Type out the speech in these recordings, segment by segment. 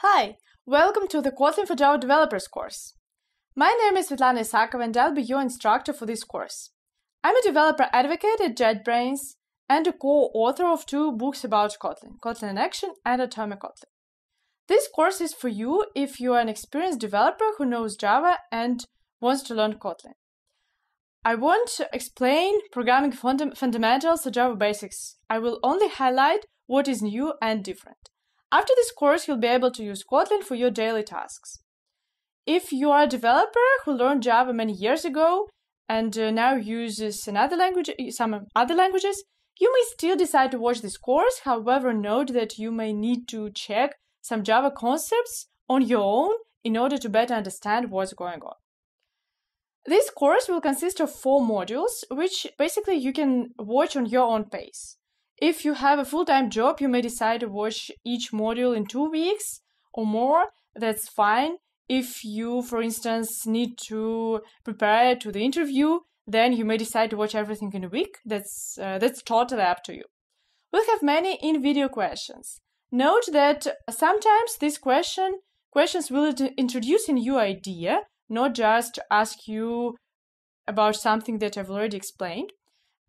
Hi, welcome to the Kotlin for Java Developers course. My name is Svetlana Isakova and I'll be your instructor for this course. I'm a developer advocate at JetBrains and a co-author of 2 books about Kotlin, Kotlin in Action and Atomic Kotlin. This course is for you if you are an experienced developer who knows Java and wants to learn Kotlin. I won't explain programming fundamentals or Java basics. I will only highlight what is new and different. After this course, you'll be able to use Kotlin for your daily tasks. If you are a developer who learned Java many years ago and now uses some other languages, you may still decide to watch this course. However, note that you may need to check some Java concepts on your own in order to better understand what's going on. This course will consist of 4 modules, which basically you can watch on your own pace. If you have a full-time job, you may decide to watch each module in 2 weeks or more. That's fine. If you, for instance, need to prepare to the interview, then you may decide to watch everything in a week. That's totally up to you. We'll have many in-video questions. Note that sometimes these questions will introduce a new idea, not just ask you about something that I've already explained.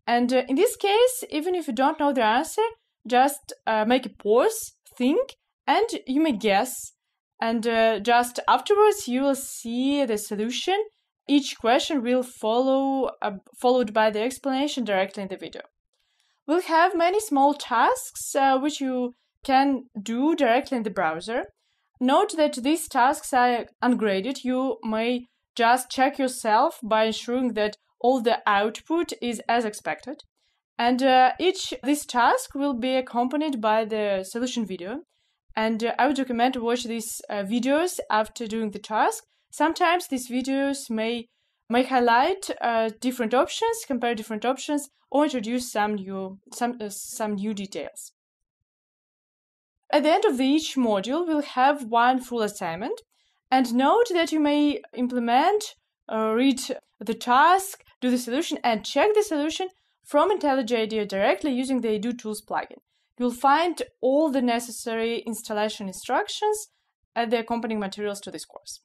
And in this case, even if you don't know the answer, just make a pause, think, and you may guess. And just afterwards, you will see the solution. Each question will followed by the explanation directly in the video. We'll have many small tasks which you can do directly in the browser. Note that these tasks are ungraded. You may just check yourself by ensuring that all the output is as expected. And this task will be accompanied by the solution video. And I would recommend to watch these videos after doing the task. Sometimes these videos may highlight different options, compare different options, or introduce some new details. At the end of each module, we'll have 1 full assignment. And note that you may implement, read the task, do the solution, and check the solution from IntelliJ IDEA directly using the EduTools plugin. You'll find all the necessary installation instructions and the accompanying materials to this course.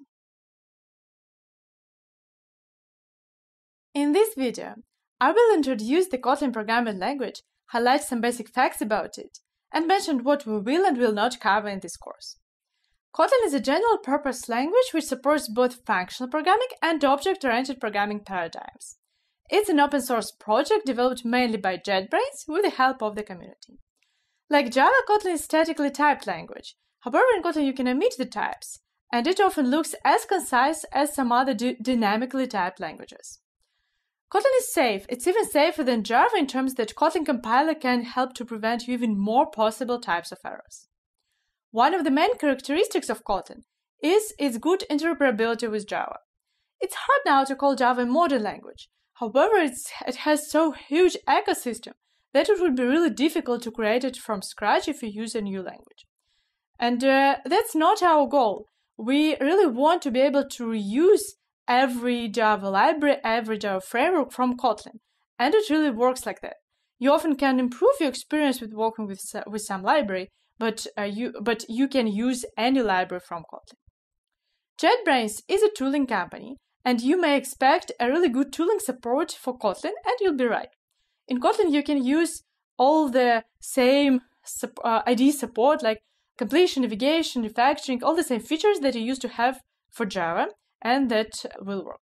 In this video, I will introduce the Kotlin programming language, highlight some basic facts about it, and mention what we will and will not cover in this course. Kotlin is a general-purpose language which supports both functional programming and object-oriented programming paradigms. It's an open-source project developed mainly by JetBrains with the help of the community. Like Java, Kotlin is a statically typed language. However, in Kotlin you can omit the types, and it often looks as concise as some other dynamically typed languages. Kotlin is safe. It's even safer than Java in terms that Kotlin compiler can help to prevent even more possible types of errors. One of the main characteristics of Kotlin is its good interoperability with Java. It's hard now to call Java a modern language. However, it has so huge ecosystem that it would be really difficult to create it from scratch if you use a new language. And that's not our goal. We really want to be able to reuse every Java library, every Java framework from Kotlin. And it really works like that. You often can improve your experience with working with some library, but you can use any library from Kotlin. JetBrains is a tooling company, and you may expect a really good tooling support for Kotlin, and you'll be right. In Kotlin, you can use all the same IDE support, like completion, navigation, refactoring, all the same features that you used to have for Java, and that will work.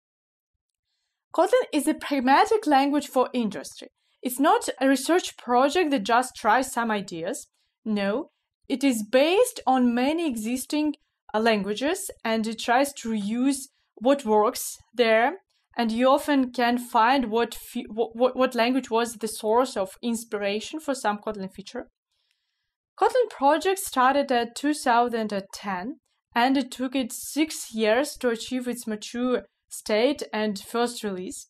Kotlin is a pragmatic language for industry. It's not a research project that just tries some ideas. No, it is based on many existing languages, and it tries to reuse what works there, and you often can find what language was the source of inspiration for some Kotlin feature. Kotlin project started at 2010, and it took it 6 years to achieve its mature state and first release.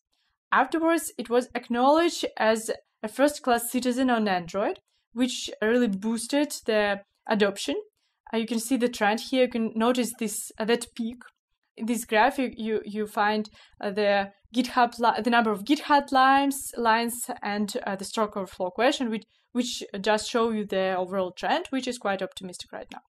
Afterwards, it was acknowledged as a first-class citizen on Android, which really boosted the adoption. You can see the trend here. You can notice that peak. In this graph, you find the number of GitHub lines, and the Stack Overflow question, which just show you the overall trend, which is quite optimistic right now.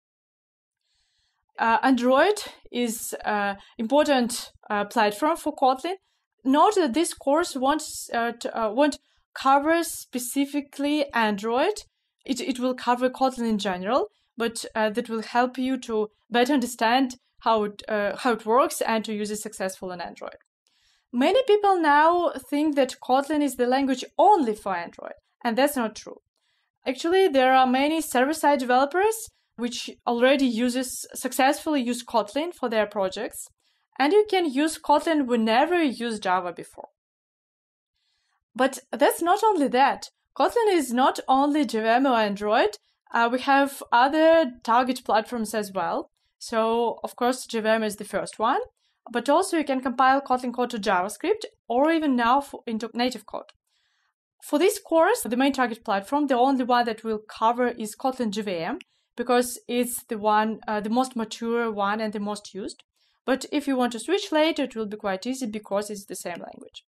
Android is an important platform for Kotlin. Note that this course won't cover specifically Android. It will cover Kotlin in general, but that will help you to better understand how it works and to use it successfully on Android. Many people now think that Kotlin is the language only for Android, and that's not true. Actually, there are many server-side developers which already successfully use Kotlin for their projects, and you can use Kotlin whenever you used Java before. But that's not only that. Kotlin is not only JVM or Android. We have other target platforms as well. So, of course, JVM is the first one, but also you can compile Kotlin code to JavaScript or even now into native code. For this course, the main target platform, the only one that we'll cover is Kotlin JVM, because it's the most mature one and the most used. But if you want to switch later, it will be quite easy because it's the same language.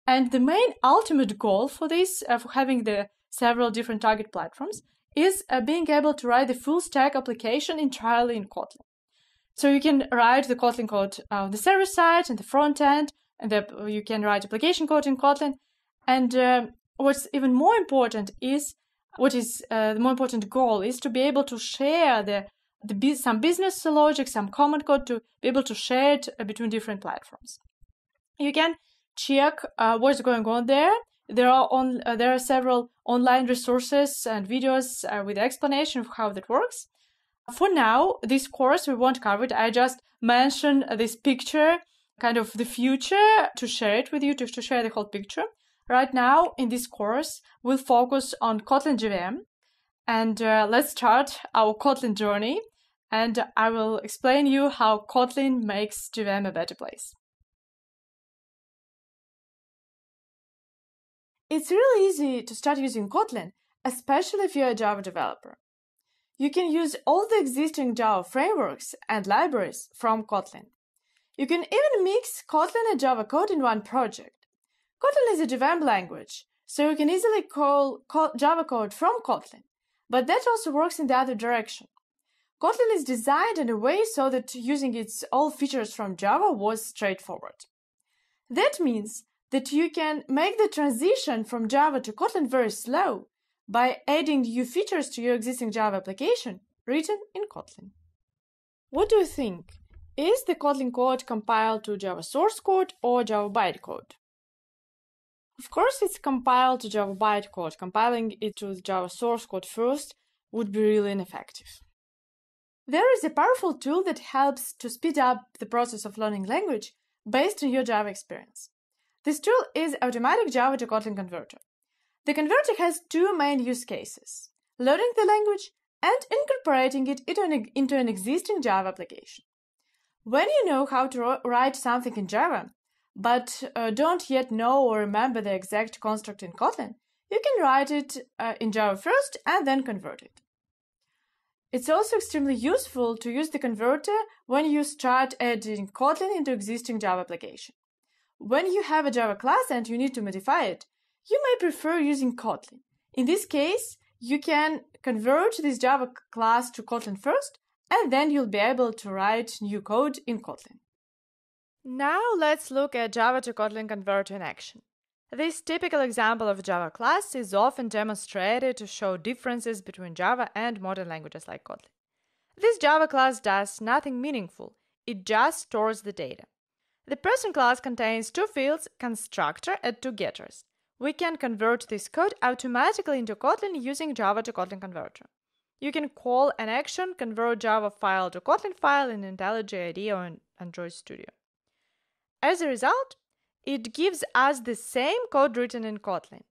And the main ultimate goal for this, for having the several different target platforms, is being able to write the full stack application entirely in Kotlin. So you can write the Kotlin code on the server side and the front end, and you can write application code in Kotlin. And what's even more important is, the more important goal is to be able to share some business logic, some common code, to be able to share it between different platforms. You can check what's going on there. There are several online resources and videos with explanation of how that works. For now, this course we won't cover it. I just mentioned this picture, kind of the future, to share it with you, to share the whole picture. Right now, in this course, we'll focus on Kotlin JVM, and let's start our Kotlin journey, and I will explain you how Kotlin makes JVM a better place. It's really easy to start using Kotlin, especially if you're a Java developer. You can use all the existing Java frameworks and libraries from Kotlin. You can even mix Kotlin and Java code in one project. Kotlin is a JVM language, so you can easily call Java code from Kotlin, but that also works in the other direction. Kotlin is designed in a way so that using its all features from Java was straightforward. That means that you can make the transition from Java to Kotlin very slow by adding new features to your existing Java application written in Kotlin. What do you think? Is the Kotlin code compiled to Java source code or Java bytecode? Of course, it's compiled to Java bytecode. Compiling it to Java source code first would be really ineffective. There is a powerful tool that helps to speed up the process of learning language based on your Java experience. This tool is Automatic Java to Kotlin Converter. The converter has two main use cases: learning the language and incorporating it into an existing Java application. When you know how to write something in Java, but don't yet know or remember the exact construct in Kotlin, you can write it in Java first and then convert it. It's also extremely useful to use the converter when you start adding Kotlin into existing Java application. When you have a Java class and you need to modify it, you may prefer using Kotlin. In this case, you can convert this Java class to Kotlin first, and then you'll be able to write new code in Kotlin. Now let's look at Java to Kotlin converter in action. This typical example of a Java class is often demonstrated to show differences between Java and modern languages like Kotlin. This Java class does nothing meaningful, it just stores the data. The person class contains two fields, constructor and two getters. We can convert this code automatically into Kotlin using Java to Kotlin converter. You can call an action convert Java file to Kotlin file in IntelliJ IDEA or in Android Studio. As a result, it gives us the same code written in Kotlin.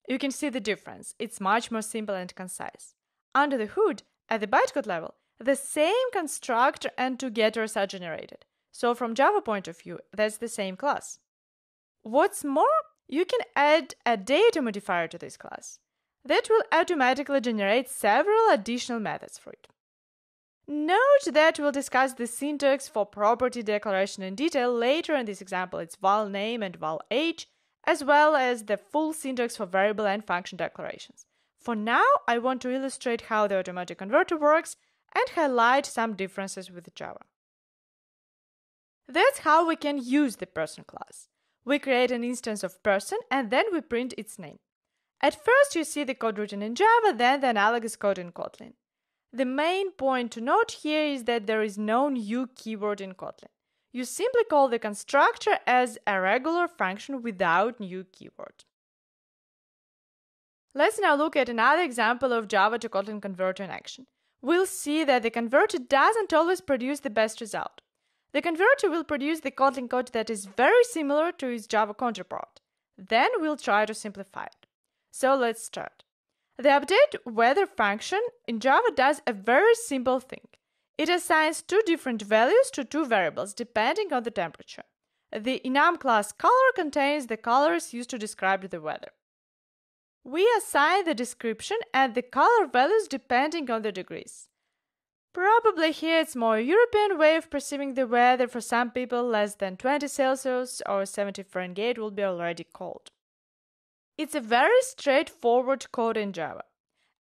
You can see the difference. It's much more simple and concise. Under the hood, at the bytecode level, the same constructor and two getters are generated. So from Java point of view, that's the same class. What's more, you can add a data modifier to this class. That will automatically generate several additional methods for it. Note that we'll discuss the syntax for property declaration in detail later. In this example, it's val name and val age, as well as the full syntax for variable and function declarations. For now, I want to illustrate how the automatic converter works and highlight some differences with Java. That's how we can use the person class. We create an instance of person and then we print its name. At first you see the code written in Java, then the analogous code in Kotlin. The main point to note here is that there is no new keyword in Kotlin. You simply call the constructor as a regular function without new keyword. Let's now look at another example of Java to Kotlin converter in action. We'll see that the converter doesn't always produce the best result. The converter will produce the Kotlin code that is very similar to its Java counterpart. Then we'll try to simplify it. So let's start. The update weather function in Java does a very simple thing. It assigns two different values to two variables depending on the temperature. The enum class color contains the colors used to describe the weather. We assign the description and the color values depending on the degrees. Probably here it's more European way of perceiving the weather. For some people, less than 20 Celsius or 70 Fahrenheit will be already cold. It's a very straightforward code in Java,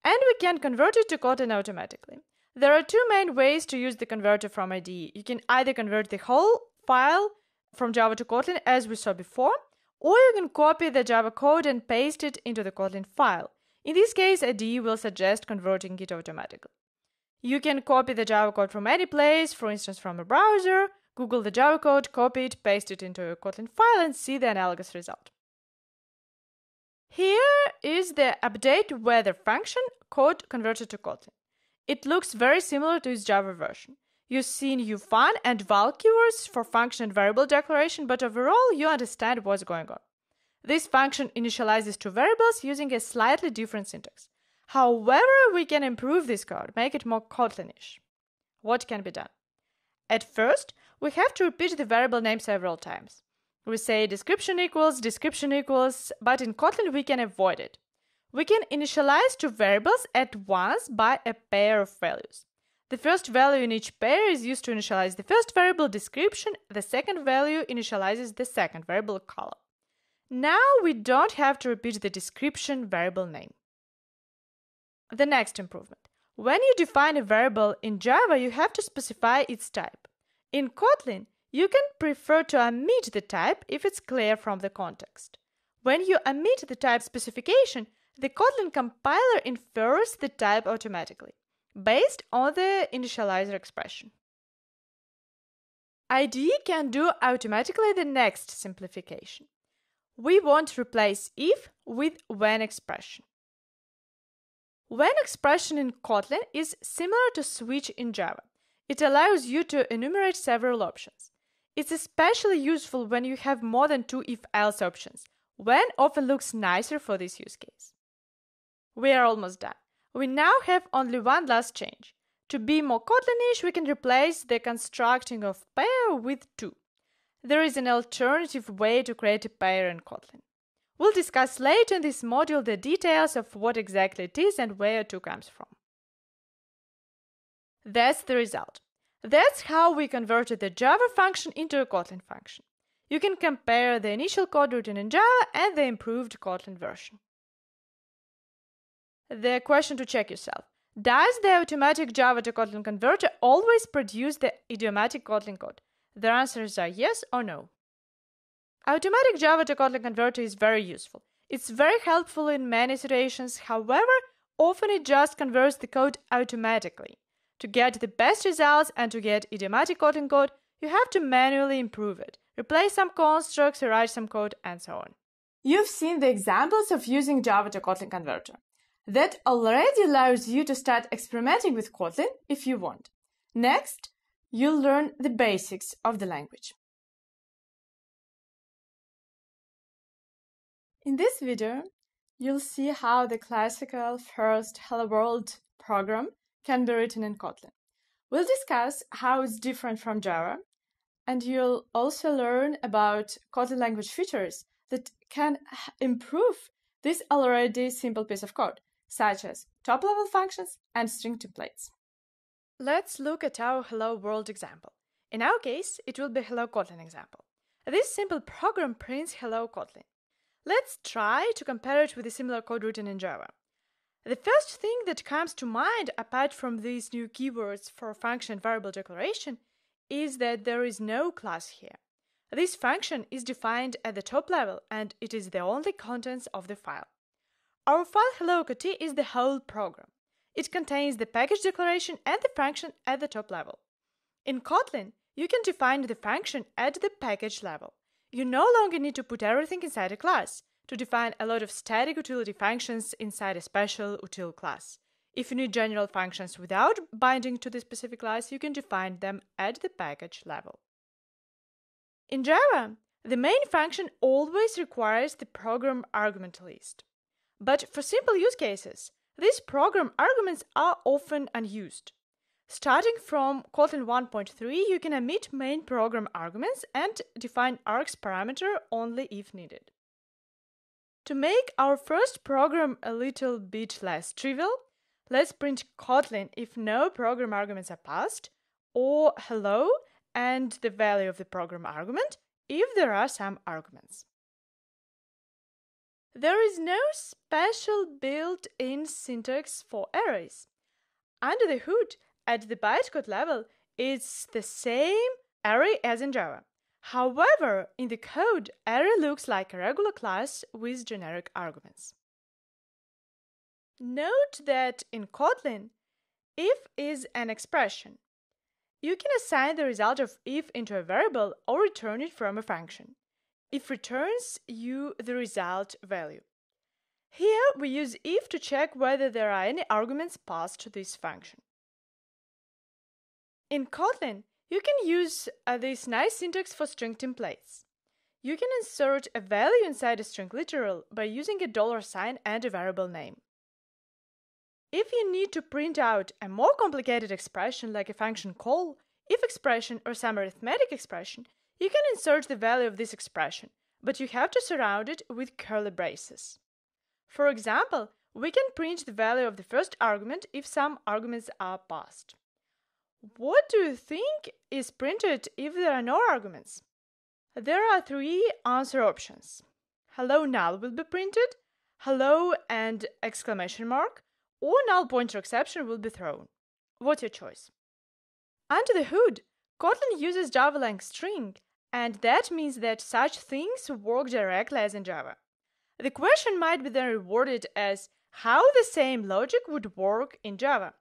and we can convert it to Kotlin automatically. There are two main ways to use the converter from IDE. You can either convert the whole file from Java to Kotlin as we saw before, or you can copy the Java code and paste it into the Kotlin file. In this case, IDE will suggest converting it automatically. You can copy the Java code from any place, for instance from a browser, Google the Java code, copy it, paste it into a Kotlin file and see the analogous result. Here is the update weather function code converted to Kotlin. It looks very similar to its Java version. You see new fun and val keywords for function and variable declaration, but overall you understand what's going on. This function initializes two variables using a slightly different syntax. However, we can improve this code, make it more Kotlinish. What can be done? At first, we have to repeat the variable name several times. We say description equals, but in Kotlin we can avoid it. We can initialize two variables at once by a pair of values. The first value in each pair is used to initialize the first variable description, the second value initializes the second variable color. Now we don't have to repeat the description variable name. The next improvement. When you define a variable in Java, you have to specify its type. In Kotlin, you can prefer to omit the type if it's clear from the context. When you omit the type specification, the Kotlin compiler infers the type automatically, based on the initializer expression. IDE can do automatically the next simplification. We want to replace if with when expression. When expression in Kotlin is similar to switch in Java. It allows you to enumerate several options. It's especially useful when you have more than two if-else options. When often looks nicer for this use case. We are almost done. We now have only one last change. To be more Kotlinish, we can replace the constructing of pair with to. There is an alternative way to create a pair in Kotlin. We'll discuss later in this module the details of what exactly it is and where to comes from. That's the result. That's how we converted the Java function into a Kotlin function. You can compare the initial code written in Java and the improved Kotlin version. The question to check yourself. Does the automatic Java to Kotlin converter always produce the idiomatic Kotlin code? The answers are yes or no. Automatic Java to Kotlin converter is very useful. It's very helpful in many situations, however, often it just converts the code automatically. To get the best results and to get idiomatic Kotlin code, you have to manually improve it, replace some constructs, rewrite some code, and so on. You've seen the examples of using Java to Kotlin converter. That already allows you to start experimenting with Kotlin if you want. Next, you'll learn the basics of the language. In this video, you'll see how the classical first Hello World program can be written in Kotlin. We'll discuss how it's different from Java, and you'll also learn about Kotlin language features that can improve this already simple piece of code, such as top-level functions and string templates. Let's look at our Hello World example. In our case, it will be Hello Kotlin example. This simple program prints Hello Kotlin. Let's try to compare it with a similar code written in Java. The first thing that comes to mind, apart from these new keywords for function variable declaration, is that there is no class here. This function is defined at the top level, and it is the only contents of the file. Our file hello.kt is the whole program. It contains the package declaration and the function at the top level. In Kotlin, you can define the function at the package level. You no longer need to put everything inside a class to define a lot of static utility functions inside a special util class. If you need general functions without binding to the specific class, you can define them at the package level. In Java, the main function always requires the program argument list. But for simple use cases, these program arguments are often unused. Starting from Kotlin 1.3, you can omit main program arguments and define args parameter only if needed. To make our first program a little bit less trivial, let's print Kotlin if no program arguments are passed, or hello and the value of the program argument if there are some arguments. There is no special built-in syntax for arrays. Under the hood, at the bytecode level, it's the same array as in Java. However, in the code, array looks like a regular class with generic arguments. Note that in Kotlin, if is an expression. You can assign the result of if into a variable or return it from a function. If returns you the result value. Here we use if to check whether there are any arguments passed to this function. In Kotlin, you can use this nice syntax for string templates. You can insert a value inside a string literal by using a $sign and a variable name. If you need to print out a more complicated expression like a function call, if expression or some arithmetic expression, you can insert the value of this expression, but you have to surround it with curly braces. For example, we can print the value of the first argument if some arguments are passed. What do you think is printed if there are no arguments? There are three answer options. Hello null will be printed, hello and exclamation mark, or null pointer exception will be thrown. What's your choice? Under the hood, Kotlin uses Java string, and that means that such things work directly as in Java. The question might be then reworded as how the same logic would work in Java.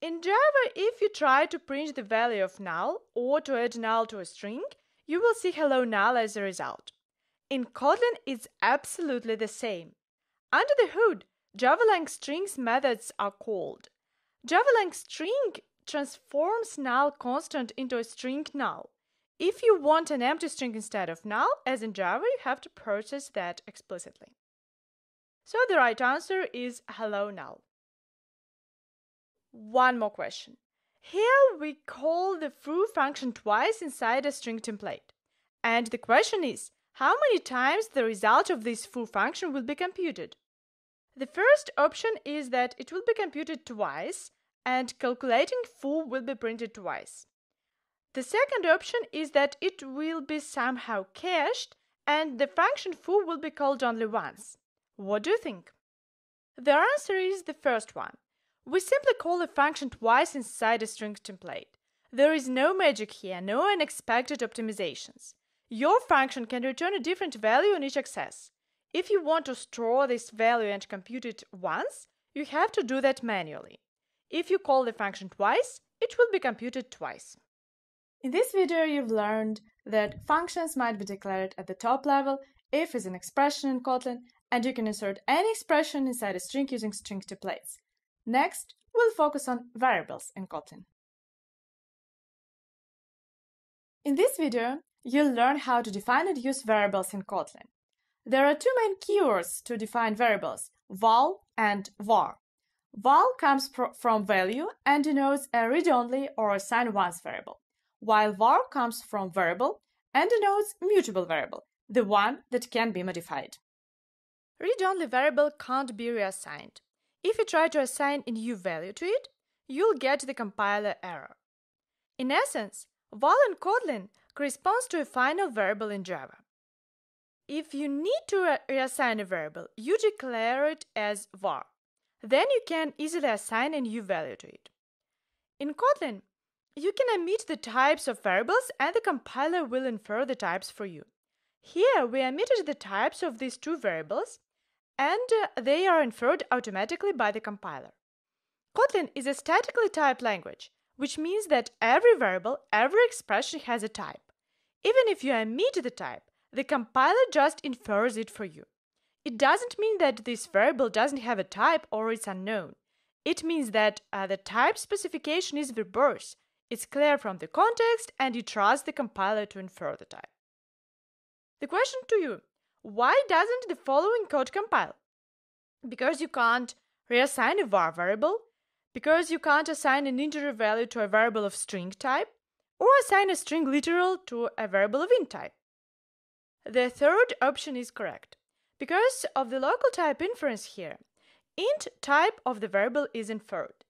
In Java, if you try to print the value of null or to add null to a string, you will see hello null as a result. In Kotlin, it's absolutely the same. Under the hood, Java strings methods are called. Java string transforms null constant into a string null. If you want an empty string instead of null, as in Java, you have to process that explicitly. So the right answer is hello null. One more question. Here we call the foo function twice inside a string template. And the question is, how many times the result of this foo function will be computed? The first option is that it will be computed twice, and calculating foo will be printed twice. The second option is that it will be somehow cached, and the function foo will be called only once. What do you think? The answer is the first one. We simply call a function twice inside a string template. There is no magic here, no unexpected optimizations. Your function can return a different value on each access. If you want to store this value and compute it once, you have to do that manually. If you call the function twice, it will be computed twice. In this video, you've learned that functions might be declared at the top level, if is an expression in Kotlin, and you can insert any expression inside a string using string templates. Next, we'll focus on variables in Kotlin. In this video, you'll learn how to define and use variables in Kotlin. There are two main keywords to define variables, val and var. Val comes from value and denotes a read-only or assign once variable, while var comes from variable and denotes mutable variable, the one that can be modified. Read-only variable can't be reassigned. If you try to assign a new value to it, you'll get the compiler error. In essence, val in Kotlin corresponds to a final variable in Java. If you need to reassign a variable, you declare it as var. Then you can easily assign a new value to it. In Kotlin, you can emit the types of variables and the compiler will infer the types for you. Here we emitted the types of these two variables and they are inferred automatically by the compiler. Kotlin is a statically typed language, which means that every variable, every expression has a type. Even if you emit the type, the compiler just infers it for you. It doesn't mean that this variable doesn't have a type or it's unknown. It means that the type specification is verbose, it's clear from the context, and you trust the compiler to infer the type. The question to you, why doesn't the following code compile? Because you can't reassign a var variable, because you can't assign an integer value to a variable of string type, or assign a string literal to a variable of int type. The third option is correct. Because of the local type inference here, int type of the variable is inferred.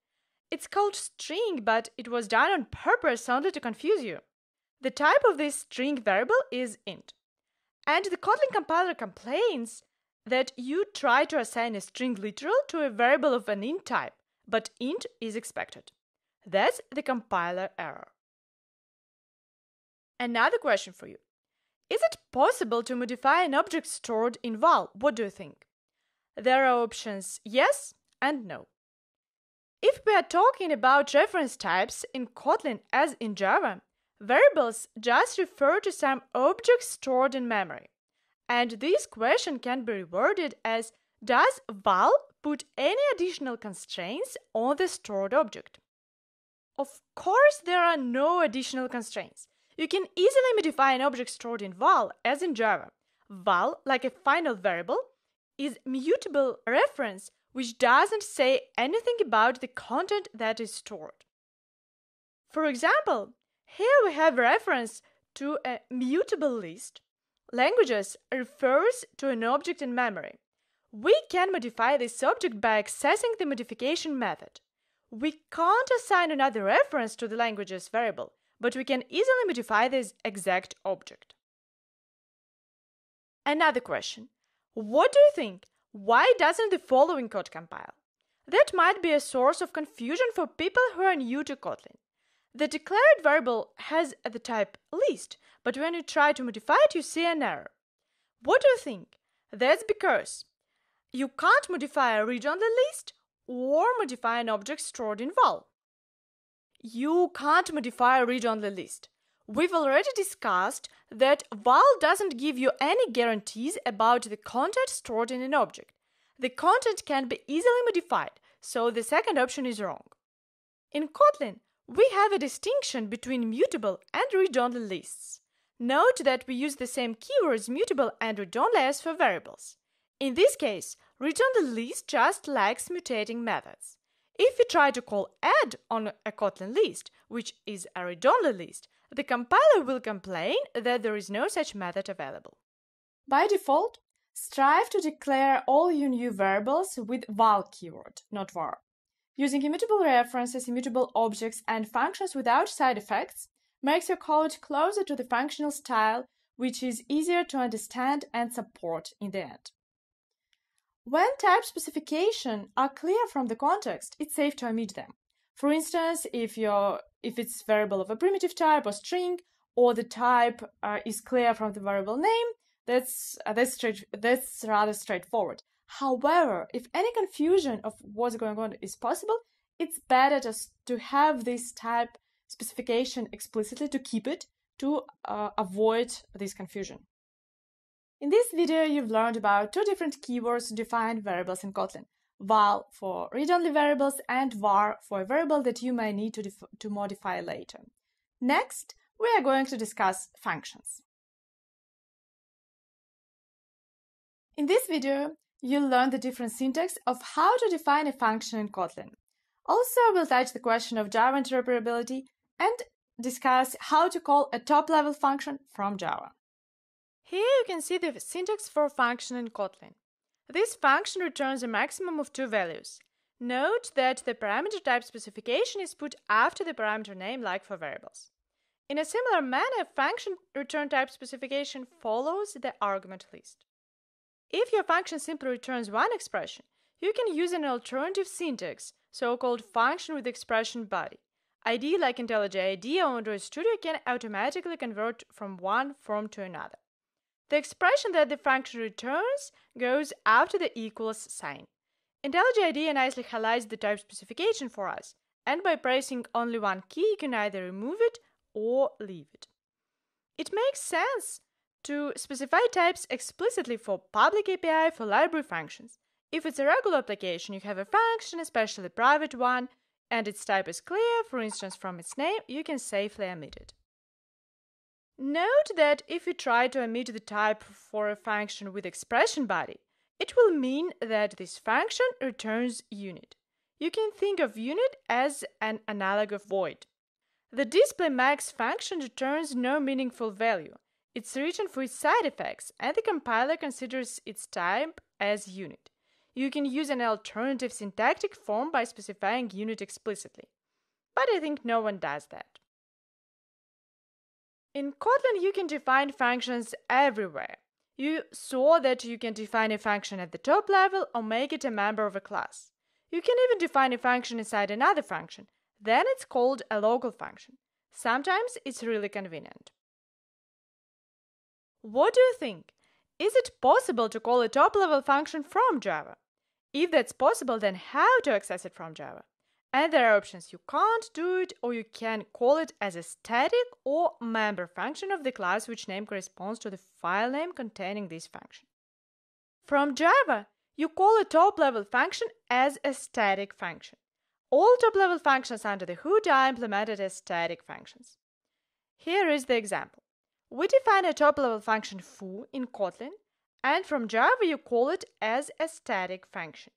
It's called string, but it was done on purpose only to confuse you. The type of this string variable is int. And the Kotlin compiler complains that you try to assign a string literal to a variable of an int type, but int is expected. That's the compiler error. Another question for you. Is it possible to modify an object stored in val? What do you think? There are options yes and no. If we are talking about reference types in Kotlin as in Java, variables just refer to some objects stored in memory. And this question can be reworded as, does val put any additional constraints on the stored object? Of course, there are no additional constraints. You can easily modify an object stored in val as in Java. Val, like a final variable, is mutable reference which doesn't say anything about the content that is stored. For example, here we have a reference to a mutable list. Languages refers to an object in memory. We can modify this object by accessing the modification method. We can't assign another reference to the language's variable, but we can easily modify this exact object. Another question. What do you think? Why doesn't the following code compile? That might be a source of confusion for people who are new to Kotlin. The declared variable has the type list, but when you try to modify it, you see an error. What do you think? That's because you can't modify a read-only list or modify an object stored in val. You can't modify a read-only list. We've already discussed that val doesn't give you any guarantees about the content stored in an object. The content can be easily modified, so the second option is wrong. In Kotlin, we have a distinction between mutable and read-only lists. Note that we use the same keywords mutable and read-only as for variables. In this case, read-only list just lacks mutating methods. If we try to call add on a Kotlin list, which is a read-only list, the compiler will complain that there is no such method available. By default, strive to declare all your new variables with val keyword, not var. Using immutable references, immutable objects, and functions without side effects makes your code closer to the functional style, which is easier to understand and support in the end. When type specifications are clear from the context, it's safe to omit them. For instance, if it's variable of a primitive type or string, or the type is clear from the variable name, that's rather straightforward. However, if any confusion of what's going on is possible, it's better just to have this type specification explicitly, to keep it, to avoid this confusion. In this video, you've learned about two different keywords to define variables in Kotlin. Val for read-only variables and var for a variable that you may need to modify later. Next, we are going to discuss functions. In this video, you'll learn the different syntax of how to define a function in Kotlin. Also, we'll touch the question of Java interoperability and discuss how to call a top-level function from Java. Here you can see the syntax for function in Kotlin. This function returns a maximum of 2 values. Note that the parameter type specification is put after the parameter name, like for variables. In a similar manner, function return type specification follows the argument list. If your function simply returns one expression, you can use an alternative syntax, so-called function with expression body. IDE like IntelliJ IDEA or Android Studio can automatically convert from one form to another. The expression that the function returns goes after the equals sign. IntelliJ IDEA nicely highlights the type specification for us, and by pressing only one key, you can either remove it or leave it. It makes sense to specify types explicitly for public API for library functions. If it's a regular application, you have a function, especially a private one, and its type is clear, for instance from its name, you can safely omit it. Note that if you try to omit the type for a function with expression body, it will mean that this function returns unit. You can think of unit as an analog of void. The displayMax function returns no meaningful value. It's written for its side effects, and the compiler considers its type as unit. You can use an alternative syntactic form by specifying unit explicitly, but I think no one does that. In Kotlin, you can define functions everywhere. You saw that you can define a function at the top level or make it a member of a class. You can even define a function inside another function. Then it's called a local function. Sometimes it's really convenient. What do you think? Is it possible to call a top-level function from Java? If that's possible, then how to access it from Java? And there are options: you can't do it, or you can call it as a static or member function of the class which name corresponds to the file name containing this function. From Java, you call a top-level function as a static function. All top-level functions under the hood are implemented as static functions. Here is the example. We define a top-level function foo in Kotlin, and from Java you call it as a static function.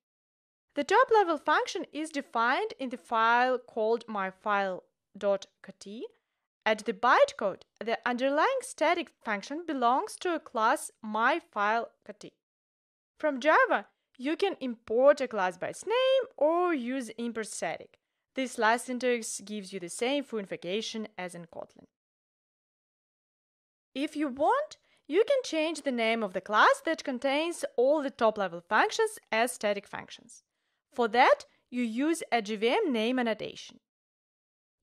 The top-level function is defined in the file called myfile.kt. At the bytecode, the underlying static function belongs to a class myfile.kt. From Java, you can import a class by its name or use import static. This last syntax gives you the same foo invocation as in Kotlin. If you want, you can change the name of the class that contains all the top-level functions as static functions. For that, you use a JVM name annotation.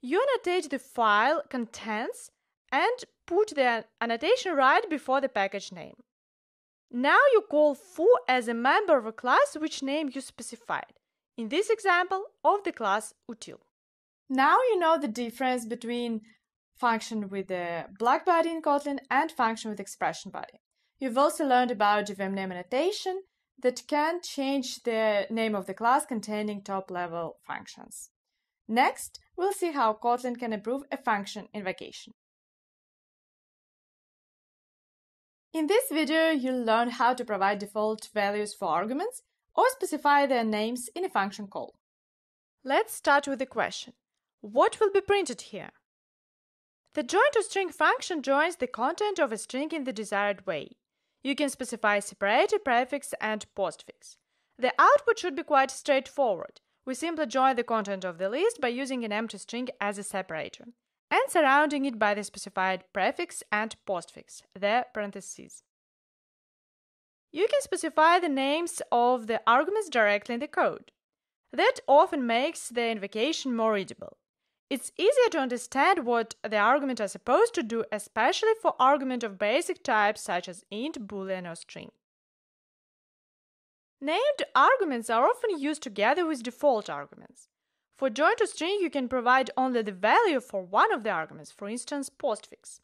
You annotate the file contents and put the annotation right before the package name. Now you call foo as a member of a class which name you specified, in this example of the class util. Now you know the difference between function with a black body in Kotlin and function with expression body. You've also learned about JVM name annotation that can change the name of the class containing top-level functions. Next, we'll see how Kotlin can improve a function invocation. In this video, you'll learn how to provide default values for arguments or specify their names in a function call. Let's start with the question: what will be printed here? The join-to-string function joins the content of a string in the desired way. You can specify separator, prefix, and postfix. The output should be quite straightforward. We simply join the content of the list by using an empty string as a separator and surrounding it by the specified prefix and postfix, the parentheses. You can specify the names of the arguments directly in the code. That often makes the invocation more readable. It's easier to understand what the arguments are supposed to do, especially for arguments of basic types such as int, boolean, or string. Named arguments are often used together with default arguments. For join-to-string, you can provide only the value for one of the arguments, for instance, postfix.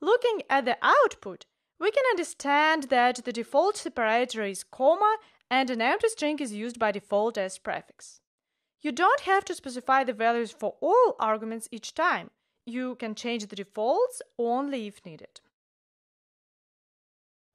Looking at the output, we can understand that the default separator is comma and an empty string is used by default as prefix. You don't have to specify the values for all arguments each time. You can change the defaults only if needed.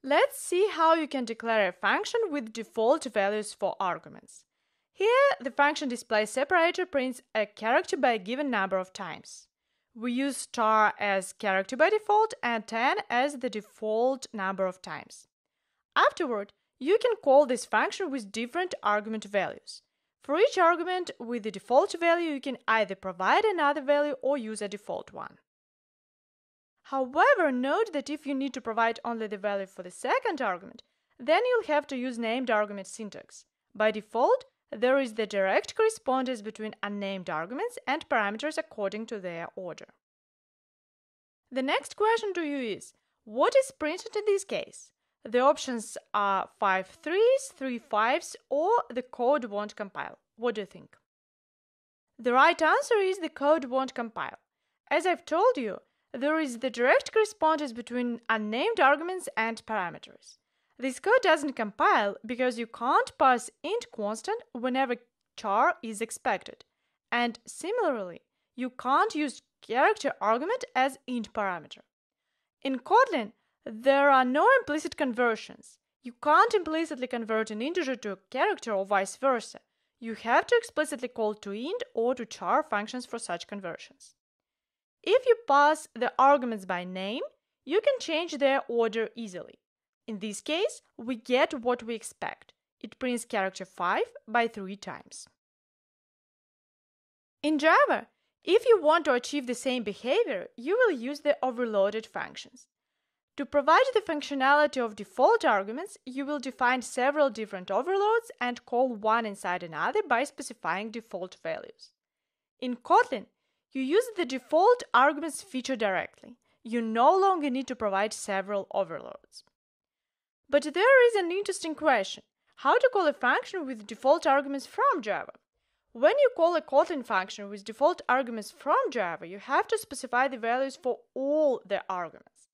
Let's see how you can declare a function with default values for arguments. Here, the function display_separator prints a character by a given number of times. We use star as character by default and 10 as the default number of times. Afterward, you can call this function with different argument values. For each argument with the default value, you can either provide another value or use a default one. However, note that if you need to provide only the value for the second argument, then you'll have to use named argument syntax. By default, there is the direct correspondence between unnamed arguments and parameters according to their order. The next question to you is, what is printed in this case? The options are 5 3s, 3 5s, or the code won't compile. What do you think? The right answer is the code won't compile. As I've told you, there is the direct correspondence between unnamed arguments and parameters. This code doesn't compile because you can't pass int constant whenever char is expected. And similarly, you can't use character argument as int parameter. In Kotlin, there are no implicit conversions. You can't implicitly convert an integer to a character or vice versa. You have to explicitly call toInt or to char functions for such conversions. If you pass the arguments by name, you can change their order easily. In this case, we get what we expect. It prints character 5 by 3 times. In Java, if you want to achieve the same behavior, you will use the overloaded functions. To provide the functionality of default arguments, you will define several different overloads and call one inside another by specifying default values. In Kotlin, you use the default arguments feature directly. You no longer need to provide several overloads. But there is an interesting question: how to call a function with default arguments from Java? When you call a Kotlin function with default arguments from Java, you have to specify the values for all the arguments.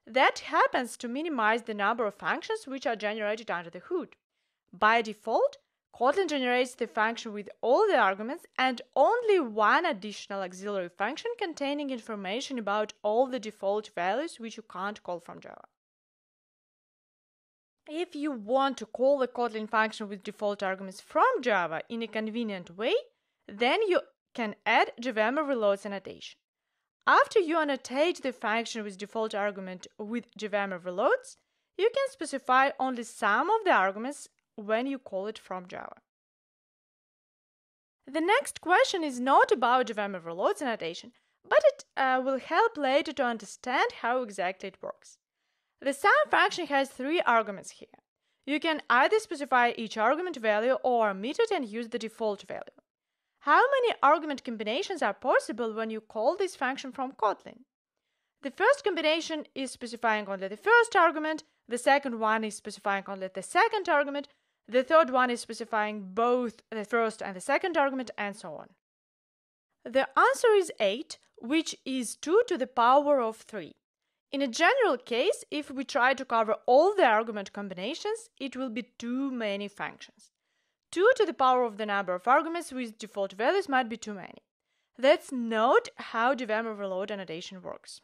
That happens to minimize the number of functions which are generated under the hood. By default, Kotlin generates the function with all the arguments and only one additional auxiliary function containing information about all the default values which you can't call from Java. If you want to call the Kotlin function with default arguments from Java in a convenient way, then you can add JVM overloads annotation. After you annotate the function with default argument with JVM overloads, you can specify only some of the arguments when you call it from Java. The next question is not about JVM overloads annotation, but it will help later to understand how exactly it works. The sum function has 3 arguments here. You can either specify each argument value or omit it and use the default value. How many argument combinations are possible when you call this function from Kotlin? The first combination is specifying only the first argument, the second one is specifying only the second argument, the third one is specifying both the first and the second argument, and so on. The answer is 8, which is 2 to the power of 3. In a general case, if we try to cover all the argument combinations, it will be too many functions. 2 to the power of the number of arguments with default values might be too many. Let's note how JVM overload annotation works.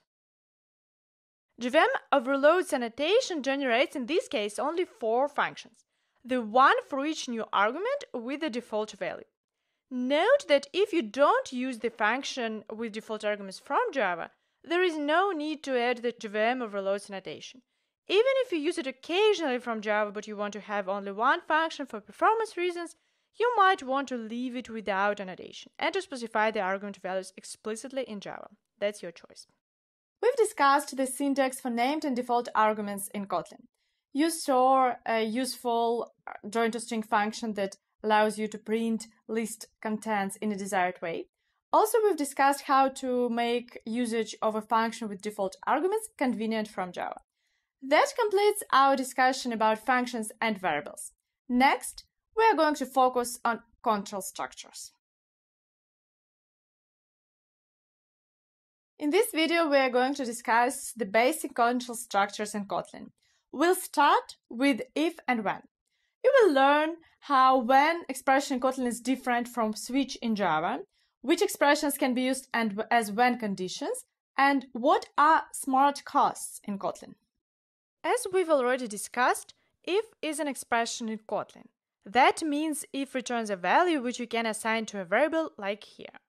JVM overloads annotation generates in this case only 4 functions, the one for each new argument with the default value. Note that if you don't use the function with default arguments from Java, there is no need to add the JVM overloads annotation. Even if you use it occasionally from Java but you want to have only one function for performance reasons, you might want to leave it without annotation and to specify the argument values explicitly in Java. That's your choice. We've discussed the syntax for named and default arguments in Kotlin. You saw a useful join-to-string function that allows you to print list contents in a desired way. Also, we've discussed how to make usage of a function with default arguments convenient from Java. That completes our discussion about functions and variables. Next, we are going to focus on control structures. In this video, we are going to discuss the basic control structures in Kotlin. We'll start with if and when. You will learn how when expression in Kotlin is different from switch in Java, which expressions can be used as when conditions, and what are smart casts in Kotlin. As we've already discussed, if is an expression in Kotlin. That means if returns a value which you can assign to a variable like here.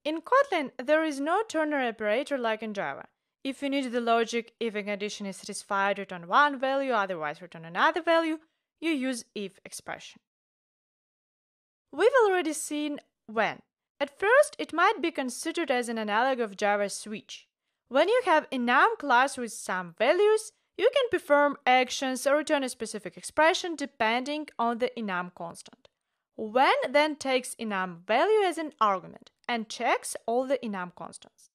In Kotlin, there is no ternary operator like in Java. If you need the logic if a condition is satisfied, return one value, otherwise return another value, you use if expression. We've already seen when. At first, it might be considered as an analog of Java switch. When you have a enum class with some values, you can perform actions or return a specific expression depending on the enum constant. When then takes enum value as an argument and checks all the enum constants.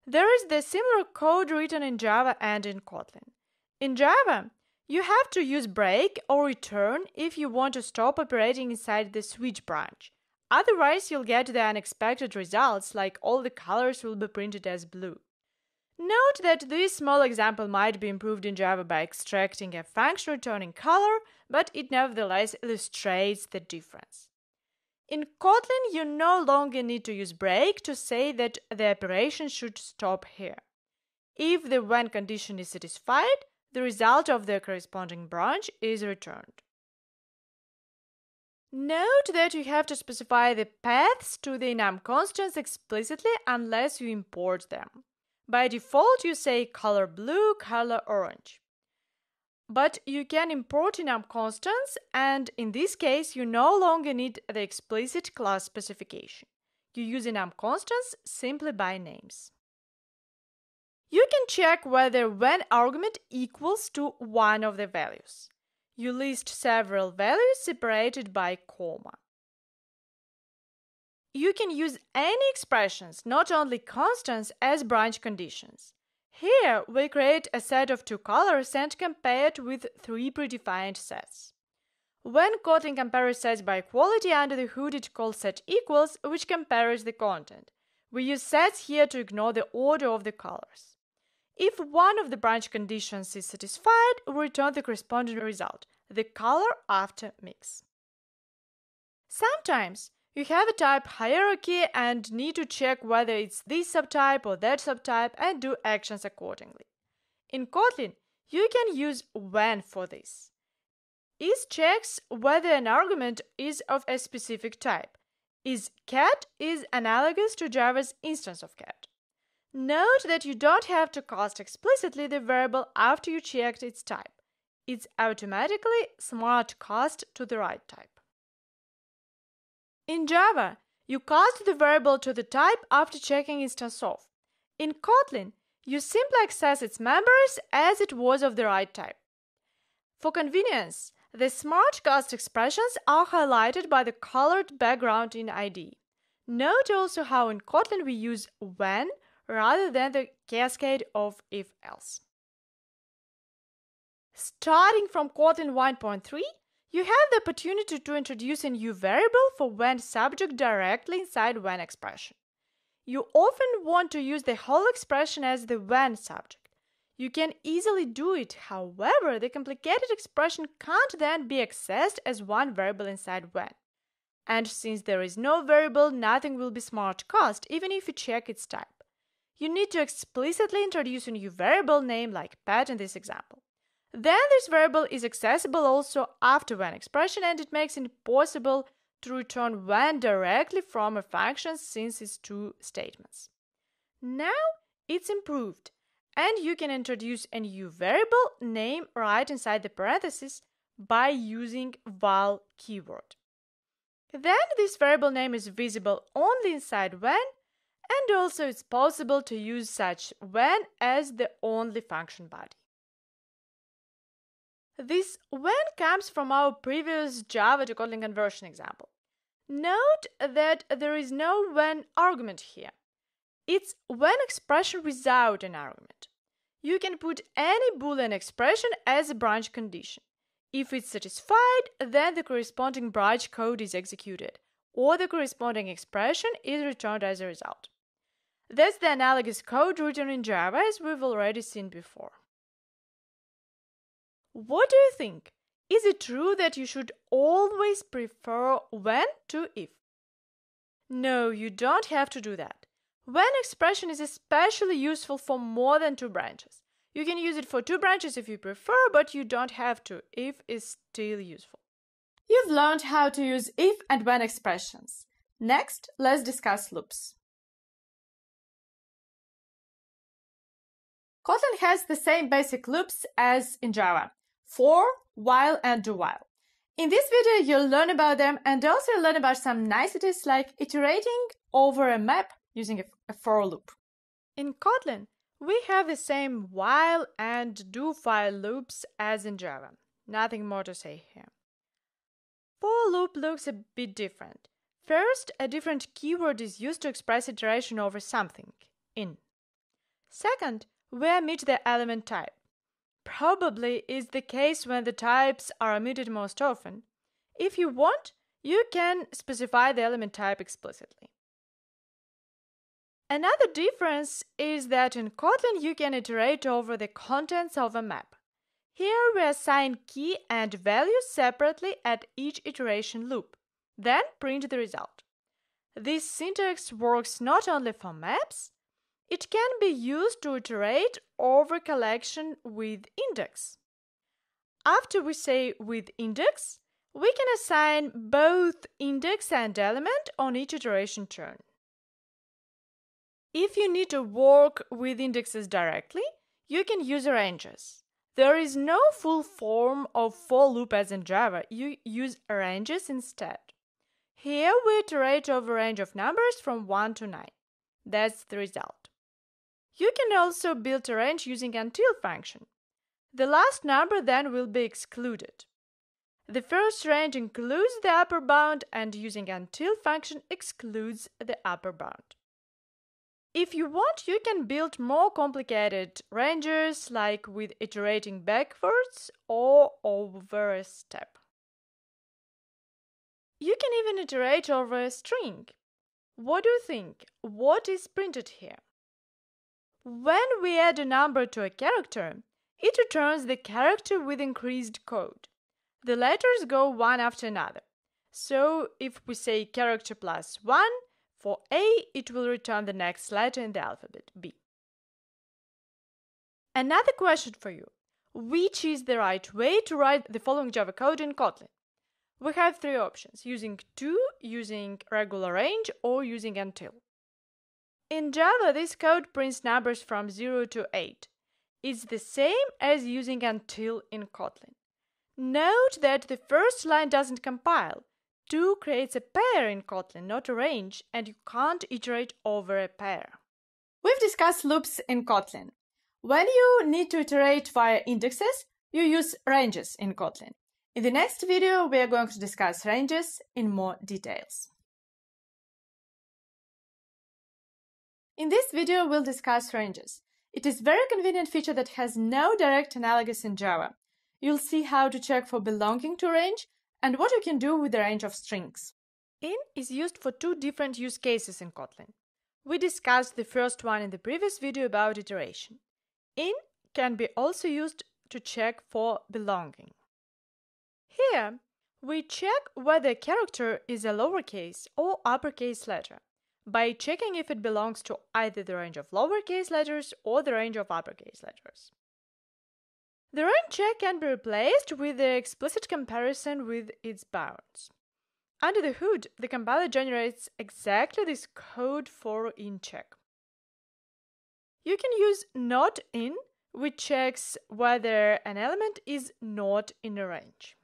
There is the similar code written in Java and in Kotlin. In Java, you have to use break or return if you want to stop operating inside the switch branch. Otherwise, you'll get the unexpected results, like all the colors will be printed as blue. Note that this small example might be improved in Java by extracting a function returning color, but it nevertheless illustrates the difference. In Kotlin, you no longer need to use break to say that the operation should stop here. If the when condition is satisfied, the result of the corresponding branch is returned. Note that you have to specify the paths to the enum constants explicitly unless you import them. By default, you say color blue, color orange. But you can import enum constants, and in this case, you no longer need the explicit class specification. You use enum constants simply by names. You can check whether when argument equals to one of the values. You list several values separated by comma. You can use any expressions, not only constants, as branch conditions. Here, we create a set of two colors and compare it with three predefined sets. When Kotlin compares sets by quality, under the hood it calls setEquals, which compares the content. We use sets here to ignore the order of the colors. If one of the branch conditions is satisfied, we return the corresponding result, the color after mix. Sometimes you have a type hierarchy and need to check whether it's this subtype or that subtype and do actions accordingly. In Kotlin, you can use when for this. Is checks whether an argument is of a specific type. Is cat is analogous to Java's instance of cat. Note that you don't have to cast explicitly the variable after you checked its type. It's automatically smart cast to the right type. In Java, you cast the variable to the type after checking instance of. In Kotlin, you simply access its members as it was of the right type. For convenience, the smart cast expressions are highlighted by the colored background in ID. Note also how in Kotlin we use when rather than the cascade of if-else. Starting from Kotlin 1.3, you have the opportunity to introduce a new variable for when subject directly inside when expression. You often want to use the whole expression as the when subject. You can easily do it, however, the complicated expression can't then be accessed as one variable inside when. And since there is no variable, nothing will be smart cast, even if you check its type. You need to explicitly introduce a new variable name like pet in this example. Then this variable is accessible also after when expression, and it makes it possible to return when directly from a function since it's two statements. Now it's improved, and you can introduce a new variable name right inside the parentheses by using val keyword. Then this variable name is visible only inside when, and also it's possible to use such when as the only function body. This when comes from our previous Java to Kotlin conversion example. Note that there is no when argument here. It's when expression without an argument. You can put any Boolean expression as a branch condition. If it's satisfied, then the corresponding branch code is executed, or the corresponding expression is returned as a result. That's the analogous code written in Java, as we've already seen before. What do you think? Is it true that you should always prefer when to if? No, you don't have to do that. When expression is especially useful for more than two branches. You can use it for two branches if you prefer, but you don't have to. If is still useful. You've learned how to use if and when expressions. Next, let's discuss loops. Kotlin has the same basic loops as in Java: for, while, and do while. In this video, you'll learn about them and also learn about some niceties like iterating over a map using a for loop. In Kotlin, we have the same while and do while loops as in Java. Nothing more to say here. For loop looks a bit different. First, a different keyword is used to express iteration over something, in. Second, we omit the element type. Probably is the case when the types are omitted most often. If you want, you can specify the element type explicitly. Another difference is that in Kotlin you can iterate over the contents of a map. Here we assign key and value separately at each iteration loop, then print the result. This syntax works not only for maps, it can be used to iterate over collection with index. After we say with index, we can assign both index and element on each iteration turn. If you need to work with indexes directly, you can use ranges. There is no full form of for loop as in Java. You use ranges instead. Here we iterate over a range of numbers from 1 to 9. That's the result. You can also build a range using until function. The last number then will be excluded. The first range includes the upper bound and using until function excludes the upper bound. If you want, you can build more complicated ranges like with iterating backwards or over a step. You can even iterate over a string. What do you think? What is printed here? When we add a number to a character, it returns the character with increased code. The letters go one after another. So if we say character plus 1, for A, it will return the next letter in the alphabet, B. Another question for you. Which is the right way to write the following Java code in Kotlin? We have three options, using to, using regular range, or using until. In Java, this code prints numbers from 0 to 8. It's the same as using until in Kotlin. Note that the first line doesn't compile. To creates a pair in Kotlin, not a range, and you can't iterate over a pair. We've discussed loops in Kotlin. When you need to iterate via indexes, you use ranges in Kotlin. In the next video, we are going to discuss ranges in more details. In this video, we'll discuss ranges. It is a very convenient feature that has no direct analogous in Java. You'll see how to check for belonging to range and what you can do with the range of strings. In is used for two different use cases in Kotlin. We discussed the first one in the previous video about iteration. In can be also used to check for belonging. Here, we check whether a character is a lowercase or uppercase letter by checking if it belongs to either the range of lowercase letters or the range of uppercase letters. The range check can be replaced with the explicit comparison with its bounds. Under the hood, the compiler generates exactly this code for in check. You can use not in, which checks whether an element is not in a range.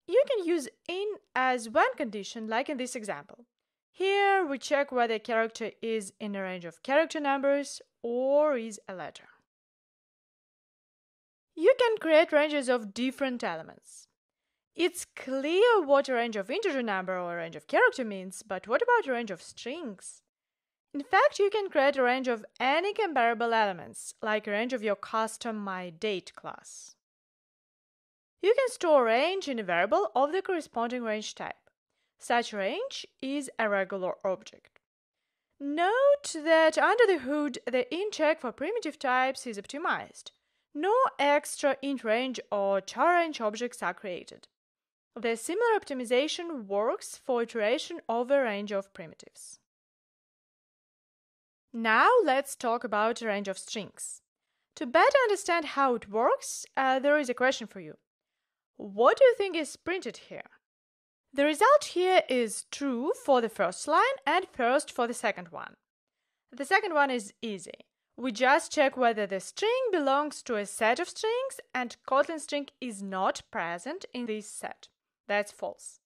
You can use in as one condition, like in this example. Here we check whether a character is in a range of character numbers or is a letter. You can create ranges of different elements. It's clear what a range of integer number or a range of character means, but what about a range of strings? In fact, you can create a range of any comparable elements, like a range of your custom myDate class. You can store a range in a variable of the corresponding range type. Such range is a regular object. Note that under the hood, the int check for primitive types is optimized. No extra int range or char range objects are created. The similar optimization works for iteration over a range of primitives. Now let's talk about a range of strings. To better understand how it works, there is a question for you. What do you think is printed here? The result here is true for the first line and first for the second one. The second one is easy. We just check whether the string belongs to a set of strings and Kotlin string is not present in this set. That's false.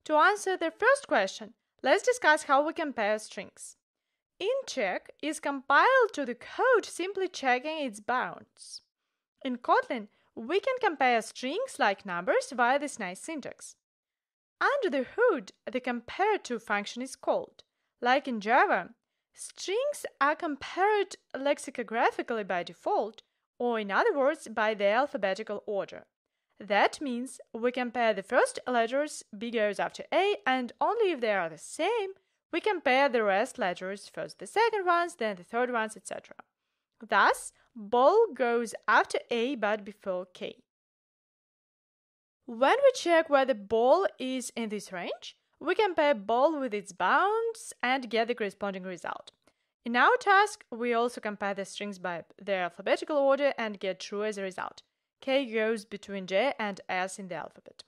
To answer the first question, let's discuss how we compare strings. InCheck is compiled to the code simply checking its bounds. In Kotlin, we can compare strings like numbers via this nice syntax. Under the hood, the compare_to function is called. Like in Java, strings are compared lexicographically by default, or in other words, by the alphabetical order. That means we compare the first letters, B goes after A, and only if they are the same, we compare the rest letters, first the second ones, then the third ones, etc. Thus, ball goes after A but before K. When we check whether ball is in this range, we compare ball with its bounds and get the corresponding result. In our task, we also compare the strings by their alphabetical order and get true as a result. K goes between J and S in the alphabet.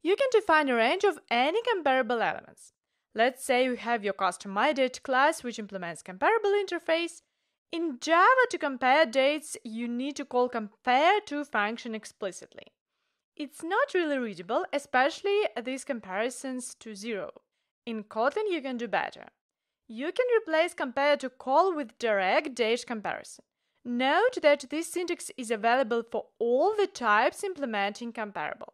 You can define a range of any comparable elements. Let's say you have your custom_myDate class which implements comparable interface. In Java, to compare dates, you need to call compare_to function explicitly. It's not really readable, especially these comparisons to 0. In Kotlin, you can do better. You can replace compare_to call with direct date comparison. Note that this syntax is available for all the types implementing comparable.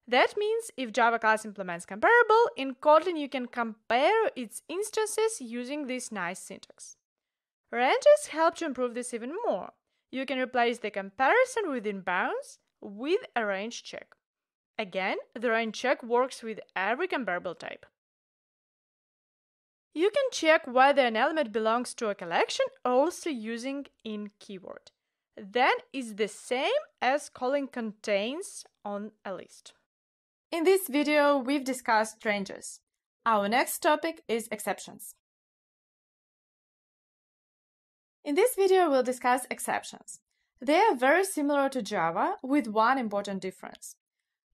That means if Java class implements comparable, in Kotlin you can compare its instances using this nice syntax. Ranges help to improve this even more. You can replace the comparison within bounds with a range check. Again, the range check works with every comparable type. You can check whether an element belongs to a collection also using in keyword. Then is the same as calling contains on a list. In this video, we've discussed ranges. Our next topic is exceptions. In this video, we'll discuss exceptions. They are very similar to Java, with one important difference.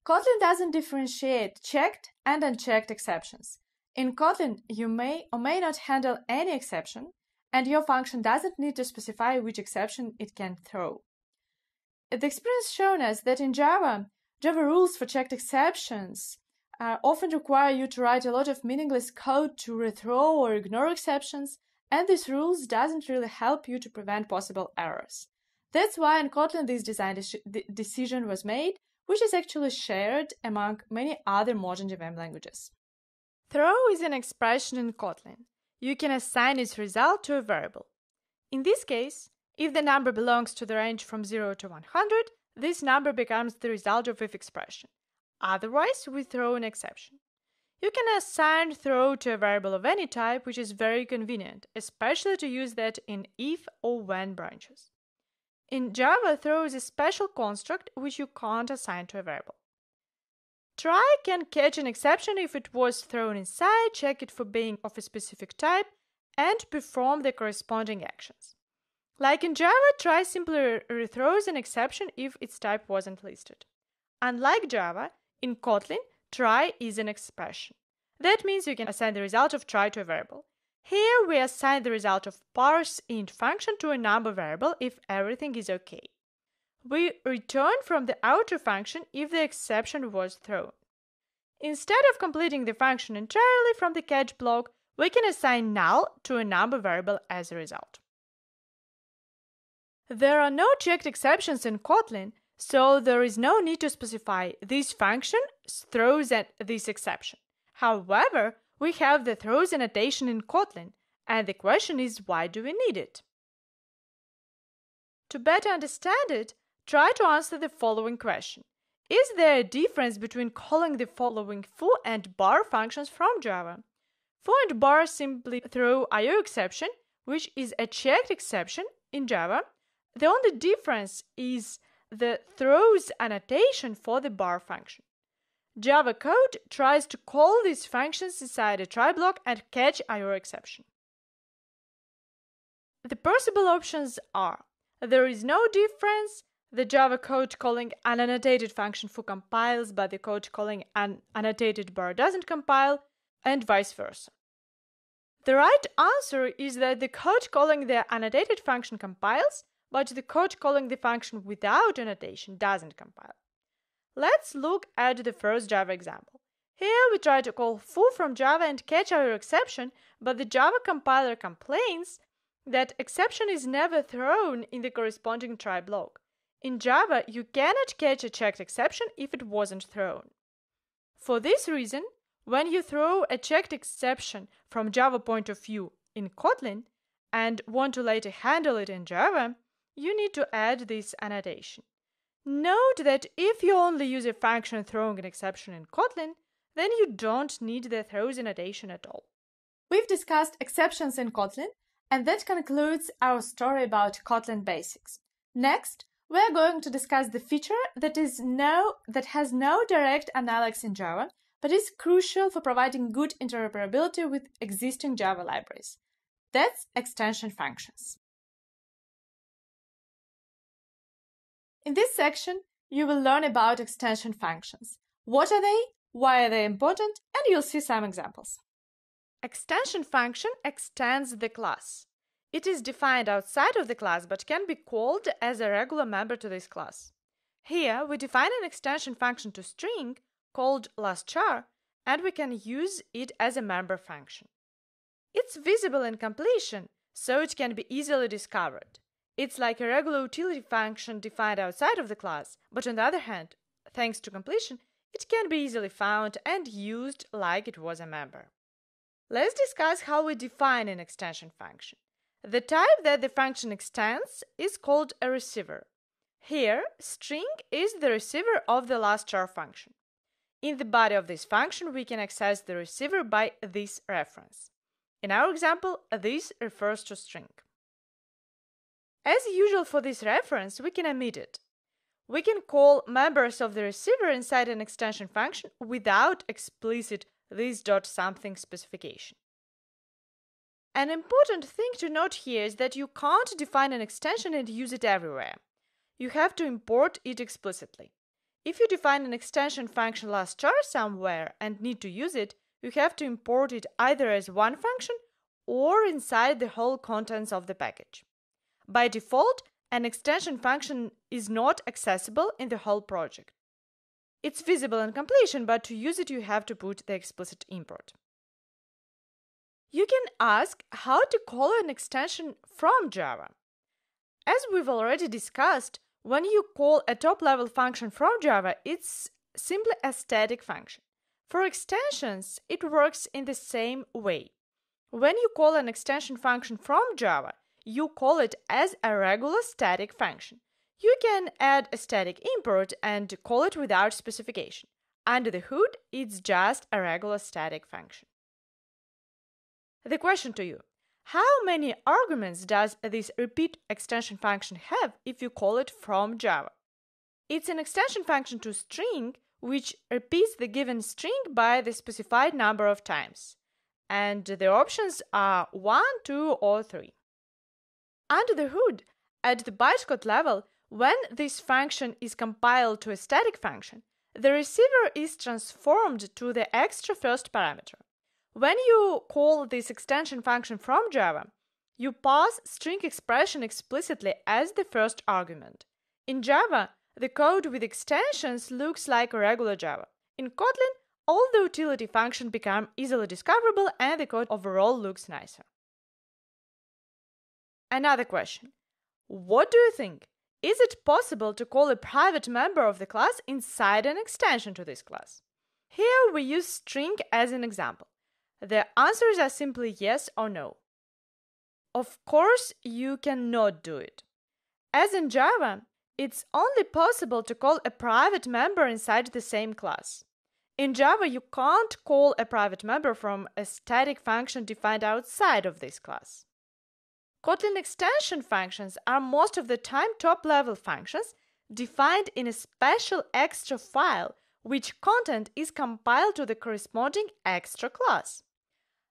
Kotlin doesn't differentiate checked and unchecked exceptions. In Kotlin, you may or may not handle any exception, and your function doesn't need to specify which exception it can throw. The experience shown us that in Java rules for checked exceptions often require you to write a lot of meaningless code to rethrow or ignore exceptions, and these rules doesn't really help you to prevent possible errors. That's why in Kotlin this design decision was made, which is actually shared among many other modern Java languages. Throw is an expression in Kotlin. You can assign its result to a variable. In this case, if the number belongs to the range from 0 to 100, this number becomes the result of if expression. Otherwise, we throw an exception. You can assign throw to a variable of any type, which is very convenient, especially to use that in if or when branches. In Java, throw is a special construct which you can't assign to a variable. Try can catch an exception if it was thrown inside, check it for being of a specific type, and perform the corresponding actions. Like in Java, try simply rethrows an exception if its type wasn't listed. Unlike Java, in Kotlin, try is an expression. That means you can assign the result of try to a variable. Here we assign the result of parseInt function to a number variable if everything is okay. We return from the outer function if the exception was thrown. Instead of completing the function entirely from the catch block, we can assign null to a number variable as a result. There are no checked exceptions in Kotlin, so there is no need to specify this function throws at this exception. However, we have the throws annotation in Kotlin, and the question is, why do we need it? To better understand it, try to answer the following question. Is there a difference between calling the following foo and bar functions from Java? Foo and bar simply throw IO exception, which is a checked exception in Java. The only difference is the throws annotation for the bar function. Java code tries to call these functions inside a try block and catch IO exception. The possible options are: there is no difference, the Java code calling an annotated function foo compiles, but the code calling an annotated bar doesn't compile, and vice versa. The right answer is that the code calling the annotated function compiles, but the code calling the function without annotation doesn't compile. Let's look at the first Java example. Here we try to call foo from Java and catch our exception, but the Java compiler complains that exception is never thrown in the corresponding try block. In Java, you cannot catch a checked exception if it wasn't thrown. For this reason, when you throw a checked exception from Java point of view in Kotlin and want to later handle it in Java, you need to add this annotation. Note that if you only use a function throwing an exception in Kotlin, then you don't need the throws annotation at all. We've discussed exceptions in Kotlin, and that concludes our story about Kotlin basics. Next, we're going to discuss the feature that has no direct analogs in Java, but is crucial for providing good interoperability with existing Java libraries. That's extension functions. In this section, you will learn about extension functions. What are they? Why are they important? And you'll see some examples. Extension function extends the class. It is defined outside of the class but can be called as a regular member to this class. Here, we define an extension function to string called lastChar, and we can use it as a member function. It's visible in completion, so it can be easily discovered. It's like a regular utility function defined outside of the class, but on the other hand, thanks to completion, it can be easily found and used like it was a member. Let's discuss how we define an extension function. The type that the function extends is called a receiver. Here, string is the receiver of the lastChar function. In the body of this function, we can access the receiver by this reference. In our example, this refers to string. As usual for this reference, we can omit it. We can call members of the receiver inside an extension function without explicit this.something specification. An important thing to note here is that you can't define an extension and use it everywhere. You have to import it explicitly. If you define an extension function lastChar somewhere and need to use it, you have to import it either as one function or inside the whole contents of the package. By default, an extension function is not accessible in the whole project. It's visible in completion, but to use it you have to put the explicit import. You can ask how to call an extension from Java. As we've already discussed, when you call a top-level function from Java, it's simply a static function. For extensions, it works in the same way. When you call an extension function from Java, you call it as a regular static function. You can add a static import and call it without specification. Under the hood, it's just a regular static function. The question to you: how many arguments does this repeat extension function have if you call it from Java? It's an extension function to string which repeats the given string by the specified number of times. And the options are 1, 2, or 3. Under the hood, at the bytecode level, when this function is compiled to a static function, the receiver is transformed to the extra first parameter. When you call this extension function from Java, you pass string expression explicitly as the first argument. In Java, the code with extensions looks like regular Java. In Kotlin, all the utility functions become easily discoverable and the code overall looks nicer. Another question: what do you think? Is it possible to call a private member of the class inside an extension to this class? Here we use string as an example. The answers are simply yes or no. Of course, you cannot do it. As in Java, it's only possible to call a private member inside the same class. In Java, you can't call a private member from a static function defined outside of this class. Kotlin extension functions are most of the time top-level functions defined in a special extra file, which content is compiled to the corresponding extra class.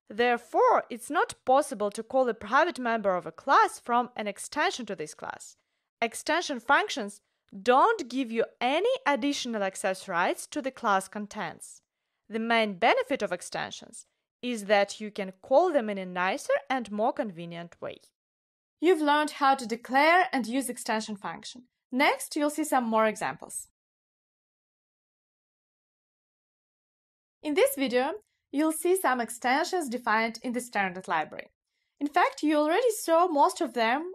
Therefore, it's not possible to call a private member of a class from an extension to this class. Extension functions don't give you any additional access rights to the class contents. The main benefit of extensions is that you can call them in a nicer and more convenient way. You've learned how to declare and use extension function. Next, you'll see some more examples. In this video, you'll see some extensions defined in the standard library. In fact, you already saw most of them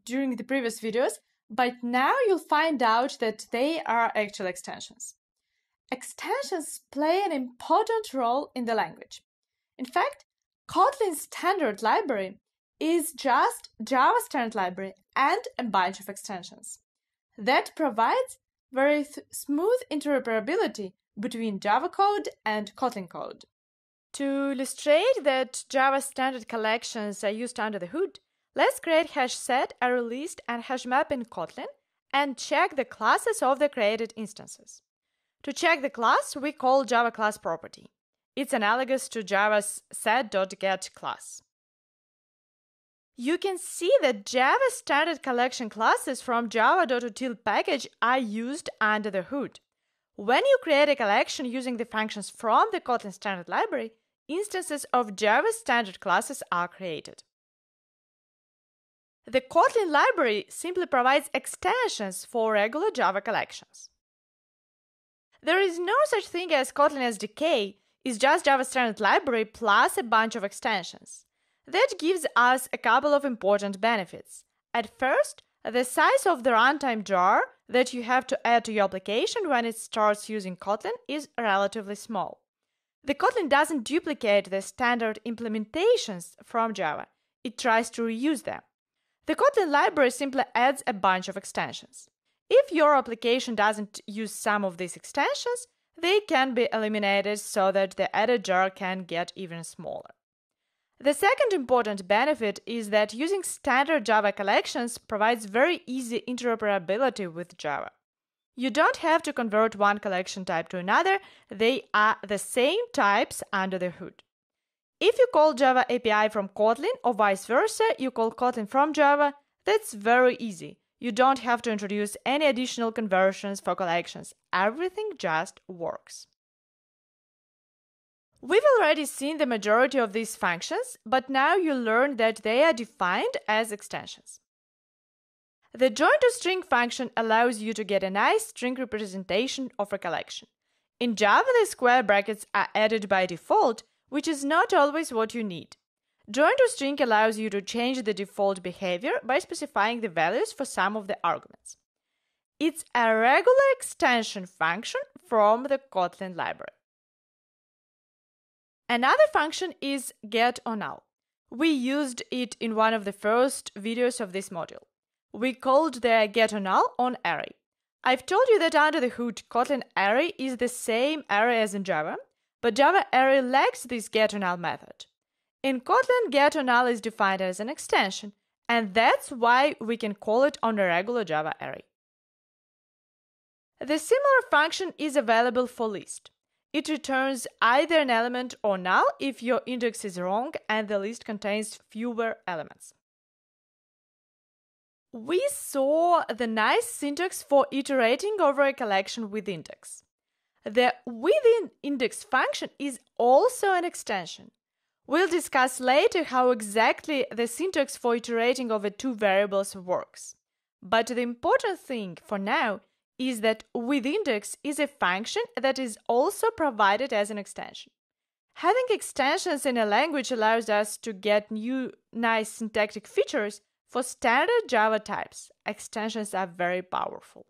during the previous videos, but now you'll find out that they are actual extensions. Extensions play an important role in the language. In fact, Kotlin's standard library is just Java standard library and a bunch of extensions. That provides very smooth interoperability between Java code and Kotlin code. To illustrate that Java standard collections are used under the hood, let's create hashSet, arrayList, and hashMap in Kotlin and check the classes of the created instances. To check the class, we call Java class property. It's analogous to Java's set.get class. You can see that Java standard collection classes from java.util package are used under the hood. When you create a collection using the functions from the Kotlin standard library, instances of Java standard classes are created. The Kotlin library simply provides extensions for regular Java collections. There is no such thing as Kotlin SDK. It's just Java standard library plus a bunch of extensions. That gives us a couple of important benefits. At first, the size of the runtime jar that you have to add to your application when it starts using Kotlin is relatively small. The Kotlin doesn't duplicate the standard implementations from Java. It tries to reuse them. The Kotlin library simply adds a bunch of extensions. If your application doesn't use some of these extensions, they can be eliminated so that the added jar can get even smaller. The second important benefit is that using standard Java collections provides very easy interoperability with Java. You don't have to convert one collection type to another, they are the same types under the hood. If you call Java API from Kotlin or vice versa, you call Kotlin from Java, that's very easy. You don't have to introduce any additional conversions for collections. Everything just works. We've already seen the majority of these functions, but now you learn that they are defined as extensions. The join-to-string function allows you to get a nice string representation of a collection. In Java, the square brackets are added by default, which is not always what you need. Join-to-string allows you to change the default behavior by specifying the values for some of the arguments. It's a regular extension function from the Kotlin library. Another function is getOnNull. We used it in one of the first videos of this module. We called the getOnNull on array. I've told you that under the hood, Kotlin array is the same array as in Java, but Java array lacks this getOnNull method. In Kotlin, getOnNull is defined as an extension, and that's why we can call it on a regular Java array. The similar function is available for list. It returns either an element or null if your index is wrong and the list contains fewer elements. We saw the nice syntax for iterating over a collection with index. The withinIndex function is also an extension. We'll discuss later how exactly the syntax for iterating over two variables works. But the important thing for now is that withindex is a function that is also provided as an extension. Having extensions in a language allows us to get new nice syntactic features for standard Java types. Extensions are very powerful.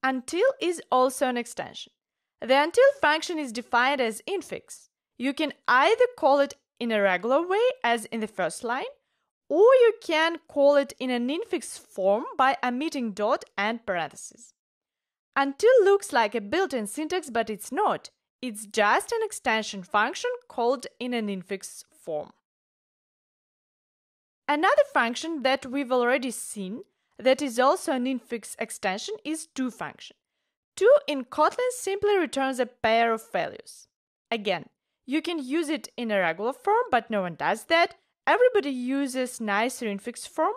Until is also an extension. The until function is defined as infix. You can either call it in a regular way, as in the first line, or you can call it in an infix form by omitting dot and parentheses. Until looks like a built-in syntax, but it's not. It's just an extension function called in an infix form. Another function that we've already seen that is also an infix extension is to function. To in Kotlin simply returns a pair of values. Again, you can use it in a regular form, but no one does that. Everybody uses nicer infix form.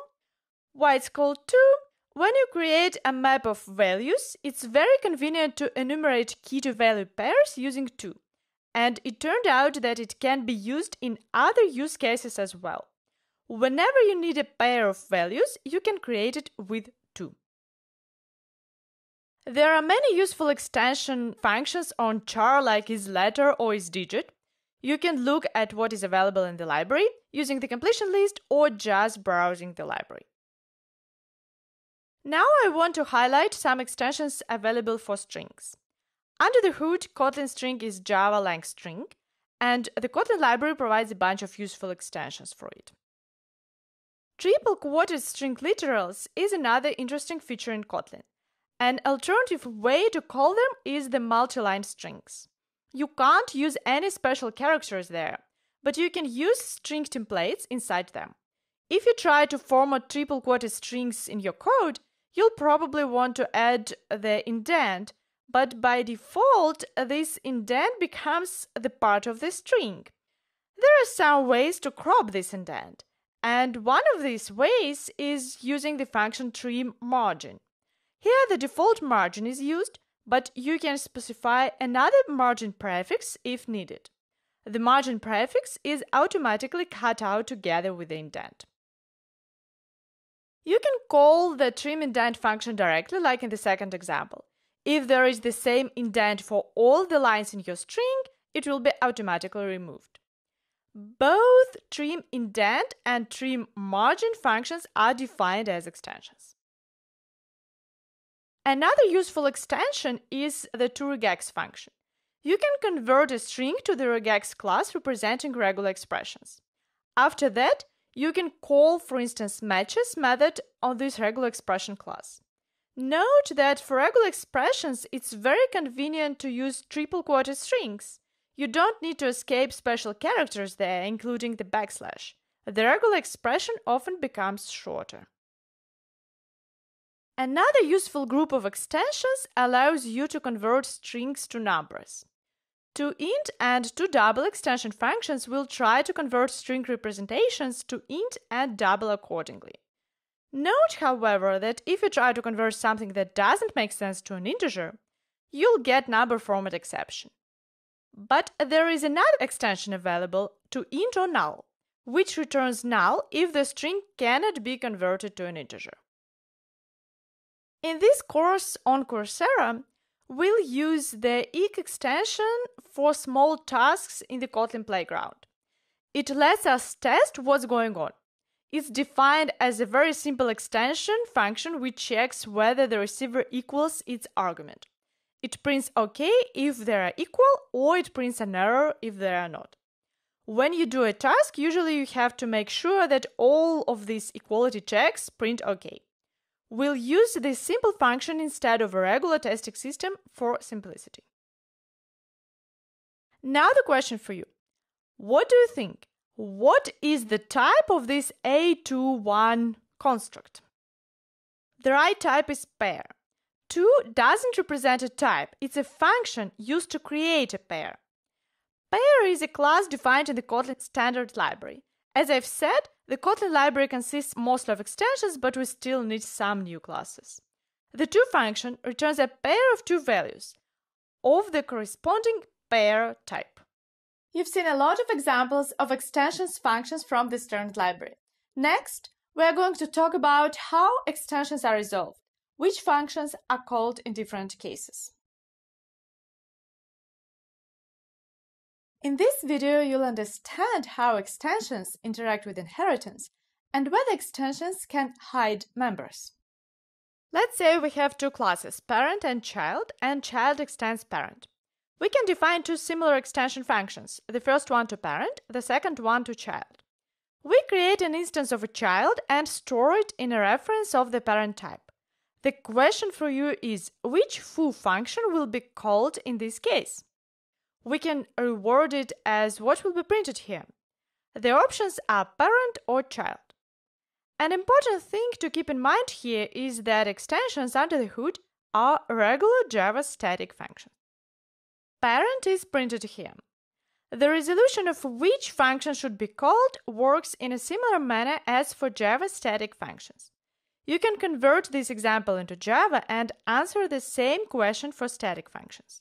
Why it's called to? When you create a map of values, it's very convenient to enumerate key-to-value pairs using to. And it turned out that it can be used in other use cases as well. Whenever you need a pair of values, you can create it with to. There are many useful extension functions on char like isLetter or isDigit. You can look at what is available in the library using the completion list or just browsing the library. Now I want to highlight some extensions available for strings. Under the hood, Kotlin string is Java langstring, and the Kotlin library provides a bunch of useful extensions for it. Triple-quoted string literals is another interesting feature in Kotlin. An alternative way to call them is the multi-line strings. You can't use any special characters there, but you can use string templates inside them. If you try to format triple-quoted strings in your code, you'll probably want to add the indent, but by default, this indent becomes the part of the string. There are some ways to crop this indent, and one of these ways is using the function trim margin. Here the default margin is used, but you can specify another margin prefix if needed. The margin prefix is automatically cut out together with the indent. You can call the trim indent function directly, like in the second example. If there is the same indent for all the lines in your string, it will be automatically removed. Both trim indent and trim margin functions are defined as extensions. Another useful extension is the toRegex function. You can convert a string to the regex class representing regular expressions. After that, you can call, for instance, matches method on this regular expression class. Note that for regular expressions, it's very convenient to use triple-quoted strings. You don't need to escape special characters there, including the backslash. The regular expression often becomes shorter. Another useful group of extensions allows you to convert strings to numbers. ToInt and ToDouble extension functions will try to convert string representations to int and double accordingly. Note, however, that if you try to convert something that doesn't make sense to an integer, you'll get number format exception. But there is another extension available, ToInt or null, which returns null if the string cannot be converted to an integer. In this course on Coursera, we'll use the eek extension for small tasks in the Kotlin playground. It lets us test what's going on. It's defined as a very simple extension function which checks whether the receiver equals its argument. It prints OK if they are equal, or it prints an error if they are not. When you do a task, usually you have to make sure that all of these equality checks print OK. We'll use this simple function instead of a regular testing system for simplicity. Now the question for you. What do you think? What is the type of this A21 construct? The right type is pair. 2 doesn't represent a type, it's a function used to create a pair. Pair is a class defined in the Kotlin standard library. As I've said, the Kotlin library consists mostly of extensions, but we still need some new classes. The to function returns a pair of 2 values of the corresponding pair type. You've seen a lot of examples of extensions functions from the standard library. Next, we are going to talk about how extensions are resolved, which functions are called in different cases. In this video, you'll understand how extensions interact with inheritance and whether extensions can hide members. Let's say we have 2 classes, parent and child extends parent. We can define 2 similar extension functions, the first one to parent, the second one to child. We create an instance of a child and store it in a reference of the parent type. The question for you is, which foo function will be called in this case? We can reword it as what will be printed here. The options are parent or child. An important thing to keep in mind here is that extensions under the hood are regular Java static functions. Parent is printed here. The resolution of which function should be called works in a similar manner as for Java static functions. You can convert this example into Java and answer the same question for static functions.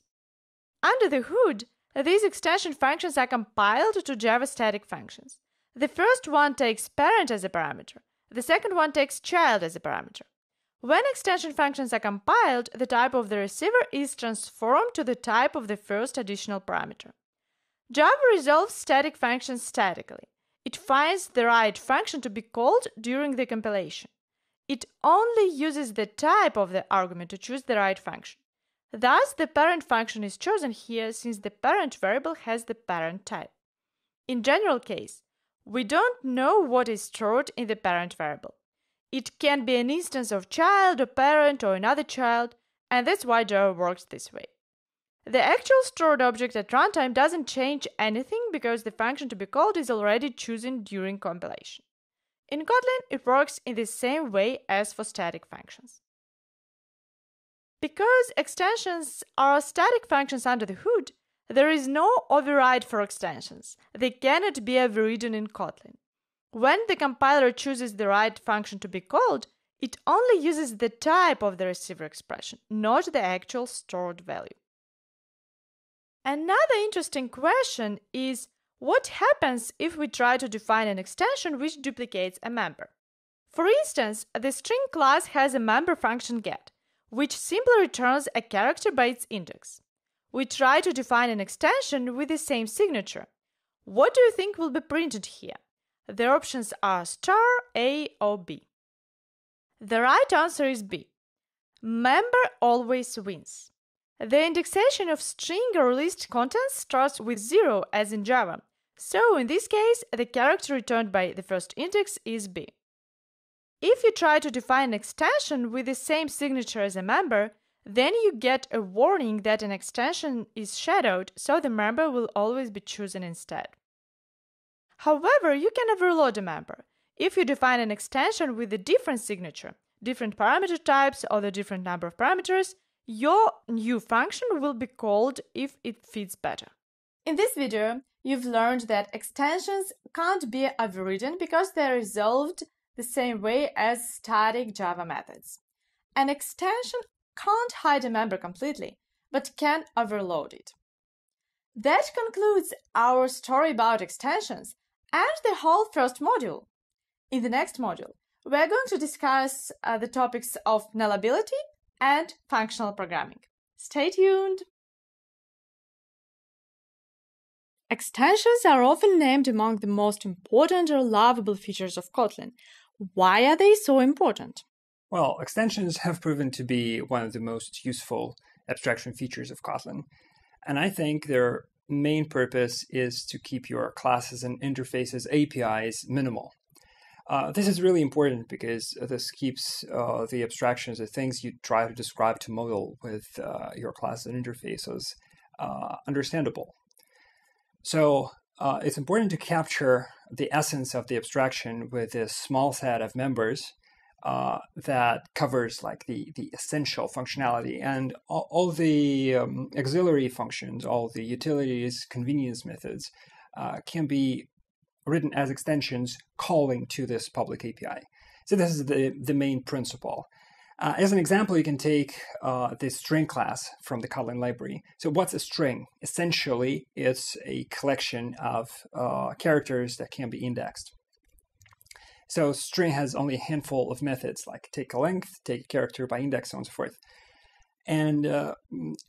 Under the hood, these extension functions are compiled to Java static functions. The first one takes parent as a parameter. The second one takes child as a parameter. When extension functions are compiled, the type of the receiver is transformed to the type of the first additional parameter. Java resolves static functions statically. It finds the right function to be called during the compilation. it only uses the type of the argument to choose the right function. Thus, the parent function is chosen here since the parent variable has the parent type. In general case, we don't know what is stored in the parent variable. It can be an instance of child or parent or another child, and that's why Java works this way. The actual stored object at runtime doesn't change anything because the function to be called is already chosen during compilation. In Kotlin, it works in the same way as for static functions. Because extensions are static functions under the hood, there is no override for extensions. They cannot be overridden in Kotlin. When the compiler chooses the right function to be called, it only uses the type of the receiver expression, not the actual stored value. Another interesting question is, what happens if we try to define an extension which duplicates a member? For instance, the string class has a member function get, which simply returns a character by its index. We try to define an extension with the same signature. What do you think will be printed here? The options are star, A, or B. The right answer is B. Member always wins. The indexation of string or list contents starts with 0 as in Java. So in this case, the character returned by the first index is B. If you try to define an extension with the same signature as a member, then you get a warning that an extension is shadowed, so the member will always be chosen instead. However, you can overload a member. If you define an extension with a different signature, different parameter types, or the different number of parameters, your new function will be called if it fits better. In this video, you've learned that extensions can't be overridden because they're resolved the same way as static Java methods. An extension can't hide a member completely, but can overload it. That concludes our story about extensions and the whole first module. In the next module, we're going to discuss the topics of nullability and functional programming. Stay tuned! Extensions are often named among the most important or lovable features of Kotlin. Why are they so important? Well, extensions have proven to be one of the most useful abstraction features of Kotlin. And I think their main purpose is to keep your classes and interfaces APIs minimal. This is really important because this keeps the abstractions, the things you try to describe to model with your classes and interfaces understandable. So it's important to capture the essence of the abstraction with this small set of members that covers like the essential functionality, and all the auxiliary functions, all the utilities, convenience methods can be written as extensions calling to this public API. So this is the main principle. As an example, you can take the string class from the Kotlin library. So what's a string? Essentially, it's a collection of characters that can be indexed. So string has only a handful of methods, like take a length, take a character by index, so on and so forth. And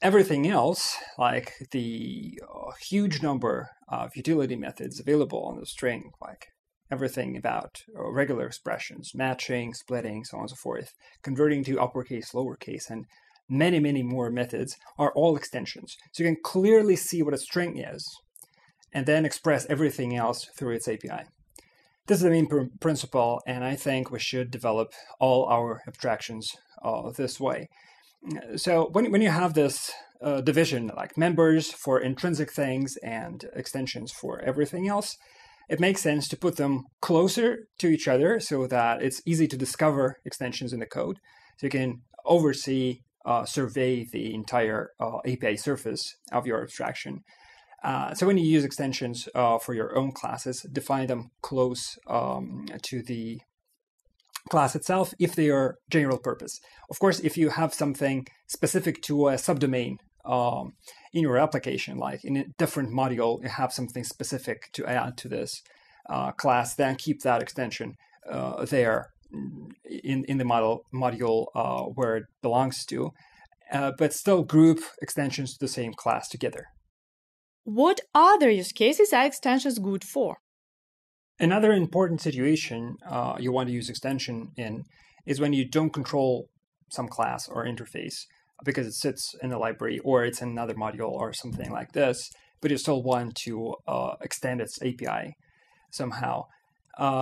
everything else, like the huge number of utility methods available on the string, like everything about regular expressions, matching, splitting, so on and so forth, converting to uppercase, lowercase, and many, many more methods are all extensions. So you can clearly see what a string is, and then express everything else through its API. This is the main principle, and I think we should develop all our abstractions this way. So when you have this division, like members for intrinsic things and extensions for everything else, it makes sense to put them closer to each other so that it's easy to discover extensions in the code. So you can oversee, survey the entire API surface of your abstraction. So when you use extensions for your own classes, define them close to the class itself if they are general purpose. Of course, if you have something specific to a subdomain in your application, like in a different module, you have something specific to add to this class, then keep that extension there in the module where it belongs to, but still group extensions to the same class together. What other use cases are extensions good for? Another important situation you want to use extension in is when you don't control some class or interface because it sits in a library or it's in another module or something like this, but you still want to extend its API somehow.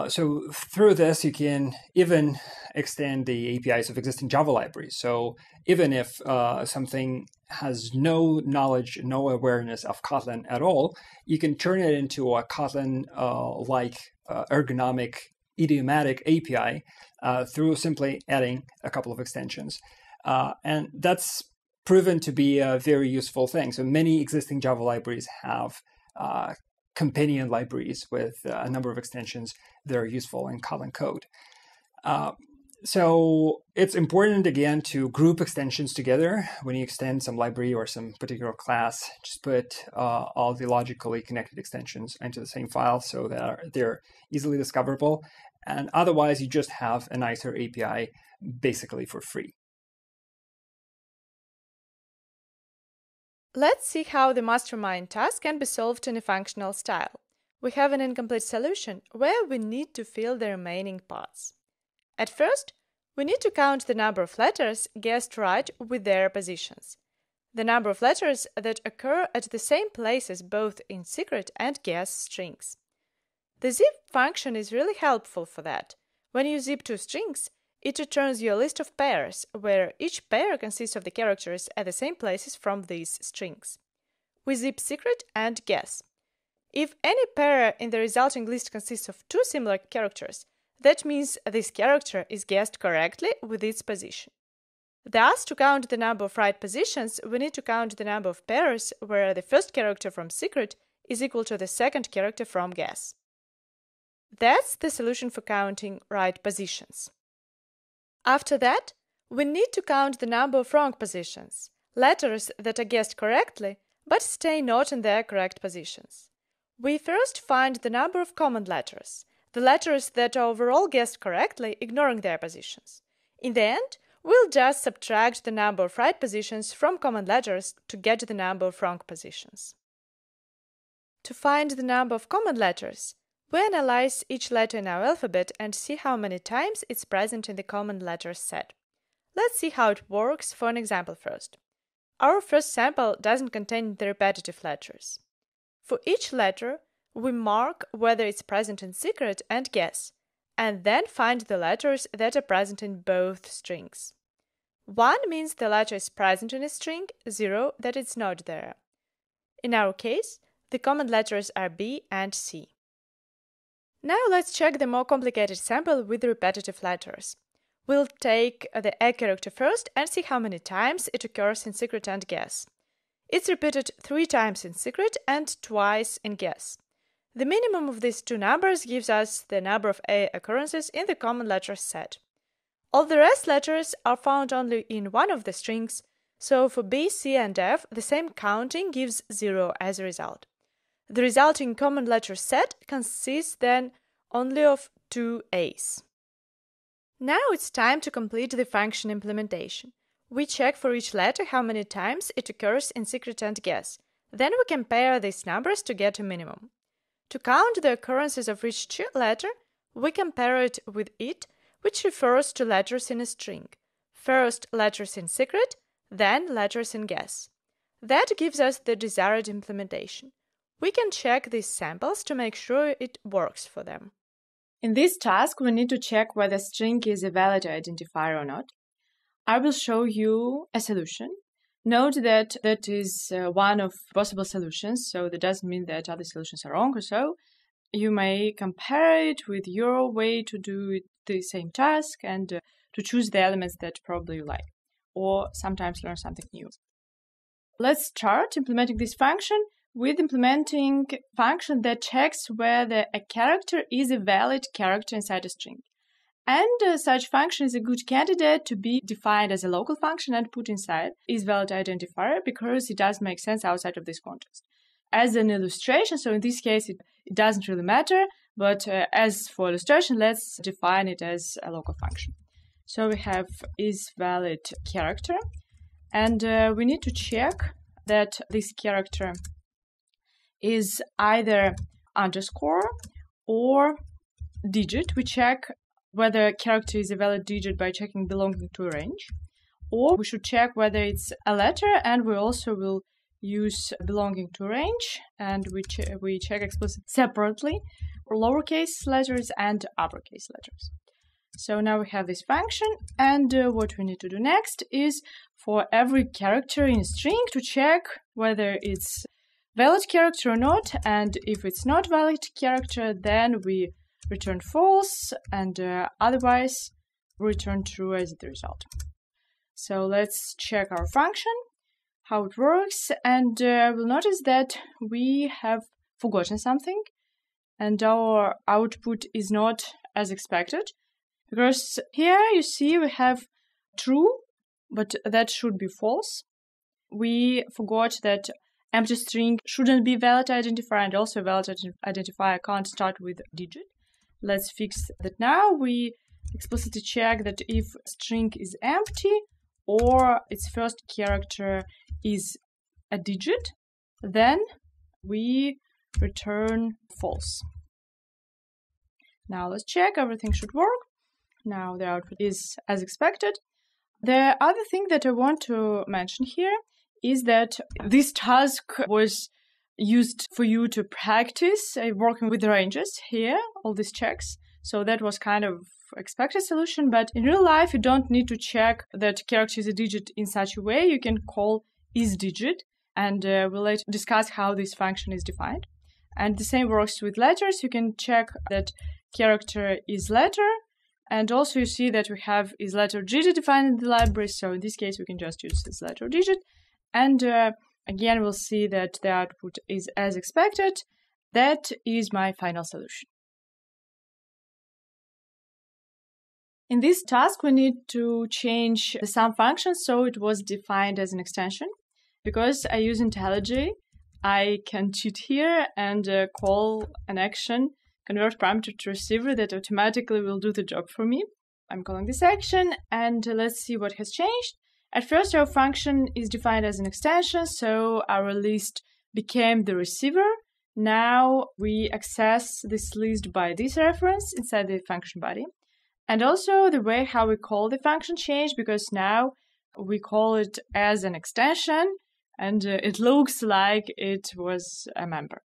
So through this, you can even extend the APIs of existing Java libraries. So even if something has no knowledge, no awareness of Kotlin at all, you can turn it into a Kotlin-like ergonomic, idiomatic API through simply adding a couple of extensions. And that's proven to be a very useful thing. So many existing Java libraries have companion libraries with a number of extensions that are useful in Kotlin code. So it's important, again, to group extensions together. When you extend some library or some particular class, just put all the logically connected extensions into the same file so that they're easily discoverable. And otherwise, you just have a nicer API basically for free. Let's see how the mastermind task can be solved in a functional style. We have an incomplete solution where we need to fill the remaining parts. At first, we need to count the number of letters guessed right with their positions. The number of letters that occur at the same places both in secret and guess strings. The zip function is really helpful for that. When you zip two strings, it returns you a list of pairs, where each pair consists of the characters at the same places from these strings. We zip secret and guess. If any pair in the resulting list consists of two similar characters, that means this character is guessed correctly with its position. Thus, to count the number of right positions, we need to count the number of pairs where the first character from secret is equal to the second character from guess. That's the solution for counting right positions. After that, we need to count the number of wrong positions, letters that are guessed correctly but stay not in their correct positions. We first find the number of common letters, the letters that are overall guessed correctly, ignoring their positions. In the end, we'll just subtract the number of right positions from common letters to get the number of wrong positions. To find the number of common letters, we analyze each letter in our alphabet and see how many times it's present in the common letters set. Let's see how it works for an example first. Our first sample doesn't contain the repetitive letters. For each letter, we mark whether it's present in secret and guess, and then find the letters that are present in both strings. 1 means the letter is present in a string, 0 that it's not there. In our case, the common letters are B and C. Now let's check the more complicated sample with repetitive letters. We'll take the A character first and see how many times it occurs in secret and guess. It's repeated 3 times in secret and twice in guess. The minimum of these two numbers gives us the number of A occurrences in the common letters set. All the rest letters are found only in one of the strings, so for B, C and F the same counting gives 0 as a result. The resulting common letter set consists then only of 2 A's. Now it's time to complete the function implementation. We check for each letter how many times it occurs in secret and guess. Then we compare these numbers to get a minimum. To count the occurrences of each letter, we compare it with it, which refers to letters in a string. First letters in secret, then letters in guess. That gives us the desired implementation. We can check these samples to make sure it works for them. In this task, we need to check whether string is a valid identifier or not. I will show you a solution. Note that that is one of possible solutions, so that doesn't mean that other solutions are wrong or so. You may compare it with your way to do the same task and to choose the elements that probably you like, or sometimes learn something new. Let's start implementing this function with implementing a function that checks whether a character is a valid character inside a string. And such function is a good candidate to be defined as a local function and put inside is valid identifier because it does make sense outside of this context. As an illustration, so in this case it doesn't really matter, but as for illustration, let's define it as a local function. So we have is valid character, and we need to check that this character is either underscore or digit. We check whether a character is a valid digit by checking belonging to a range, or we should check whether it's a letter, and we also will use belonging to a range, and we check explicitly separately for lowercase letters and uppercase letters. So now we have this function, and what we need to do next is for every character in a string to check whether it's valid character or not, and if it's not valid character, then we return false, and otherwise return true as the result. So let's check our function, how it works, and we'll notice that we have forgotten something, and our output is not as expected, because here you see we have true, but that should be false. We forgot that empty string shouldn't be valid identifier, and also valid identifier can't start with digit. Let's fix that now. We explicitly check that if string is empty or its first character is a digit, then we return false. Now let's check, everything should work. Now the output is as expected. The other thing that I want to mention here is that this task was used for you to practice working with the ranges here, all these checks. So that was kind of expected solution, but in real life you don't need to check that character is a digit in such a way. You can call isDigit, and we'll later discuss how this function is defined. And the same works with letters. You can check that character is letter, and also you see that we have isLetterDigit defined in the library, so in this case we can just use isLetterDigit. And again, we'll see that the output is as expected. That is my final solution. In this task, we need to change the sum function so it was defined as an extension. Because I use IntelliJ, I can cheat here and call an action, convert parameter to receiver, that automatically will do the job for me. I'm calling this action, and let's see what has changed. At first, our function is defined as an extension, so our list became the receiver. Now we access this list by this reference inside the function body. And also the way how we call the function changed, because now we call it as an extension, and it looks like it was a member.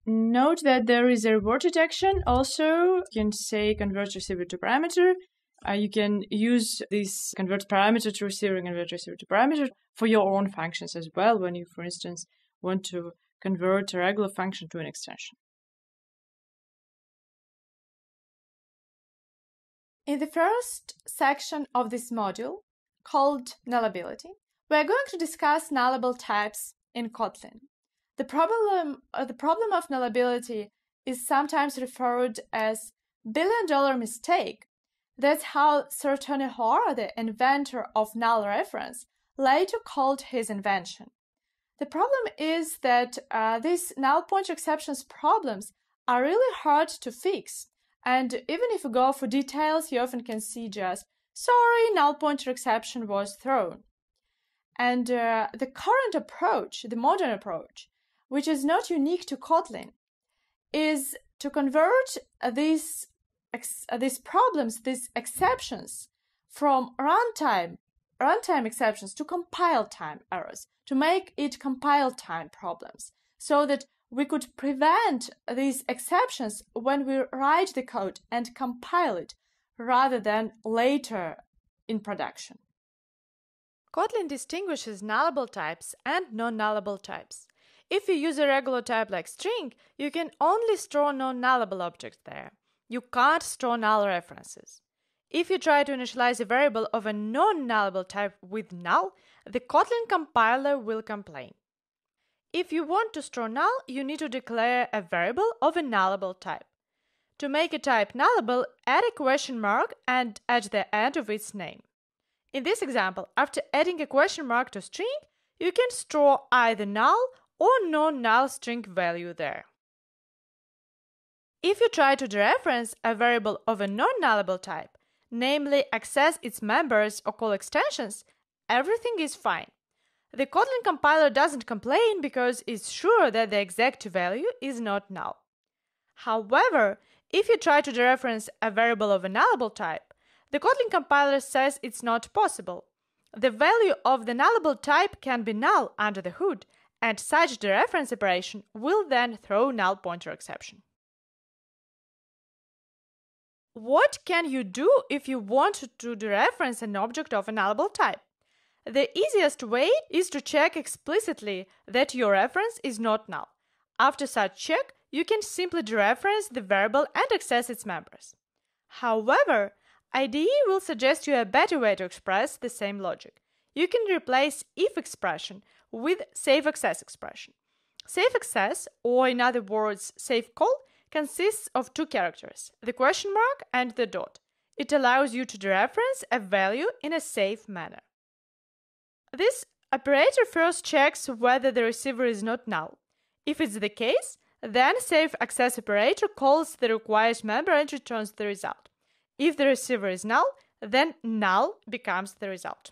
Note that there is a reward detection. Also, you can say convert receiver to parameter. You can use this convert parameter to receiver and convert receiver to parameter for your own functions as well, when you, for instance, want to convert a regular function to an extension. In the first section of this module, called Nullability, we are going to discuss nullable types in Kotlin. The problem of nullability is sometimes referred as billion-dollar mistake. That's how Sir Tony Hoare, the inventor of null reference, later called his invention. The problem is that these null pointer exceptions problems are really hard to fix. And even if you go for details, you often can see just, sorry, null pointer exception was thrown. And the current approach, the modern approach, which is not unique to Kotlin, is to convert these problems, these exceptions, from runtime exceptions to compile time errors, to make it compile time problems, so that we could prevent these exceptions when we write the code and compile it, rather than later in production. Kotlin distinguishes nullable types and non-nullable types. If you use a regular type like string, you can only store non-nullable objects there. You can't store null references. If you try to initialize a variable of a non-nullable type with null, the Kotlin compiler will complain. If you want to store null, you need to declare a variable of a nullable type. To make a type nullable, add a question mark and at the end of its name. In this example, after adding a question mark to string, you can store either null or non-null string value there. If you try to dereference a variable of a non-nullable type, namely access its members or call extensions, everything is fine. The Kotlin compiler doesn't complain because it's sure that the exact value is not null. However, If you try to dereference a variable of a nullable type, the Kotlin compiler says it's not possible. The value of the nullable type can be null under the hood, and such dereference operation will then throw null pointer exception. What can you do if you want to dereference an object of a nullable type? The easiest way is to check explicitly that your reference is not null. After such check, you can simply dereference the variable and access its members. However, IDE will suggest you a better way to express the same logic. You can replace if expression with safe access expression. Safe access, or in other words, safe call, consists of two characters, the question mark and the dot. It allows you to dereference a value in a safe manner. This operator first checks whether the receiver is not null. If it's the case, then safe access operator calls the required member and returns the result. If the receiver is null, then null becomes the result.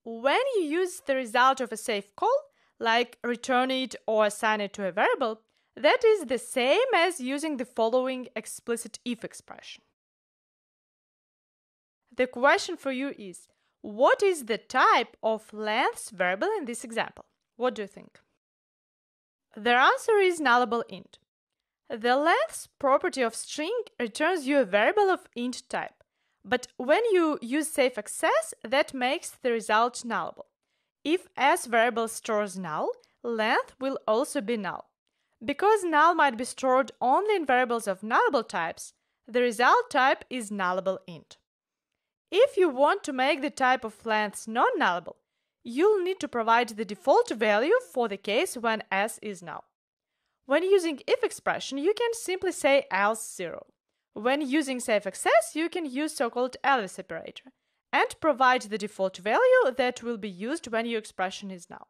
When you use the result of a safe call, like return it or assign it to a variable, that is the same as using the following explicit if expression. The question for you is, what is the type of length variable in this example? What do you think? The answer is nullable int. The length property of string returns you a variable of int type, but when you use safe access, that makes the result nullable. If s variable stores null, length will also be null. Because null might be stored only in variables of nullable types, the result type is nullable int. If you want to make the type of length non-nullable, you'll need to provide the default value for the case when s is null. When using if expression, you can simply say else 0. When using safe access, you can use so-called else operator and provide the default value that will be used when your expression is null.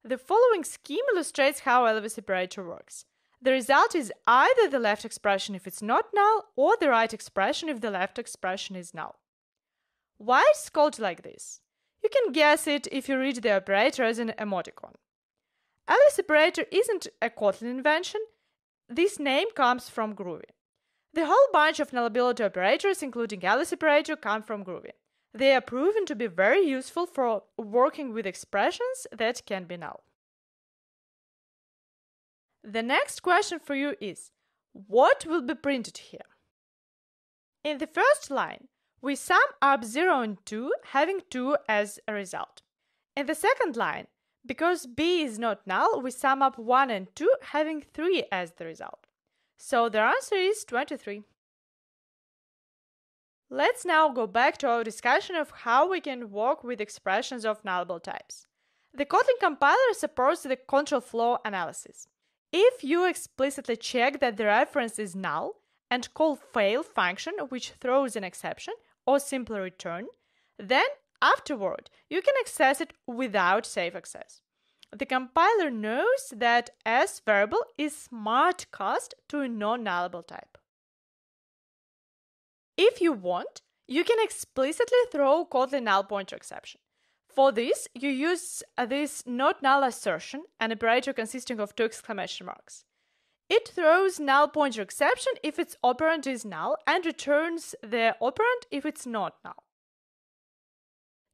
The following scheme illustrates how else operator works. The result is either the left expression if it's not null, or the right expression if the left expression is null. Why it's called like this? You can guess it if you read the operator as an emoticon. Else operator isn't a Kotlin invention. This name comes from Groovy. The whole bunch of nullability operators, including else operator, come from Groovy. They are proven to be very useful for working with expressions that can be null. The next question for you is, what will be printed here? In the first line, we sum up 0 and 2, having 2 as a result. In the second line, because b is not null, we sum up 1 and 2, having 3 as the result. So the answer is 23. Let's now go back to our discussion of how we can work with expressions of nullable types. The Kotlin compiler supports the control flow analysis. If you explicitly check that the reference is null and call fail function, which throws an exception, or simply return, then afterward you can access it without safe access. The compiler knows that s variable is smart cast to a non-nullable type. If you want, you can explicitly throw Kotlin null pointer exception. For this, you use this not null assertion, an operator consisting of 2 exclamation marks. It throws null pointer exception if its operand is null and returns the operand if it's not null.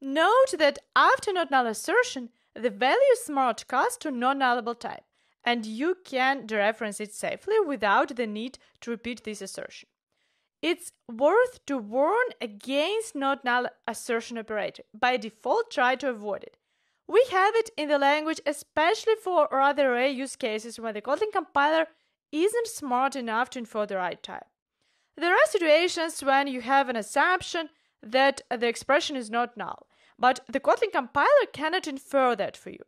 Note that after not null assertion, the value is smart cast to non-nullable type, and you can dereference it safely without the need to repeat this assertion. It's worth to warn against not null assertion operator. By default, try to avoid it. We have it in the language especially for rather rare use cases when the Kotlin compiler isn't smart enough to infer the right type. There are situations when you have an assumption that the expression is not null, but the Kotlin compiler cannot infer that for you.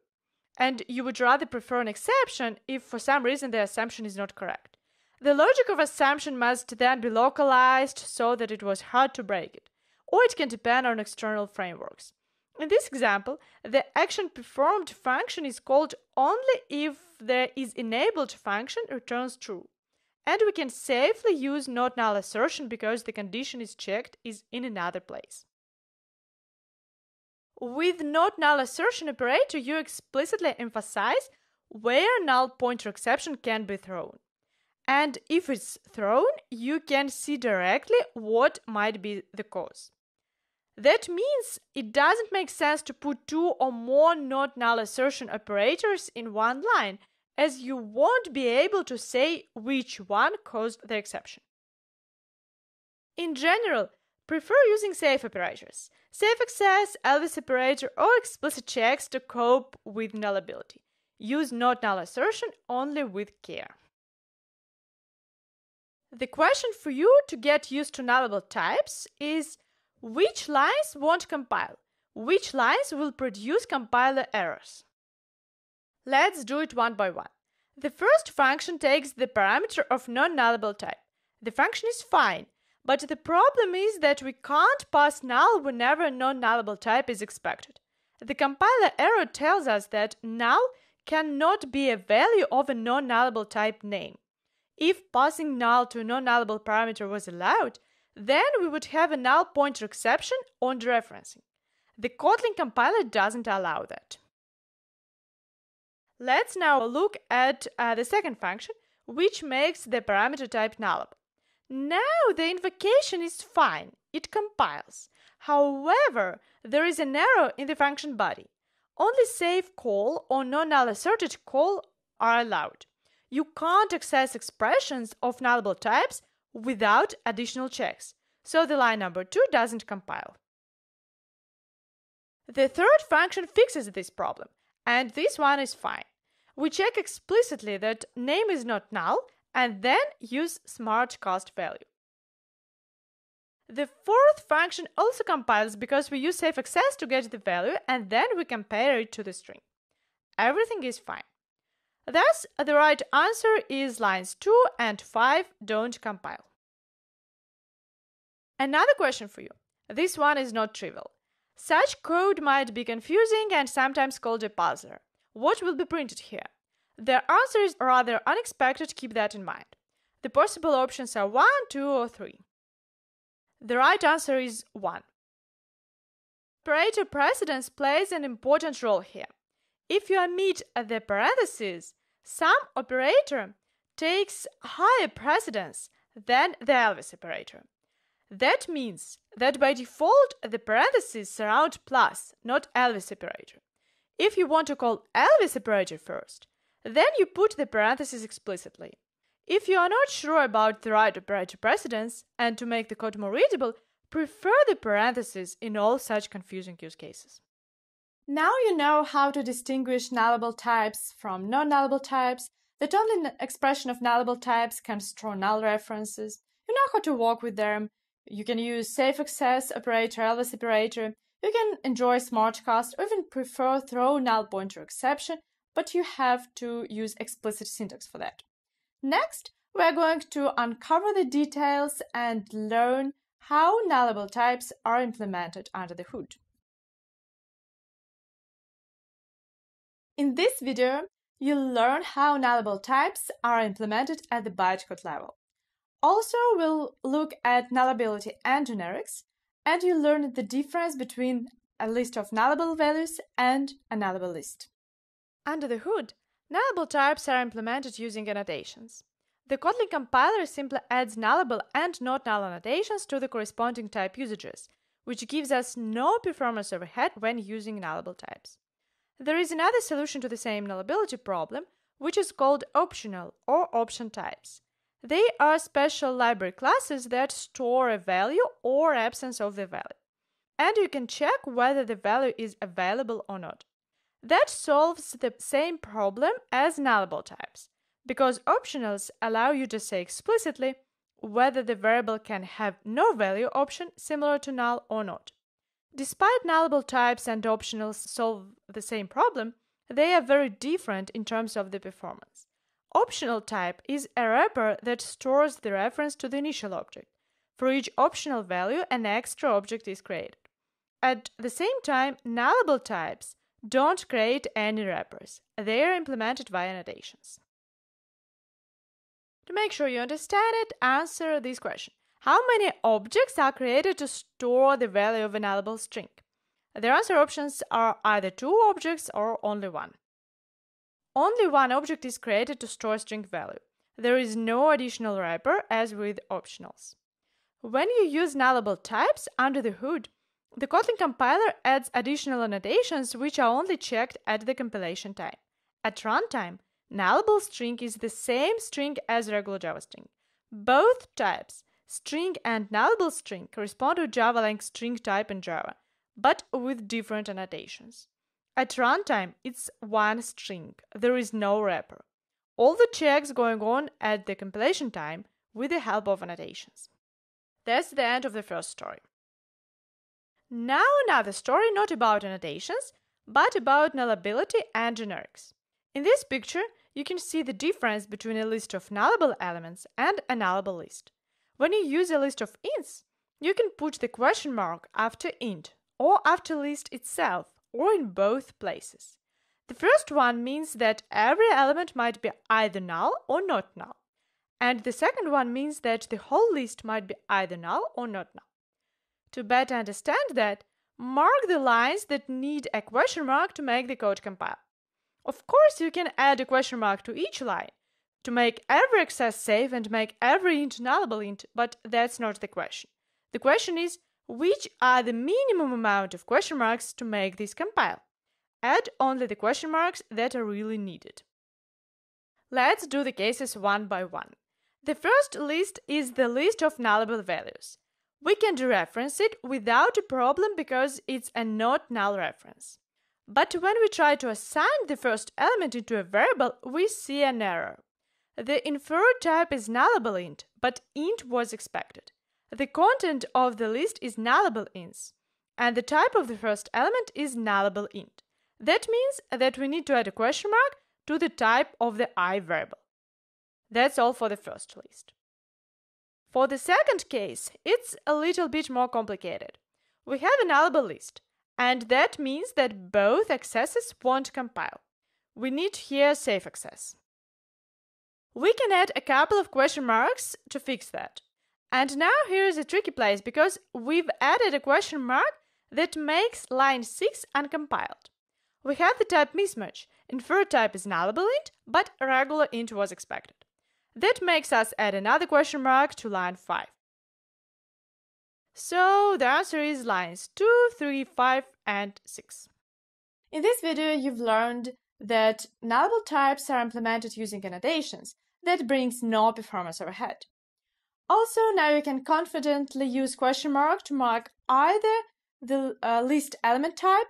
And you would rather prefer an exception if for some reason the assumption is not correct. The logic of assumption must then be localized so that it was hard to break it, or it can depend on external frameworks. In this example, the action performed function is called only if the isEnabled function returns true. And we can safely use not null assertion because the condition is checked is in another place. With not null assertion operator, you explicitly emphasize where null pointer exception can be thrown. And if it's thrown, you can see directly what might be the cause. That means it doesn't make sense to put two or more not null assertion operators in one line, as you won't be able to say which one caused the exception. In general, prefer using safe operators, safe access, LAMDBAS operator, or explicit checks to cope with nullability. Use not null assertion only with care. The question for you to get used to nullable types is which lines won't compile, which lines will produce compiler errors. Let's do it one by one. The first function takes the parameter of non-nullable type. The function is fine, but the problem is that we can't pass null whenever a non-nullable type is expected. The compiler error tells us that null cannot be a value of a non-nullable type name. If passing null to a non-nullable parameter was allowed, then we would have a null pointer exception on dereferencing. The Kotlin compiler doesn't allow that. Let's now look at the second function, which makes the parameter type nullable. Now the invocation is fine, it compiles. However, there is an error in the function body. Only safe call or non-null asserted call are allowed. You can't access expressions of nullable types without additional checks, so the line number 2 doesn't compile. The third function fixes this problem, and this one is fine. We check explicitly that name is not null and then use smart cast value. The fourth function also compiles because we use safe access to get the value and then we compare it to the string. Everything is fine. Thus, the right answer is lines 2 and 5 don't compile. Another question for you. This one is not trivial. Such code might be confusing and sometimes called a puzzler. What will be printed here? The answer is rather unexpected, keep that in mind. The possible options are 1, 2, or 3. The right answer is 1. Operator precedence plays an important role here. If you omit the parentheses, some operator takes higher precedence than the LAMDBAS operator. That means that by default the parentheses surround plus, not LAMDBAS operator. If you want to call LAMDBAS operator first, then you put the parentheses explicitly. If you are not sure about the right operator precedence and to make the code more readable, prefer the parentheses in all such confusing use cases. Now you know how to distinguish nullable types from non-nullable types, that only an expression of nullable types can store null references. You know how to work with them. You can use safe access operator, LAMDBAS operator. You can enjoy smartcast or even prefer throw null pointer exception, but you have to use explicit syntax for that. Next, we're going to uncover the details and learn how nullable types are implemented under the hood. In this video, you'll learn how nullable types are implemented at the bytecode level. Also, we'll look at nullability and generics, and you'll learn the difference between a list of nullable values and a nullable list. Under the hood, nullable types are implemented using annotations. The Kotlin compiler simply adds nullable and not null annotations to the corresponding type usages, which gives us no performance overhead when using nullable types. There is another solution to the same nullability problem, which is called optional or option types. They are special library classes that store a value or absence of the value, and you can check whether the value is available or not. That solves the same problem as nullable types, because optionals allow you to say explicitly whether the variable can have no value option similar to null or not. Despite nullable types and optionals solve the same problem, they are very different in terms of the performance. Optional type is a wrapper that stores the reference to the initial object. For each optional value, an extra object is created. At the same time, nullable types don't create any wrappers. They are implemented via annotations. To make sure you understand it, answer this question. How many objects are created to store the value of a nullable string? The answer options are either 2 objects or only 1. only one object is created to store string value. There is no additional wrapper as with optionals. When you use nullable types under the hood, the Kotlin compiler adds additional annotations which are only checked at the compilation time. At runtime, nullable string is the same string as regular Java string. Both types, string and nullable string, correspond to Java-like string type in Java, but with different annotations. At runtime, it's one string. There is no wrapper. All the checks going on at the compilation time with the help of annotations. That's the end of the first story. Now another story not about annotations, but about nullability and generics. In this picture, you can see the difference between a list of nullable elements and a nullable list. When you use a list of ints, you can put the question mark after int, or after list itself, or in both places. The first one means that every element might be either null or not null. And the second one means that the whole list might be either null or not null. To better understand that, mark the lines that need a question mark to make the code compile. Of course, you can add a question mark to each line to make every access safe and make every int nullable int, but that's not the question. The question is, which are the minimum amount of question marks to make this compile? Add only the question marks that are really needed. Let's do the cases one by one. The first list is the list of nullable values. We can dereference it without a problem because it's a not null reference. But when we try to assign the first element into a variable, we see an error. The inferred type is nullable int, but int was expected. The content of the list is nullable ints, and the type of the first element is nullable int. That means that we need to add a question mark to the type of the I variable. That's all for the first list. For the second case, it's a little bit more complicated. We have a nullable list, and that means that both accesses won't compile. We need here safe access. We can add a couple of question marks to fix that. And now here is a tricky place because we've added a question mark that makes line 6 uncompiled. We have the type mismatch. Inferred type is nullable int, but regular int was expected. That makes us add another question mark to line 5. So the answer is lines 2, 3, 5, and 6. In this video, you've learned that nullable types are implemented using annotations. That brings no performance overhead. Also, now you can confidently use question mark to mark either the list element type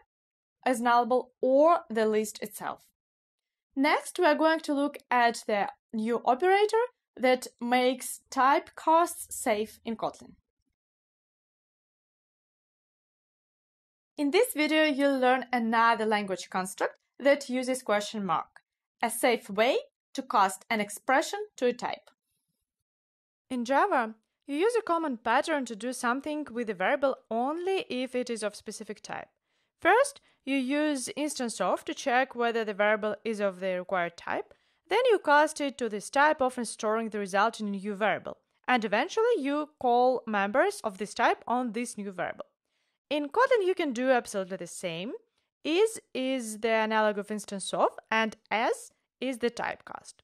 as nullable or the list itself. Next, we are going to look at the new operator that makes typecasts safe in Kotlin. In this video, you'll learn another language construct that uses question mark, a safe way to cast an expression to a type. In Java, you use a common pattern to do something with a variable only if it is of specific type. First, you use instance of to check whether the variable is of the required type. Then you cast it to this type, often storing the result in a new variable. And eventually, you call members of this type on this new variable. In Kotlin, you can do absolutely the same. Is the analog of instance of, and as is the typecast.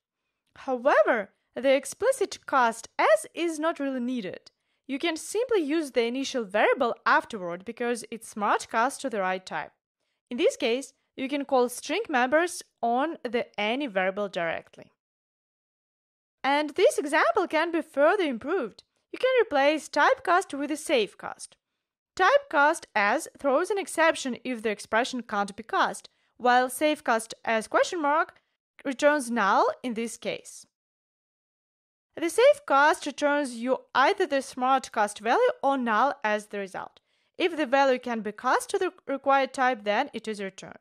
However, the explicit cast as is not really needed. You can simply use the initial variable afterward because it's smart cast to the right type. In this case, you can call string members on the any variable directly. And this example can be further improved. You can replace typecast with a safe cast. Typecast as throws an exception if the expression can't be cast, while safecast as question mark returns null in this case. The safe cast returns you either the smart cast value or null as the result. If the value can be cast to the required type, then it is returned.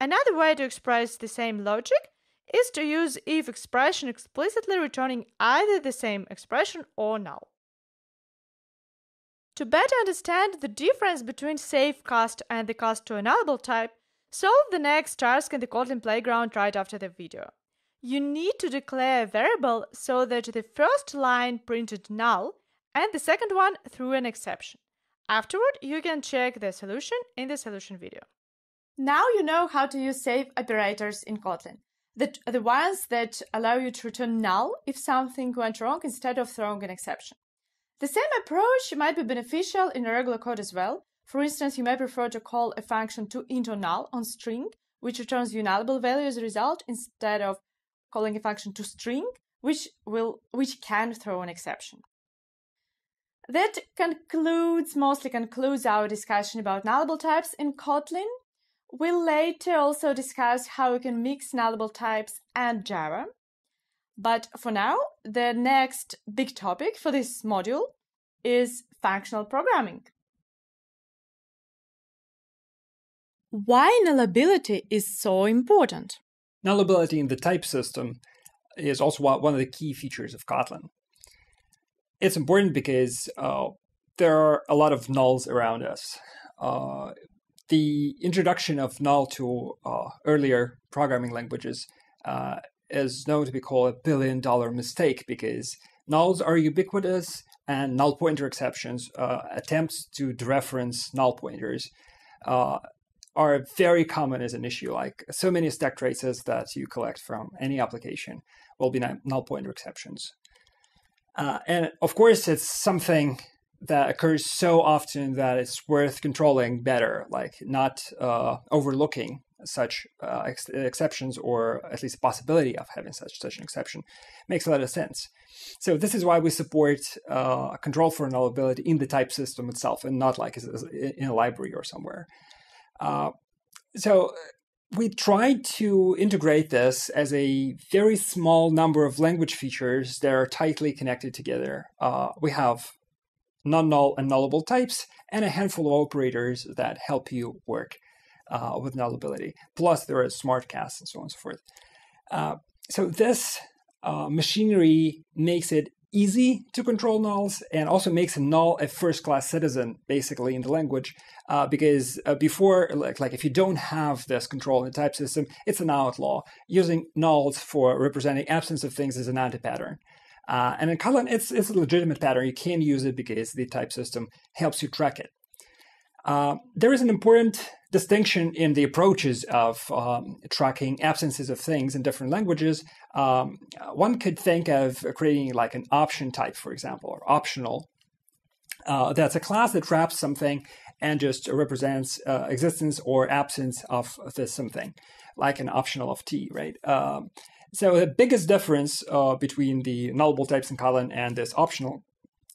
Another way to express the same logic is to use if expression explicitly returning either the same expression or null. To better understand the difference between safe cast and the cast to a nullable type, solve the next task in the Kotlin playground right after the video. You need to declare a variable so that the first line printed null and the second one threw an exception. Afterward, you can check the solution in the solution video. Now you know how to use safe operators in Kotlin. the ones that allow you to return null if something went wrong instead of throwing an exception. The same approach might be beneficial in regular code as well. For instance, you may prefer to call a function to int or null on string, which returns you nullable value as a result, instead of calling a function to string, which can throw an exception. That mostly concludes our discussion about nullable types in Kotlin. We'll later also discuss how you can mix nullable types and Java. But for now, the next big topic for this module is functional programming. Why nullability is so important? Nullability in the type system is also one of the key features of Kotlin. It's important because there are a lot of nulls around us. The introduction of null to earlier programming languages is known to be called a $1 billion mistake because nulls are ubiquitous and null pointer exceptions, attempts to dereference null pointers, are very common as an issue. Like so many stack traces that you collect from any application will be null pointer exceptions. And of course, it's something that occurs so often that it's worth controlling better, like not overlooking such exceptions, or at least the possibility of having such an exception. Makes a lot of sense. So this is why we support control for nullability in the type system itself, and not like in a library or somewhere. So we tried to integrate this as a very small number of language features that are tightly connected together. We have non-null and nullable types, and a handful of operators that help you work with nullability. Plus, there are smart casts and so on and so forth. So this machinery makes it easy to control nulls, and also makes a null a first-class citizen, basically, in the language, because before, like if you don't have this control in the type system, it's an outlaw. Using nulls for representing absence of things is an anti-pattern. And in Kotlin, it's a legitimate pattern. You can use it because the type system helps you track it. There is an important distinction in the approaches of tracking absences of things in different languages. One could think of creating like an option type, for example, or optional. That's a class that wraps something and just represents existence or absence of this something, like an optional of t, right? So the biggest difference between the nullable types in Kotlin and this optional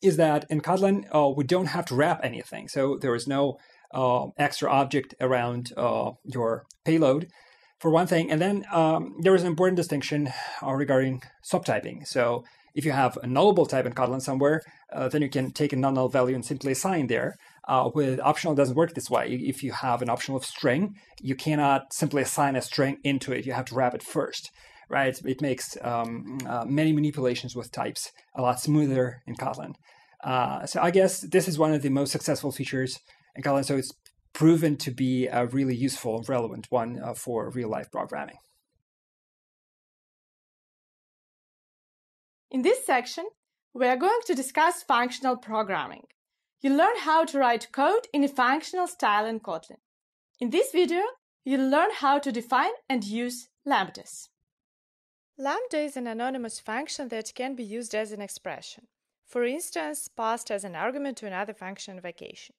is that in Kotlin, we don't have to wrap anything. So there is no extra object around your payload, for one thing. And then there is an important distinction regarding subtyping. So if you have a nullable type in Kotlin somewhere, then you can take a non-null value and simply assign there. With optional, it doesn't work this way. If you have an optional of string, you cannot simply assign a string into it. You have to wrap it first, right? It makes many manipulations with types a lot smoother in Kotlin. So I guess this is one of the most successful features in Kotlin. So it's proven to be a really useful and relevant one for real-life programming. In this section, we are going to discuss functional programming. You'll learn how to write code in a functional style in Kotlin. In this video, you'll learn how to define and use lambdas. Lambda is an anonymous function that can be used as an expression. For instance, passed as an argument to another function invocation.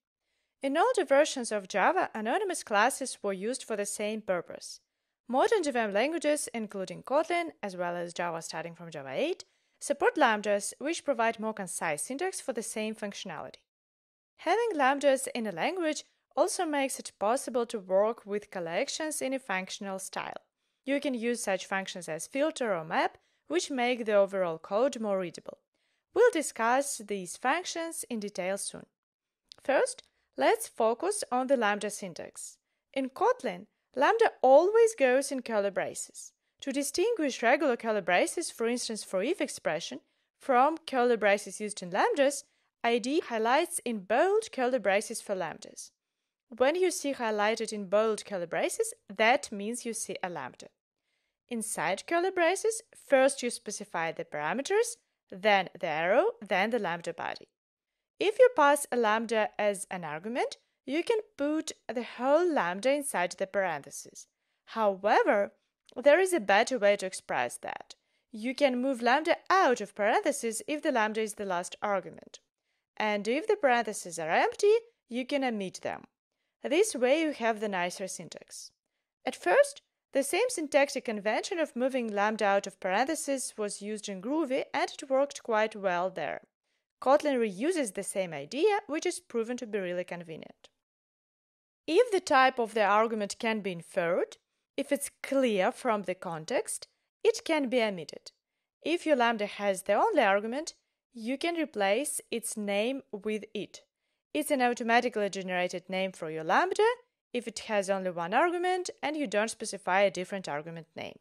In older versions of Java, anonymous classes were used for the same purpose. Modern JVM languages, including Kotlin, as well as Java starting from Java 8, support lambdas, which provide more concise syntax for the same functionality. Having lambdas in a language also makes it possible to work with collections in a functional style. You can use such functions as filter or map, which make the overall code more readable. We'll discuss these functions in detail soon. First, let's focus on the lambda syntax. In Kotlin, lambda always goes in curly braces. To distinguish regular curly braces, for instance for if expression, from curly braces used in lambdas, ID highlights in bold curly braces for lambdas. When you see highlighted in bold curly braces, that means you see a lambda. Inside curly braces, first you specify the parameters, then the arrow, then the lambda body. If you pass a lambda as an argument, you can put the whole lambda inside the parentheses. However, there is a better way to express that. You can move lambda out of parentheses if the lambda is the last argument. And if the parentheses are empty, you can omit them. This way you have the nicer syntax. At first, the same syntactic convention of moving lambda out of parentheses was used in Groovy, and it worked quite well there. Kotlin reuses the same idea, which is proven to be really convenient. If the type of the argument can be inferred, if it's clear from the context, it can be omitted. If your lambda has the only argument, you can replace its name with it. It's an automatically generated name for your lambda if it has only one argument and you don't specify a different argument name.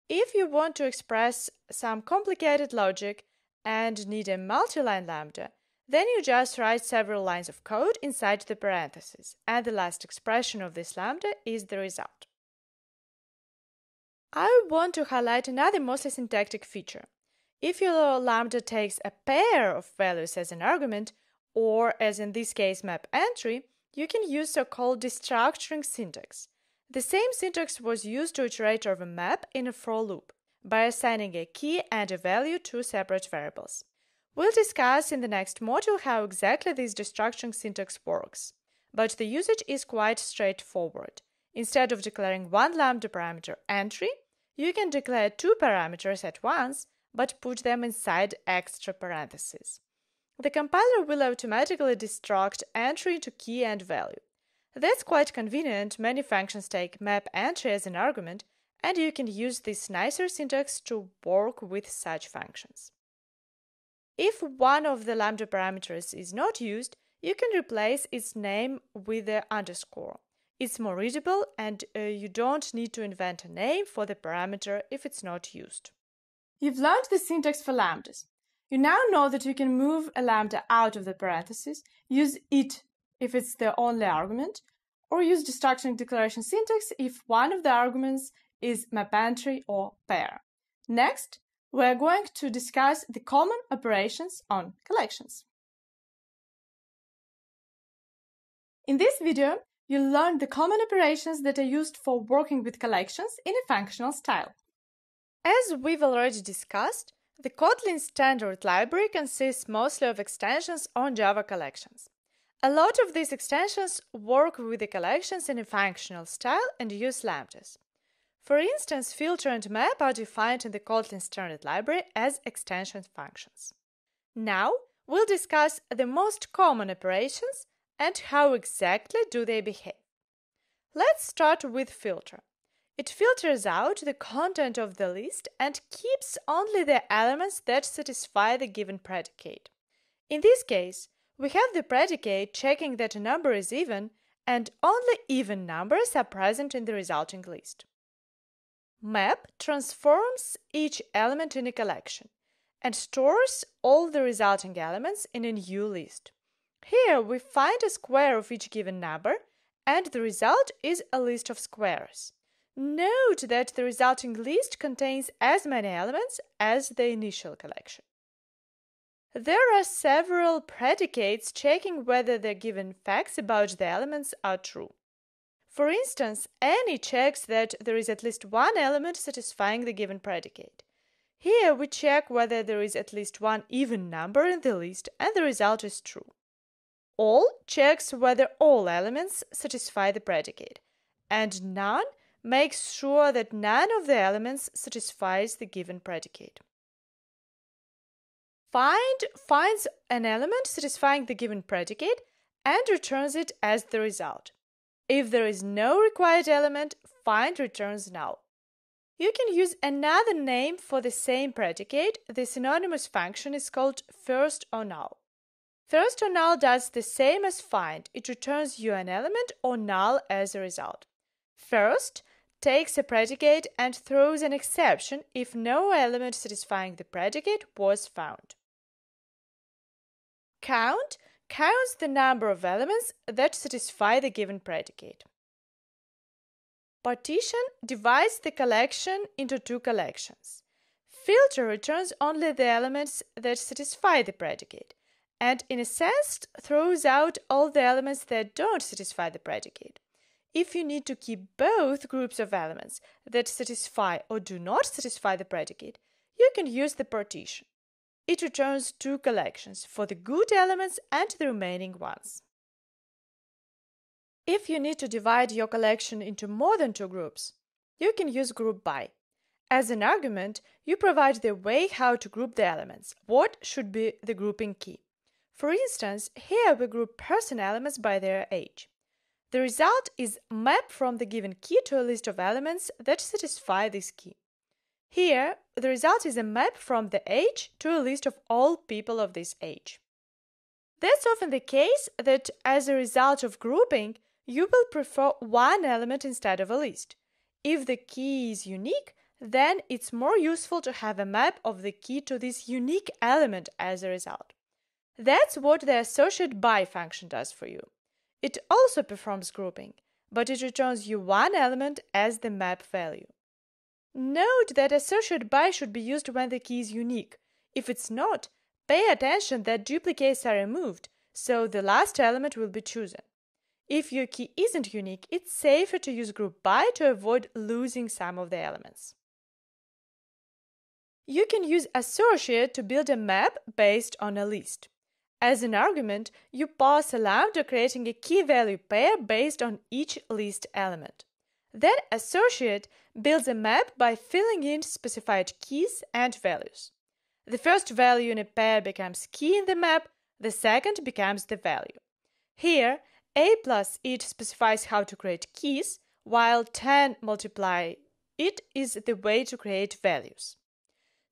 If you want to express some complicated logic and need a multi-line lambda, then you just write several lines of code inside the parentheses, and the last expression of this lambda is the result. I want to highlight another mostly syntactic feature. If your lambda takes a pair of values as an argument, or as in this case map entry, you can use so-called destructuring syntax. The same syntax was used to iterate over map in a for loop, by assigning a key and a value to separate variables. We'll discuss in the next module how exactly this destructuring syntax works, but the usage is quite straightforward. Instead of declaring one lambda parameter entry, you can declare two parameters at once, but put them inside extra parentheses. The compiler will automatically destruct entry into key and value. That's quite convenient. Many functions take map entry as an argument, and you can use this nicer syntax to work with such functions. If one of the lambda parameters is not used, you can replace its name with the underscore. It's more readable, and you don't need to invent a name for the parameter if it's not used. You've learned the syntax for lambdas. You now know that you can move a lambda out of the parentheses, use it if it's the only argument, or use destructuring declaration syntax if one of the arguments is map entry or pair. Next, we're going to discuss the common operations on collections. In this video, you'll learn the common operations that are used for working with collections in a functional style. As we've already discussed, the Kotlin standard library consists mostly of extensions on Java collections. A lot of these extensions work with the collections in a functional style and use lambdas. For instance, filter and map are defined in the Kotlin standard library as extension functions. Now, we'll discuss the most common operations and how exactly do they behave. Let's start with filter. It filters out the content of the list and keeps only the elements that satisfy the given predicate. In this case, we have the predicate checking that a number is even, and only even numbers are present in the resulting list. Map transforms each element in a collection and stores all the resulting elements in a new list. Here we find a square of each given number, and the result is a list of squares. Note that the resulting list contains as many elements as the initial collection. There are several predicates checking whether the given facts about the elements are true. For instance, any checks that there is at least one element satisfying the given predicate. Here we check whether there is at least one even number in the list, and the result is true. All checks whether all elements satisfy the predicate, and none makes sure that none of the elements satisfies the given predicate. Find finds an element satisfying the given predicate and returns it as the result. If there is no required element, find returns null. You can use another name for the same predicate. The synonymous function is called first or null. First or null does the same as find. It returns you an element or null as a result. First takes a predicate and throws an exception if no element satisfying the predicate was found. Count counts the number of elements that satisfy the given predicate. Partition divides the collection into two collections. Filter returns only the elements that satisfy the predicate, and in a sense throws out all the elements that don't satisfy the predicate. if you need to keep both groups of elements that satisfy or do not satisfy the predicate, you can use the partition. It returns two collections for the good elements and the remaining ones. If you need to divide your collection into more than two groups, you can use group by. As an argument, you provide the way how to group the elements, what should be the grouping key. For instance, here we group person elements by their age. The result is map from the given key to a list of elements that satisfy this key. Here, the result is a map from the age to a list of all people of this age. That's often the case that as a result of grouping, you will prefer one element instead of a list. If the key is unique, then it's more useful to have a map of the key to this unique element as a result. That's what the associate by function does for you. It also performs grouping, but it returns you one element as the map value. Note that associate by should be used when the key is unique. If it's not, pay attention that duplicates are removed, so the last element will be chosen. If your key isn't unique, it's safer to use group by to avoid losing some of the elements. You can use associate to build a map based on a list. As an argument, you pass a lambda creating a key-value pair based on each list element. Then associate builds a map by filling in specified keys and values. The first value in a pair becomes key in the map, the second becomes the value. Here, a plus it specifies how to create keys, while 10 multiply it is the way to create values.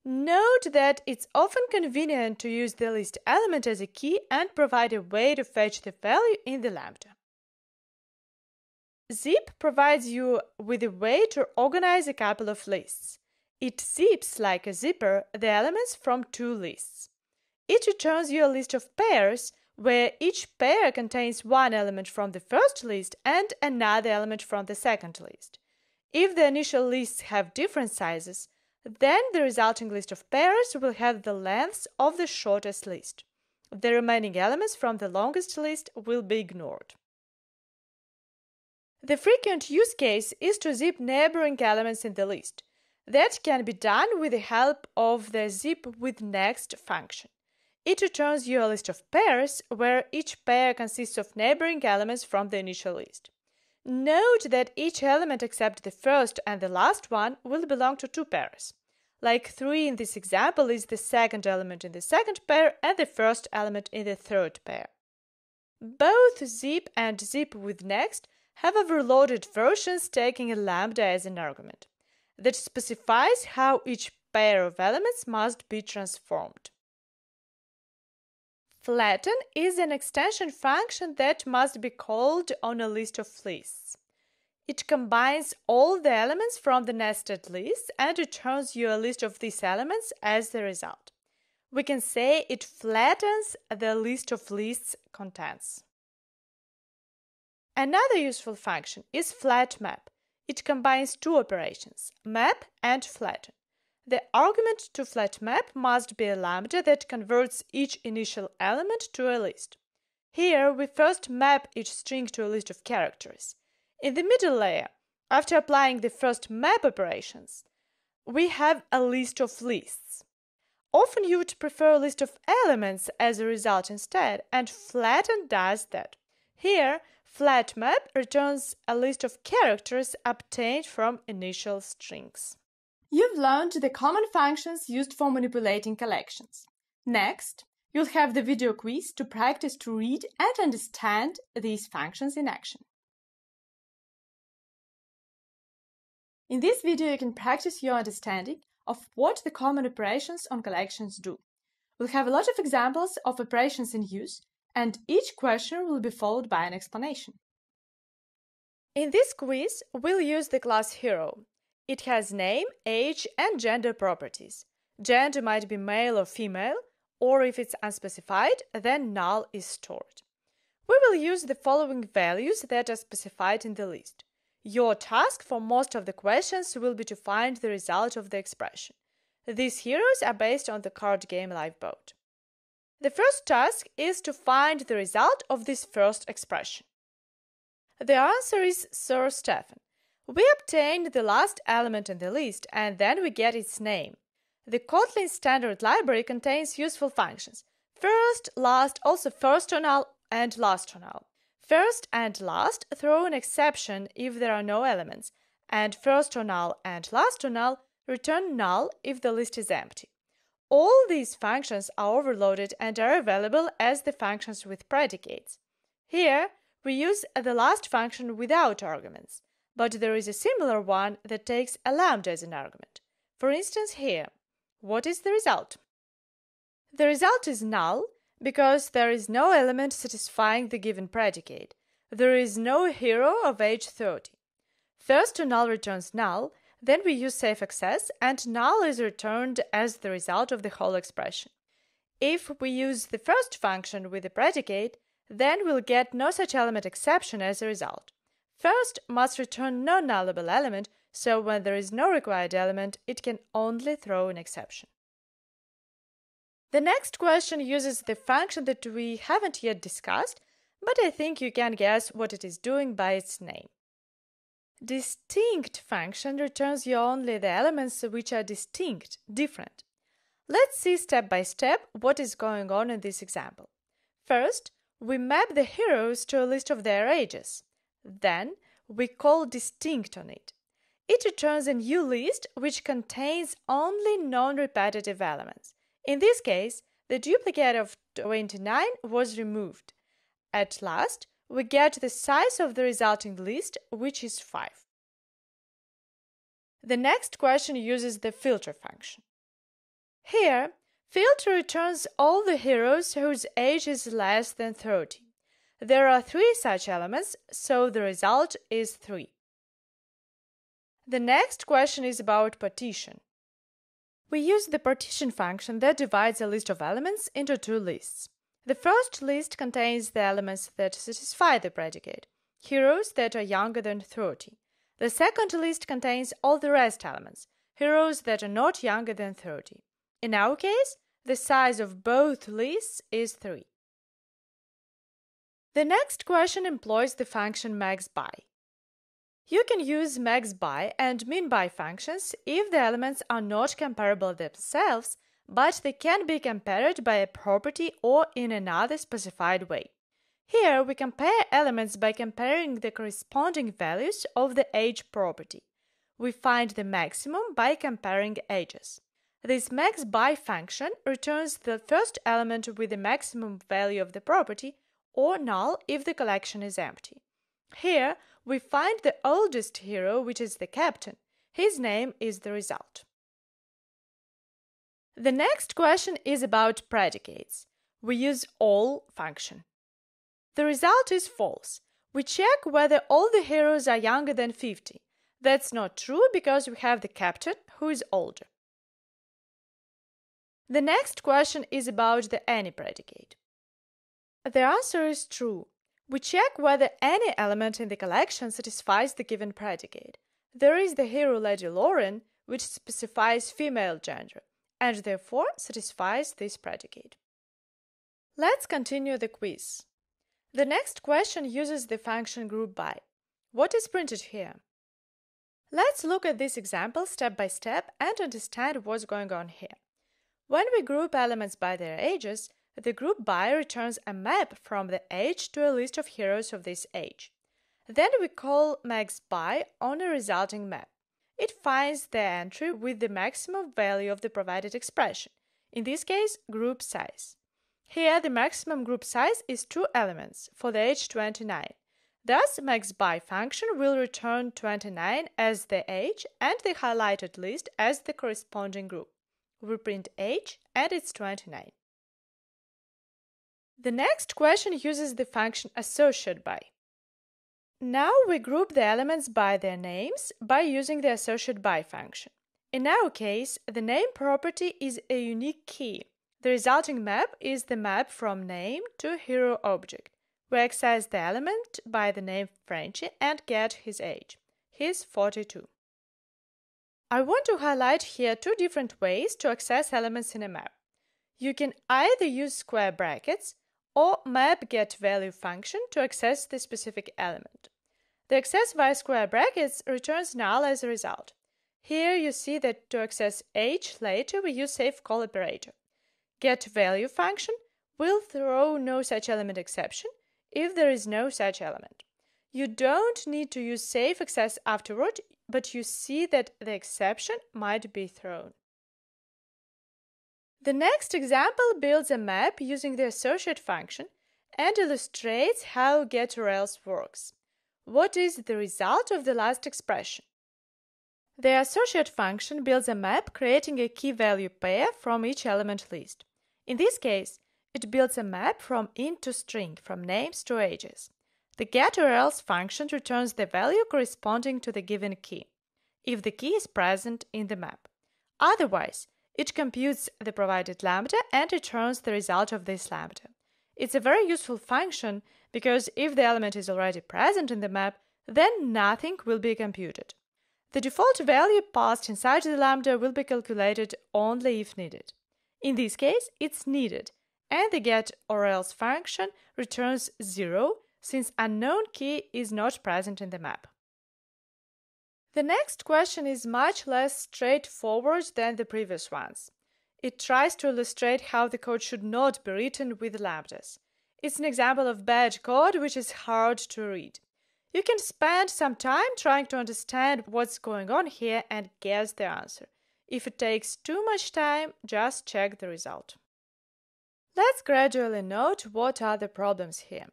Note that it's often convenient to use the list element as a key and provide a way to fetch the value in the lambda. Zip provides you with a way to organize a couple of lists. It zips like a zipper the elements from two lists. It returns you a list of pairs where each pair contains one element from the first list and another element from the second list. If the initial lists have different sizes, then the resulting list of pairs will have the lengths of the shortest list. The remaining elements from the longest list will be ignored. The frequent use case is to zip neighboring elements in the list. That can be done with the help of the zip with next function. It returns you a list of pairs where each pair consists of neighboring elements from the initial list. Note that each element except the first and the last one will belong to two pairs. Like 3 in this example is the second element in the second pair and the first element in the third pair. Both zip and zip with next have overloaded versions taking a lambda as an argument that specifies how each pair of elements must be transformed. Flatten is an extension function that must be called on a list of lists. It combines all the elements from the nested list and returns you a list of these elements as the result. We can say it flattens the list of lists contents. Another useful function is flatMap. It combines two operations, map and flatten. The argument to flatMap must be a lambda that converts each initial element to a list. Here, we first map each string to a list of characters. In the middle layer, after applying the first map operations, we have a list of lists. Often you would prefer a list of elements as a result instead, and flatten does that. Here, flatMap returns a list of characters obtained from initial strings. You've learned the common functions used for manipulating collections. Next, you'll have the video quiz to practice to read and understand these functions in action. In this video, you can practice your understanding of what the common operations on collections do. We'll have a lot of examples of operations in use, and each question will be followed by an explanation. In this quiz, we'll use the class Hero. It has name, age, and gender properties. Gender might be male or female, or if it's unspecified, then null is stored. We will use the following values that are specified in the list. Your task for most of the questions will be to find the result of the expression. These heroes are based on the card game Lifeboat. The first task is to find the result of this first expression. The answer is Sir Stephen. We obtain the last element in the list and then we get its name. The Kotlin standard library contains useful functions. First, last, also first to null and last to null. First and last throw an exception if there are no elements, and first to null and last to null return null if the list is empty. All these functions are overloaded and are available as the functions with predicates. Here, we use the last function without arguments, but there is a similar one that takes a lambda as an argument. For instance, here, what is the result? The result is null because there is no element satisfying the given predicate. There is no hero of age 30. First to null returns null, then we use safe access, and null is returned as the result of the whole expression. If we use the first function with the predicate, then we'll get no such element exception as a result. First must return no nullable element, so when there is no required element, it can only throw an exception. The next question uses the function that we haven't yet discussed, but I think you can guess what it is doing by its name. Distinct function returns you only the elements which are distinct, different. Let's see step by step what is going on in this example. First, we map the heroes to a list of their ages. Then, we call distinct on it. It returns a new list which contains only non-repetitive elements. In this case, the duplicate of 29 was removed. At last, we get the size of the resulting list, which is 5. The next question uses the filter function. Here, filter returns all the heroes whose age is less than 30. There are 3 such elements, so the result is 3. The next question is about partition. We use the partition function that divides a list of elements into 2 lists. The first list contains the elements that satisfy the predicate, heroes that are younger than 30. The second list contains all the rest elements, heroes that are not younger than 30. In our case, the size of both lists is 3. The next question employs the function maxby. You can use maxby and minby functions if the elements are not comparable themselves, but they can be compared by a property or in another specified way. Here we compare elements by comparing the corresponding values of the age property. We find the maximum by comparing ages. This maxby function returns the first element with the maximum value of the property or null if the collection is empty. Here we find the oldest hero, which is the captain. His name is the result. The next question is about predicates. We use all function. The result is false. We check whether all the heroes are younger than 50. That's not true because we have the captain who is older. The next question is about the any predicate. The answer is true. We check whether any element in the collection satisfies the given predicate. There is the hero Lady Lauren, which specifies female gender, and therefore satisfies this predicate. Let's continue the quiz. The next question uses the function groupby. What is printed here? Let's look at this example step by step and understand what's going on here. When we group elements by their ages, the groupby returns a map from the age to a list of heroes of this age. Then we call maxby on a resulting map. It finds the entry with the maximum value of the provided expression, in this case group size. Here the maximum group size is 2 elements for the age 29. Thus maxby function will return 29 as the age and the highlighted list as the corresponding group. We print age and it's 29. The next question uses the function associateBy. Now we group the elements by their names by using the associateBy function. In our case, the name property is a unique key. The resulting map is the map from name to hero object. We access the element by the name Frenchy and get his age. He's 42. I want to highlight here 2 different ways to access elements in a map. You can either use square brackets or map getValue function to access the specific element. The access via square brackets returns null as a result. Here you see that to access h later we use save call operator. GetValue function will throw no such element exception if there is no such element. You don't need to use save access afterward, but you see that the exception might be thrown. The next example builds a map using the associate function and illustrates how getOrElse works. What is the result of the last expression? The associate function builds a map creating a key-value pair from each element list. In this case, it builds a map from int to string, from names to ages. The getOrElse function returns the value corresponding to the given key, if the key is present in the map. Otherwise, it computes the provided lambda and returns the result of this lambda. It's a very useful function because if the element is already present in the map, then nothing will be computed. The default value passed inside the lambda will be calculated only if needed. In this case, it's needed, and the getOrElse function returns 0 since unknown key is not present in the map. The next question is much less straightforward than the previous ones. It tries to illustrate how the code should not be written with lambdas. It's an example of bad code which is hard to read. You can spend some time trying to understand what's going on here and guess the answer. If it takes too much time, just check the result. Let's gradually note what are the problems here.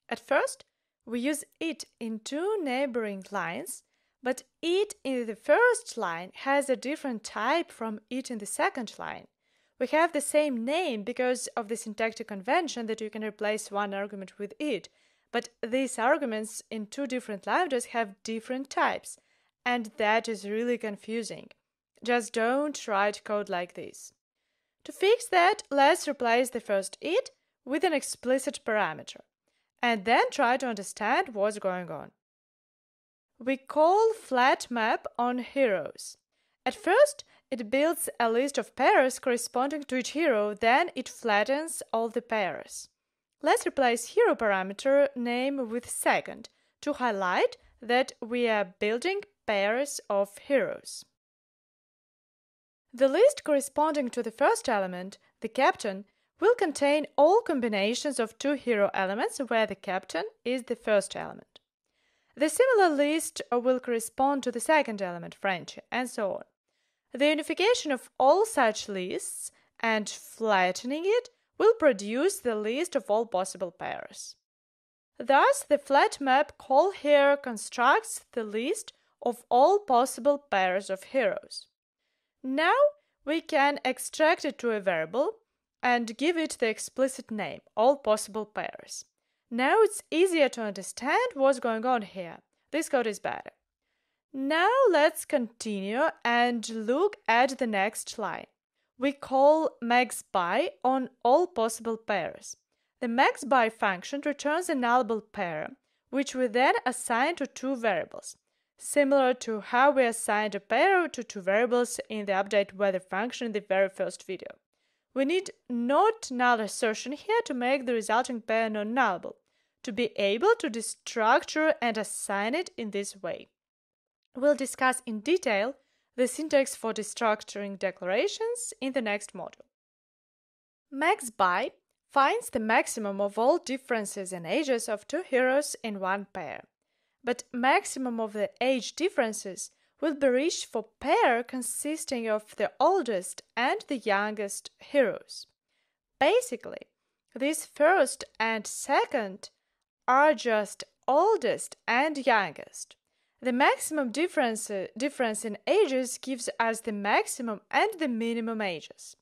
At first, we use it in two neighboring lines, but it in the first line has a different type from it in the second line. We have the same name because of the syntactic convention that you can replace one argument with it, but these arguments in two different lambdas have different types, and that is really confusing. Just don't write code like this. To fix that, let's replace the first it with an explicit parameter, and then try to understand what's going on. We call flatMap on heroes. At first, it builds a list of pairs corresponding to each hero, then it flattens all the pairs. Let's replace hero parameter name with second to highlight that we are building pairs of heroes. The list corresponding to the first element, the captain, will contain all combinations of two hero elements where the captain is the first element. The similar list will correspond to the second element, Frenchie, and so on. The unification of all such lists and flattening it will produce the list of all possible pairs. Thus, the flatMap call here constructs the list of all possible pairs of heroes. Now we can extract it to a variable and give it the explicit name, all possible pairs. Now it's easier to understand what's going on here. This code is better. Now let's continue and look at the next line. We call maxBy on all possible pairs. The maxBy function returns a nullable pair, which we then assign to two variables, similar to how we assigned a pair to two variables in the updateWeather function in the very first video. We need not null assertion here to make the resulting pair non-nullable, to be able to destructure and assign it in this way. We'll discuss in detail the syntax for destructuring declarations in the next module. maxBy finds the maximum of all differences in ages of two heroes in one pair, but maximum of the age differences will be reached for pair consisting of the oldest and the youngest heroes. Basically, these first and second are just oldest and youngest. The maximum difference in ages gives us the maximum and the minimum ages.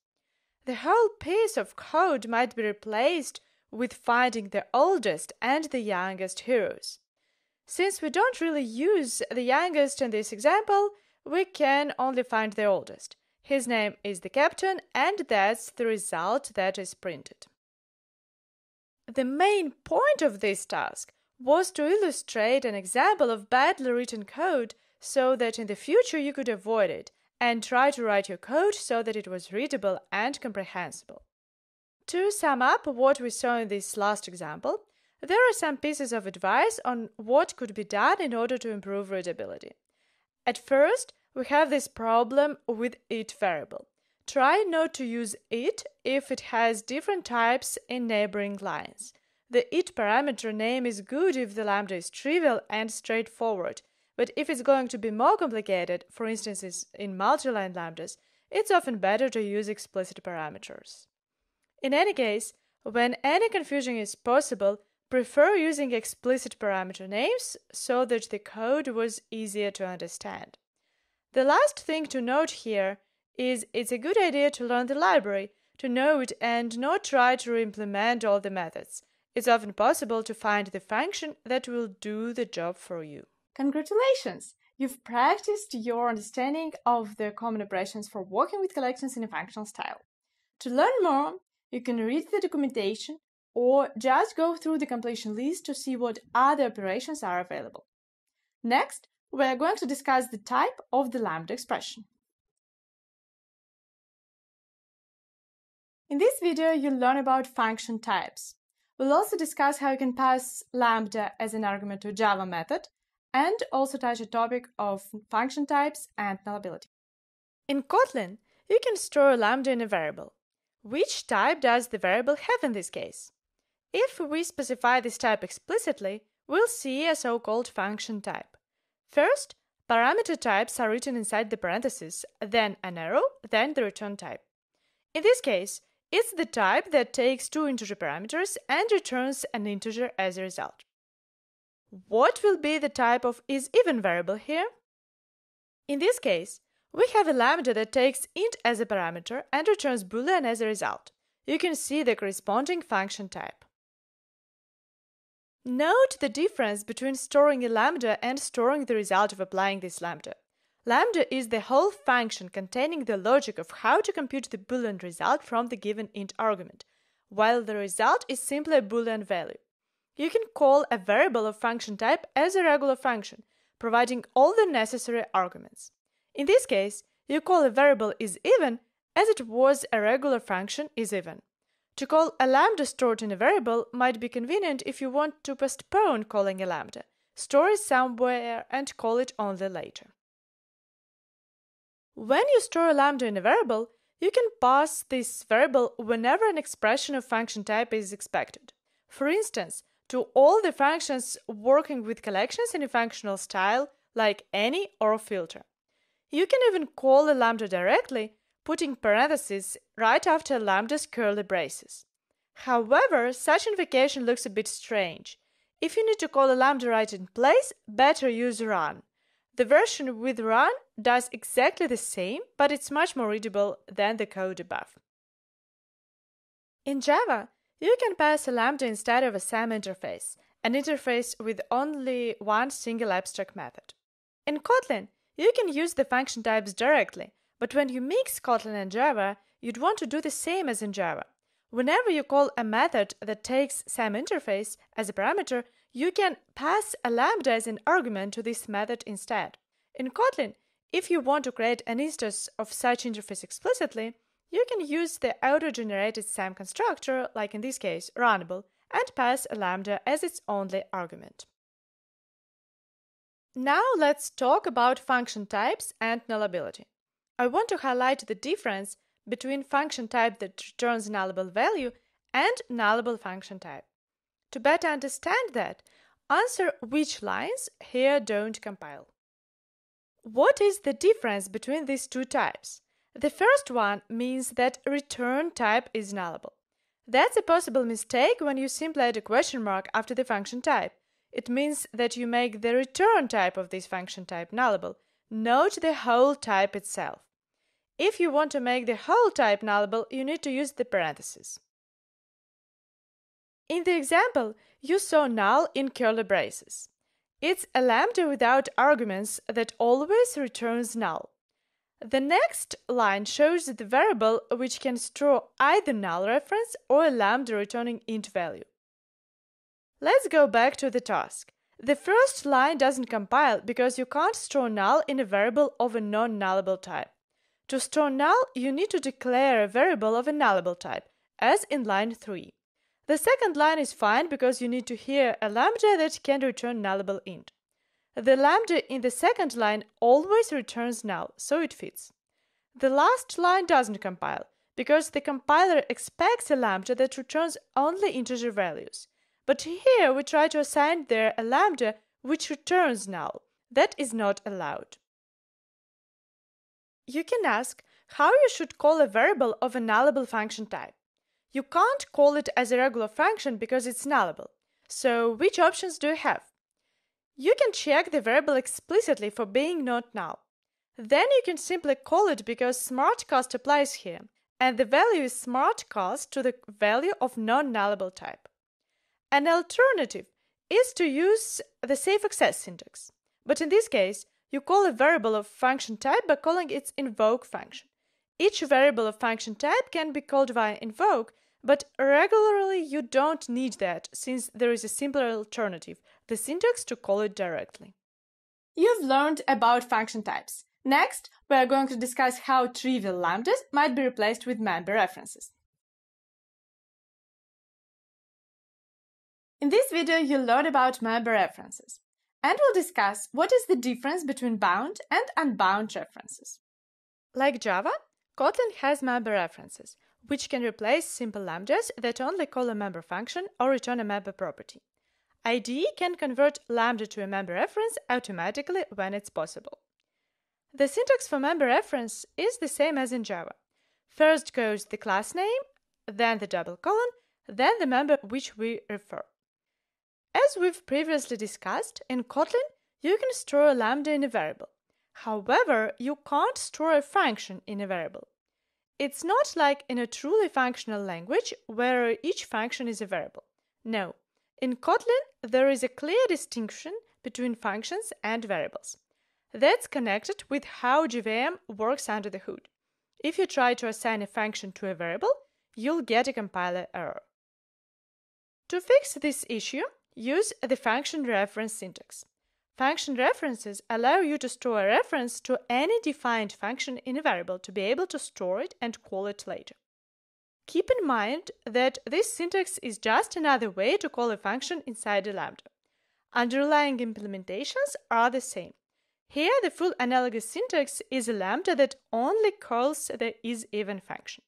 The whole piece of code might be replaced with finding the oldest and the youngest heroes. Since we don't really use the youngest in this example, we can only find the oldest. His name is the captain, and that's the result that is printed. The main point of this task was to illustrate an example of badly written code so that in the future you could avoid it and try to write your code so that it was readable and comprehensible. To sum up what we saw in this last example, there are some pieces of advice on what could be done in order to improve readability. At first, we have this problem with it variable. Try not to use it if it has different types in neighboring lines. The it parameter name is good if the lambda is trivial and straightforward, but if it's going to be more complicated, for instance in multi-line lambdas, it's often better to use explicit parameters. In any case, when any confusion is possible, prefer using explicit parameter names so that the code was easier to understand. The last thing to note here is it's a good idea to learn the library, to know it and not try to re-implement all the methods. It's often possible to find the function that will do the job for you. Congratulations! You've practiced your understanding of the common operations for working with collections in a functional style. To learn more, you can read the documentation or just go through the completion list to see what other operations are available. Next, we are going to discuss the type of the lambda expression. In this video, you'll learn about function types. We'll also discuss how you can pass lambda as an argument to a Java method, and also touch a topic of function types and nullability. In Kotlin, you can store a lambda in a variable. Which type does the variable have in this case? If we specify this type explicitly, we'll see a so-called function type. First, parameter types are written inside the parentheses, then an arrow, then the return type. In this case, it's the type that takes two integer parameters and returns an integer as a result. What will be the type of isEven variable here? In this case, we have a lambda that takes int as a parameter and returns boolean as a result. You can see the corresponding function type. Note the difference between storing a lambda and storing the result of applying this lambda. Lambda is the whole function containing the logic of how to compute the boolean result from the given int argument, while the result is simply a boolean value. You can call a variable of function type as a regular function, providing all the necessary arguments. In this case, you call a variable isEven as it was a regular function isEven. To call a lambda stored in a variable might be convenient if you want to postpone calling a lambda. Store it somewhere and call it only later. When you store a lambda in a variable, you can pass this variable whenever an expression of function type is expected. For instance, to all the functions working with collections in a functional style like any or filter. You can even call a lambda directly, putting parentheses right after lambda's curly braces. However, such invocation looks a bit strange. If you need to call a lambda right in place, better use run. The version with run does exactly the same, but it's much more readable than the code above. In Java, you can pass a lambda instead of a SAM interface, an interface with only one single abstract method. In Kotlin, you can use the function types directly, but when you mix Kotlin and Java, you'd want to do the same as in Java. Whenever you call a method that takes SAM interface as a parameter, you can pass a lambda as an argument to this method instead. In Kotlin, if you want to create an instance of such interface explicitly, you can use the auto-generated SAM constructor, like in this case, runnable, and pass a lambda as its only argument. Now let's talk about function types and nullability. I want to highlight the difference between function type that returns nullable value and nullable function type. To better understand that, answer which lines here don't compile. What is the difference between these two types? The first one means that return type is nullable. That's a possible mistake when you simply add a question mark after the function type. It means that you make the return type of this function type nullable, not the whole type itself. If you want to make the whole type nullable, you need to use the parentheses. In the example, you saw null in curly braces. It's a lambda without arguments that always returns null. The next line shows the variable which can store either null reference or a lambda returning int value. Let's go back to the task. The first line doesn't compile because you can't store null in a variable of a non-nullable type. To store null, you need to declare a variable of a nullable type, as in line 3. The second line is fine because you need to hear a lambda that can return nullable int. The lambda in the second line always returns null, so it fits. The last line doesn't compile, because the compiler expects a lambda that returns only integer values. But here we try to assign there a lambda which returns null. That is not allowed. You can ask how you should call a variable of a nullable function type. You can't call it as a regular function because it's nullable. So which options do you have? You can check the variable explicitly for being not null. Then you can simply call it because smartcast applies here, and the value is smartcast to the value of non-nullable type. An alternative is to use the safe access syntax. But in this case, you call a variable of function type by calling its invoke function. Each variable of function type can be called via invoke, but regularly you don't need that, since there is a simpler alternative, the syntax to call it directly. You've learned about function types. Next, we are going to discuss how trivial lambdas might be replaced with member references. In this video, you'll learn about member references, and we'll discuss what is the difference between bound and unbound references. Like Java, Kotlin has member references, which can replace simple lambdas that only call a member function or return a member property. IDE can convert lambda to a member reference automatically when it's possible. The syntax for member reference is the same as in Java. First goes the class name, then the double colon, then the member which we refer. As we've previously discussed, in Kotlin, you can store a lambda in a variable. However, you can't store a function in a variable. It's not like in a truly functional language where each function is a variable. No, in Kotlin, there is a clear distinction between functions and variables. That's connected with how JVM works under the hood. If you try to assign a function to a variable, you'll get a compiler error. To fix this issue, use the function reference syntax. Function references allow you to store a reference to any defined function in a variable to be able to store it and call it later. Keep in mind that this syntax is just another way to call a function inside a lambda. Underlying implementations are the same. Here, the full analogous syntax is a lambda that only calls the isEven function.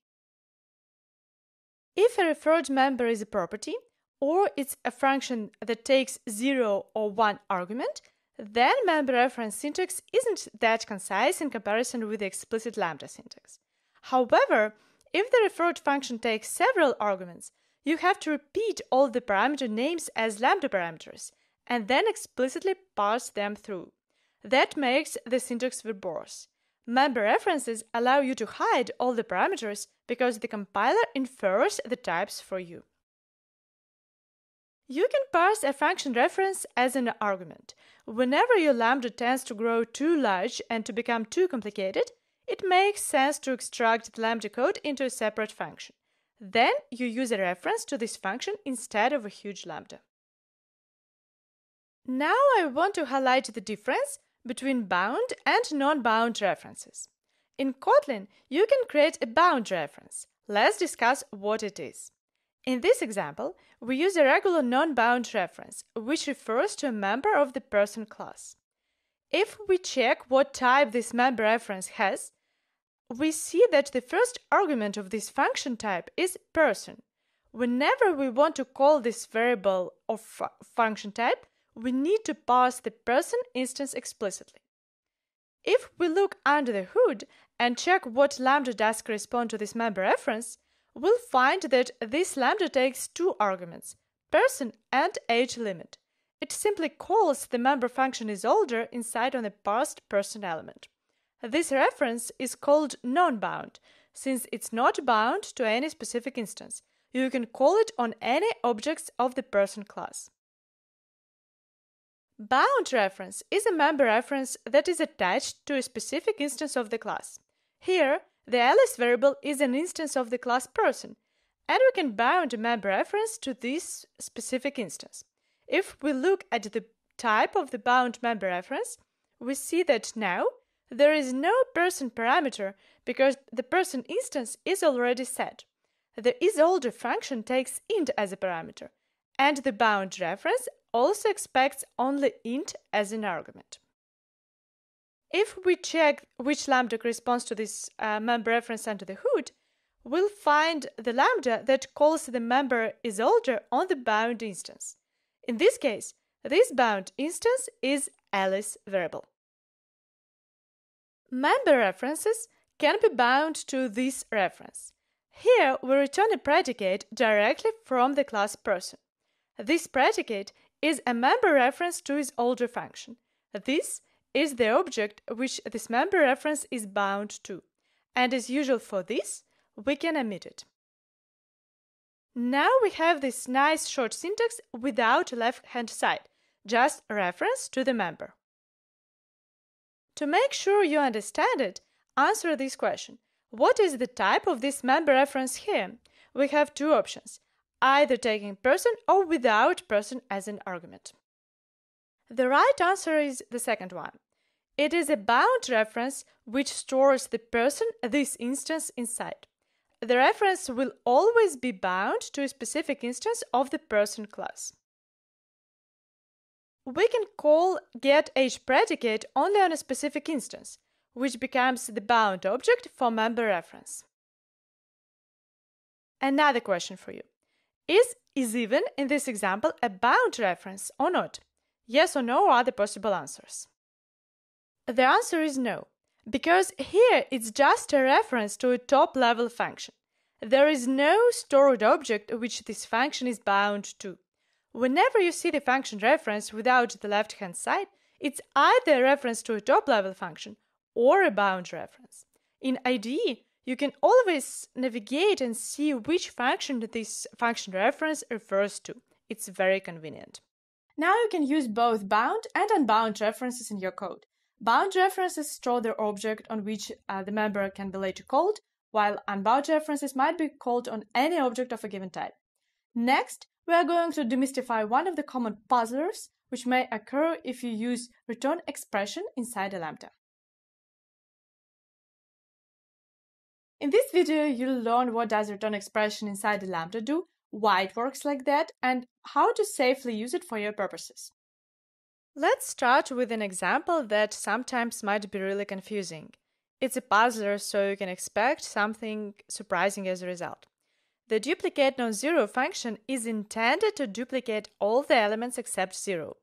If a referred member is a property, or it's a function that takes 0 or 1 argument, then member reference syntax isn't that concise in comparison with the explicit lambda syntax. However, if the referred function takes several arguments, you have to repeat all the parameter names as lambda parameters, and then explicitly parse them through. That makes the syntax verbose. Member references allow you to hide all the parameters because the compiler infers the types for you. You can parse a function reference as an argument. Whenever your lambda tends to grow too large and to become too complicated, it makes sense to extract the lambda code into a separate function. Then you use a reference to this function instead of a huge lambda. Now I want to highlight the difference between bound and non-bound references. In Kotlin, you can create a bound reference. Let's discuss what it is. In this example, we use a regular non-bound reference, which refers to a member of the person class. If we check what type this member reference has, we see that the first argument of this function type is person. Whenever we want to call this variable of function type, we need to parse the person instance explicitly. If we look under the hood and check what lambda does correspond to this member reference, we'll find that this lambda takes 2 arguments, person and age limit. It simply calls the member function is older inside on a parsed person element. This reference is called non-bound, since it's not bound to any specific instance. You can call it on any objects of the person class. Bound reference is a member reference that is attached to a specific instance of the class. Here, the ls variable is an instance of the class person, and we can bound a member reference to this specific instance. If we look at the type of the bound member reference, we see that now there is no person parameter because the person instance is already set. the isOlder function takes int as a parameter, and the bound reference also expects only int as an argument. If we check which lambda corresponds to this member reference under the hood, we'll find the lambda that calls the member isOlder on the bound instance. In this case, this bound instance is Alice variable. Member references can be bound to this reference. Here, we return a predicate directly from the class person. This predicate is a member reference to isOlder function. This is the object which this member reference is bound to, and as usual for this, we can omit it. Now we have this nice short syntax without left-hand side, just a reference to the member. To make sure you understand it, answer this question. What is the type of this member reference here? We have two options, either taking person or without person as an argument. The right answer is the second one. It is a bound reference which stores the person, this instance, inside. The reference will always be bound to a specific instance of the person class. We can call getAgePredicate only on a specific instance, which becomes the bound object for member reference. Another question for you. Is isEven in this example a bound reference or not? Yes or no are the possible answers. The answer is no, because here it's just a reference to a top-level function. There is no stored object which this function is bound to. Whenever you see the function reference without the left-hand side, it's either a reference to a top-level function or a bound reference. In IDE, you can always navigate and see which function this function reference refers to. It's very convenient. Now you can use both bound and unbound references in your code. Bound references store the object on which the member can be later called, while unbound references might be called on any object of a given type. Next, we are going to demystify one of the common puzzlers which may occur if you use return expression inside a lambda. In this video, you'll learn what does return expression inside a lambda do, why it works like that, and how to safely use it for your purposes. Let's start with an example that sometimes might be really confusing. It's a puzzler, so you can expect something surprising as a result. The duplicate non-zero function is intended to duplicate all the elements except 0.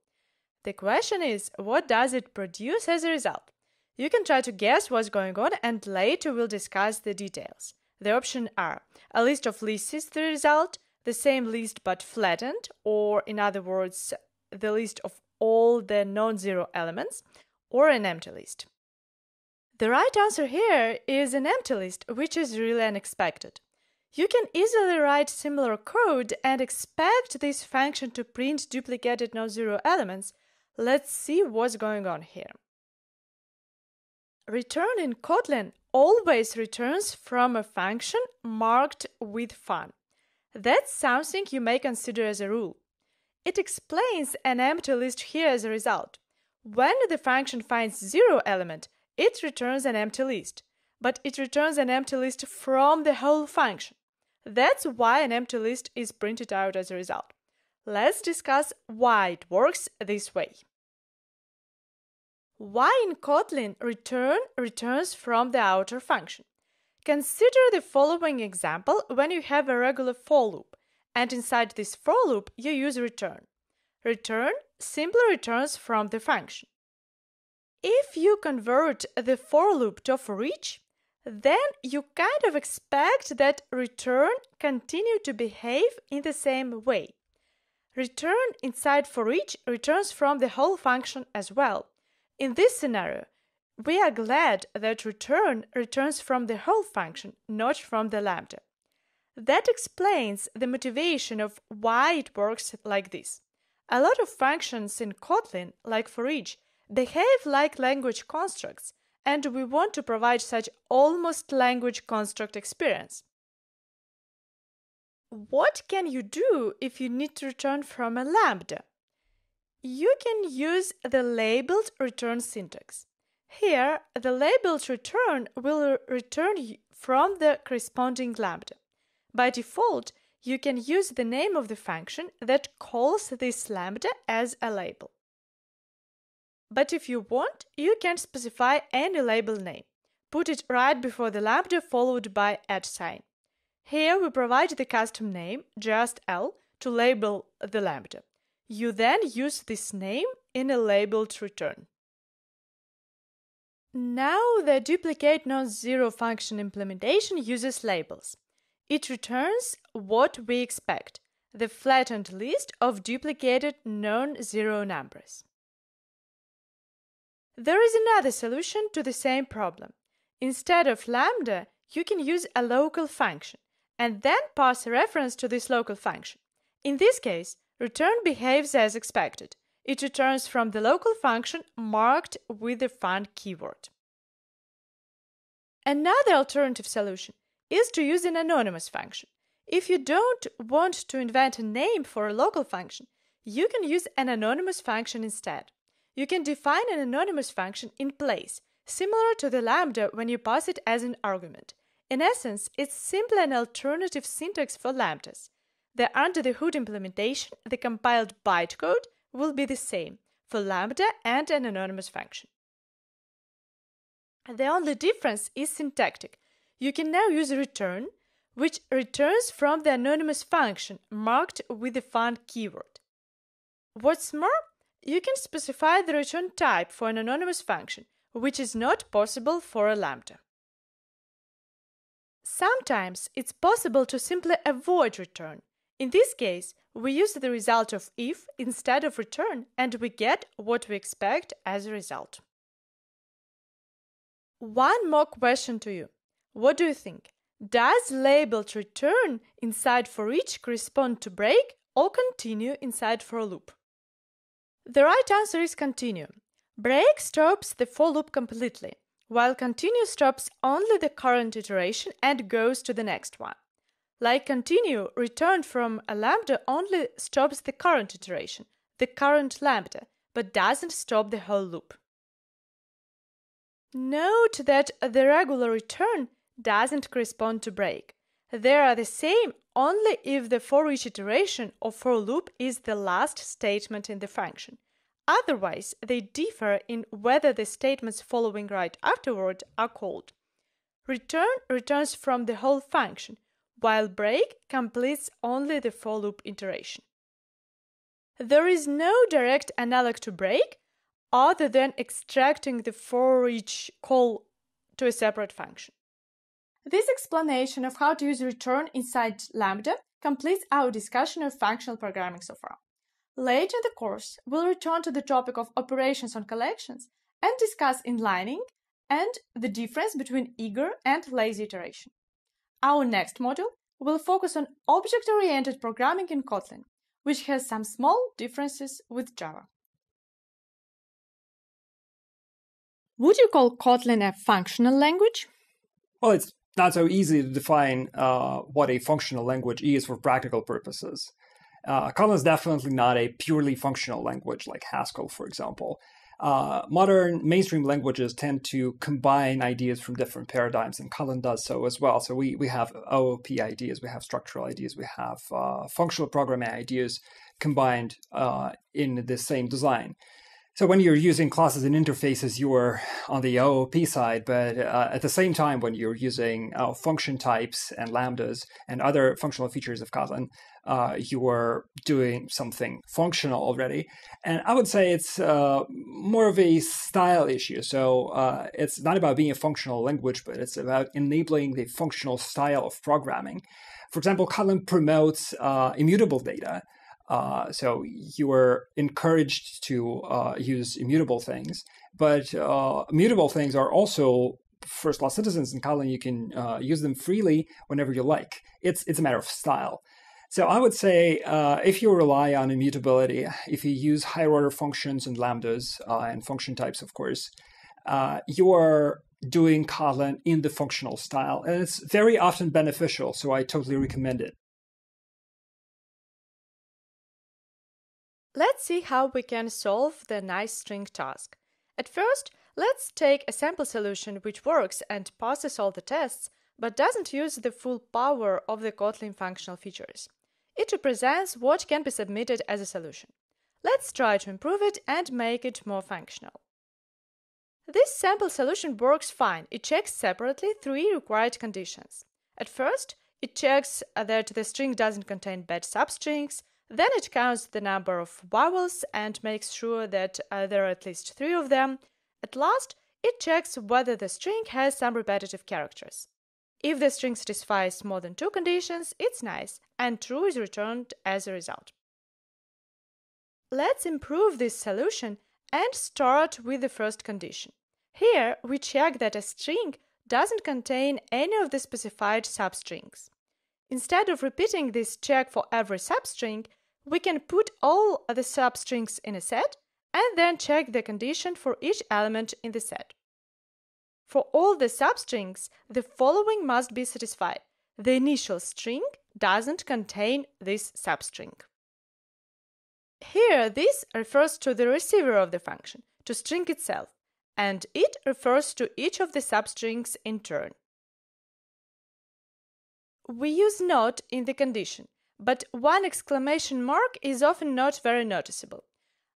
The question is, what does it produce as a result? You can try to guess what's going on, and later we'll discuss the details. The options are a list of lists is the result, the same list but flattened, or in other words, the list of all the non-zero elements, or an empty list. The right answer here is an empty list, which is really unexpected. You can easily write similar code and expect this function to print duplicated non-zero elements. Let's see what's going on here. Return in Kotlin always returns from a function marked with fun. That's something you may consider as a rule. It explains an empty list here as a result. When the function finds 0 element, it returns an empty list, but it returns an empty list from the whole function. That's why an empty list is printed out as a result. Let's discuss why it works this way. Why in Kotlin return returns from the outer function? Consider the following example when you have a regular for loop, and inside this for loop you use return. Return simply returns from the function. If you convert the for loop to for each, then you kind of expect that return continue to behave in the same way. Return inside for each returns from the whole function as well. In this scenario, we are glad that return returns from the whole function, not from the lambda. That explains the motivation of why it works like this. A lot of functions in Kotlin, like for each, behave like language constructs, and we want to provide such almost language construct experience. What can you do if you need to return from a lambda? You can use the labeled return syntax. Here, the labeled return will return from the corresponding lambda. By default, you can use the name of the function that calls this lambda as a label. But if you want, you can specify any label name. Put it right before the lambda followed by @. Here we provide the custom name, just L, to label the lambda. You then use this name in a labeled return. Now the duplicate non-zero function implementation uses labels. It returns what we expect, the flattened list of duplicated non-zero numbers. There is another solution to the same problem. Instead of lambda, you can use a local function and then pass a reference to this local function. In this case, return behaves as expected. It returns from the local function marked with the fun keyword. Another alternative solution is to use an anonymous function. If you don't want to invent a name for a local function, you can use an anonymous function instead. You can define an anonymous function in place, similar to the lambda when you pass it as an argument. In essence, it's simply an alternative syntax for lambdas. The under-the-hood implementation, the compiled bytecode, will be the same for lambda and an anonymous function. The only difference is syntactic. You can now use return, which returns from the anonymous function marked with the fun keyword. What's more, you can specify the return type for an anonymous function, which is not possible for a lambda. Sometimes it's possible to simply avoid return. In this case, we use the result of if instead of return, and we get what we expect as a result. One more question to you. What do you think? Does labeled return inside for each correspond to break or continue inside for a loop? The right answer is continue. Break stops the for loop completely, while continue stops only the current iteration and goes to the next one. Like continue, return from a lambda only stops the current iteration, the current lambda, but doesn't stop the whole loop. Note that the regular return doesn't correspond to break. They are the same only if the for each iteration or for loop is the last statement in the function. Otherwise, they differ in whether the statements following right afterward are called. Return returns from the whole function, while break completes only the for loop iteration. There is no direct analog to break other than extracting the for each call to a separate function. This explanation of how to use return inside Lambda completes our discussion of functional programming so far. Later in the course, we'll return to the topic of operations on collections and discuss inlining and the difference between eager and lazy iteration. Our next module will focus on object-oriented programming in Kotlin, which has some small differences with Java. Would you call Kotlin a functional language? Well, it's not so easy to define what a functional language is for practical purposes. Kotlin is definitely not a purely functional language like Haskell, for example. Modern mainstream languages tend to combine ideas from different paradigms, and Kotlin does so as well. So we have OOP ideas, we have structural ideas, we have functional programming ideas combined in the same design. So when you're using classes and interfaces, you're on the OOP side, but at the same time, when you're using function types and lambdas and other functional features of Kotlin, you are doing something functional already. And I would say it's more of a style issue. So it's not about being a functional language, but it's about enabling the functional style of programming. For example, Kotlin promotes immutable data. So you are encouraged to use immutable things, but immutable things are also first-class citizens in Kotlin. You can use them freely whenever you like. It's a matter of style. So I would say if you rely on immutability, if you use higher-order functions and lambdas and function types, of course, you are doing Kotlin in the functional style, and it's very often beneficial. So I totally recommend it. Let's see how we can solve the nice string task. At first, let's take a sample solution which works and passes all the tests but doesn't use the full power of the Kotlin functional features. It represents what can be submitted as a solution. Let's try to improve it and make it more functional. This sample solution works fine. It checks separately 3 required conditions. At first, it checks that the string doesn't contain bad substrings, then it counts the number of vowels and makes sure that there are at least 3 of them. At last, it checks whether the string has some repetitive characters. If the string satisfies more than 2 conditions, it's nice, and true is returned as a result. Let's improve this solution and start with the first condition. Here, we check that a string doesn't contain any of the specified substrings. Instead of repeating this check for every substring, we can put all the substrings in a set and then check the condition for each element in the set. For all the substrings, the following must be satisfied. The initial string doesn't contain this substring. Here, this refers to the receiver of the function, to string itself, and it refers to each of the substrings in turn. We use not in the condition, but one exclamation mark is often not very noticeable.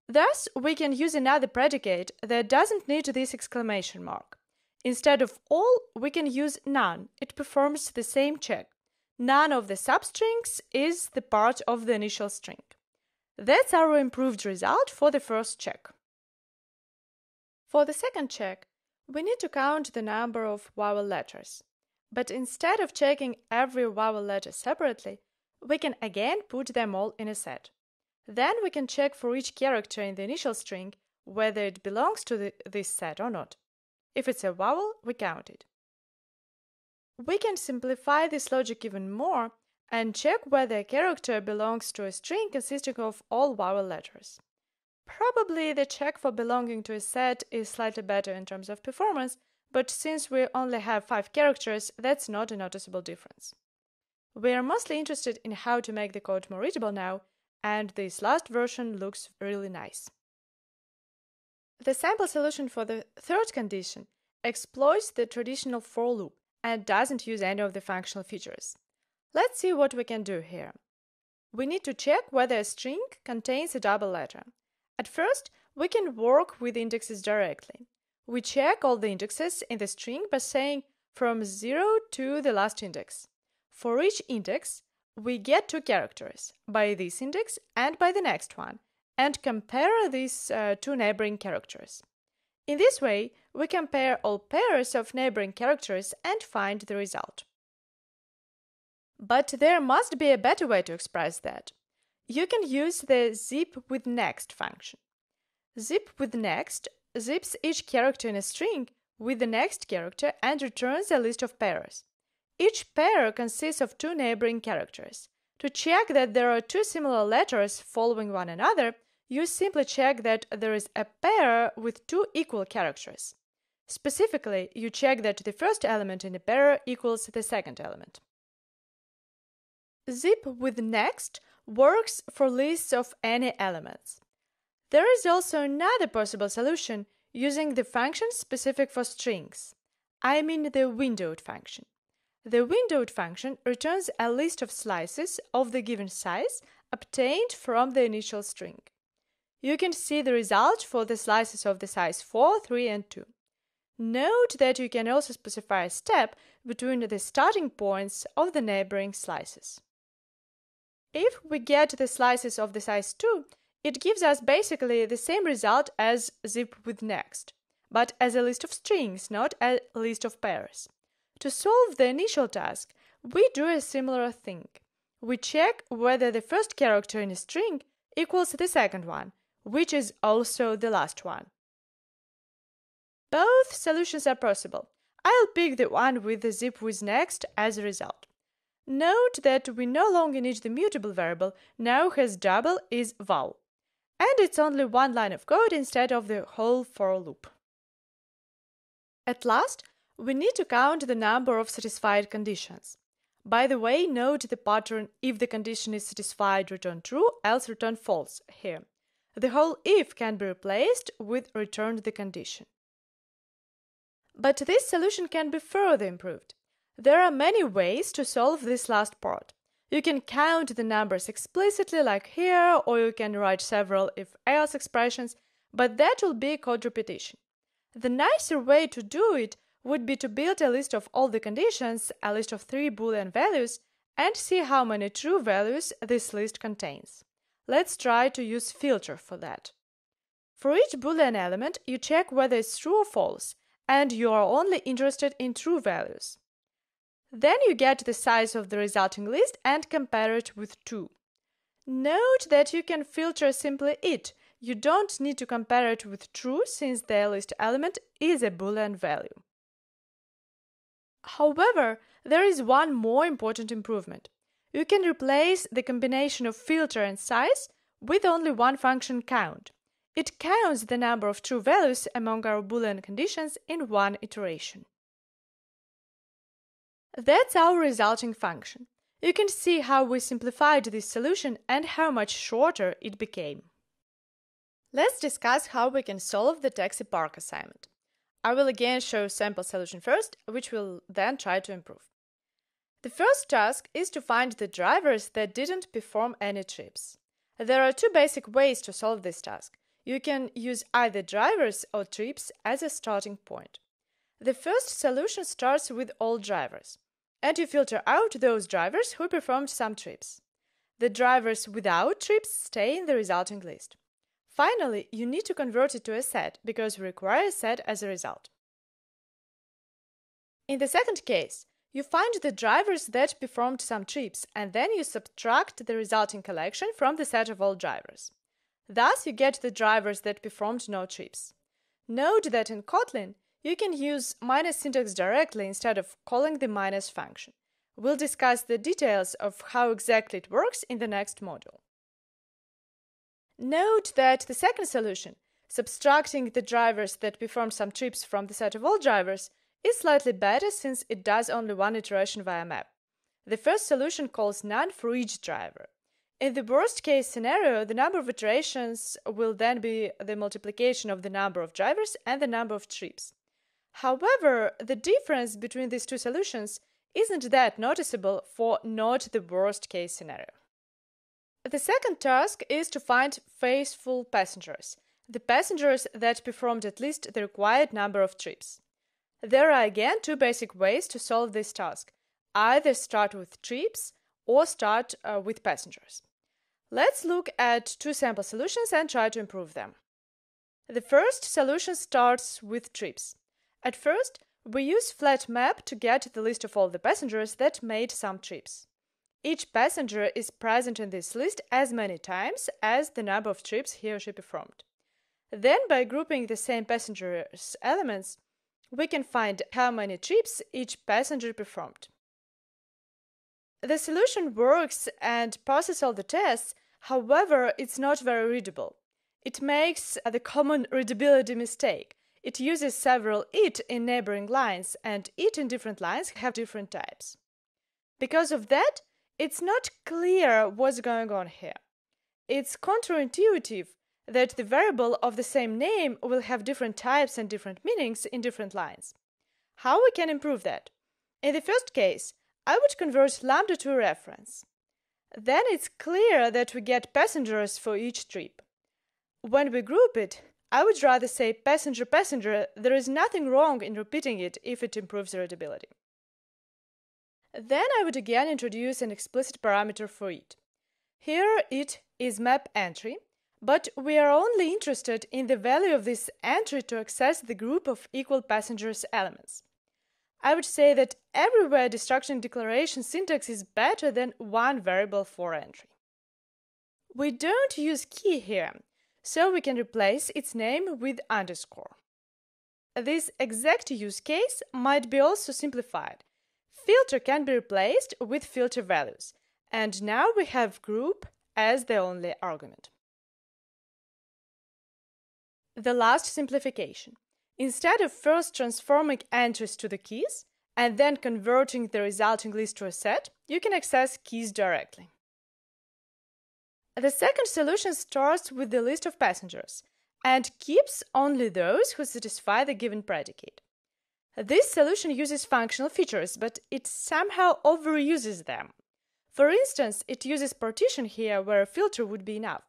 Thus, we can use another predicate that doesn't need this exclamation mark. Instead of all, we can use none. It performs the same check. None of the substrings is the part of the initial string. That's our improved result for the first check. For the second check, we need to count the number of vowel letters. But instead of checking every vowel letter separately, we can again put them all in a set. Then we can check for each character in the initial string whether it belongs to this set or not. If it's a vowel, we count it. We can simplify this logic even more and check whether a character belongs to a string consisting of all vowel letters. Probably the check for belonging to a set is slightly better in terms of performance, but since we only have 5 characters, that's not a noticeable difference. We are mostly interested in how to make the code more readable now, and this last version looks really nice. The sample solution for the third condition exploits the traditional for loop and doesn't use any of the functional features. Let's see what we can do here. We need to check whether a string contains a double letter. At first, we can work with indexes directly. We check all the indexes in the string by saying from 0 to the last index. For each index, we get 2 characters, by this index and by the next one, and compare these 2 neighboring characters. In this way, we compare all pairs of neighboring characters and find the result. But there must be a better way to express that. You can use the zip with next function. Zip with next zips each character in a string with the next character and returns a list of pairs. Each pair consists of 2 neighboring characters. To check that there are 2 similar letters following one another, you simply check that there is a pair with 2 equal characters. Specifically, you check that the first element in a pair equals the second element. Zip with next works for lists of any elements. There is also another possible solution using the function specific for strings. I mean the windowed function. The windowed function returns a list of slices of the given size obtained from the initial string. You can see the result for the slices of the size 4, 3, and 2. Note that you can also specify a step between the starting points of the neighboring slices. If we get the slices of the size 2, it gives us basically the same result as zip with next, but as a list of strings, not a list of pairs. To solve the initial task, we do a similar thing. We check whether the first character in a string equals the second one, which is also the last one. Both solutions are possible. I'll pick the one with the zip with next as a result. Note that we no longer need the mutable variable, now has double is val. And it's only one line of code instead of the whole for loop. At last, we need to count the number of satisfied conditions. By the way, note the pattern if the condition is satisfied, return true, else return false here. The whole if can be replaced with return the condition. But this solution can be further improved. There are many ways to solve this last part. You can count the numbers explicitly like here, or you can write several if-else expressions, but that will be code repetition. The nicer way to do it would be to build a list of all the conditions, a list of 3 Boolean values, and see how many true values this list contains. Let's try to use filter for that. For each Boolean element, you check whether it's true or false, and you are only interested in true values. Then you get the size of the resulting list and compare it with 2. Note that you can filter simply it. You don't need to compare it with true since the list element is a Boolean value. However, there is one more important improvement. You can replace the combination of filter and size with only one function count. It counts the number of true values among our Boolean conditions in one iteration. That's our resulting function. You can see how we simplified this solution and how much shorter it became. Let's discuss how we can solve the taxi park assignment. I will again show sample solution first, which we'll then try to improve. The first task is to find the drivers that didn't perform any trips. There are 2 basic ways to solve this task. You can use either drivers or trips as a starting point. The first solution starts with all drivers, and you filter out those drivers who performed some trips. The drivers without trips stay in the resulting list. Finally, you need to convert it to a set because we require a set as a result. In the second case, you find the drivers that performed some trips and then you subtract the resulting collection from the set of all drivers. Thus, you get the drivers that performed no trips. Note that in Kotlin, you can use minus syntax directly instead of calling the minus function. We'll discuss the details of how exactly it works in the next module. Note that the second solution, subtracting the drivers that performed some trips from the set of all drivers, is slightly better since it does only one iteration via map. The first solution calls none for each driver. In the worst case scenario, the number of iterations will then be the multiplication of the number of drivers and the number of trips. However, the difference between these 2 solutions isn't that noticeable for not the worst case scenario. The second task is to find faithful passengers, the passengers that performed at least the required number of trips. There are again 2 basic ways to solve this task. Either start with trips or start with passengers. Let's look at 2 sample solutions and try to improve them. The first solution starts with trips. At first, we use flat map to get the list of all the passengers that made some trips. Each passenger is present in this list as many times as the number of trips he or she performed. Then, by grouping the same passenger's elements, we can find how many trips each passenger performed. The solution works and passes all the tests, however, it's not very readable. It makes the common readability mistake. It uses several it in neighboring lines, and it in different lines have different types. Because of that, it's not clear what's going on here. It's counterintuitive that the variable of the same name will have different types and different meanings in different lines. How we can improve that? In the first case, I would convert lambda to a reference. Then it's clear that we get passengers for each trip. When we group it, I would rather say passenger, passenger. There is nothing wrong in repeating it if it improves readability. Then I would again introduce an explicit parameter for it. Here it is map entry, but we are only interested in the value of this entry to access the group of equal passengers elements. I would say that everywhere destruction declaration syntax is better than one variable for entry. We don't use key here, so we can replace its name with underscore. This exact use case might be also simplified. Filter can be replaced with filter values, and now we have group as the only argument. The last simplification. Instead of first transforming entries to the keys and then converting the resulting list to a set, you can access keys directly. The second solution starts with the list of passengers and keeps only those who satisfy the given predicate. This solution uses functional features, but it somehow overuses them. For instance, it uses partition here where a filter would be enough.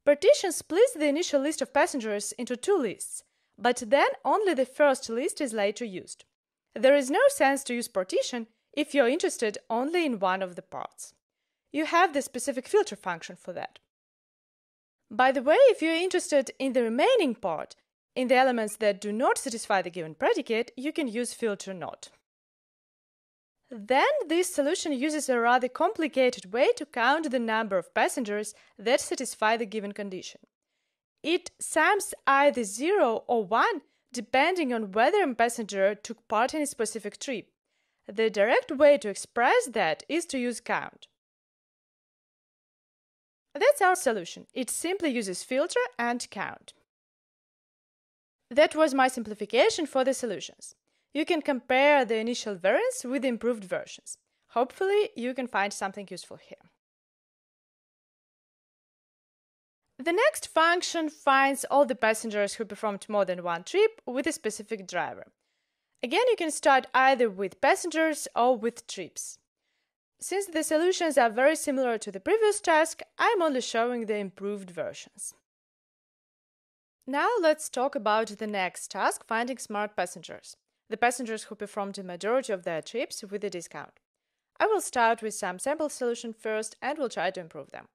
Partition splits the initial list of passengers into two lists, but then only the first list is later used. There is no sense to use partition if you're interested only in one of the parts. You have the specific filter function for that. By the way, if you're interested in the remaining part, in the elements that do not satisfy the given predicate, you can use filter not. Then this solution uses a rather complicated way to count the number of passengers that satisfy the given condition. It sums either 0 or 1 depending on whether a passenger took part in a specific trip. The direct way to express that is to use count. That's our solution. It simply uses filter and count. That was my simplification for the solutions. You can compare the initial variants with the improved versions. Hopefully, you can find something useful here. The next function finds all the passengers who performed more than one trip with a specific driver. Again, you can start either with passengers or with trips. Since the solutions are very similar to the previous task, I'm only showing the improved versions. Now let's talk about the next task, finding smart passengers, the passengers who performed the majority of their trips with a discount. I will start with some sample solution first and will try to improve them.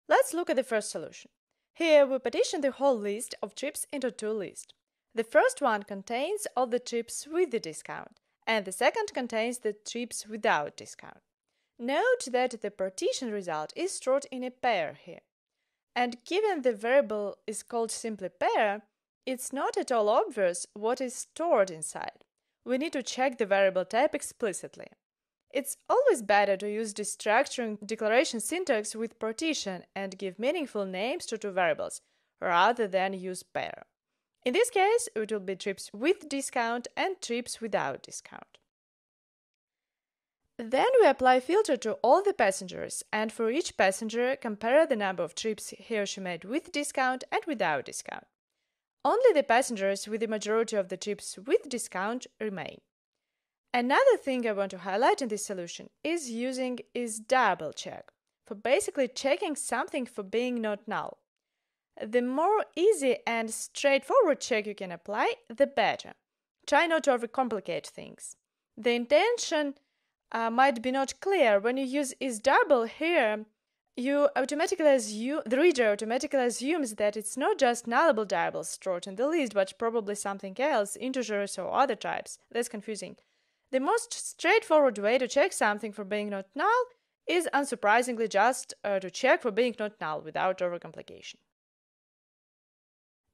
Let's look at the first solution. Here we partition the whole list of trips into two lists. The first one contains all the trips with the discount, and the second contains the trips without discount. Note that the partition result is stored in a pair here. And given the variable is called simply pair, it's not at all obvious what is stored inside. We need to check the variable type explicitly. It's always better to use destructuring declaration syntax with partition and give meaningful names to two variables, rather than use pair. In this case, it will be trips with discount and trips without discount. Then we apply filter to all the passengers, and for each passenger, compare the number of trips he or she made with discount and without discount. Only the passengers with the majority of the trips with discount remain. Another thing I want to highlight in this solution is using isDoubleCheck for basically checking something for being not null. The more easy and straightforward check you can apply, the better. Try not to overcomplicate things. The intention might be not clear. When you use isDouble here, the reader automatically assumes that it's not just nullable variables stored in the list, but probably something else, integers or other types. That's confusing. The most straightforward way to check something for being not null is, unsurprisingly, just to check for being not null without overcomplication.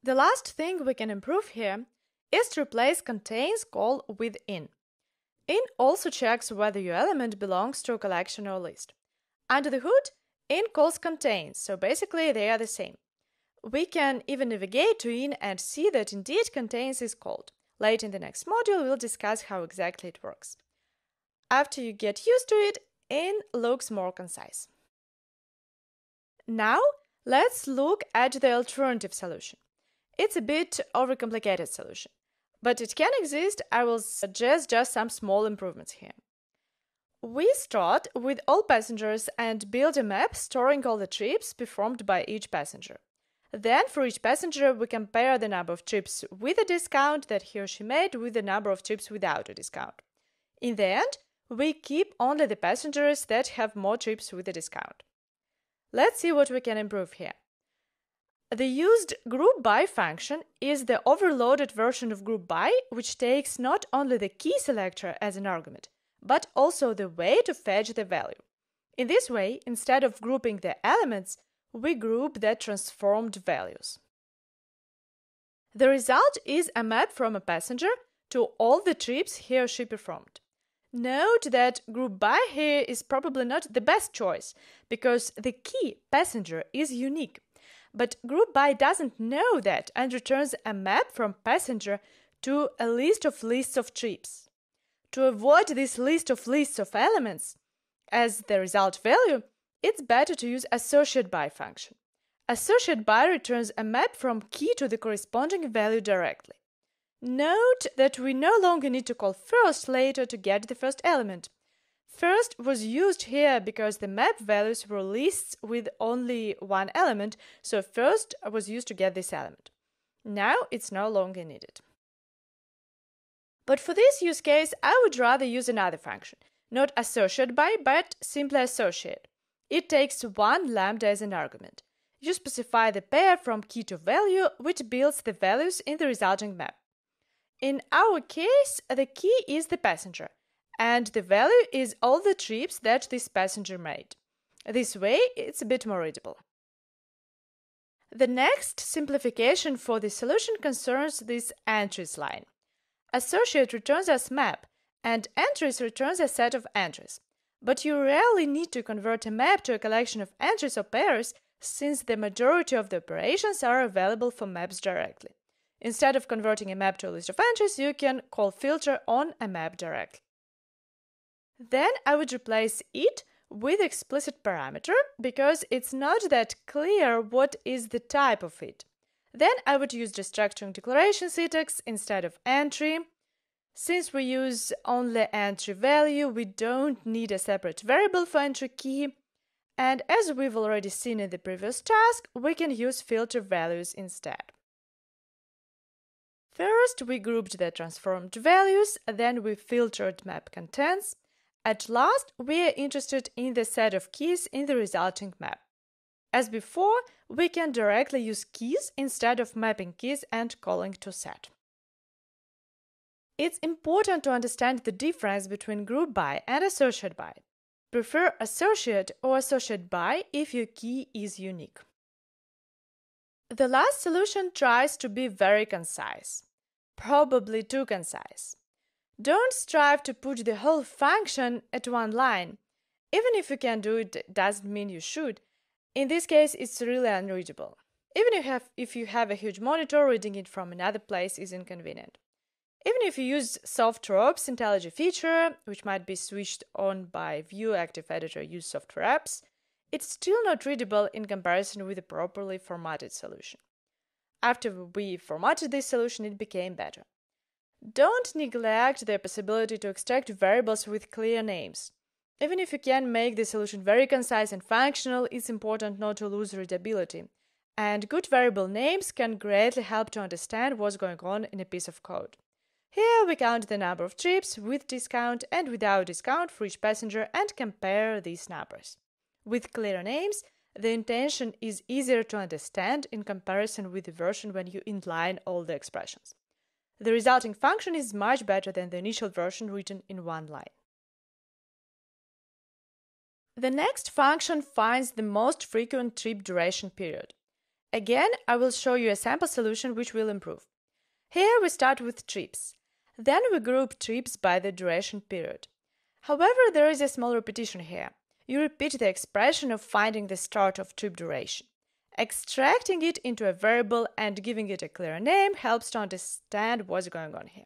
The last thing we can improve here is to replace contains call with in. In also checks whether your element belongs to a collection or list. Under the hood, in calls contains, so basically they are the same. We can even navigate to in and see that indeed contains is called. Later in the next module, we'll discuss how exactly it works. After you get used to it, in looks more concise. Now, let's look at the alternative solution. It's a bit overcomplicated solution, but it can exist. I will suggest just some small improvements here. We start with all passengers and build a map storing all the trips performed by each passenger. Then, for each passenger, we compare the number of trips with a discount that he or she made with the number of trips without a discount. In the end, we keep only the passengers that have more trips with a discount. Let's see what we can improve here. The used groupBy function is the overloaded version of groupBy, which takes not only the key selector as an argument, but also the way to fetch the value. In this way, instead of grouping the elements, we group the transformed values. The result is a map from a passenger to all the trips he or she performed. Note that groupBy here is probably not the best choice, because the key passenger is unique. But groupBy doesn't know that and returns a map from passenger to a list of trips. To avoid this list of elements as the result value, it's better to use AssociateBy function. AssociateBy returns a map from key to the corresponding value directly. Note that we no longer need to call first later to get the first element. First was used here because the map values were lists with only one element, so first was used to get this element. Now it's no longer needed. But for this use case, I would rather use another function, not associate by, but simply associate. It takes one lambda as an argument. You specify the pair from key to value, which builds the values in the resulting map. In our case, the key is the passenger, and the value is all the trips that this passenger made. This way, it's a bit more readable. The next simplification for the solution concerns this entries line. Associate returns as map, and entries returns a set of entries. But you rarely need to convert a map to a collection of entries or pairs, since the majority of the operations are available for maps directly. Instead of converting a map to a list of entries, you can call filter on a map directly. Then I would replace it with explicit parameter because it's not that clear what is the type of it. Then I would use destructuring declaration syntax instead of entry. Since we use only entry value, we don't need a separate variable for entry key. And as we've already seen in the previous task, we can use filter values instead. First, we grouped the transformed values, then we filtered map contents. At last, we are interested in the set of keys in the resulting map. As before, we can directly use keys instead of mapping keys and calling to set. It's important to understand the difference between group by and associate by. Prefer associate or associate by if your key is unique. The last solution tries to be very concise, probably too concise. Don't strive to put the whole function at one line. Even if you can do it, doesn't mean you should. In this case, it's really unreadable. Even if you have a huge monitor, reading it from another place is inconvenient. Even if you use soft ropes IntelliJ feature, which might be switched on by View Active Editor use software apps, it's still not readable in comparison with a properly formatted solution. After we formatted this solution, it became better. Don't neglect the possibility to extract variables with clear names. Even if you can make the solution very concise and functional, it's important not to lose readability. And good variable names can greatly help to understand what's going on in a piece of code. Here we count the number of trips with discount and without discount for each passenger and compare these numbers. With clear names, the intention is easier to understand in comparison with the version when you inline all the expressions. The resulting function is much better than the initial version written in one line. The next function finds the most frequent trip duration period. Again, I will show you a sample solution which will improve. Here we start with trips. Then we group trips by the duration period. However, there is a small repetition here. You repeat the expression of finding the start of trip duration. Extracting it into a variable and giving it a clear name helps to understand what's going on here.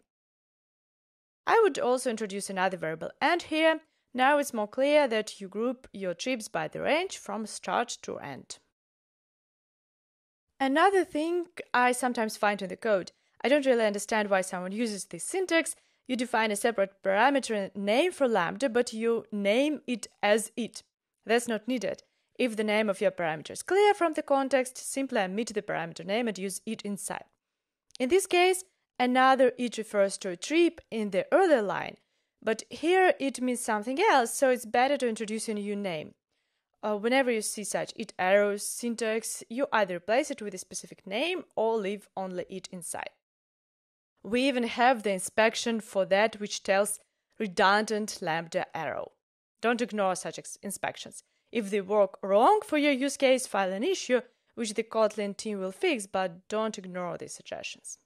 I would also introduce another variable end here. Now it's more clear that you group your trips by the range from start to end. Another thing I sometimes find in the code, I don't really understand why someone uses this syntax. You define a separate parameter name for Lambda, but you name it as it. That's not needed. If the name of your parameter is clear from the context, simply omit the parameter name and use it inside. In this case, another it refers to a trip in the earlier line, but here it means something else, so it's better to introduce a new name. Whenever you see such it arrows syntax, you either replace it with a specific name or leave only it inside. We even have the inspection for that which tells redundant lambda arrow. Don't ignore such inspections. If they work wrong for your use case, file an issue, which the Kotlin team will fix, but don't ignore these suggestions.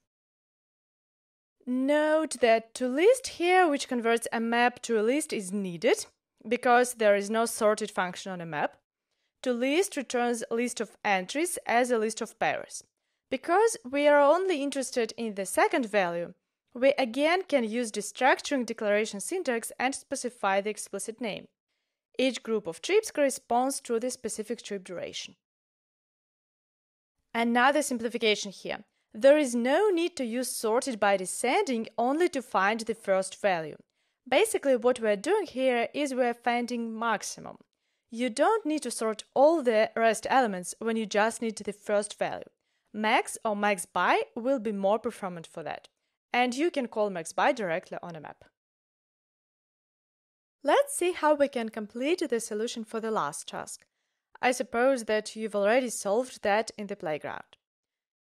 Note that toList here, which converts a map to a list, is needed, because there is no sorted function on a map. toList returns a list of entries as a list of pairs. Because we are only interested in the second value, we again can use destructuring declaration syntax and specify the explicit name. Each group of trips corresponds to the specific trip duration. Another simplification here. There is no need to use sorted by descending only to find the first value. Basically, what we're doing here is we're finding maximum. You don't need to sort all the rest elements when you just need the first value. Max or max by will be more performant for that. And you can call max by directly on a map. Let's see how we can complete the solution for the last task. I suppose that you've already solved that in the playground.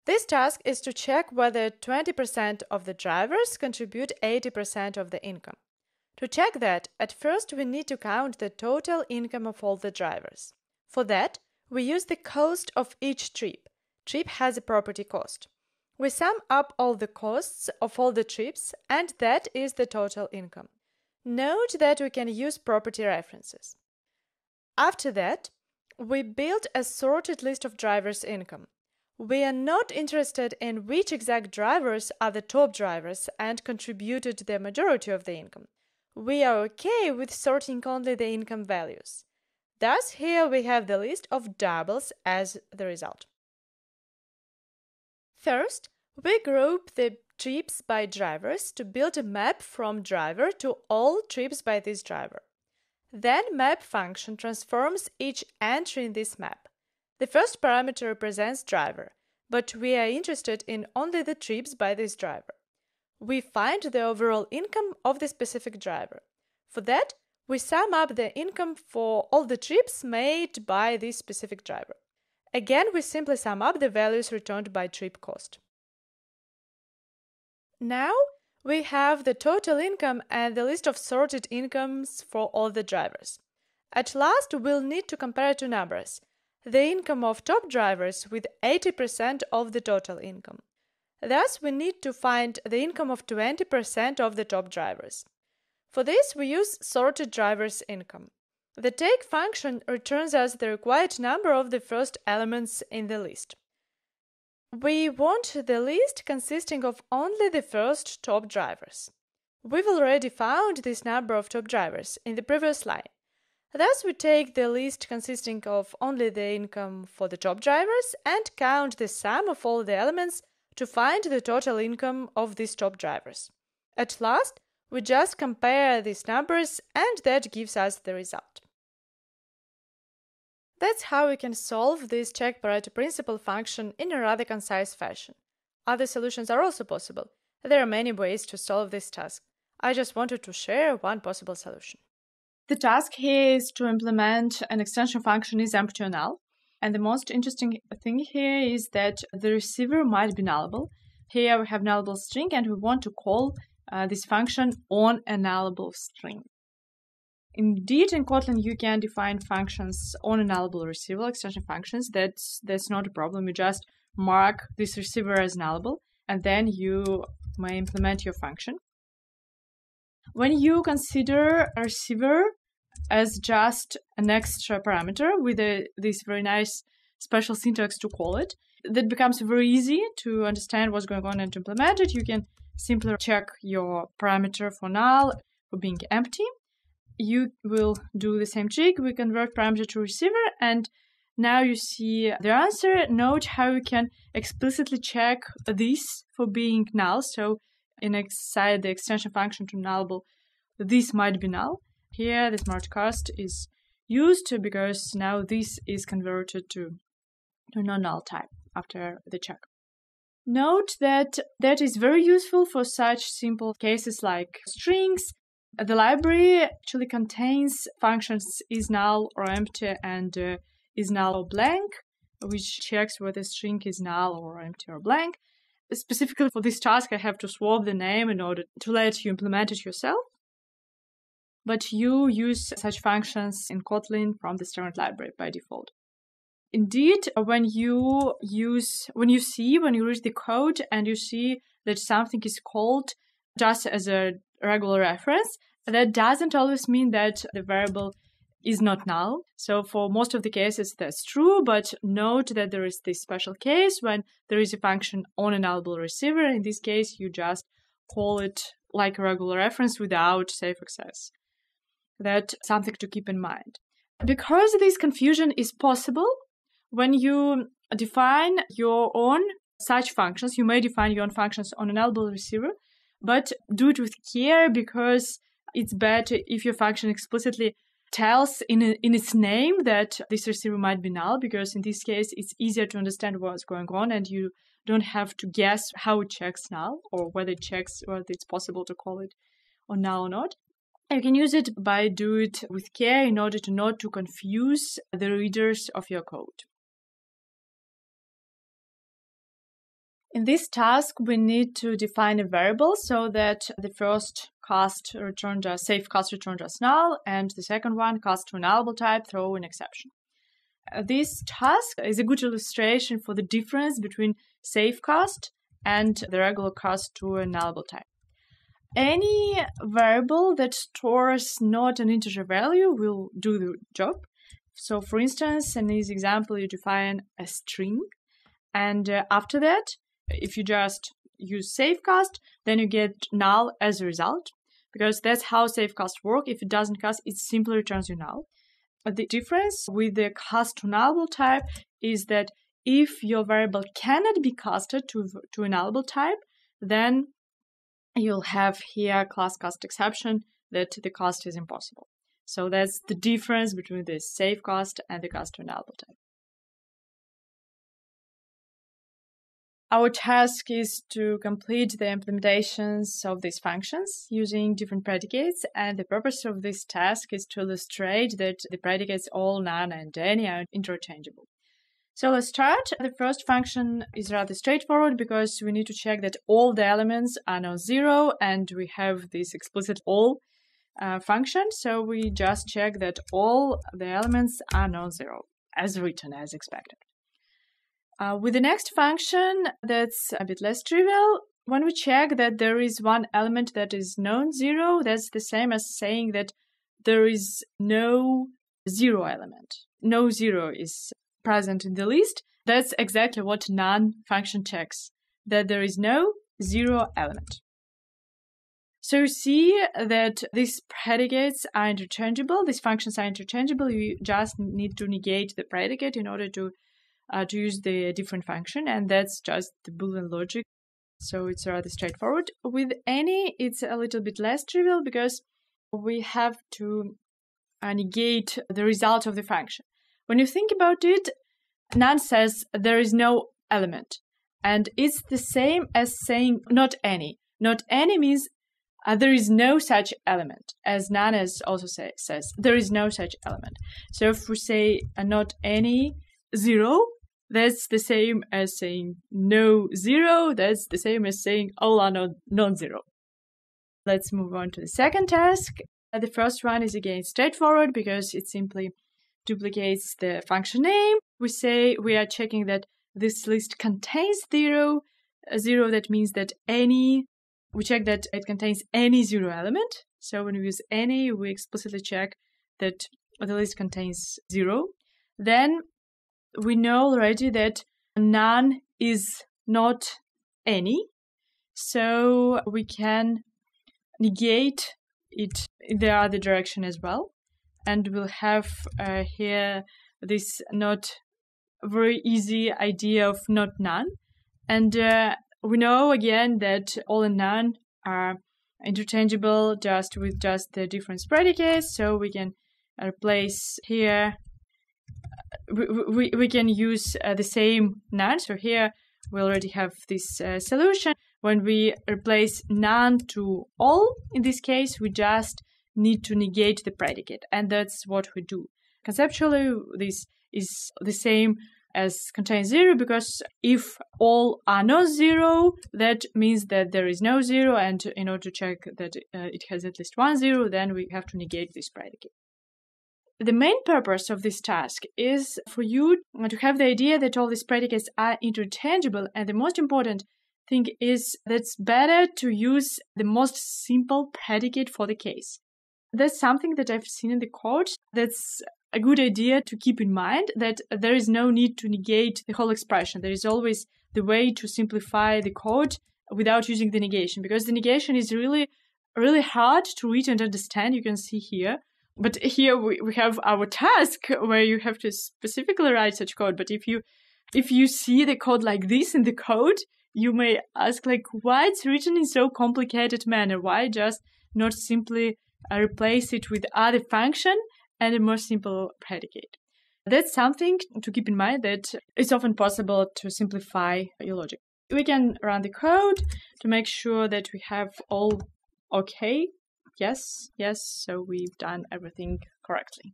This task is to check whether 20% of the drivers contribute 80% of the income. To check that, at first we need to count the total income of all the drivers. For that, we use the cost of each trip. Trip has a property cost. We sum up all the costs of all the trips, and that is the total income. Note that we can use property references. After that, we build a sorted list of drivers' income. We are not interested in which exact drivers are the top drivers and contributed the majority of the income. We are okay with sorting only the income values. Thus, here we have the list of doubles as the result. First, we group the trips by drivers to build a map from driver to all trips by this driver. Then map function transforms each entry in this map. The first parameter represents driver, but we are interested in only the trips by this driver. We find the overall income of the specific driver. For that, we sum up the income for all the trips made by this specific driver. Again, we simply sum up the values returned by trip cost. Now, we have the total income and the list of sorted incomes for all the drivers. At last, we'll need to compare two numbers: the income of top drivers with 80% of the total income. Thus, we need to find the income of 20% of the top drivers. For this, we use sorted drivers' income. The take function returns us the required number of the first elements in the list. We want the list consisting of only the first top drivers. We've already found this number of top drivers in the previous line. Thus, we take the list consisting of only the income for the top drivers and count the sum of all the elements to find the total income of these top drivers. At last, we just compare these numbers and that gives us the result. That's how we can solve this check Pareto principle function in a rather concise fashion. Other solutions are also possible. There are many ways to solve this task. I just wanted to share one possible solution. The task here is to implement an extension function is empty or null. And the most interesting thing here is that the receiver might be nullable. Here we have nullable string and we want to call this function on a nullable string. Indeed, in Kotlin, you can define functions on a nullable receiver, extension functions. That's not a problem. You just mark this receiver as nullable, and then you may implement your function. When you consider a receiver as just an extra parameter with this very nice special syntax to call it, that becomes very easy to understand what's going on and to implement it. You can simply check your parameter for null for being empty. You will do the same trick. We convert parameter to receiver, and now you see the answer. Note how you can explicitly check this for being null. So inside the extension function to nullable, this might be null. Here, the smart cast is used because now this is converted to non-null type after the check. Note that is very useful for such simple cases like strings. The library actually contains functions is null or empty and is null or blank, which checks whether string is null or empty or blank. Specifically for this task, I have to swap the name in order to let you implement it yourself. But you use such functions in Kotlin from the standard library by default. Indeed, when you read the code and you see that something is called just as a regular reference, that doesn't always mean that the variable is not null. So for most of the cases, that's true, but note that there is this special case when there is a function on a nullable receiver. In this case, you just call it like a regular reference without safe access. That's something to keep in mind. Because this confusion is possible, when you define your own such functions. You may define your own functions on a nullable receiver, but do it with care, because it's better if your function explicitly tells in its name that this receiver might be null, because in this case, it's easier to understand what's going on and you don't have to guess how it checks null or whether it checks whether it's possible to call it on null or not. You can use it by do it with care in order to not to confuse the readers of your code. In this task, we need to define a variable so that the first cast return just safe cast return just null, and the second one cast to a nullable type throw an exception. This task is a good illustration for the difference between safe cast and the regular cast to a nullable type. Any variable that stores not an integer value will do the job. So, for instance, in this example, you define a string, and after that, if you just use safecast, then you get null as a result, because that's how safecast works. If it doesn't cast, it simply returns you null. But the difference with the cast to nullable type is that if your variable cannot be casted to a nullable type, then you'll have here class cast exception that the cast is impossible. So that's the difference between the safecast and the cast to a nullable type. Our task is to complete the implementations of these functions using different predicates, and the purpose of this task is to illustrate that the predicates all, none, and any are interchangeable. So let's start. The first function is rather straightforward because we need to check that all the elements are non-zero, and we have this explicit all function, so we just check that all the elements are non-zero, as written, as expected. With the next function, that's a bit less trivial. When we check that there is one element that is non-zero, that's the same as saying that there is no zero element. No zero is present in the list. That's exactly what none function checks, that there is no zero element. So you see that these predicates are interchangeable. These functions are interchangeable. You just need to negate the predicate in order to use the different function, and that's just the Boolean logic. So it's rather straightforward. With any, it's a little bit less trivial because we have to negate the result of the function. When you think about it, none says there is no element, and it's the same as saying not any. Not any means there is no such element, as none also says there is no such element. So if we say not any zero, that's the same as saying no zero. That's the same as saying all are non-zero. Let's move on to the second task. The first one is again straightforward because it simply duplicates the function name. We say we are checking that this list contains zero. Zero, that means that we check that it contains any zero element. So when we use any, we explicitly check that the list contains zero. Then we know already that none is not any, so we can negate it in the other direction as well, and we'll have here this not very easy idea of not none, and we know again that all and none are interchangeable just with the different predicates, so we can replace here. We can use the same none. So here we already have this solution. When we replace none to all, in this case, we just need to negate the predicate. And that's what we do. Conceptually, this is the same as contains zero, because if all are non-zero, that means that there is no zero. And in order to check that it has at least one zero, then we have to negate this predicate. The main purpose of this task is for you to have the idea that all these predicates are interchangeable, and the most important thing is that it's better to use the most simple predicate for the case. That's something that I've seen in the code. That's a good idea to keep in mind, that there is no need to negate the whole expression. There is always the way to simplify the code without using the negation, because the negation is really, really hard to read and understand. You can see here. But here we have our task where you have to specifically write such code. But if you if you see the code like this in the code, you may ask like, why it's written in so complicated manner? Why just not simply replace it with other function and a more simple predicate? That's something to keep in mind, that it's often possible to simplify your logic. We can run the code to make sure that we have all okay. Yes, so we've done everything correctly.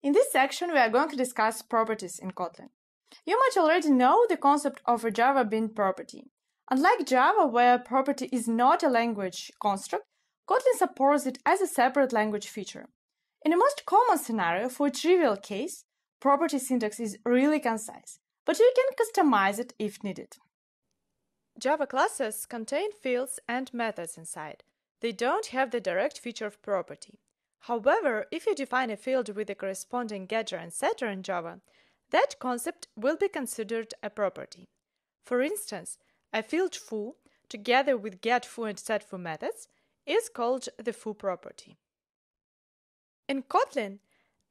In this section, we are going to discuss properties in Kotlin. You might already know the concept of a Java bean property. Unlike Java, where property is not a language construct, Kotlin supports it as a separate language feature. In the most common scenario, for a trivial case, property syntax is really concise, but you can customize it if needed. Java classes contain fields and methods inside. They don't have the direct feature of property. However, if you define a field with the corresponding getter and setter in Java, that concept will be considered a property. For instance, a field foo, together with getFoo and setFoo methods, is called the foo property. In Kotlin,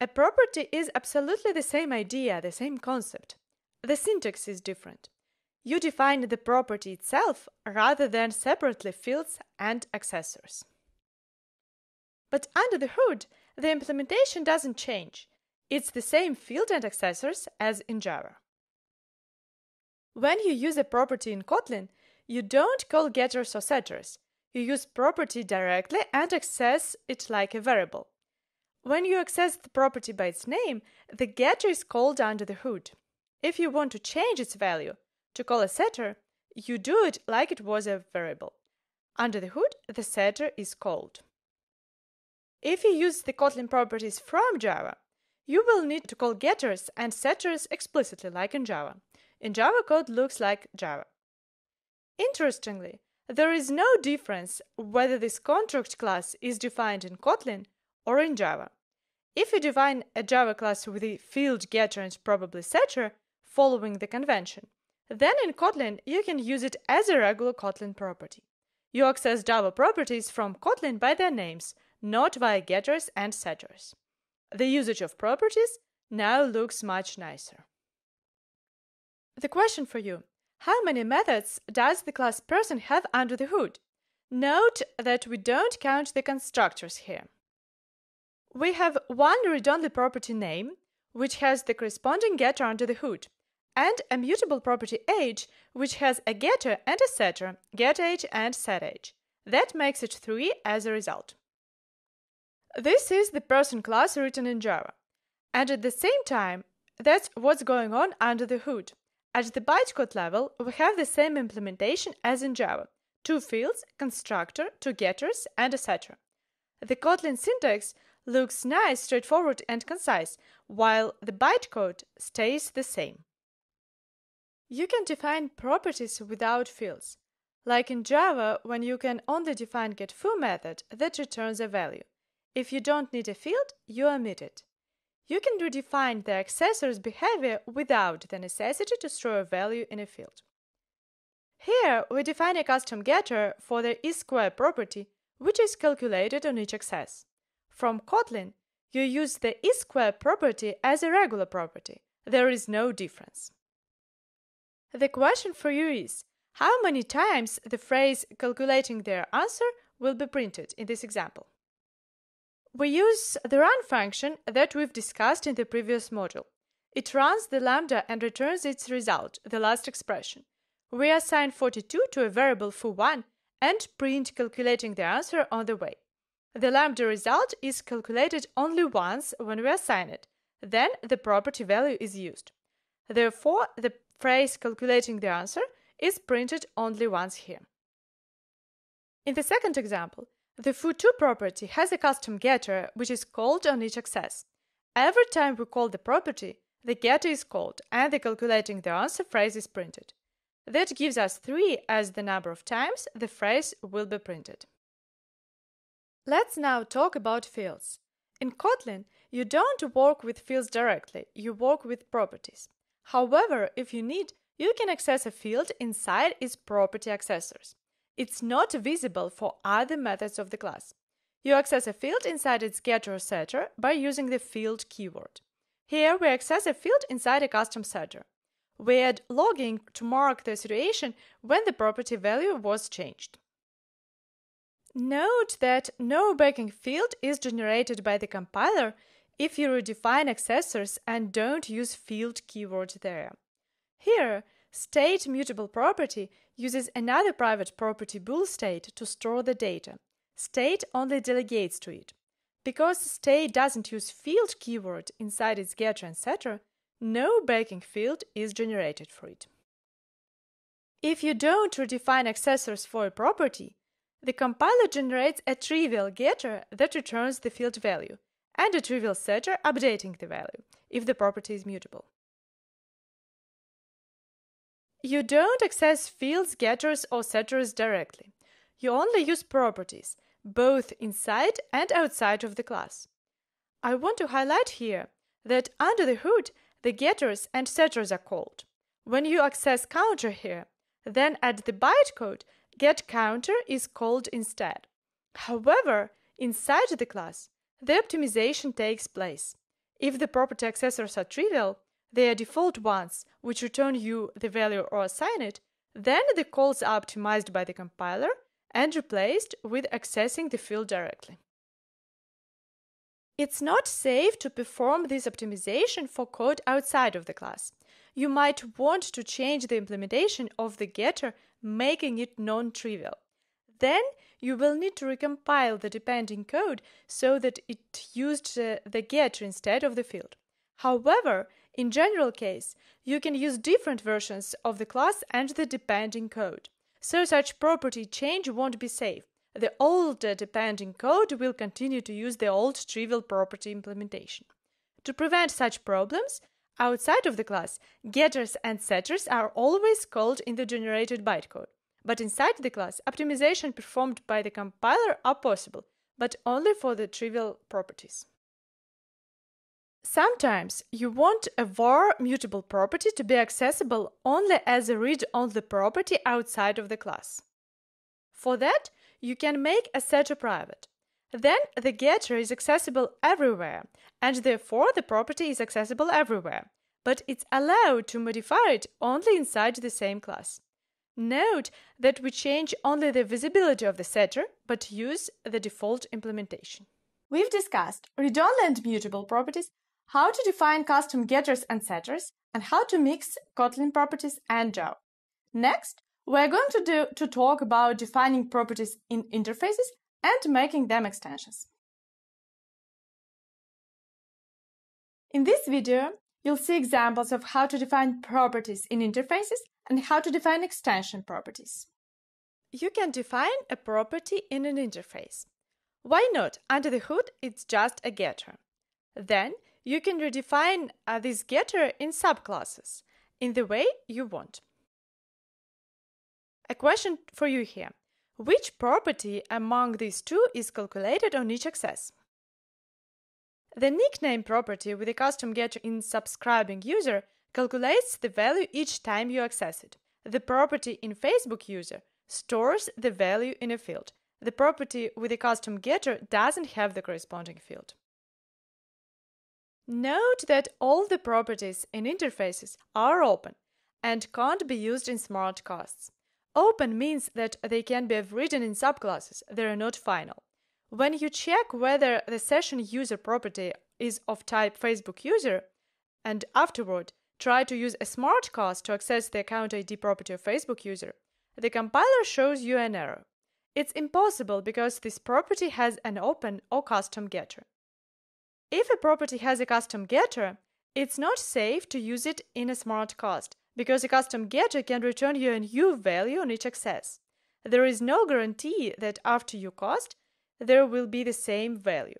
a property is absolutely the same idea, the same concept. The syntax is different. You define the property itself rather than separately fields and accessors. But under the hood, the implementation doesn't change. It's the same field and accessors as in Java. When you use a property in Kotlin, you don't call getters or setters. You use property directly and access it like a variable. When you access the property by its name, the getter is called under the hood. If you want to change its value, to call a setter, you do it like it was a variable. Under the hood, the setter is called. If you use the Kotlin properties from Java, you will need to call getters and setters explicitly like in Java. In Java, code looks like Java. Interestingly, there is no difference whether this construct class is defined in Kotlin or in Java. If you define a Java class with a field getter and probably setter, following the convention, then in Kotlin you can use it as a regular Kotlin property. You access Java properties from Kotlin by their names, not via getters and setters. The usage of properties now looks much nicer. The question for you: how many methods does the class person have under the hood? Note that we don't count the constructors here. We have one read-only property name, which has the corresponding getter under the hood, and a mutable property age, which has a getter and a setter, getAge and setAge. That makes it 3 as a result. This is the person class written in Java. And at the same time, that's what's going on under the hood. At the bytecode level, we have the same implementation as in Java. 2 fields, constructor, 2 getters, and a setter. The Kotlin syntax looks nice, straightforward, and concise, while the bytecode stays the same. You can define properties without fields, like in Java when you can only define getFoo method that returns a value. If you don't need a field, you omit it. You can redefine the accessor's behavior without the necessity to store a value in a field. Here, we define a custom getter for the is_square property, which is calculated on each access. From Kotlin, you use the is_square property as a regular property. There is no difference. The question for you is, how many times the phrase calculating their answer will be printed in this example? We use the run function that we've discussed in the previous module. It runs the lambda and returns its result, the last expression. We assign 42 to a variable foo1 and print calculating the answer on the way. The lambda result is calculated only once when we assign it. Then the property value is used. Therefore, the phrase calculating the answer is printed only once here. In the second example, the foo2 property has a custom getter which is called on each access. Every time we call the property, the getter is called and the calculating the answer phrase is printed. That gives us 3 as the number of times the phrase will be printed. Let's now talk about fields. In Kotlin, you don't work with fields directly, you work with properties. However, if you need, you can access a field inside its property accessors. It's not visible for other methods of the class. You access a field inside its getter or setter by using the field keyword. Here we access a field inside a custom setter. We add logging to mark the situation when the property value was changed. Note that no backing field is generated by the compiler if you redefine accessors and don't use field keyword there. Here, state mutable property uses another private property bool state to store the data. State only delegates to it. Because state doesn't use field keyword inside its getter and setter, no backing field is generated for it. If you don't redefine accessors for a property, the compiler generates a trivial getter that returns the field value, and a trivial setter updating the value, if the property is mutable. You don't access fields, getters, or setters directly. You only use properties, both inside and outside of the class. I want to highlight here that under the hood, the getters and setters are called. When you access counter here, then at the bytecode, getCounter is called instead. However, inside the class, the optimization takes place. If the property accessors are trivial, they are default ones, which return you the value or assign it, then the calls are optimized by the compiler and replaced with accessing the field directly. It's not safe to perform this optimization for code outside of the class. You might want to change the implementation of the getter, making it non-trivial. Then you will need to recompile the depending code so that it used the getter instead of the field. However, in general case, you can use different versions of the class and the depending code. So such property change won't be safe. The old depending code will continue to use the old trivial property implementation. To prevent such problems, outside of the class, getters and setters are always called in the generated bytecode. But inside the class, optimization performed by the compiler are possible, but only for the trivial properties. Sometimes you want a var mutable property to be accessible only as a read-only property outside of the class. For that, you can make a setter private. Then the getter is accessible everywhere, and therefore the property is accessible everywhere, but it's allowed to modify it only inside the same class. Note that we change only the visibility of the setter, but use the default implementation. We've discussed read-only and mutable properties, how to define custom getters and setters, and how to mix Kotlin properties and Java. Next, we're going to talk about defining properties in interfaces and making them extensions. In this video, you'll see examples of how to define properties in interfaces and how to define extension properties. You can define a property in an interface. Why not? Under the hood, it's just a getter. Then, you can redefine this getter in subclasses in the way you want. A question for you here. Which property among these two is calculated on each access? The nickname property with a custom getter in subscribing user calculates the value each time you access it. The property in Facebook user stores the value in a field. The property with a custom getter doesn't have the corresponding field. Note that all the properties in interfaces are open and can't be used in smart casts. Open means that they can be written in subclasses, they are not final. When you check whether the session user property is of type Facebook user, and afterward try to use a smart cast to access the account ID property of Facebook user, the compiler shows you an error. It's impossible because this property has an open or custom getter. If a property has a custom getter, it's not safe to use it in a smart cast, because a custom getter can return you a new value on each access. There is no guarantee that after you cast, there will be the same value.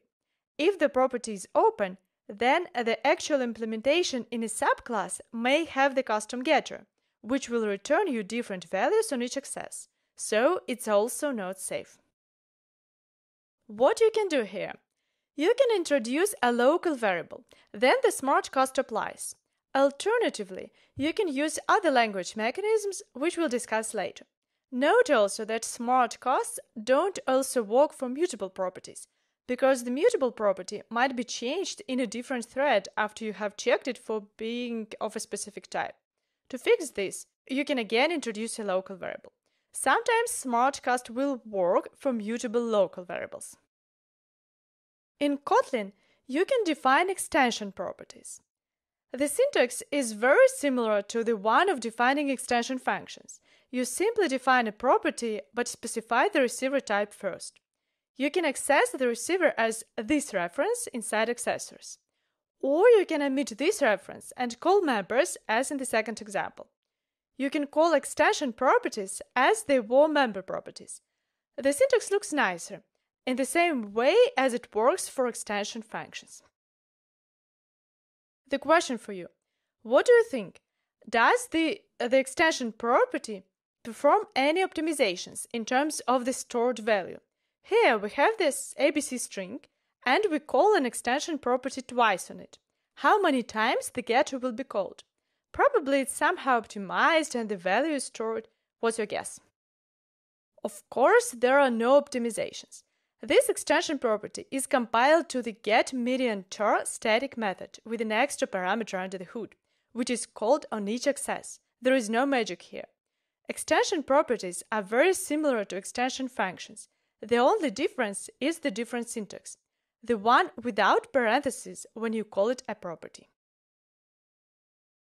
If the property is open, then the actual implementation in a subclass may have the custom getter, which will return you different values on each access. So it's also not safe. What you can do here? You can introduce a local variable, then the smart cast applies. Alternatively, you can use other language mechanisms, which we'll discuss later. Note also that smart casts don't also work for mutable properties. because the mutable property might be changed in a different thread after you have checked it for being of a specific type. To fix this, you can again introduce a local variable. Sometimes SmartCast will work for mutable local variables. In Kotlin, you can define extension properties. The syntax is very similar to the one of defining extension functions. You simply define a property but specify the receiver type first. You can access the receiver as this reference inside accessors. Or you can omit this reference and call members as in the second example. You can call extension properties as they were member properties. The syntax looks nicer, in the same way as it works for extension functions. The question for you: what do you think? Does the extension property perform any optimizations in terms of the stored value? Here we have this ABC string, and we call an extension property twice on it. How many times the getter will be called? Probably it's somehow optimized and the value is stored. What's your guess? Of course, there are no optimizations. This extension property is compiled to the getMedianTer static method with an extra parameter under the hood, which is called on each access. There is no magic here. Extension properties are very similar to extension functions. The only difference is the different syntax, the one without parentheses when you call it a property.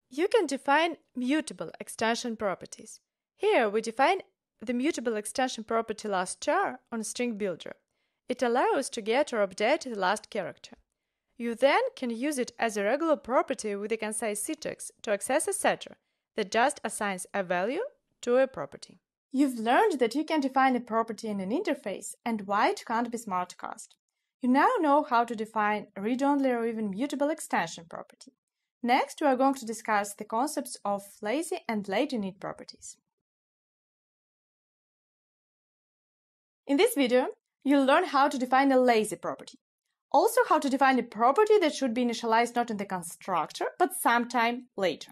You can define mutable extension properties. Here we define the mutable extension property lastChar on string builder. It allows to get or update the last character. You then can use it as a regular property with a concise syntax to access a setter that just assigns a value to a property. You've learned that you can define a property in an interface and why it can't be SmartCast. You now know how to define a read-only or even mutable extension property. Next, we are going to discuss the concepts of lazy and late-init properties. In this video, you'll learn how to define a lazy property. Also, how to define a property that should be initialized not in the constructor, but sometime later.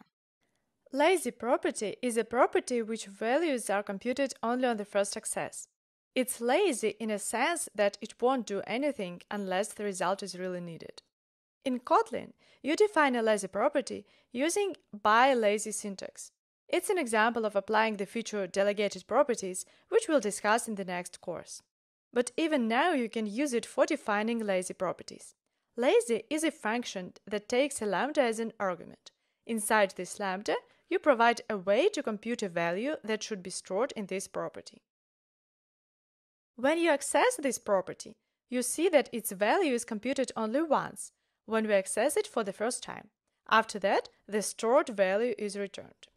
Lazy property is a property which values are computed only on the first access. It's lazy in a sense that it won't do anything unless the result is really needed. In Kotlin, you define a lazy property using bylazy syntax. It's an example of applying the feature delegated properties, which we'll discuss in the next course. But even now you can use it for defining lazy properties. Lazy is a function that takes a lambda as an argument. Inside this lambda, you provide a way to compute a value that should be stored in this property. When you access this property, you see that its value is computed only once, when we access it for the first time. After that, the stored value is returned.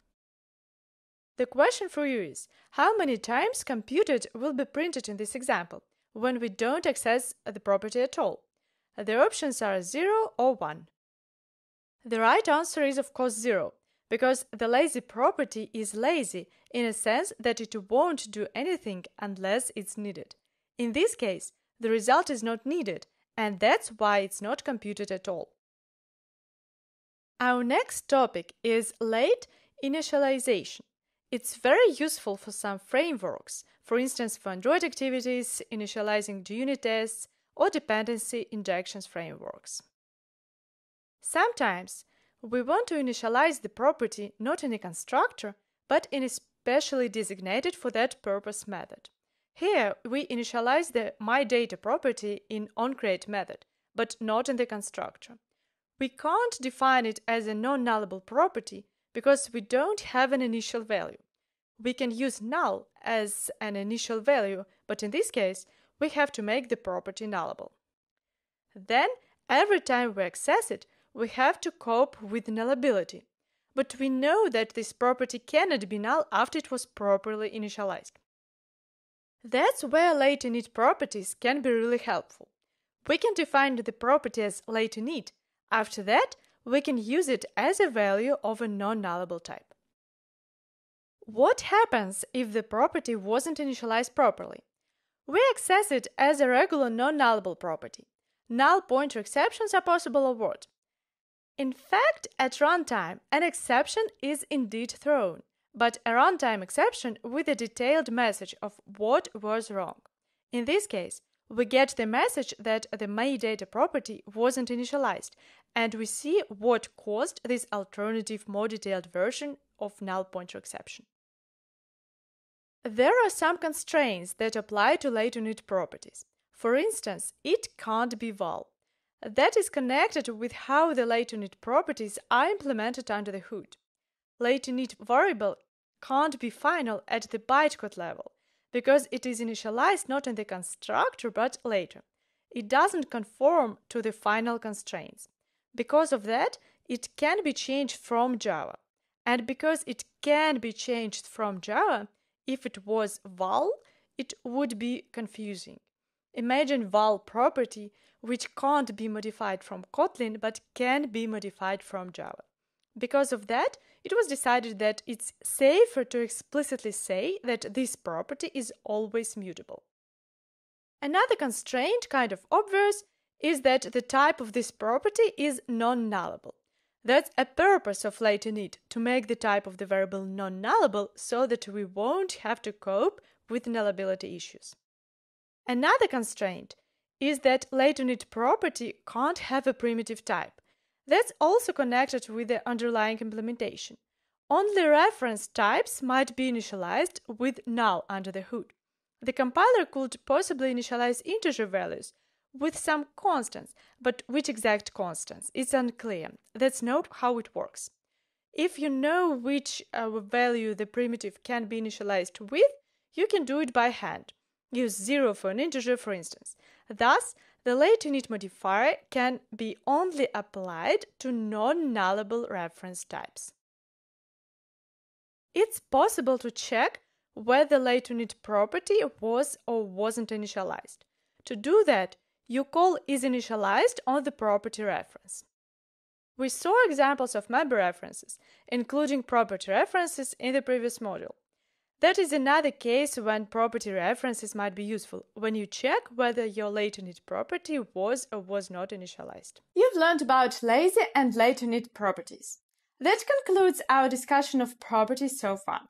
The question for you is, how many times computed will be printed in this example, when we don't access the property at all? The options are 0 or 1. The right answer is of course 0, because the lazy property is lazy in a sense that it won't do anything unless it's needed. In this case, the result is not needed, and that's why it's not computed at all. Our next topic is late initialization. It's very useful for some frameworks, for instance for Android activities, initializing unit tests, or dependency injections frameworks. Sometimes we want to initialize the property not in a constructor, but in a specially designated for that purpose method. Here we initialize the myData property in onCreate method, but not in the constructor. We can't define it as a non-nullable property because we don't have an initial value. We can use null as an initial value, but in this case, we have to make the property nullable. Then, every time we access it, we have to cope with nullability. But we know that this property cannot be null after it was properly initialized. That's where late init properties can be really helpful. We can define the property as late init. After that, we can use it as a value of a non-nullable type. What happens if the property wasn't initialized properly? We access it as a regular non-nullable property. Null pointer exceptions are possible or what? In fact, at runtime, an exception is indeed thrown, but a runtime exception with a detailed message of what was wrong. In this case, we get the message that the MyData property wasn't initialized, and we see what caused this alternative, more detailed version of null pointer exception. There are some constraints that apply to lateInit properties. For instance, it can't be val. That is connected with how the lateInit properties are implemented under the hood. LateInit variable can't be final at the bytecode level, because it is initialized not in the constructor but later. It doesn't conform to the final constraints. Because of that, it can be changed from Java. And because it can be changed from Java, if it was val, it would be confusing. Imagine val property which can't be modified from Kotlin but can be modified from Java. Because of that, it was decided that it's safer to explicitly say that this property is always mutable. Another constraint, kind of obvious, is that the type of this property is non-nullable. That's a purpose of lateInit, to make the type of the variable non-nullable so that we won't have to cope with nullability issues. Another constraint is that lateInit property can't have a primitive type. That's also connected with the underlying implementation. Only reference types might be initialized with null under the hood. The compiler could possibly initialize integer values with some constants, but which exact constants? It's unclear. That's not how it works. If you know which value the primitive can be initialized with, you can do it by hand. Use 0 for an integer, for instance. Thus, the lateInit modifier can be only applied to non-nullable reference types. It's possible to check whether lateInit property was or wasn't initialized. To do that, you call isInitialized on the property reference. We saw examples of member references, including property references, in the previous module. That is another case when property references might be useful, when you check whether your lateInit property was or was not initialized. You've learned about lazy and lateInit properties. That concludes our discussion of properties so far.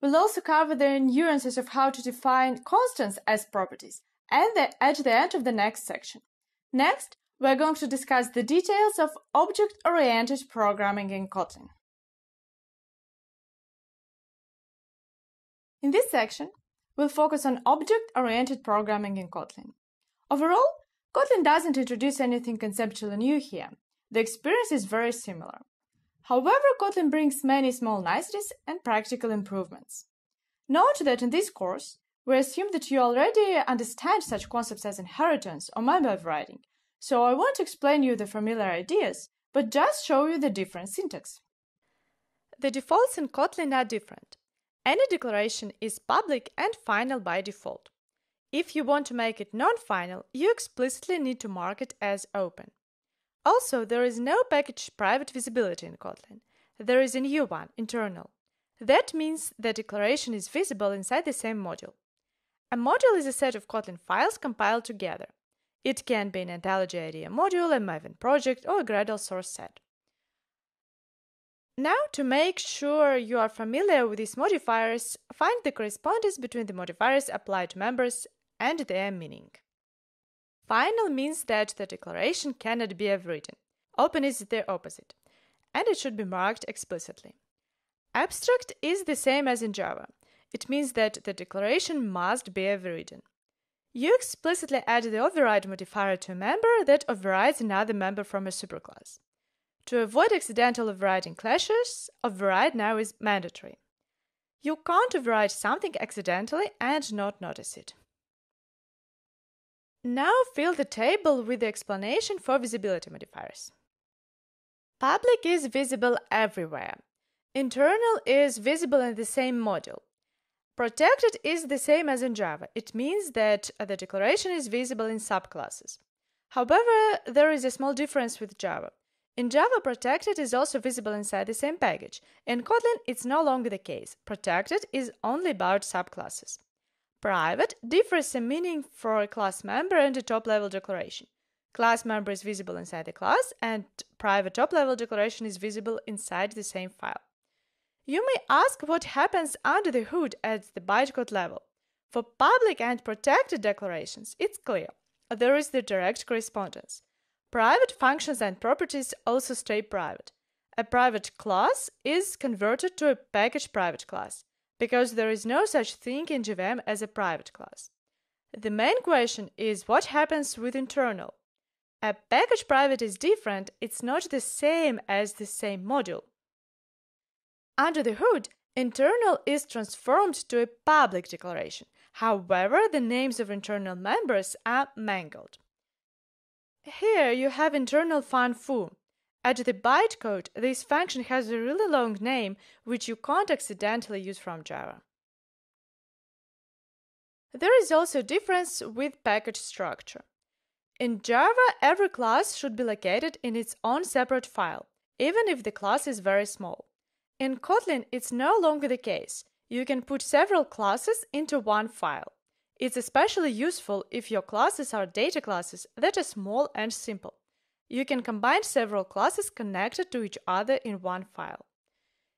We'll also cover the nuances of how to define constants as properties, and at the end of the next section. Next, we're going to discuss the details of object-oriented programming in Kotlin. In this section, we'll focus on object-oriented programming in Kotlin. Overall, Kotlin doesn't introduce anything conceptually new here. The experience is very similar. However, Kotlin brings many small niceties and practical improvements. Note that in this course, we assume that you already understand such concepts as inheritance or member overriding, so I won't explain you the familiar ideas, but just show you the different syntax. The defaults in Kotlin are different. Any declaration is public and final by default. If you want to make it non-final, you explicitly need to mark it as open. Also, there is no package private visibility in Kotlin. There is a new one, internal. That means the declaration is visible inside the same module. A module is a set of Kotlin files compiled together. It can be an IntelliJ IDEA module, a Maven project, or a Gradle source set. Now, to make sure you are familiar with these modifiers, find the correspondence between the modifiers applied to members and their meaning. Final means that the declaration cannot be overridden. Open is the opposite, and it should be marked explicitly. Abstract is the same as in Java. It means that the declaration must be overridden. You explicitly add the override modifier to a member that overrides another member from a superclass. To avoid accidental overriding clashes, override now is mandatory. You can't override something accidentally and not notice it. Now fill the table with the explanation for visibility modifiers. Public is visible everywhere. Internal is visible in the same module. Protected is the same as in Java. It means that the declaration is visible in subclasses. However, there is a small difference with Java. In Java, protected is also visible inside the same package. In Kotlin, it's no longer the case. Protected is only about subclasses. Private differs in meaning for a class member and a top-level declaration. Class member is visible inside the class, and private top-level declaration is visible inside the same file. You may ask what happens under the hood at the bytecode level. For public and protected declarations, it's clear. there is the direct correspondence. Private functions and properties also stay private. A private class is converted to a package private class, because there is no such thing in JVM as a private class. The main question is what happens with internal. A package private is different, it's not the same as the same module. Under the hood, internal is transformed to a public declaration. However, the names of internal members are mangled. Here you have internal fun foo. At the bytecode, this function has a really long name which you can't accidentally use from Java. There is also a difference with package structure. In Java, every class should be located in its own separate file, even if the class is very small. In Kotlin, it's no longer the case. You can put several classes into one file. It's especially useful if your classes are data classes that are small and simple. You can combine several classes connected to each other in one file.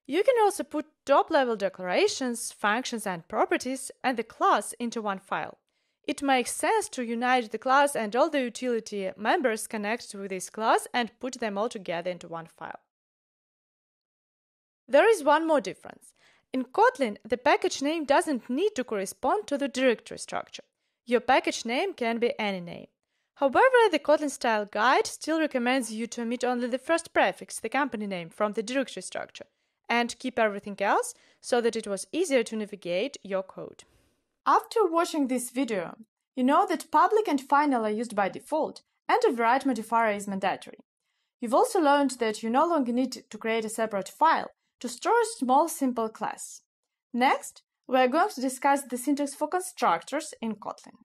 You can also put top-level declarations, functions, and properties and the class into one file. It makes sense to unite the class and all the utility members connected with this class and put them all together into one file. There is one more difference. In Kotlin, the package name doesn't need to correspond to the directory structure. Your package name can be any name. However, the Kotlin style guide still recommends you to omit only the first prefix, the company name, from the directory structure, and keep everything else so that it was easier to navigate your code. After watching this video, you know that public and final are used by default, and a write modifier is mandatory. You've also learned that you no longer need to create a separate file to store a small simple class. Next, we are going to discuss the syntax for constructors in Kotlin.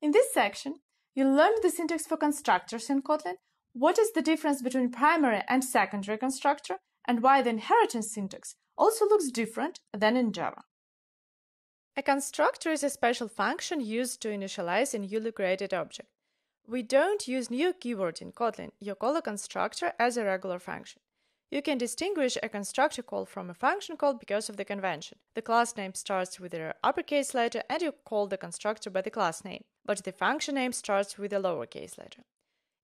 In this section, you'll learn the syntax for constructors in Kotlin, what is the difference between primary and secondary constructor, and why the inheritance syntax also looks different than in Java. A constructor is a special function used to initialize a newly created object. We don't use new keyword in Kotlin. You call a constructor as a regular function. You can distinguish a constructor call from a function call because of the convention. The class name starts with the uppercase letter and you call the constructor by the class name, but the function name starts with a lowercase letter.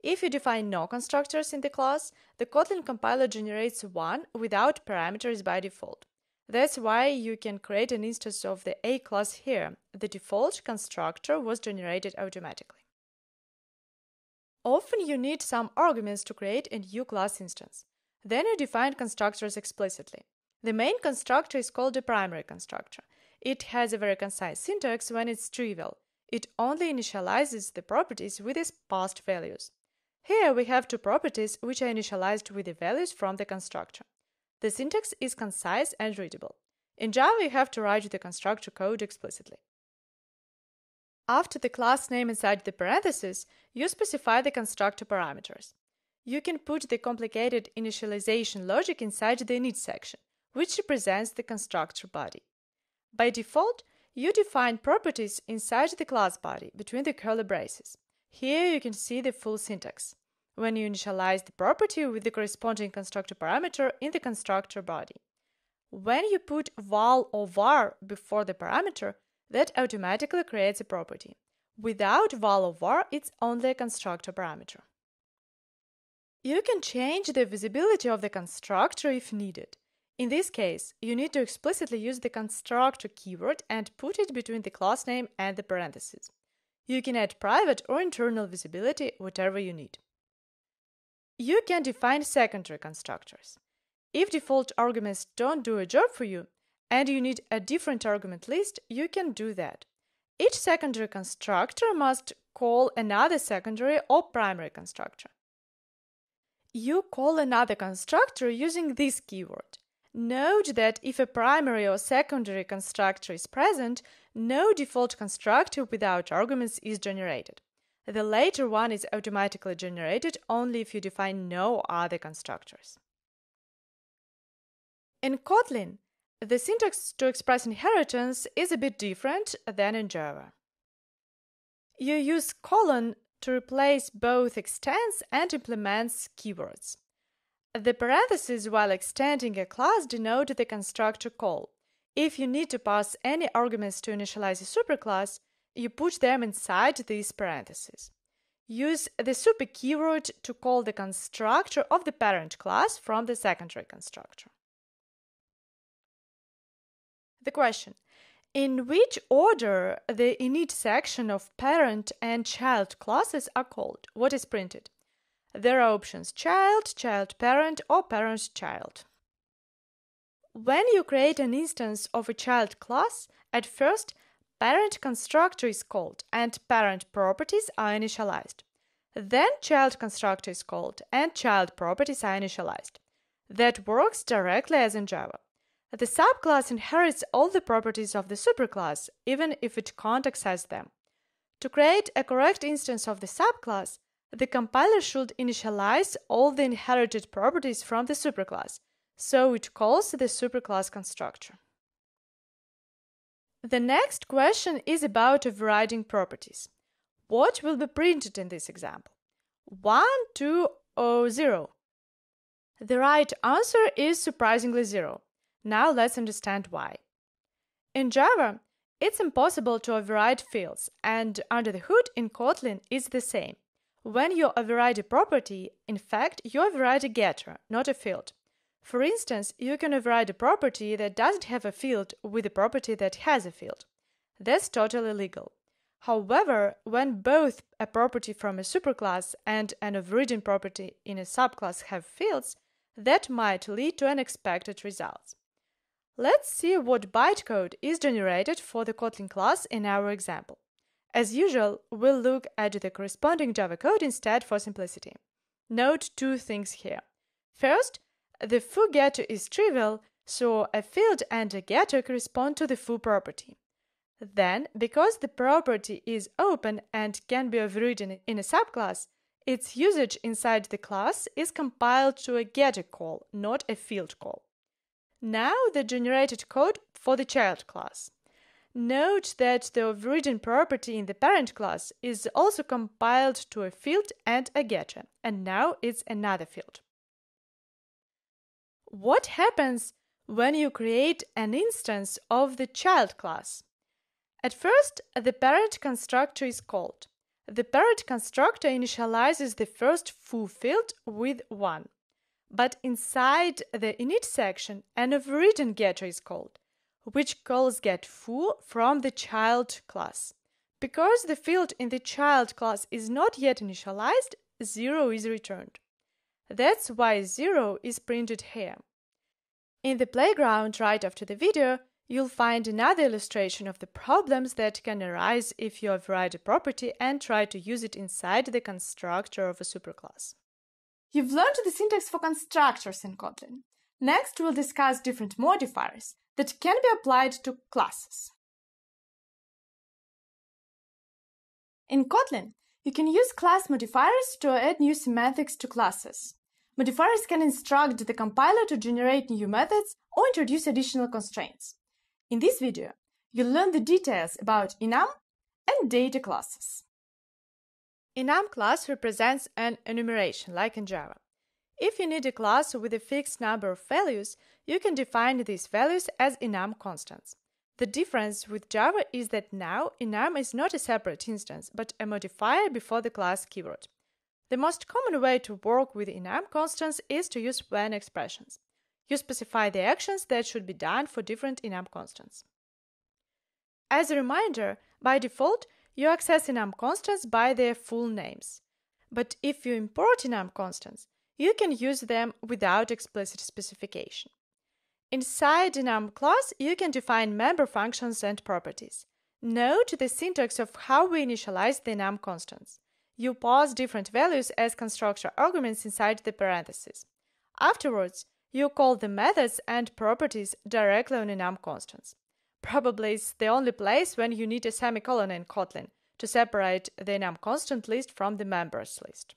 If you define no constructors in the class, the Kotlin compiler generates one without parameters by default. That's why you can create an instance of the A class here. The default constructor was generated automatically. Often you need some arguments to create a new class instance. Then you define constructors explicitly. The main constructor is called a primary constructor. It has a very concise syntax when it's trivial. It only initializes the properties with its past values. Here we have two properties which are initialized with the values from the constructor. The syntax is concise and readable. In Java you have to write the constructor code explicitly. After the class name inside the parentheses, you specify the constructor parameters. You can put the complicated initialization logic inside the init section, which represents the constructor body. By default, you define properties inside the class body between the curly braces. Here you can see the full syntax. When you initialize the property with the corresponding constructor parameter in the constructor body. When you put val or var before the parameter, that automatically creates a property. Without val or var, it's only a constructor parameter. You can change the visibility of the constructor if needed. In this case, you need to explicitly use the constructor keyword and put it between the class name and the parentheses. You can add private or internal visibility, whatever you need. You can define secondary constructors. If default arguments don't do a job for you, and you need a different argument list, you can do that. Each secondary constructor must call another secondary or primary constructor. You call another constructor using this keyword. Note that if a primary or secondary constructor is present, no default constructor without arguments is generated. The later one is automatically generated only if you define no other constructors. In Kotlin, the syntax to express inheritance is a bit different than in Java. You use colon to replace both extends and implements keywords. The parentheses while extending a class denote the constructor call. If you need to pass any arguments to initialize a superclass, you put them inside these parentheses. Use the super keyword to call the constructor of the parent class from the secondary constructor. The question: in which order the init section of parent and child classes are called? What is printed? There are options child, child parent, or parent child. When you create an instance of a child class, at first, parent constructor is called and parent properties are initialized. Then child constructor is called and child properties are initialized. That works directly as in Java. The subclass inherits all the properties of the superclass, even if it can't access them. To create a correct instance of the subclass, the compiler should initialize all the inherited properties from the superclass, so it calls the superclass constructor. The next question is about overriding properties. What will be printed in this example? 1, 2, or 0? The right answer is surprisingly 0. Now let's understand why. In Java, it's impossible to override fields, and under the hood in Kotlin it's the same. When you override a property, in fact, you override a getter, not a field. For instance, you can override a property that doesn't have a field with a property that has a field. That's totally legal. However, when both a property from a superclass and an overridden property in a subclass have fields, that might lead to unexpected results. Let's see what bytecode is generated for the Kotlin class in our example. As usual, we'll look at the corresponding Java code instead for simplicity. Note two things here. First, the foo getter is trivial, so a field and a getter correspond to the foo property. Then, because the property is open and can be overridden in a subclass, its usage inside the class is compiled to a getter call, not a field call. Now the generated code for the child class. Note that the overridden property in the parent class is also compiled to a field and a getter, and now it's another field. What happens when you create an instance of the child class? At first, the parent constructor is called. The parent constructor initializes the first foo field with 1. But inside the init section, an overridden getter is called, which calls getFoo from the child class. Because the field in the child class is not yet initialized, 0 is returned. That's why 0 is printed here. In the playground right after the video, you'll find another illustration of the problems that can arise if you override a property and try to use it inside the constructor of a superclass. You've learned the syntax for constructors in Kotlin. Next, we'll discuss different modifiers that can be applied to classes. In Kotlin, you can use class modifiers to add new semantics to classes. Modifiers can instruct the compiler to generate new methods or introduce additional constraints. In this video, you'll learn the details about enum and data classes. Enum class represents an enumeration, like in Java. If you need a class with a fixed number of values, you can define these values as enum constants. The difference with Java is that now enum is not a separate instance, but a modifier before the class keyword. The most common way to work with enum constants is to use when expressions. You specify the actions that should be done for different enum constants. As a reminder, by default, you access enum constants by their full names. But if you import enum constants, you can use them without explicit specification. Inside enum class, you can define member functions and properties. Note the syntax of how we initialize the enum constants. You pass different values as constructor arguments inside the parentheses. Afterwards, you call the methods and properties directly on enum constants. Probably it's the only place when you need a semicolon in Kotlin to separate the enum constant list from the members list.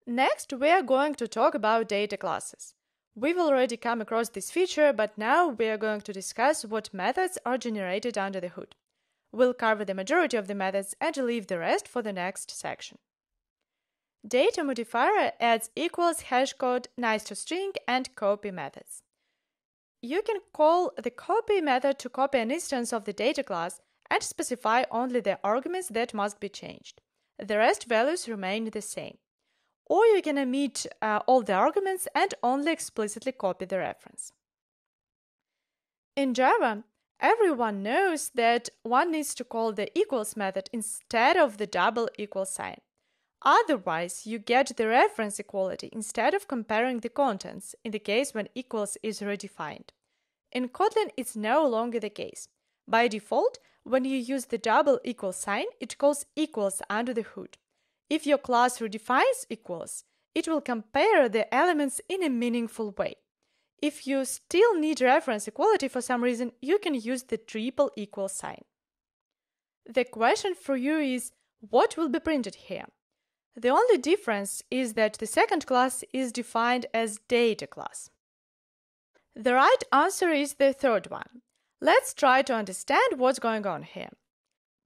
Next, we are going to talk about data classes. We've already come across this feature, but now we are going to discuss what methods are generated under the hood. We'll cover the majority of the methods and leave the rest for the next section. Data modifier adds equals, hashcode, nice to string, and copy methods. you can call the copy method to copy an instance of the data class and specify only the arguments that must be changed. The rest values remain the same. Or you can omit all the arguments and only explicitly copy the reference. In Java, everyone knows that one needs to call the equals method instead of the double equal sign. Otherwise, you get the reference equality instead of comparing the contents in the case when equals is redefined. In Kotlin, it's no longer the case. By default, when you use the double equal sign, it calls equals under the hood. If your class redefines equals, it will compare the elements in a meaningful way. If you still need reference equality for some reason, you can use the triple equal sign. The question for you is, what will be printed here? The only difference is that the second class is defined as data class. The right answer is the third one. Let's try to understand what's going on here.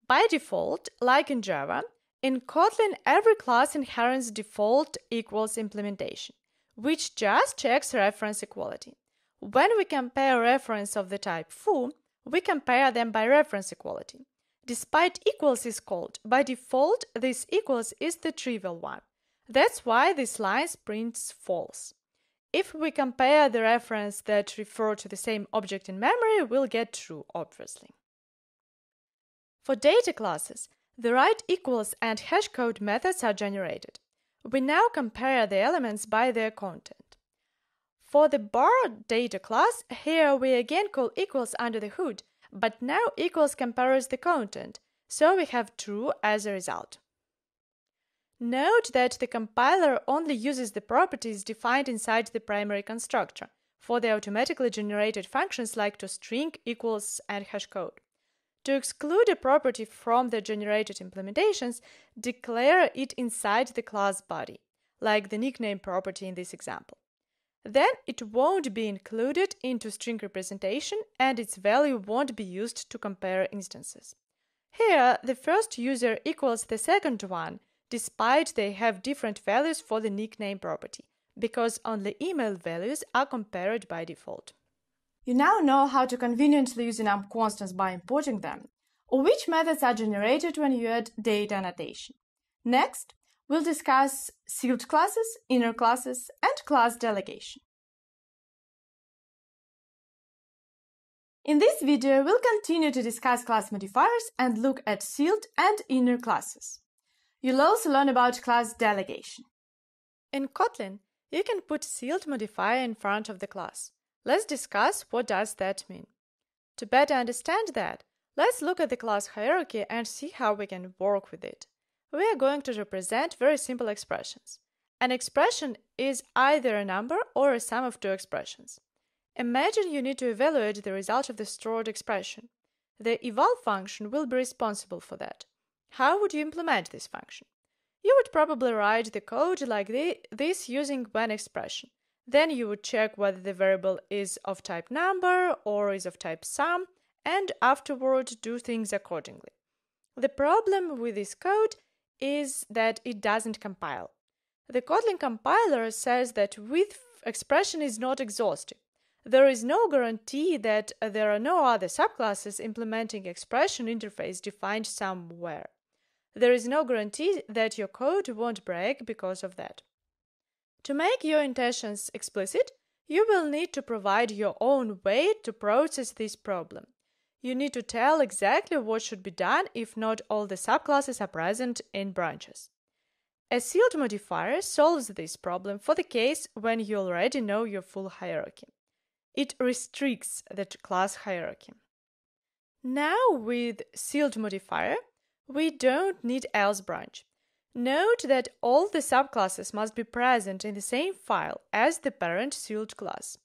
By default, like in Java, in Kotlin every class inherits default equals implementation, which just checks reference equality. When we compare reference of the type foo, we compare them by reference equality. Despite equals is called, by default this equals is the trivial one. That's why this line prints false. If we compare the reference that refer to the same object in memory, we'll get true, obviously. For data classes, the right equals and hashcode methods are generated. We now compare the elements by their content. For the bar data class, here we again call equals under the hood, but now equals compares the content, so we have true as a result. Note that the compiler only uses the properties defined inside the primary constructor for the automatically generated functions like toString, equals, and hashcode. To exclude a property from the generated implementations, declare it inside the class body, like the nickname property in this example. Then it won't be included into string representation and its value won't be used to compare instances. Here, the first user equals the second one, despite they have different values for the nickname property, because only email values are compared by default. You now know how to conveniently use enum constants by importing them, or which methods are generated when you add data annotation. Next, we'll discuss sealed classes, inner classes, and class delegation. In this video, we'll continue to discuss class modifiers and look at sealed and inner classes. You'll also learn about class delegation. In Kotlin, you can put sealed modifier in front of the class. Let's discuss what does that mean. To better understand that, let's look at the class hierarchy and see how we can work with it. We are going to represent very simple expressions. An expression is either a number or a sum of two expressions. Imagine you need to evaluate the result of the stored expression. The eval function will be responsible for that. How would you implement this function? You would probably write the code like this using one expression. Then you would check whether the variable is of type number or is of type sum, and afterward do things accordingly. The problem with this code is that it doesn't compile. The Kotlin compiler says that with expression is not exhaustive. There is no guarantee that there are no other subclasses implementing expression interface defined somewhere. There is no guarantee that your code won't break because of that. To make your intentions explicit, you will need to provide your own way to process this problem. You need to tell exactly what should be done if not all the subclasses are present in branches. A sealed modifier solves this problem for the case when you already know your full hierarchy. It restricts the class hierarchy. Now with sealed modifier, we don't need else branch. Note that all the subclasses must be present in the same file as the parent sealed class.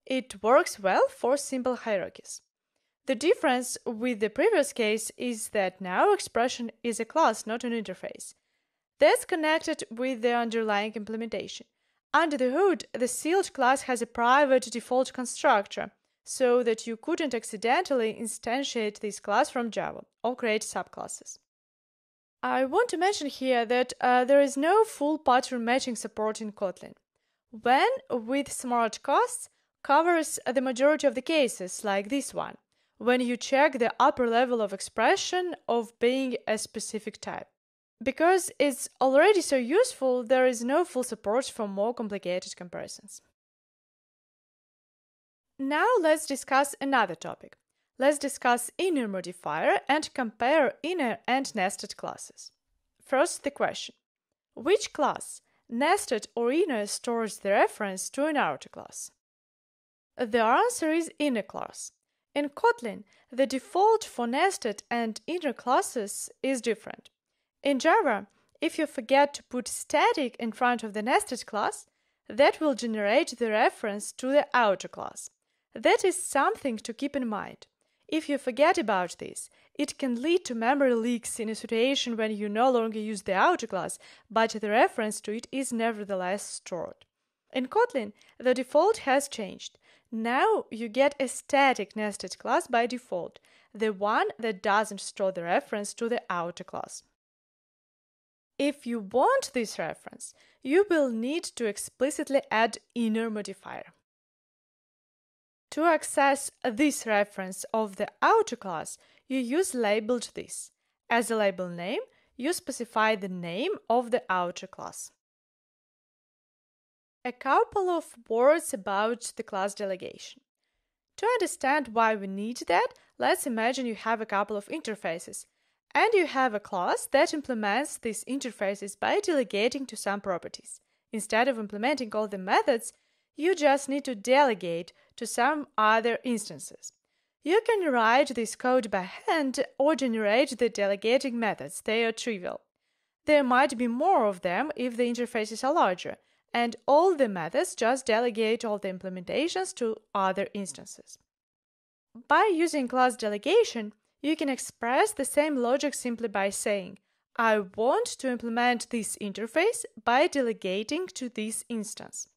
It works well for simple hierarchies. The difference with the previous case is that now expression is a class, not an interface. That's connected with the underlying implementation. Under the hood, the sealed class has a private default constructor, so that you couldn't accidentally instantiate this class from Java or create subclasses. I want to mention here that there is no full pattern matching support in Kotlin. When, with smart casts, covers the majority of the cases, like this one, when you check the upper level of expression of being a specific type. Because it's already so useful, there is no full support for more complicated comparisons. Now let's discuss another topic. Let's discuss inner modifier and compare inner and nested classes. First, the question: which class, nested or inner, stores the reference to an outer class? The answer is inner class. In Kotlin, the default for nested and inner classes is different. In Java, if you forget to put static in front of the nested class, that will generate the reference to the outer class. That is something to keep in mind. If you forget about this, it can lead to memory leaks in a situation when you no longer use the outer class, but the reference to it is nevertheless stored. In Kotlin, the default has changed. Now you get a static nested class by default, the one that doesn't store the reference to the outer class. If you want this reference, you will need to explicitly add inner modifier. To access this reference of the outer class, you use labeled this. As a label name, you specify the name of the outer class. A couple of words about the class delegation. To understand why we need that, let's imagine you have a couple of interfaces, and you have a class that implements these interfaces by delegating to some properties. Instead of implementing all the methods, you just need to delegate to some other instances. You can write this code by hand or generate the delegating methods. They are trivial. There might be more of them if the interfaces are larger, and all the methods just delegate all the implementations to other instances. By using class delegation, you can express the same logic simply by saying, I want to implement this interface by delegating to this instance.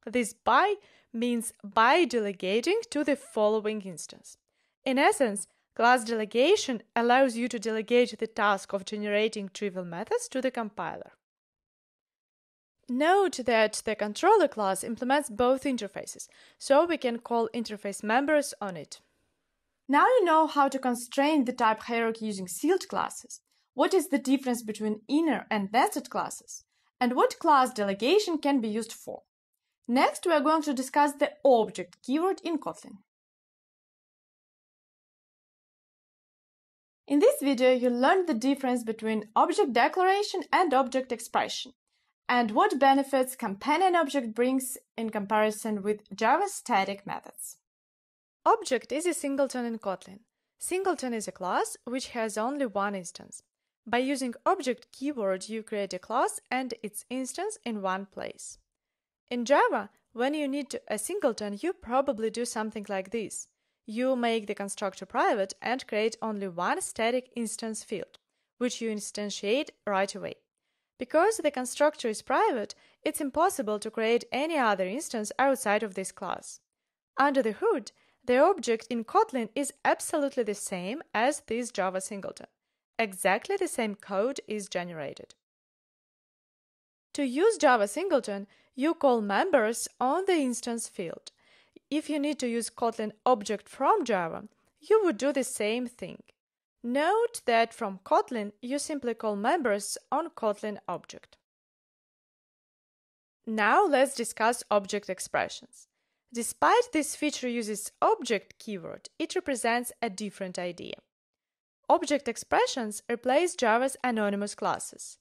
This by means by delegating to the following instance. In essence, class delegation allows you to delegate the task of generating trivial methods to the compiler. Note that the controller class implements both interfaces, so we can call interface members on it. Now you know how to constrain the type hierarchy using sealed classes, what is the difference between inner and nested classes, and what class delegation can be used for. Next, we are going to discuss the object keyword in Kotlin. In this video, you learned the difference between object declaration and object expression, and what benefits companion object brings in comparison with Java static methods. Object is a singleton in Kotlin. Singleton is a class which has only one instance. By using object keyword, you create a class and its instance in one place. In Java, when you need a singleton, you probably do something like this. You make the constructor private and create only one static instance field, which you instantiate right away. Because the constructor is private, it's impossible to create any other instance outside of this class. Under the hood, the object in Kotlin is absolutely the same as this Java singleton. Exactly the same code is generated. To use Java singleton, you call members on the instance field. If you need to use Kotlin object from Java, you would do the same thing. Note that from Kotlin, you simply call members on Kotlin object. Now let's discuss object expressions. Despite this feature uses object keyword, it represents a different idea. Object expressions replace Java's anonymous classes.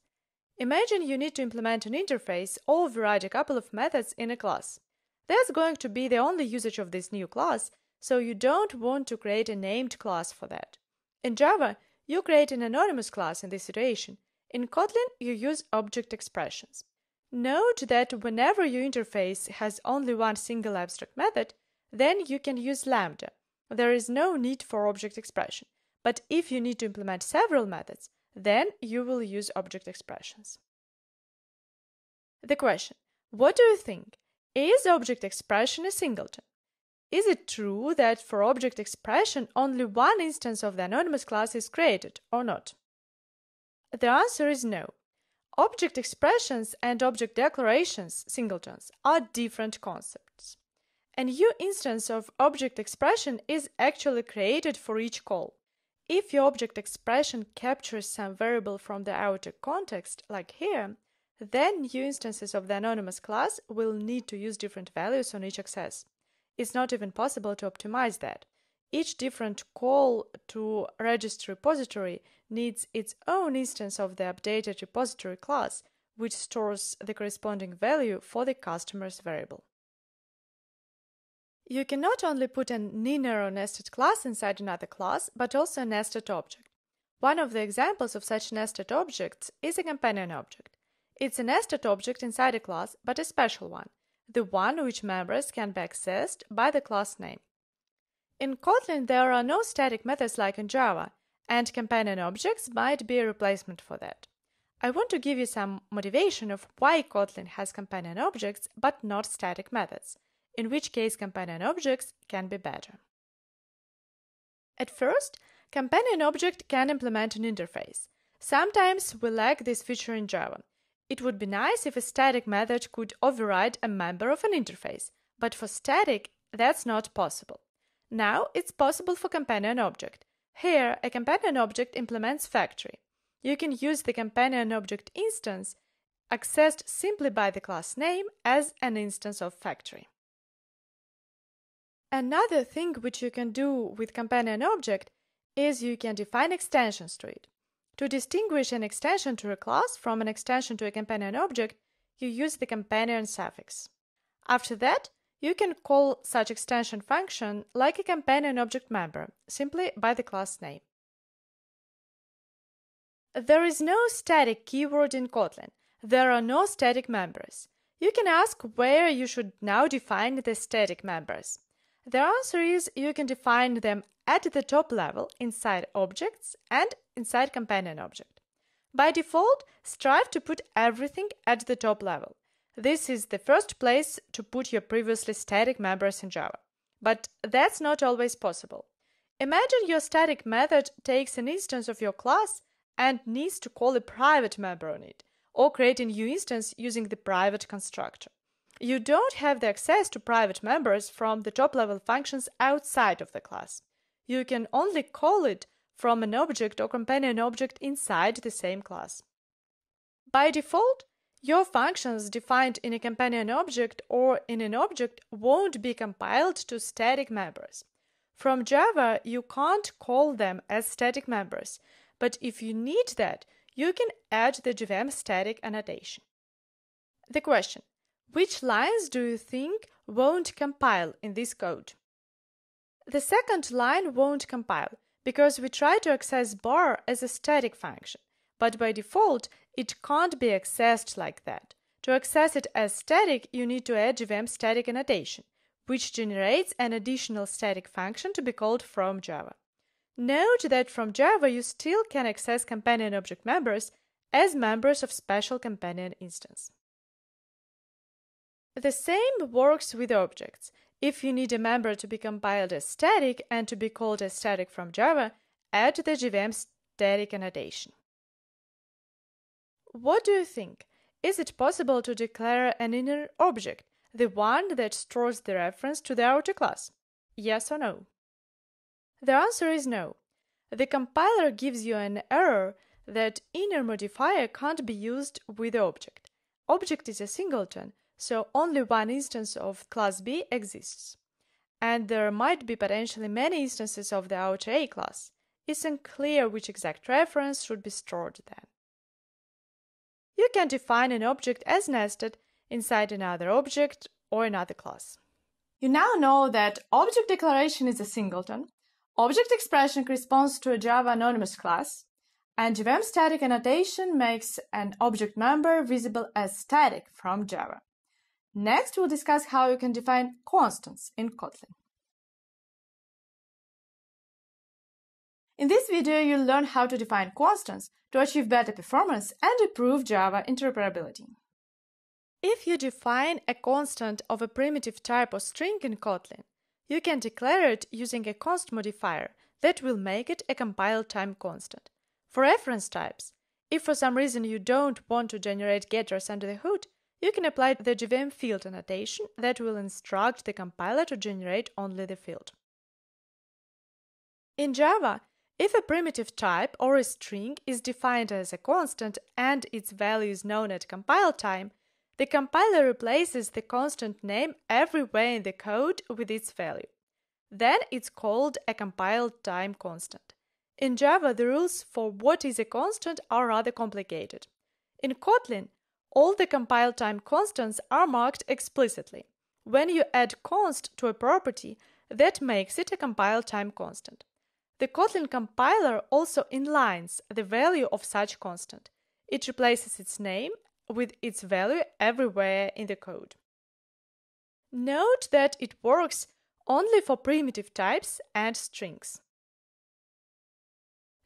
Imagine you need to implement an interface or override a couple of methods in a class. That's going to be the only usage of this new class, so you don't want to create a named class for that. In Java, you create an anonymous class in this situation. In Kotlin, you use object expressions. Note that whenever your interface has only one single abstract method, then you can use Lambda. There is no need for object expression. But if you need to implement several methods, then you will use object expressions. The question: what do you think? Is object expression a singleton? Is it true that for object expression only one instance of the anonymous class is created or not? The answer is no. Object expressions and object declarations, singletons, are different concepts. A new instance of object expression is actually created for each call. If your object expression captures some variable from the outer context, like here, then new instances of the anonymous class will need to use different values on each access. It's not even possible to optimize that. Each different call to register repository needs its own instance of the updated repository class, which stores the corresponding value for the customer's variable. You can not only put an inner or nested class inside another class, but also a nested object. One of the examples of such nested objects is a companion object. It's a nested object inside a class, but a special one, the one which members can be accessed by the class name. In Kotlin, there are no static methods like in Java, and companion objects might be a replacement for that. I want to give you some motivation of why Kotlin has companion objects but not static methods, in which case companion objects can be better. At first, companion object can implement an interface. Sometimes we lack this feature in Java. It would be nice if a static method could override a member of an interface, but for static, that's not possible. Now it's possible for companion object. Here, a companion object implements factory. You can use the companion object instance, accessed simply by the class name, as an instance of factory. Another thing which you can do with companion object is you can define extensions to it. To distinguish an extension to a class from an extension to a companion object, you use the companion suffix. After that, you can call such extension function like a companion object member, simply by the class name. There is no static keyword in Kotlin. There are no static members. You can ask where you should now define the static members. The answer is you can define them at the top level inside objects and inside companion object. By default, strive to put everything at the top level. This is the first place to put your previously static members in Java. But that's not always possible. Imagine your static method takes an instance of your class and needs to call a private member on it, or create a new instance using the private constructor. You don't have the access to private members from the top-level functions outside of the class. You can only call it from an object or companion object inside the same class. By default, your functions defined in a companion object or in an object won't be compiled to static members. From Java, you can't call them as static members, but if you need that, you can add the JVM static annotation. The question: which lines do you think won't compile in this code? The second line won't compile because we try to access bar as a static function, but by default it can't be accessed like that. To access it as static, you need to add JVM static annotation, which generates an additional static function to be called from Java. Note that from Java you still can access companion object members as members of special companion instance. The same works with objects. If you need a member to be compiled as static and to be called as static from Java, add the JVM static annotation. What do you think? Is it possible to declare an inner object, the one that stores the reference to the outer class? Yes or no? The answer is no. The compiler gives you an error that inner modifier can't be used with the object. Object is a singleton, so only one instance of class B exists. And there might be potentially many instances of the outer A class. It's unclear which exact reference should be stored then. You can define an object as nested inside another object or another class. You now know that object declaration is a singleton, object expression corresponds to a Java anonymous class, and JVM static annotation makes an object member visible as static from Java. Next, we'll discuss how you can define constants in Kotlin. In this video, you'll learn how to define constants to achieve better performance and improve Java interoperability. If you define a constant of a primitive type or string in Kotlin, you can declare it using a const modifier that will make it a compile time constant. For reference types, if for some reason you don't want to generate getters under the hood, you can apply the JVM field annotation that will instruct the compiler to generate only the field. In Java, if a primitive type or a string is defined as a constant and its value is known at compile time, the compiler replaces the constant name everywhere in the code with its value. Then it's called a compile time constant. In Java, the rules for what is a constant are rather complicated. In Kotlin, all the compile time constants are marked explicitly. When you add const to a property, that makes it a compile time constant. The Kotlin compiler also inlines the value of such constant. It replaces its name with its value everywhere in the code. Note that it works only for primitive types and strings.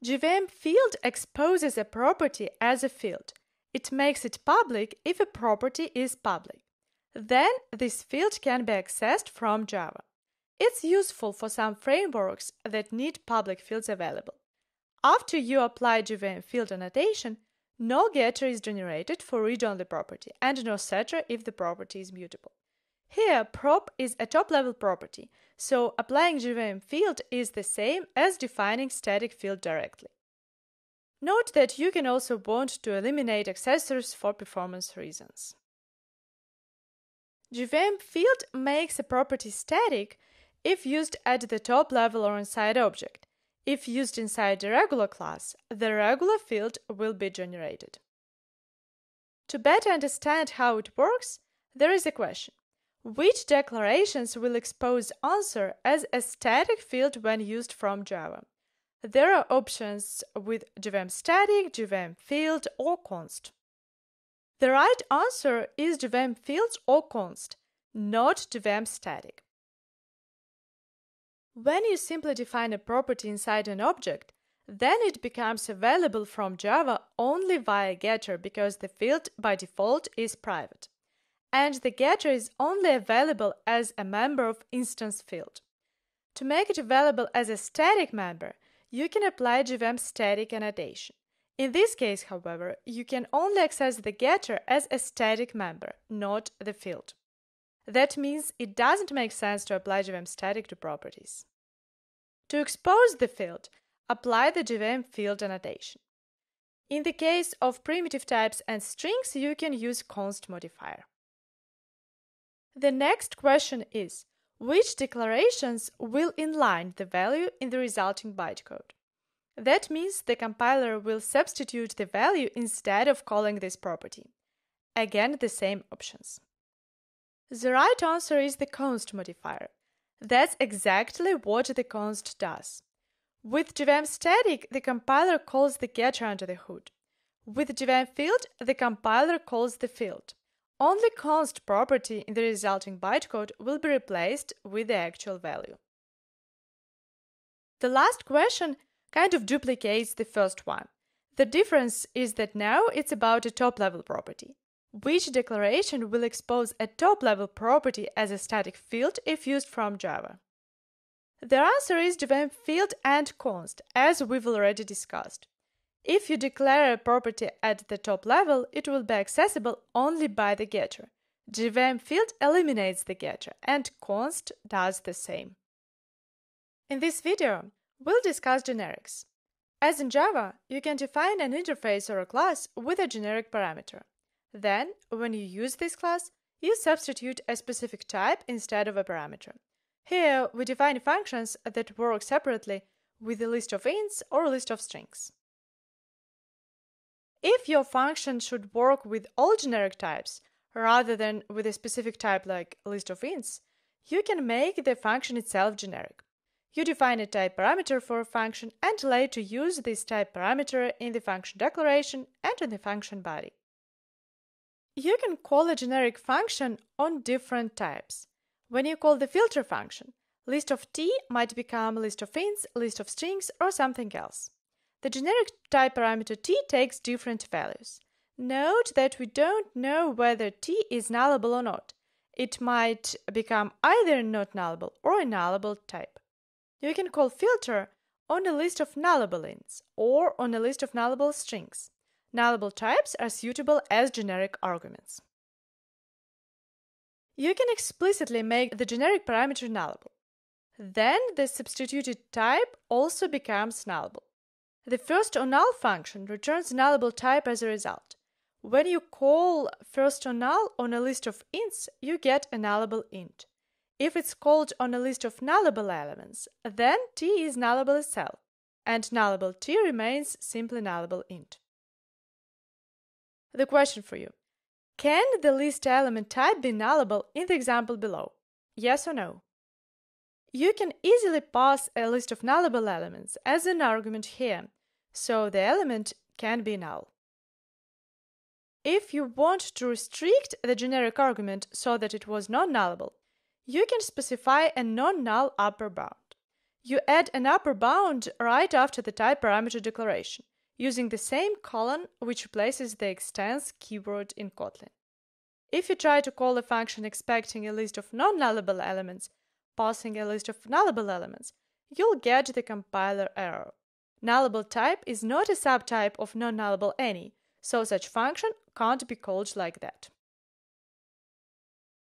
JVM field exposes a property as a field. It makes it public if a property is public. Then this field can be accessed from Java. It's useful for some frameworks that need public fields available. After you apply JVM field annotation, no getter is generated for read-only property and no setter if the property is mutable. Here, prop is a top-level property, so applying JVM field is the same as defining static field directly. Note that you can also want to eliminate accessors for performance reasons. JVM field makes a property static if used at the top level or inside object. If used inside a regular class, the regular field will be generated. To better understand how it works, there is a question. Which declarations will expose answer as a static field when used from Java? There are options with JVM static, JVM field, or const. The right answer is JVM fields or const, not JVM static. When you simply define a property inside an object, then it becomes available from Java only via getter because the field by default is private. And the getter is only available as a member of instance field. To make it available as a static member, you can apply JVM static annotation. In this case, however, you can only access the getter as a static member, not the field. That means it doesn't make sense to apply JVM static to properties. To expose the field, apply the JVM field annotation. In the case of primitive types and strings, you can use const modifier. The next question is, which declarations will inline the value in the resulting bytecode? That means the compiler will substitute the value instead of calling this property. Again, the same options. The right answer is the const modifier. That's exactly what the const does. With JVM static, the compiler calls the getter under the hood. With JVM field, the compiler calls the field. Only const property in the resulting bytecode will be replaced with the actual value. The last question kind of duplicates the first one. The difference is that now it's about a top-level property. Which declaration will expose a top-level property as a static field if used from Java? The answer is JVM field and const, as we've already discussed. If you declare a property at the top level, it will be accessible only by the getter. JVM field eliminates the getter, and const does the same. In this video, we'll discuss generics. As in Java, you can define an interface or a class with a generic parameter. Then, when you use this class, you substitute a specific type instead of a parameter. Here, we define functions that work separately with a list of ints or a list of strings. If your function should work with all generic types, rather than with a specific type like a list of ints, you can make the function itself generic. You define a type parameter for a function and later use this type parameter in the function declaration and in the function body. You can call a generic function on different types. When you call the filter function, list of t might become list of ints, list of strings, or something else. The generic type parameter t takes different values. Note that we don't know whether t is nullable or not. It might become either not nullable or a nullable type. You can call filter on a list of nullable ints or on a list of nullable strings. Nullable types are suitable as generic arguments. you can explicitly make the generic parameter nullable. Then the substituted type also becomes nullable. The first onNull function returns nullable type as a result. When you call first onNull on a list of ints, you get a nullable int. If it's called on a list of nullable elements, then t is nullable itself, and nullable t remains simply nullable int. The question for you: can the list element type be nullable in the example below? Yes or no? You can easily pass a list of nullable elements as an argument here, so the element can be null. If you want to restrict the generic argument so that it was non-nullable, you can specify a non-null upper bound. You add an upper bound right after the type parameter declaration, using the same colon which replaces the extends keyword in Kotlin. If you try to call a function expecting a list of non-nullable elements, passing a list of nullable elements, you'll get the compiler error. Nullable type is not a subtype of non-nullable any, so such function can't be called like that.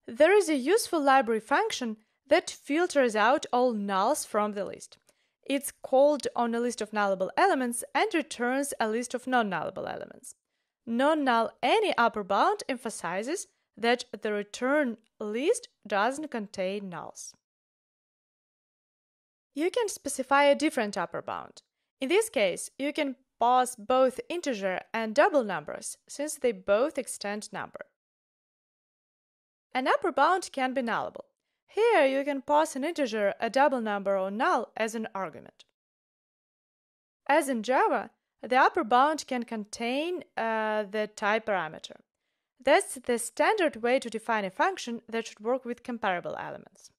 There is a useful library function that filters out all nulls from the list. It's called on a list of nullable elements and returns a list of non-nullable elements. Non-null any upper bound emphasizes that the return list doesn't contain nulls. You can specify a different upper bound. In this case, you can pass both integer and double numbers, since they both extend number. An upper bound can be nullable. Here you can pass an integer, a double number, or null as an argument. As in Java, the upper bound can contain the type parameter. That's the standard way to define a function that should work with comparable elements.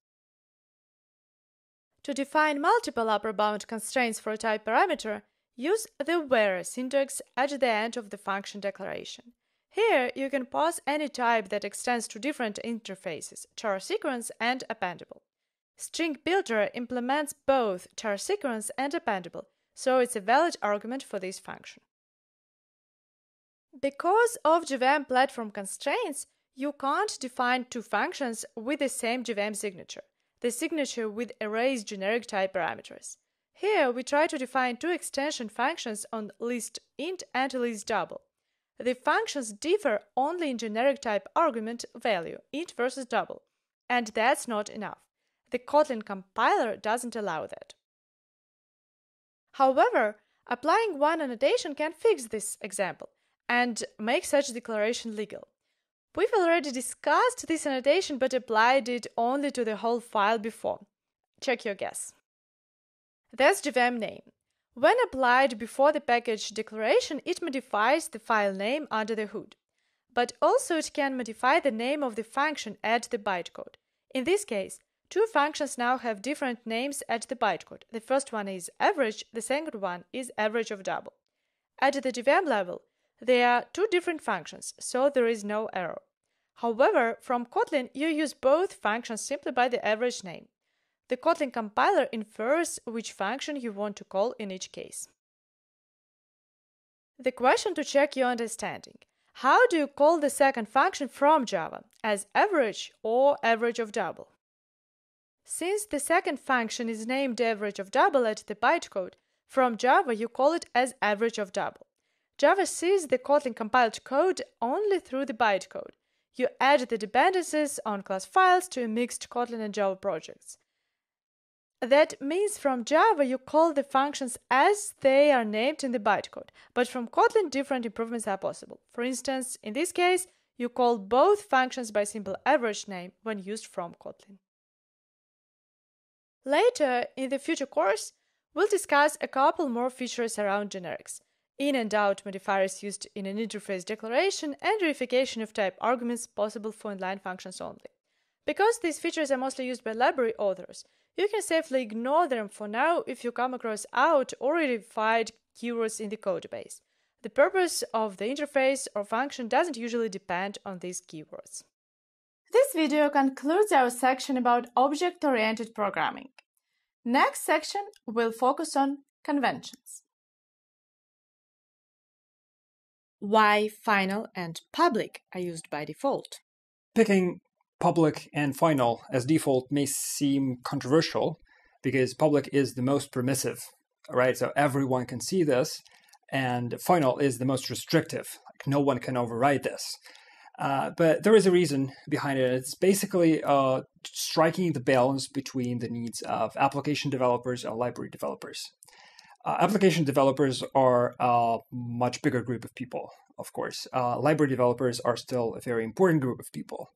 To define multiple upper bound constraints for a type parameter, use the where syntax at the end of the function declaration. Here, you can pass any type that extends to different interfaces, char sequence and appendable. String builder implements both char sequence and appendable, so it's a valid argument for this function. Because of JVM platform constraints, you can't define two functions with the same JVM signature, the signature with erased generic type parameters. Here, we try to define two extension functions on list int and list double. The functions differ only in generic type argument value, int versus double, and that's not enough. The Kotlin compiler doesn't allow that. However, applying one annotation can fix this example and make such declaration legal. We've already discussed this annotation but applied it only to the whole file before. Check your guess. That's JVM name. When applied before the package declaration, it modifies the file name under the hood. But also it can modify the name of the function at the bytecode. In this case, two functions now have different names at the bytecode. The first one is average, the second one is average of double. At the JVM level, there are two different functions, so there is no error. However, from Kotlin, you use both functions simply by the average name. The Kotlin compiler infers which function you want to call in each case. The question to check your understanding: how do you call the second function from Java, as average or average of double? Since the second function is named average of double at the bytecode, from Java you call it as average of double. Java sees the Kotlin compiled code only through the bytecode. You add the dependencies on class files to a mixed Kotlin and Java projects. That means from Java you call the functions as they are named in the bytecode, but from Kotlin different improvements are possible. For instance, in this case, you call both functions by simple average name when used from Kotlin. Later, in the future course, we'll discuss a couple more features around generics, in and out modifiers used in an interface declaration, and verification of type arguments possible for inline functions only. Because these features are mostly used by library authors, you can safely ignore them for now if you come across out or verified keywords in the codebase. The purpose of the interface or function doesn't usually depend on these keywords. This video concludes our section about object-oriented programming. Next section will focus on conventions. Why final and public are used by default. Picking public and final as default may seem controversial because public is the most permissive, right? So everyone can see this, and final is the most restrictive. Like no one can override this. But there is a reason behind it. It's basically striking the balance between the needs of application developers and library developers. Application developers are a much bigger group of people, of course. Library developers are still a very important group of people.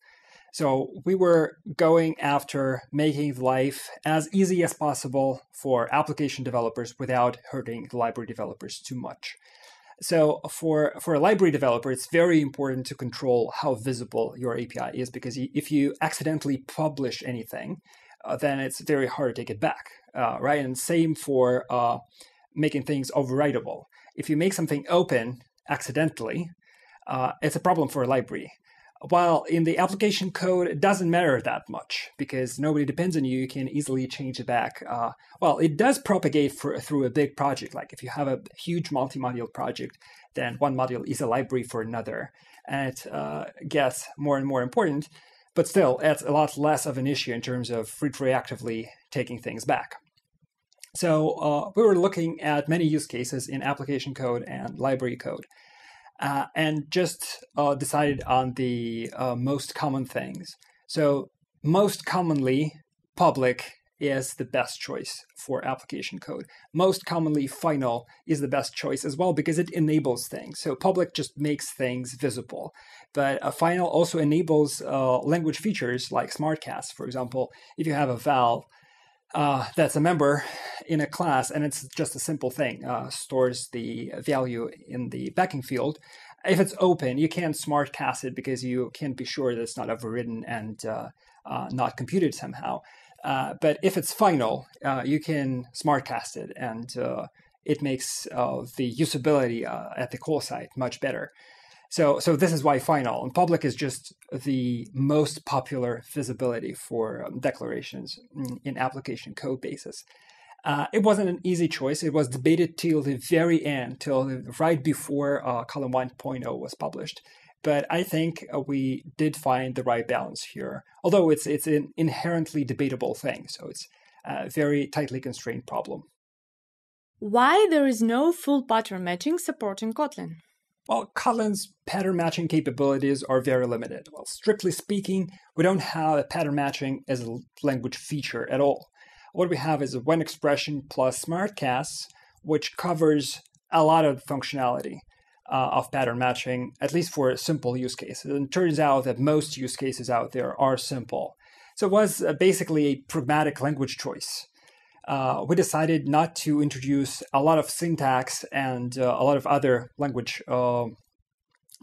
So we were going after making life as easy as possible for application developers without hurting the library developers too much. So for a library developer, it's very important to control how visible your API is, because if you accidentally publish anything, then it's very hard to take it back, right? And same for making things overwritable. If you make something open accidentally, it's a problem for a library. While in the application code, it doesn't matter that much because nobody depends on you. You can easily change it back. Well, it does propagate through a big project. Like if you have a huge multi-module project, then one module is a library for another. And it gets more and more important, but still, it's a lot less of an issue in terms of retroactively taking things back. So we were looking at many use cases in application code and library code. And just decided on the most common things. So most commonly, public is the best choice for application code. Most commonly, final is the best choice as well because it enables things. So public just makes things visible. But final also enables language features like smart-casts. For example, if you have a val that's a member in a class, and it's just a simple thing, stores the value in the backing field. If it's open, you can't smart cast it because you can't be sure that it's not overridden and not computed somehow. But if it's final, you can smart cast it, and it makes the usability at the call site much better. So this is why final. And public is just the most popular visibility for declarations in application code bases. It wasn't an easy choice. It was debated till the very end, till right before Kotlin 1.0 was published. But I think we did find the right balance here, although it's an inherently debatable thing. So it's a very tightly constrained problem. Why there is no full pattern matching support in Kotlin? Well, Kotlin's pattern matching capabilities are very limited. Well, strictly speaking, we don't have a pattern matching as a language feature at all. What we have is a when expression plus smartcasts, which covers a lot of functionality of pattern matching, at least for simple use cases. And it turns out that most use cases out there are simple. So it was basically a pragmatic language choice. We decided not to introduce a lot of syntax and a lot of other language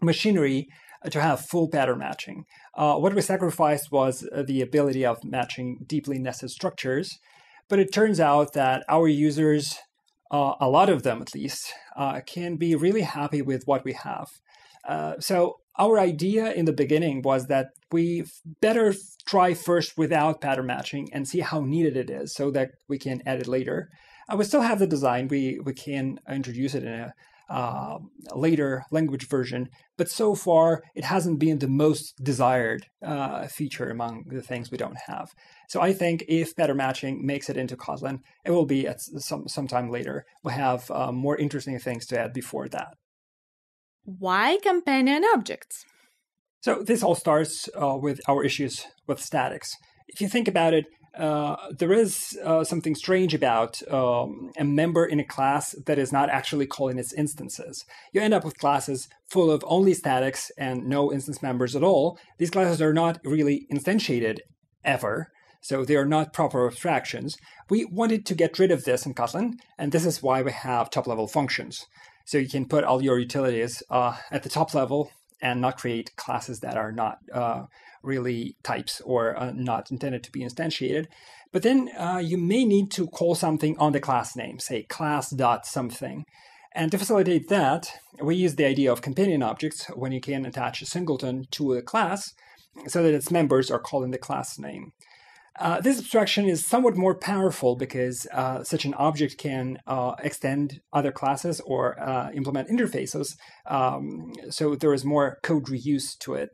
machinery to have full pattern matching. What we sacrificed was the ability of matching deeply nested structures. But it turns out that our users, a lot of them at least, can be really happy with what we have. So our idea in the beginning was that we better try first without pattern matching and see how needed it is so that we can add it later. We still have the design. We can introduce it in a later language version, but so far it hasn't been the most desired feature among the things we don't have. So I think if pattern matching makes it into Kotlin, it will be at some time later. We'll have more interesting things to add before that. Why companion objects? So this all starts with our issues with statics. If you think about it, there is something strange about a member in a class that is not actually calling its instances. You end up with classes full of only statics and no instance members at all. These classes are not really instantiated ever, so they are not proper abstractions. We wanted to get rid of this in Kotlin, and this is why we have top-level functions. So you can put all your utilities at the top level and not create classes that are not really types or not intended to be instantiated. But then you may need to call something on the class name, say class.something. And to facilitate that, we use the idea of companion objects when you can attach a singleton to a class so that its members are called in the class name. This abstraction is somewhat more powerful because such an object can extend other classes or implement interfaces, so there is more code reuse to it.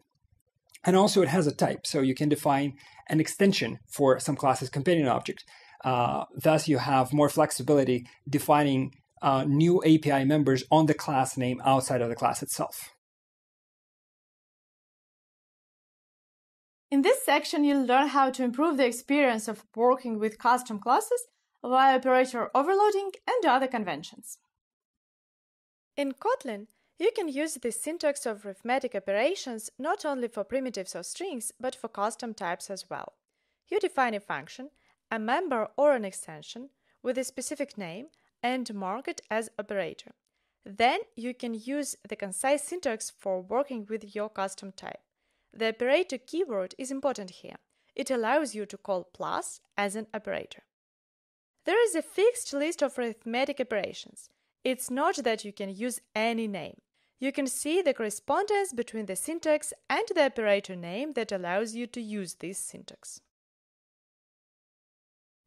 And also it has a type, so you can define an extension for some class's companion object. Thus, you have more flexibility defining new API members on the class name outside of the class itself. In this section, you'll learn how to improve the experience of working with custom classes via operator overloading and other conventions. In Kotlin, you can use the syntax of arithmetic operations not only for primitives or strings, but for custom types as well. You define a function, a member or an extension with a specific name and mark it as operator. Then you can use the concise syntax for working with your custom type. The operator keyword is important here. It allows you to call plus as an operator. There is a fixed list of arithmetic operations. It's not that you can use any name. You can see the correspondence between the syntax and the operator name that allows you to use this syntax.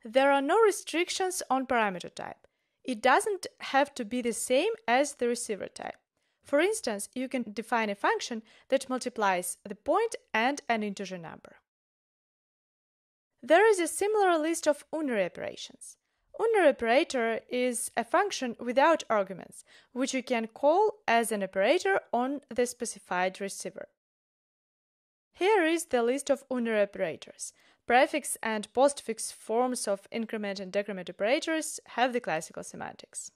There are no restrictions on parameter type. It doesn't have to be the same as the receiver type. For instance, you can define a function that multiplies the point and an integer number. There is a similar list of unary operations. Unary operator is a function without arguments, which you can call as an operator on the specified receiver. Here is the list of unary operators. Prefix and postfix forms of increment and decrement operators have the classical semantics.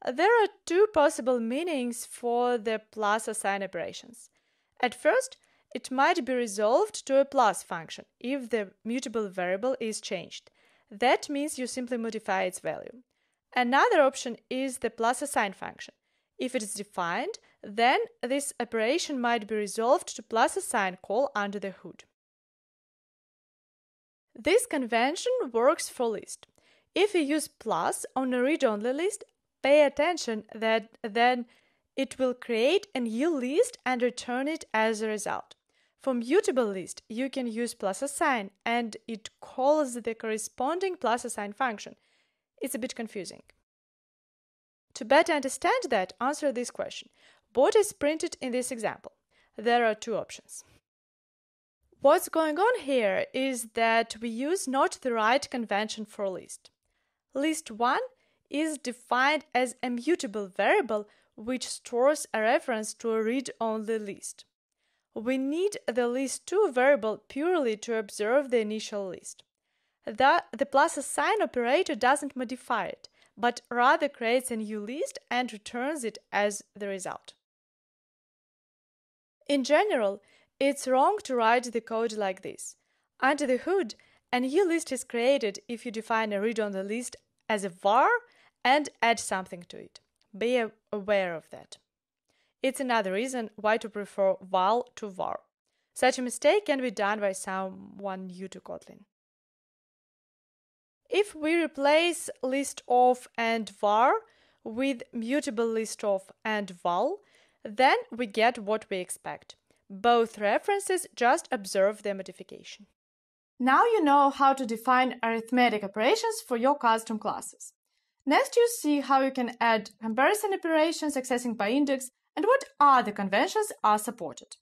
There are two possible meanings for the plus assign operations. At first, it might be resolved to a plus function if the mutable variable is changed. That means you simply modify its value. Another option is the plus assign function. If it is defined, then this operation might be resolved to plus assign call under the hood. This convention works for list. If you use plus on a read-only list, pay attention that then it will create a new list and return it as a result. For mutable list, you can use plus assign and it calls the corresponding plus assign function. It's a bit confusing. To better understand that, answer this question. What is printed in this example? There are two options. What's going on here is that we use not the right convention for list. List 1 is defined as a mutable variable which stores a reference to a read-only list. We need the list2 variable purely to observe the initial list. The plus assign operator doesn't modify it, but rather creates a new list and returns it as the result. In general, it's wrong to write the code like this. Under the hood, a new list is created if you define a read-only list as a var and add something to it. Be aware of that. It's another reason why to prefer val to var. Such a mistake can be done by someone new to Kotlin. If we replace list_of and var with mutable list_of and val, then we get what we expect. Both references just observe the modification. Now you know how to define arithmetic operations for your custom classes. Next, you see how you can add comparison operations accessing by index and what other conventions are supported.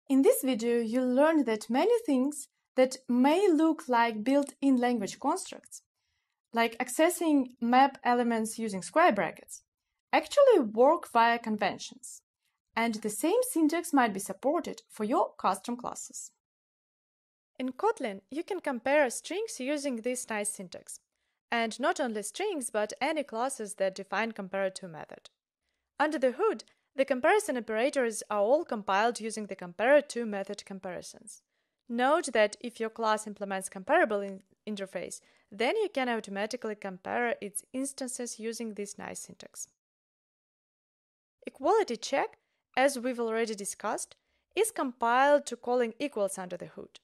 In this video, you'll learn that many things that may look like built-in language constructs, like accessing map elements using square brackets, actually work via conventions, and the same syntax might be supported for your custom classes. In Kotlin, you can compare strings using this nice syntax, and not only strings, but any classes that define comparator method. Under the hood, the comparison operators are all compiled using the comparator method comparisons. Note that if your class implements comparable interface, then you can automatically compare its instances using this nice syntax. Equality check, as we've already discussed, is compiled to calling equals under the hood.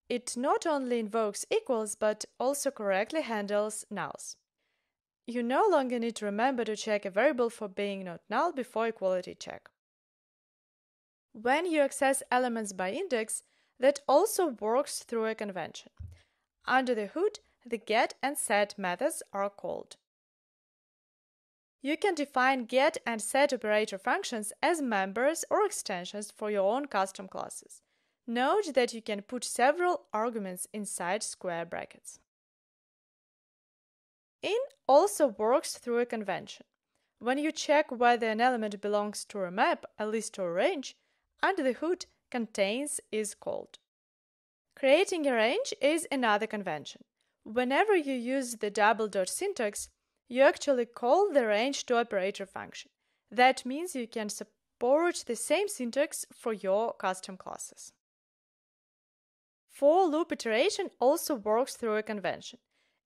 It not only invokes equals, but also correctly handles nulls. You no longer need to remember to check a variable for being not null before equality check. When you access elements by index, that also works through a convention. Under the hood, the get and set methods are called. You can define get and set operator functions as members or extensions for your own custom classes. Note that you can put several arguments inside square brackets. In also works through a convention. When you check whether an element belongs to a map, a list, or a range, under the hood contains is called. Creating a range is another convention. Whenever you use the double dot syntax, you actually call the range to operator function. That means you can support the same syntax for your custom classes. For loop iteration also works through a convention.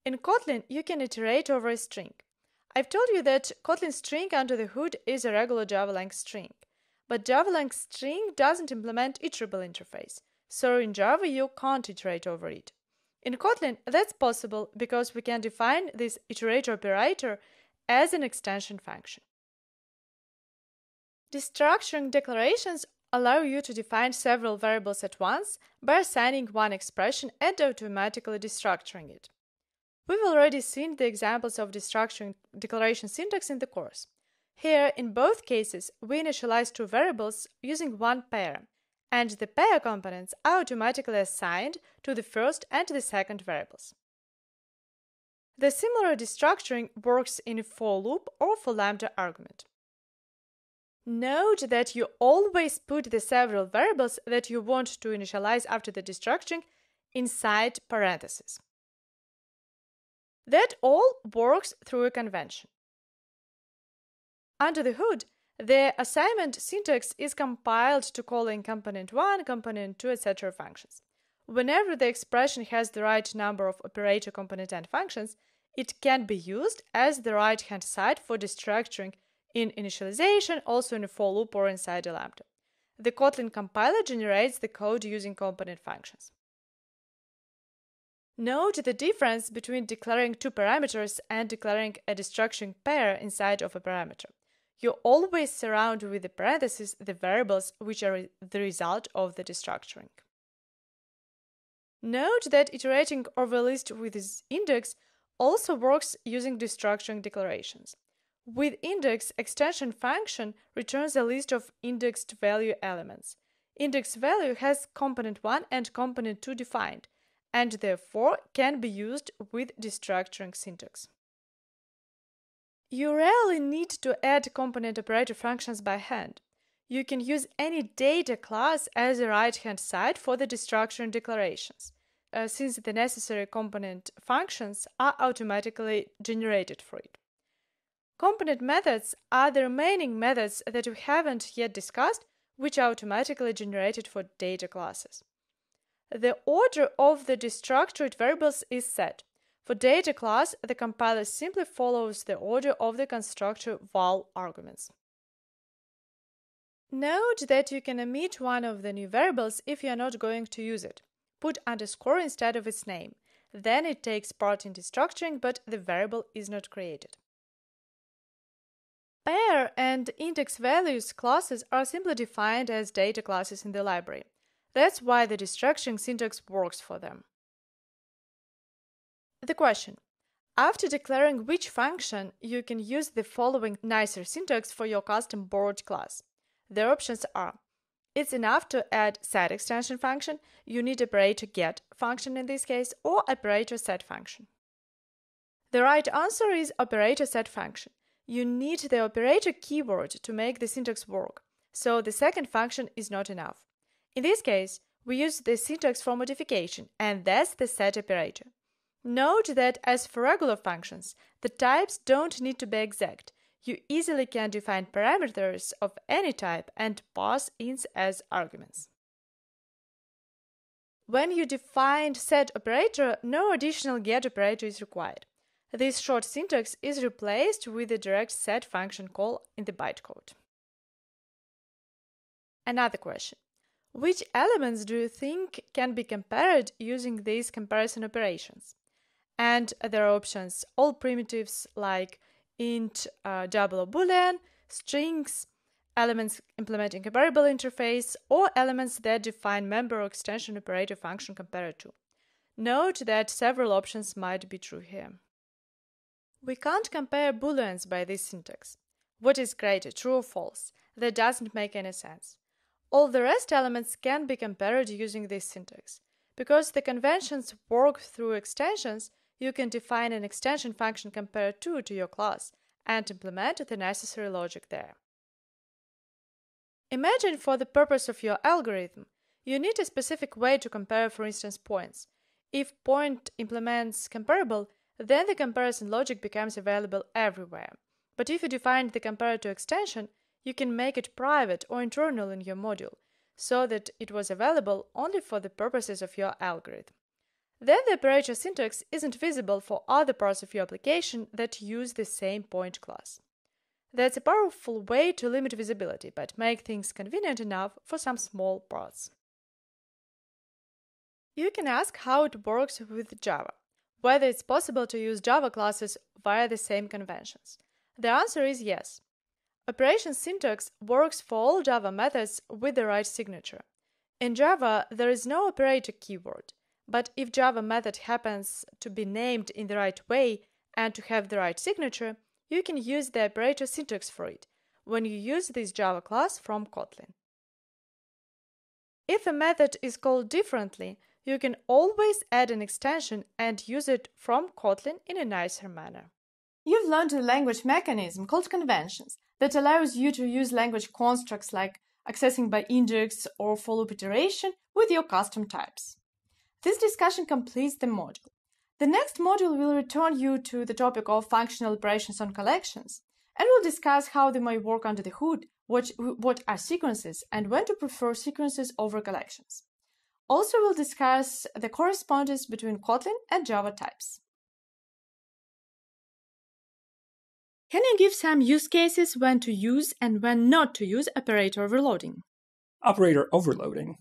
In Kotlin, you can iterate over a string. I've told you that Kotlin string under the hood is a regular Java-lang string, but Java-lang string doesn't implement iterable interface, so in Java you can't iterate over it. In Kotlin, that's possible because we can define this iterator operator as an extension function. Destructuring declarations allow you to define several variables at once by assigning one expression and automatically destructuring it. We've already seen the examples of destructuring declaration syntax in the course. Here, in both cases, we initialize two variables using one pair, and the pair components are automatically assigned to the first and the second variables. The similar destructuring works in a for loop or for Lambda argument. Note that you always put the several variables that you want to initialize after the destructuring inside parentheses. That all works through a convention. Under the hood, the assignment syntax is compiled to calling component 1, component 2, etc. functions. Whenever the expression has the right number of operator component and functions, it can be used as the right-hand side for destructuring in initialization, also in a for loop or inside a Lambda. The Kotlin compiler generates the code using component functions. Note the difference between declaring two parameters and declaring a destructuring pair inside of a parameter. You always surround with the parentheses the variables which are the result of the destructuring. Note that iterating over a list with its index also works using destructuring declarations. With index, extension function returns a list of indexed value elements. Index value has component 1 and component 2 defined, and therefore can be used with destructuring syntax. You rarely need to add component operator functions by hand. You can use any data class as a right-hand side for the destructuring declarations, since the necessary component functions are automatically generated for it. Component methods are the remaining methods that we haven't yet discussed, which are automatically generated for data classes. The order of the destructured variables is set. For data class, the compiler simply follows the order of the constructor val arguments. Note that you can omit one of the new variables if you are not going to use it. Put underscore instead of its name. Then it takes part in destructuring, but the variable is not created. Pair and index values classes are simply defined as data classes in the library. That's why the destructuring syntax works for them. The question: after declaring which function, you can use the following nicer syntax for your custom board class. The options are: it's enough to add set extension function, you need operator get function in this case, or operator set function. The right answer is operator set function. You need the operator keyword to make the syntax work, so the second function is not enough. In this case, we use the syntax for modification, and that's the set operator. Note that as for regular functions, the types don't need to be exact. You easily can define parameters of any type and pass ints as arguments. When you define set operator, no additional get operator is required. This short syntax is replaced with the direct set function call in the bytecode. Another question: which elements do you think can be compared using these comparison operations? And there are options: all primitives like int, double or boolean, strings, elements implementing a variable interface, or elements that define member or extension operator function compared to. Note that several options might be true here. We can't compare booleans by this syntax. What is greater, true or false? That doesn't make any sense. All the rest elements can be compared using this syntax. Because the conventions work through extensions, you can define an extension function compared to your class and implement the necessary logic there. Imagine for the purpose of your algorithm, you need a specific way to compare, for instance, points. If point implements comparable, then the comparison logic becomes available everywhere. But if you define the comparator extension, you can make it private or internal in your module, so that it was available only for the purposes of your algorithm. Then the operator syntax isn't visible for other parts of your application that use the same point class. That's a powerful way to limit visibility, but make things convenient enough for some small parts. You can ask how it works with Java, whether it's possible to use Java classes via the same conventions. The answer is yes. Operation syntax works for all Java methods with the right signature. In Java, there is no operator keyword, but if Java method happens to be named in the right way and to have the right signature, you can use the operator syntax for it when you use this Java class from Kotlin. If a method is called differently, you can always add an extension and use it from Kotlin in a nicer manner. You've learned a language mechanism called conventions that allows you to use language constructs like accessing by index or for loop iteration with your custom types. This discussion completes the module. The next module will return you to the topic of functional operations on collections, and we'll discuss how they may work under the hood, what are sequences, and when to prefer sequences over collections. Also, we'll discuss the correspondence between Kotlin and Java types. Can you give some use cases when to use and when not to use operator overloading? Operator overloading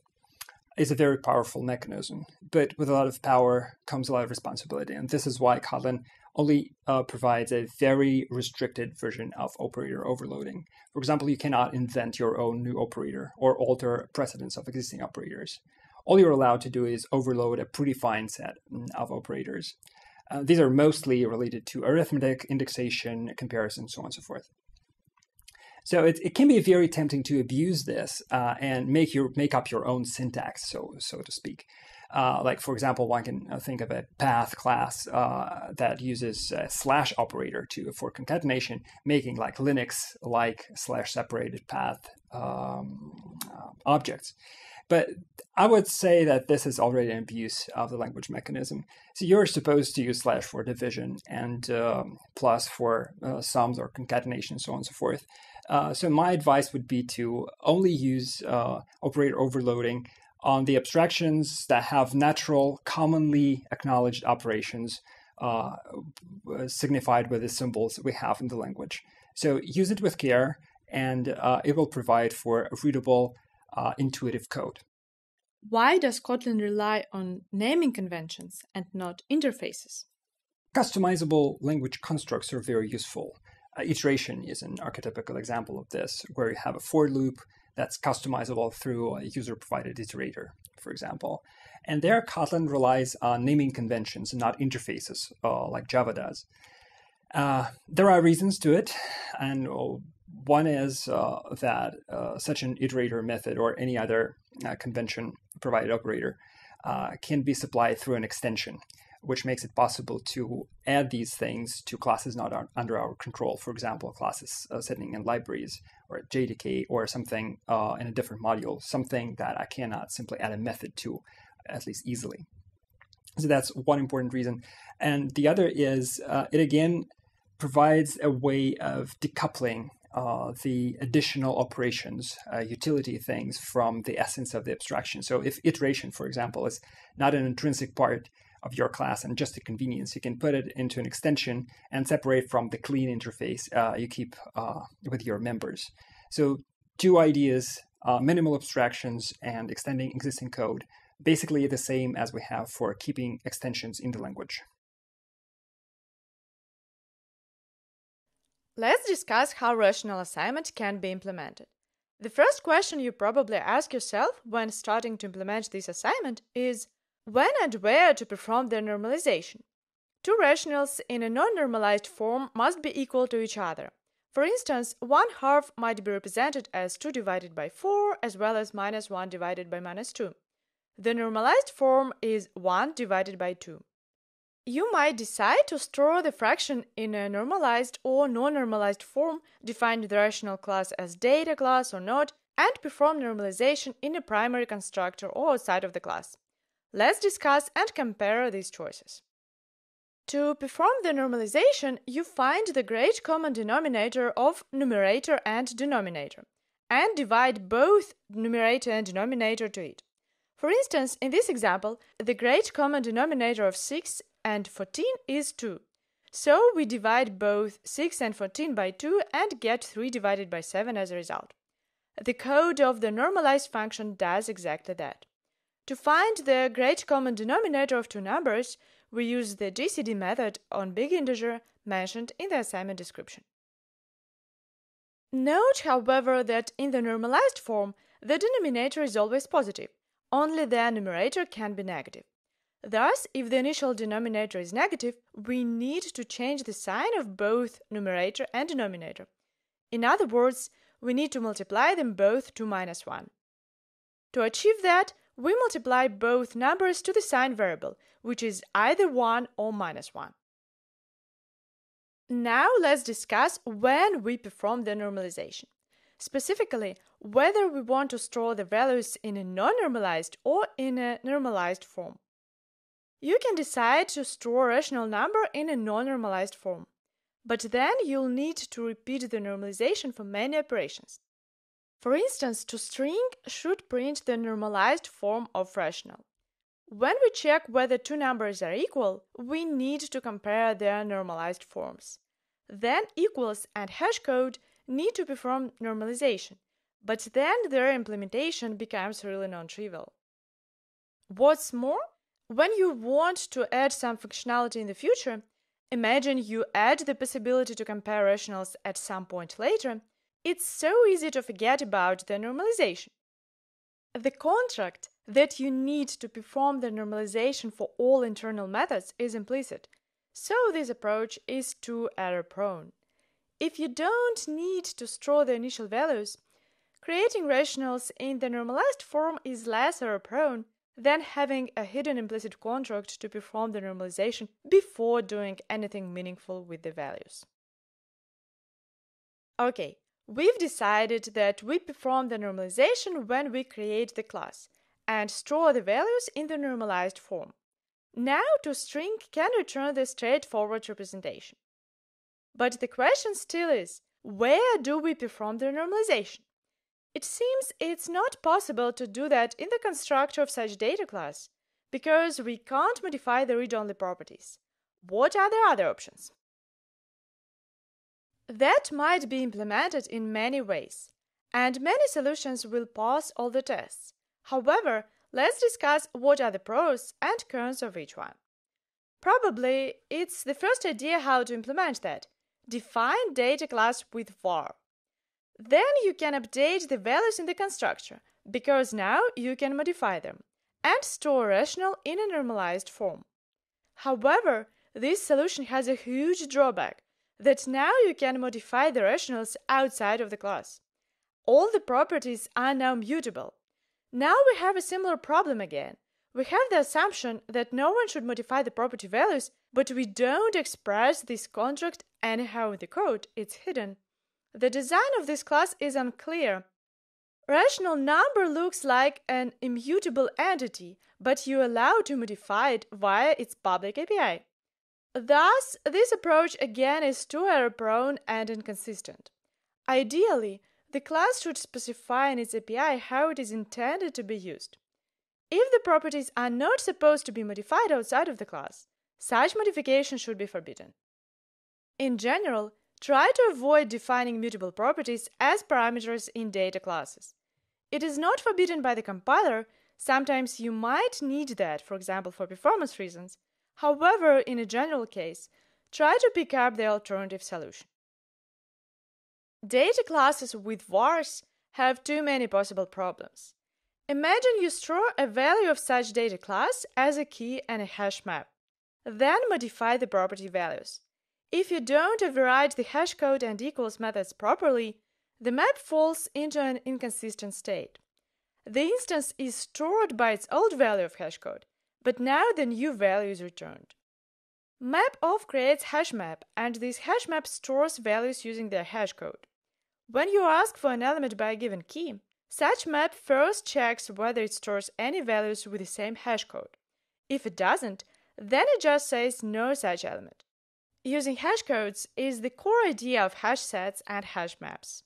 is a very powerful mechanism, but with a lot of power comes a lot of responsibility. And this is why Kotlin only provides a very restricted version of operator overloading. For example, you cannot invent your own new operator or alter precedence of existing operators. All you're allowed to do is overload a predefined set of operators. These are mostly related to arithmetic, indexation, comparison, so on and so forth. So it can be very tempting to abuse this and make up your own syntax, so to speak. Like, for example, one can think of a path class that uses a slash operator for concatenation, making like Linux-like /separated path objects. But I would say that this is already an abuse of the language mechanism. So you're supposed to use slash for division and plus for sums or concatenation, so on and so forth. So my advice would be to only use operator overloading on the abstractions that have natural, commonly acknowledged operations signified with the symbols we have in the language. So use it with care, and it will provide for a readable, intuitive code. Why does Kotlin rely on naming conventions and not interfaces? Customizable language constructs are very useful. Iteration is an archetypical example of this, where you have a for loop that's customizable through a user-provided iterator, for example. And there, Kotlin relies on naming conventions and not interfaces, like Java does. There are reasons to it, and one is that such an iterator method or any other convention-provided operator can be supplied through an extension, which makes it possible to add these things to classes not under our control. For example, classes sitting in libraries or JDK or something in a different module, something that I cannot simply add a method to, at least easily. So that's one important reason. And the other is it again provides a way of decoupling the additional operations, utility things, from the essence of the abstraction. So if iteration, for example, is not an intrinsic part of your class and just a convenience, you can put it into an extension and separate from the clean interface you keep with your members. So two ideas, minimal abstractions and extending existing code, basically the same as we have for keeping extensions in the language. Let's discuss how rational assignment can be implemented. The first question you probably ask yourself when starting to implement this assignment is when and where to perform the normalization. Two rationals in a non-normalized form must be equal to each other. For instance, 1/2 might be represented as 2 divided by 4 as well as -1 divided by -2. The normalized form is 1 divided by 2. You might decide to store the fraction in a normalized or non-normalized form, define the rational class as data class or not, and perform normalization in a primary constructor or outside of the class. Let's discuss and compare these choices. To perform the normalization, you find the great common denominator of numerator and denominator, and divide both numerator and denominator to it. For instance, in this example, the great common denominator of 6 and 14 is 2. So we divide both 6 and 14 by 2 and get 3 divided by 7 as a result. The code of the normalized function does exactly that. To find the great common denominator of two numbers, we use the GCD method on big integer mentioned in the assignment description. Note, however, that in the normalized form, the denominator is always positive. Only the numerator can be negative. Thus, if the initial denominator is negative, we need to change the sign of both numerator and denominator. In other words, we need to multiply them both to -1. To achieve that, we multiply both numbers to the sign variable, which is either 1 or -1. Now let's discuss when we perform the normalization. Specifically, whether we want to store the values in a non-normalized or in a normalized form. You can decide to store a rational number in a non-normalized form, but then you'll need to repeat the normalization for many operations. For instance, toString should print the normalized form of rational. When we check whether two numbers are equal, we need to compare their normalized forms. Then equals and hashcode need to perform normalization, but then their implementation becomes really non-trivial. What's more, when you want to add some functionality in the future, imagine you add the possibility to compare rationals at some point later, it's so easy to forget about the normalization. The contract that you need to perform the normalization for all internal methods is implicit, so this approach is too error-prone. If you don't need to store the initial values, creating rationals in the normalized form is less error-prone than having a hidden implicit contract to perform the normalization before doing anything meaningful with the values. Okay, we've decided that we perform the normalization when we create the class and store the values in the normalized form. Now toString can return the straightforward representation. But the question still is, where do we perform the normalization? It seems it's not possible to do that in the constructor of such data class, because we can't modify the read-only properties. What are the other options? That might be implemented in many ways, and many solutions will pass all the tests. However, let's discuss what are the pros and cons of each one. Probably it's the first idea how to implement that. Define data class with var. Then you can update the values in the constructor, because now you can modify them, and store rational in a normalized form. However, this solution has a huge drawback, that now you can modify the rationals outside of the class. All the properties are now mutable. Now we have a similar problem again. We have the assumption that no one should modify the property values, but we don't express this contract anyhow in the code, it's hidden. The design of this class is unclear. Rational number looks like an immutable entity, but you allow to modify it via its public API. Thus, this approach again is too error-prone and inconsistent. Ideally, the class should specify in its API how it is intended to be used. If the properties are not supposed to be modified outside of the class, such modification should be forbidden. In general, try to avoid defining mutable properties as parameters in data classes. It is not forbidden by the compiler. Sometimes you might need that, for example, for performance reasons. However, in a general case, try to pick up the alternative solution. Data classes with vars have too many possible problems. Imagine you store a value of such data class as a key and a hash map. Then modify the property values. If you don't override the hashcode and equals methods properly, the map falls into an inconsistent state. The instance is stored by its old value of hashcode, but now the new value is returned. Map_of creates hashmap, and this hashmap stores values using their hashcode. When you ask for an element by a given key, such map first checks whether it stores any values with the same hashcode. If it doesn't, then it just says no such element. Using hashcodes is the core idea of hash sets and hash maps.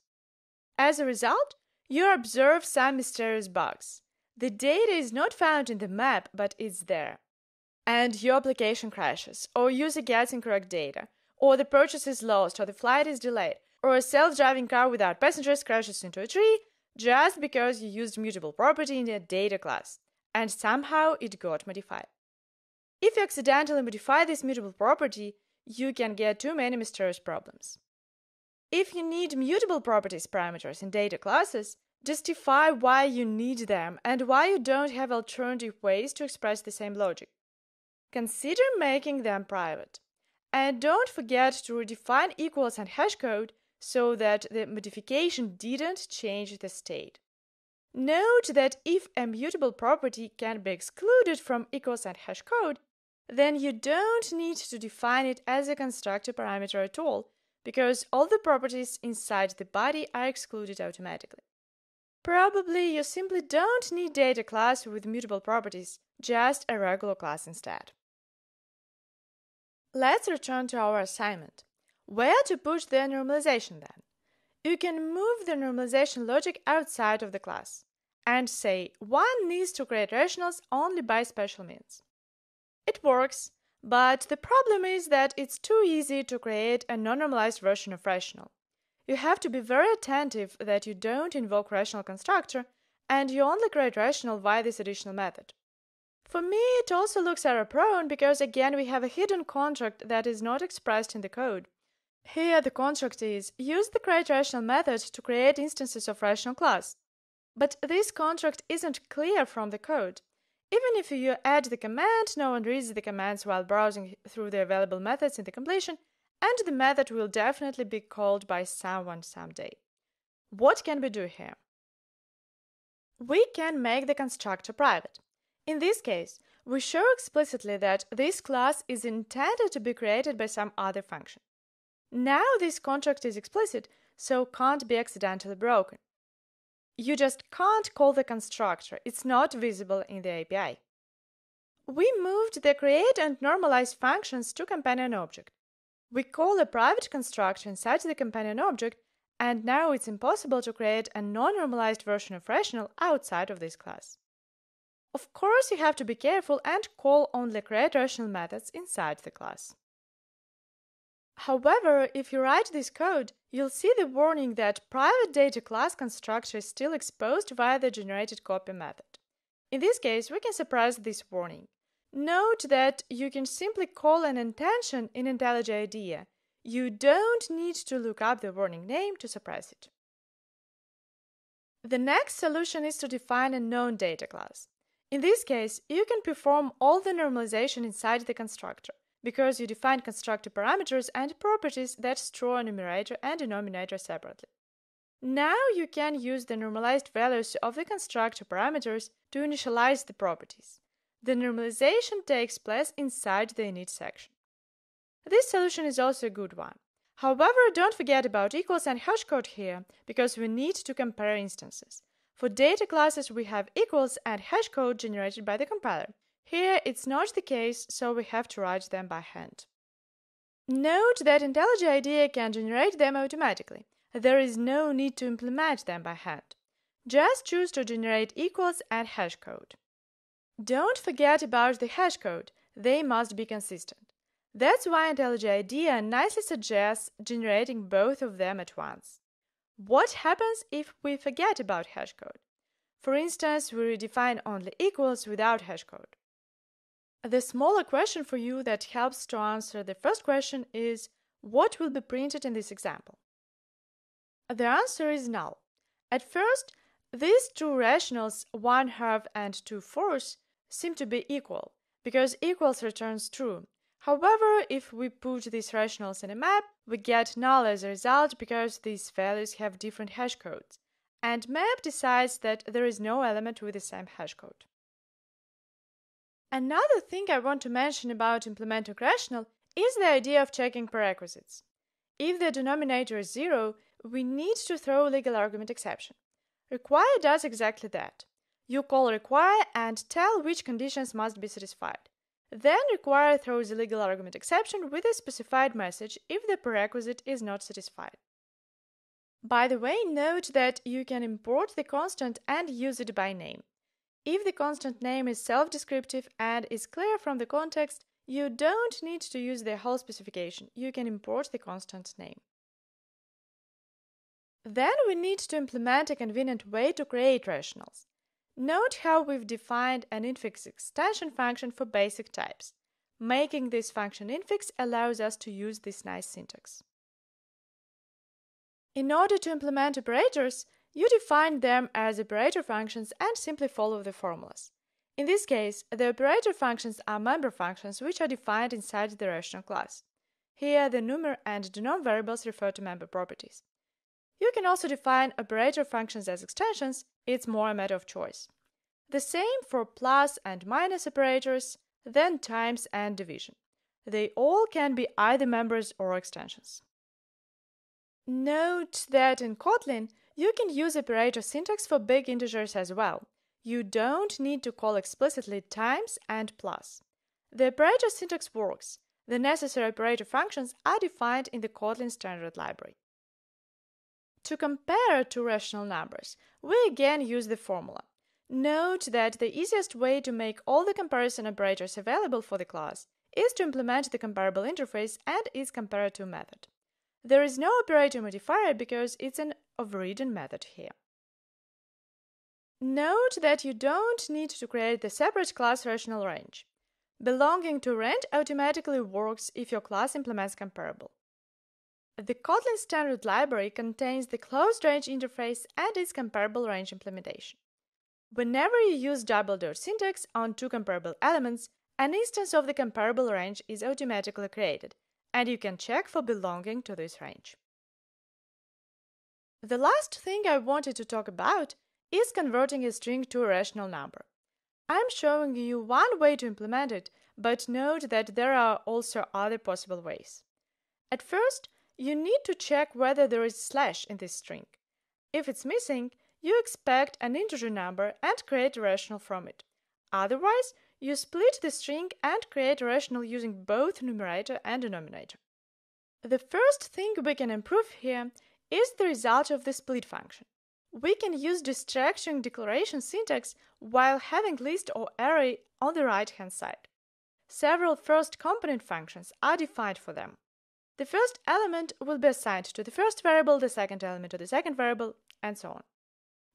As a result, you observe some mysterious bugs. The data is not found in the map, but it's there. And your application crashes, or user gets incorrect data, or the purchase is lost, or the flight is delayed, or a self-driving car without passengers crashes into a tree just because you used mutable property in a data class, and somehow it got modified. If you accidentally modify this mutable property, you can get too many mysterious problems. If you need mutable properties parameters in data classes, justify why you need them and why you don't have alternative ways to express the same logic. Consider making them private. And don't forget to redefine equals and hashcode so that the modification didn't change the state. Note that if a mutable property can be excluded from equals and hashcode, then you don't need to define it as a constructor parameter at all, because all the properties inside the body are excluded automatically. Probably you simply don't need data class with mutable properties, just a regular class instead. Let's return to our assignment. Where to put the normalization then? You can move the normalization logic outside of the class and say one needs to create rationals only by special means. It works, but the problem is that it's too easy to create a non-normalized version of rational. You have to be very attentive that you don't invoke rational constructor and you only create rational via this additional method. For me, it also looks error-prone because again we have a hidden construct that is not expressed in the code. Here the construct is use the createRational method to create instances of rational class. But this construct isn't clear from the code. Even if you add the command, no one reads the commands while browsing through the available methods in the completion, and the method will definitely be called by someone someday. What can we do here? We can make the constructor private. In this case, we show explicitly that this class is intended to be created by some other function. Now this construct is explicit, so can't be accidentally broken. You just can't call the constructor, it's not visible in the API. We moved the create and normalize functions to companion object. We call a private constructor inside the companion object, and now it's impossible to create a non-normalized version of rational outside of this class. Of course, you have to be careful and call only createRational methods inside the class. However, if you write this code, you'll see the warning that private data class constructor is still exposed via the generated copy method. In this case, we can suppress this warning. Note that you can simply call an intention in IntelliJ IDEA. You don't need to look up the warning name to suppress it. The next solution is to define a known data class. In this case, you can perform all the normalization inside the constructor, because you define constructor parameters and properties that store a numerator and a denominator separately. Now you can use the normalized values of the constructor parameters to initialize the properties. The normalization takes place inside the init section. This solution is also a good one. However, don't forget about equals and hashcode here, because we need to compare instances. For data classes, we have equals and hashcode generated by the compiler. Here, it's not the case, so we have to write them by hand. Note that IntelliJ IDEA can generate them automatically. There is no need to implement them by hand. Just choose to generate equals and hashcode. Don't forget about the hashcode. They must be consistent. That's why IntelliJ IDEA nicely suggests generating both of them at once. What happens if we forget about hashcode? For instance, we redefine only equals without hashcode. The smaller question for you that helps to answer the first question is, what will be printed in this example? The answer is null. At first, these two rationals, 1/2 and 2/4, seem to be equal, because equals returns true, However, if we put these rationals in a map, we get null as a result because these values have different hash codes, and map decides that there is no element with the same hash code. Another thing I want to mention about implementing rational is the idea of checking prerequisites. If the denominator is 0, we need to throw a legal argument exception. Require does exactly that. You call require and tell which conditions must be satisfied. Then require throws a legal argument exception with a specified message if the prerequisite is not satisfied. By the way, note that you can import the constant and use it by name. If the constant name is self-descriptive and is clear from the context, you don't need to use the whole specification. You can import the constant name. Then we need to implement a convenient way to create rationals. Note how we've defined an infix extension function for basic types. Making this function infix allows us to use this nice syntax. In order to implement operators, you define them as operator functions and simply follow the formulas. In this case, the operator functions are member functions which are defined inside the rational class. Here, the numer and denom variables refer to member properties. You can also define operator functions as extensions. It's more a matter of choice. The same for plus and minus operators, then times and division. They all can be either members or extensions. Note that in Kotlin, you can use operator syntax for big integers as well. You don't need to call explicitly times and plus. The operator syntax works. The necessary operator functions are defined in the Kotlin standard library. To compare two rational numbers, we again use the formula. Note that the easiest way to make all the comparison operators available for the class is to implement the comparable interface and its comparator method. There is no operator modifier because it's an overridden method here. Note that you don't need to create the separate class rational range. Belonging to range automatically works if your class implements comparable. The Kotlin standard library contains the closed range interface and its comparable range implementation. Whenever you use double dot syntax on two comparable elements, an instance of the comparable range is automatically created, and you can check for belonging to this range. The last thing I wanted to talk about is converting a string to a rational number. I'm showing you one way to implement it, but note that there are also other possible ways. At first, you need to check whether there is slash in this string. If it's missing, you expect an integer number and create a rational from it. Otherwise, you split the string and create a rational using both numerator and denominator. The first thing we can improve here is the result of the split function. We can use distraction declaration syntax while having list or array on the right-hand side. Several first component functions are defined for them. The first element will be assigned to the first variable, the second element to the second variable, and so on.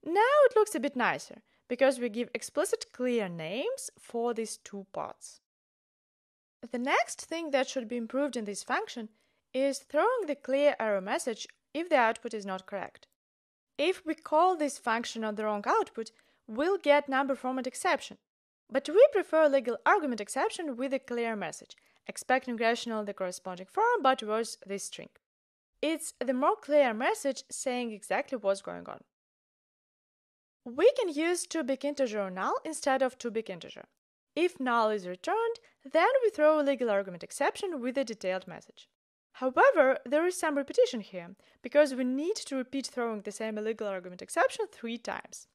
Now it looks a bit nicer, because we give explicit clear names for these two parts. The next thing that should be improved in this function is throwing the clear error message if the output is not correct. If we call this function on the wrong output, we'll get number format exception. But we prefer legal argument exception with a clear message, expecting rational the corresponding form but was this string. It's the more clear message saying exactly what's going on. We can use two-big integer or null instead of two-big integer. If null is returned, then we throw a legal argument exception with a detailed message. However, there is some repetition here, because we need to repeat throwing the same illegal argument exception 3 times.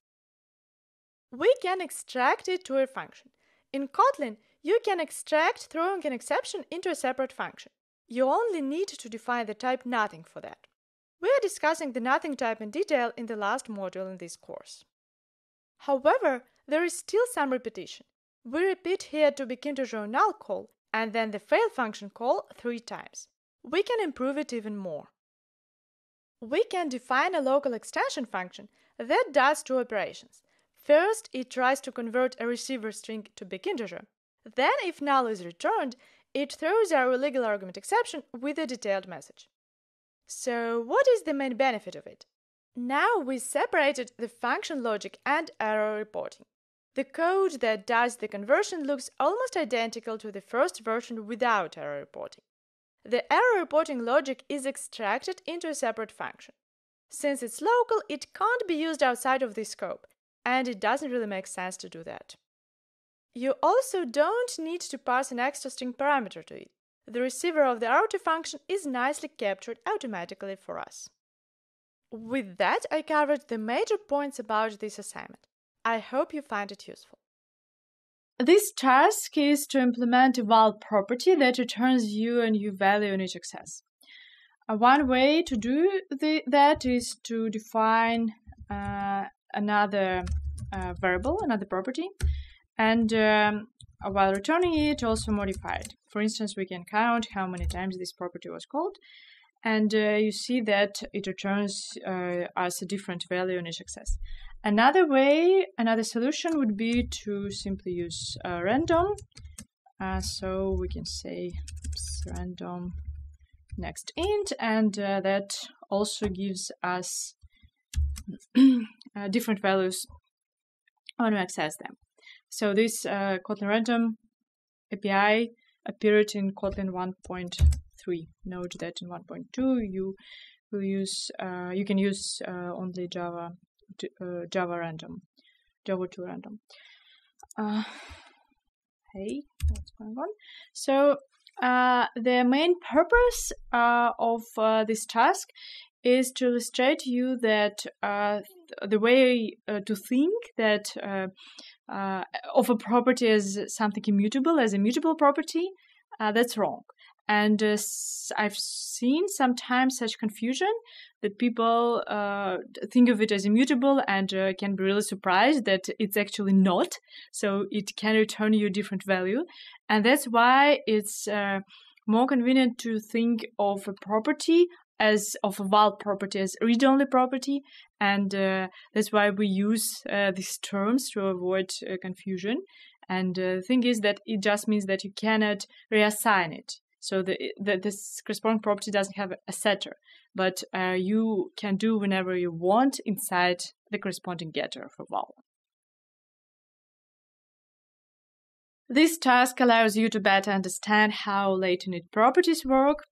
We can extract it to a function. In Kotlin, you can extract throwing an exception into a separate function. You only need to define the type nothing for that. We are discussing the nothing type in detail in the last module in this course. However, there is still some repetition. We repeat here two-big integer or null call, and then the fail function call 3 times. We can improve it even more. We can define a local extension function that does 2 operations. First, it tries to convert a receiver string to big integer. Then, if null is returned, it throws our illegal argument exception with a detailed message. So, what is the main benefit of it? Now we separated the function logic and error reporting. The code that does the conversion looks almost identical to the first version without error reporting. The error reporting logic is extracted into a separate function. Since it's local, it can't be used outside of this scope, and it doesn't really make sense to do that. You also don't need to pass an extra string parameter to it. The receiver of the rt function is nicely captured automatically for us. With that, I covered the major points about this assignment. I hope you find it useful. This task is to implement a val property that returns you a new value on each access. One way to do that is to define another variable, another property, and while returning it, also modify it. For instance, we can count how many times this property was called, and you see that it returns us a different value on each access. Another solution would be to simply use random. So we can say random next int, and that also gives us different values when we access them. So this Kotlin random API appeared in Kotlin 1.3. Note that in 1.2 you can use only Java 2 random. Hey, what's going on? So the main purpose of this task is to illustrate to you that the way to think that of a property as something immutable, as a mutable property, that's wrong. And I've seen sometimes such confusion that people think of it as immutable and can be really surprised that it's actually not. So it can return you a different value. And that's why it's more convenient to think of a property of a val property as read-only property. And that's why we use these terms to avoid confusion. And the thing is that it just means that you cannot reassign it. So this corresponding property doesn't have a setter, but you can do whenever you want inside the corresponding getter for val. This task allows you to better understand how latent properties work.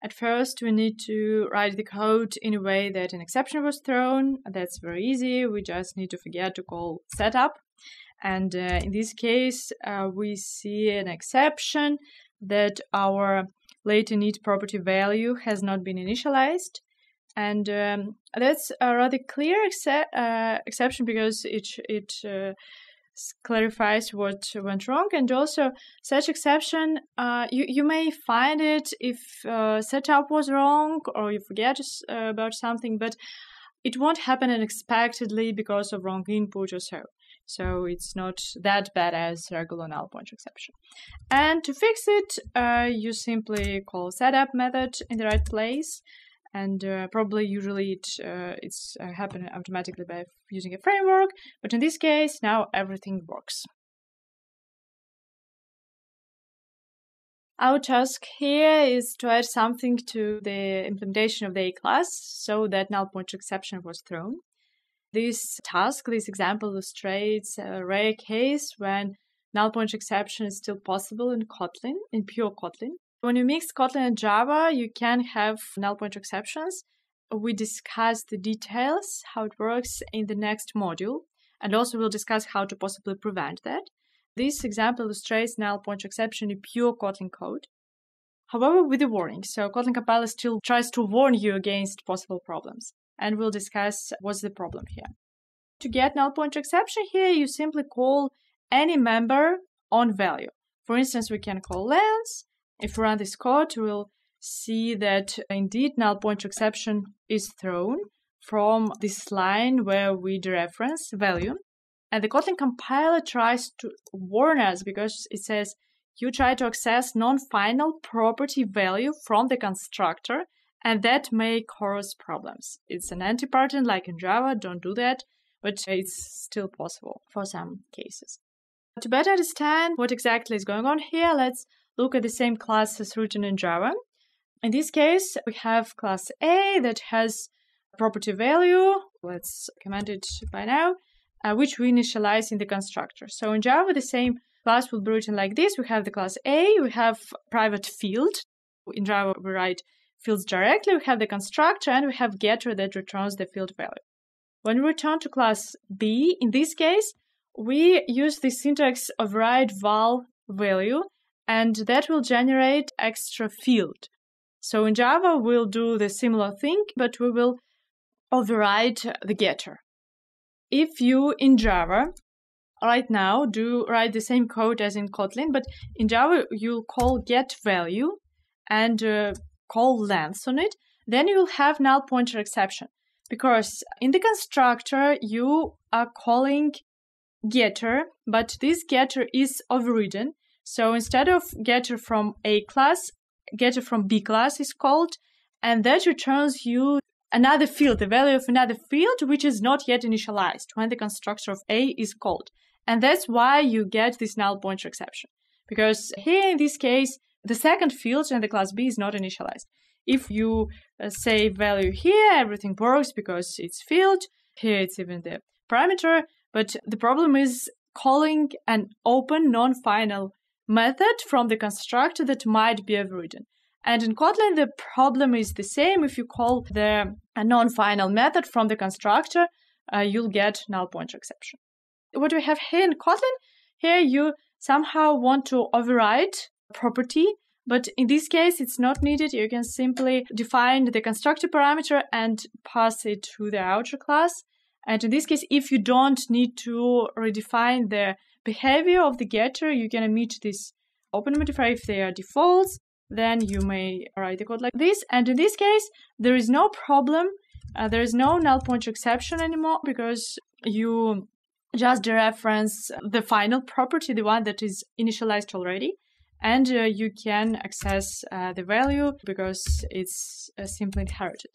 At first, we need to write the code in a way that an exception was thrown. That's very easy. We just need to forget to call setup. And in this case, we see an exception that our latent property value has not been initialized. And that's a rather clear exception because it clarifies what went wrong. And also, such exception, you may find it if setup was wrong or you forget about something, but it won't happen unexpectedly because of wrong input or so. So it's not that bad as regular null pointer exception. And to fix it, you simply call setup method in the right place. And probably usually it's happen automatically by using a framework. But in this case, now everything works. Our task here is to add something to the implementation of the A class so that null pointer exception was thrown. This example illustrates a rare case when null pointer exception is still possible in Kotlin, in pure Kotlin. When you mix Kotlin and Java, you can have null pointer exceptions. We discuss the details, how it works in the next module, and also we'll discuss how to possibly prevent that. This example illustrates null pointer exception in pure Kotlin code. However, with a warning, so Kotlin compiler still tries to warn you against possible problems. And we'll discuss what's the problem here. To get null pointer exception here, you simply call any member on value. For instance, we can call lens. If we run this code, we'll see that indeed null pointer exception is thrown from this line where we dereference value. And the Kotlin compiler tries to warn us because it says you try to access non-final property value from the constructor, and that may cause problems. It's an anti-pattern like in Java, don't do that, but it's still possible for some cases. To better understand what exactly is going on here, let's look at the same class as written in Java. In this case, we have class A that has property value. Let's comment it by now. which we initialize in the constructor. So in Java, the same class will be written like this. We have the class A, we have private field. In Java, we write fields directly. We have the constructor, and we have getter that returns the field value. When we return to class B, in this case, we use the syntax override val value, and that will generate extra field. So in Java, we'll do the similar thing, but we will override the getter. If you, in Java, right now, do write the same code as in Kotlin, but in Java, you'll call get value and call length on it, then you'll have null pointer exception. Because in the constructor, you are calling getter, but this getter is overridden. So instead of getter from A class, getter from B class is called, and that returns you another field, the value of another field, which is not yet initialized when the constructor of A is called. And that's why you get this null pointer exception. Because here in this case, the second field in the class B is not initialized. If you say value here, everything works because it's field. Here it's even the parameter. But the problem is calling an open non-final method from the constructor that might be overridden. And in Kotlin, the problem is the same. If you call the non-final method from the constructor, you'll get null pointer exception. What we have here in Kotlin, here you somehow want to override property, but in this case, it's not needed. You can simply define the constructor parameter and pass it to the outer class. And in this case, if you don't need to redefine the behavior of the getter, you can omit this open modifier if they are defaults. Then you may write the code like this. And in this case, there is no problem. There is no null pointer exception anymore because you just dereference the final property, the one that is initialized already. And you can access the value because it's simply inherited.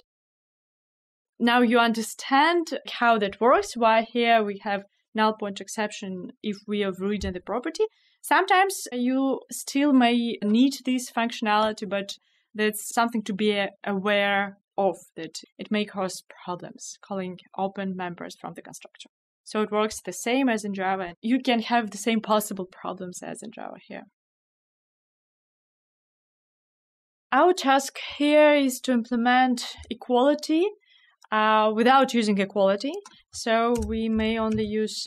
Now you understand how that works, why here we have null pointer exception if we have overridden the property. Sometimes you still may need this functionality, but that's something to be aware of, that it may cause problems calling open members from the constructor. So it works the same as in Java. You can have the same possible problems as in Java here. Our task here is to implement equality without using equality. So we may only use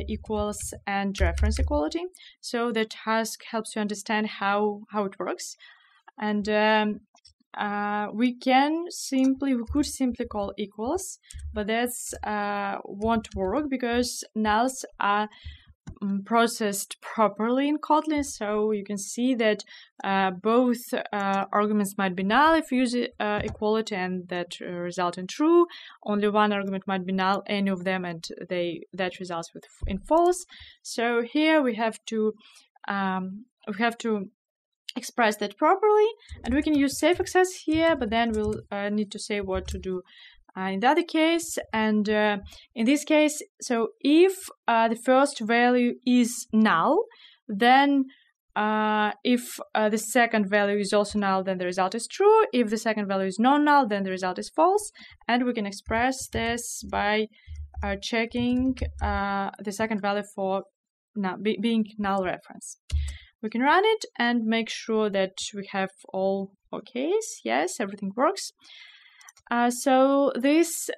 equals and reference equality. So the task helps you understand how it works. And we could simply call equals, but that's won't work because nulls are processed properly in Kotlin. So you can see that both arguments might be null if you use equality and that result in true. Only one argument might be null, any of them, and that results in false. So here we have to express that properly, and we can use safe access here, but then we'll need to say what to do in the other case. And in this case, so if the first value is null, then if the second value is also null, then the result is true. If the second value is non-null, then the result is false. And we can express this by checking the second value for being null reference. We can run it and make sure that we have all OKs. Yes, everything works. So this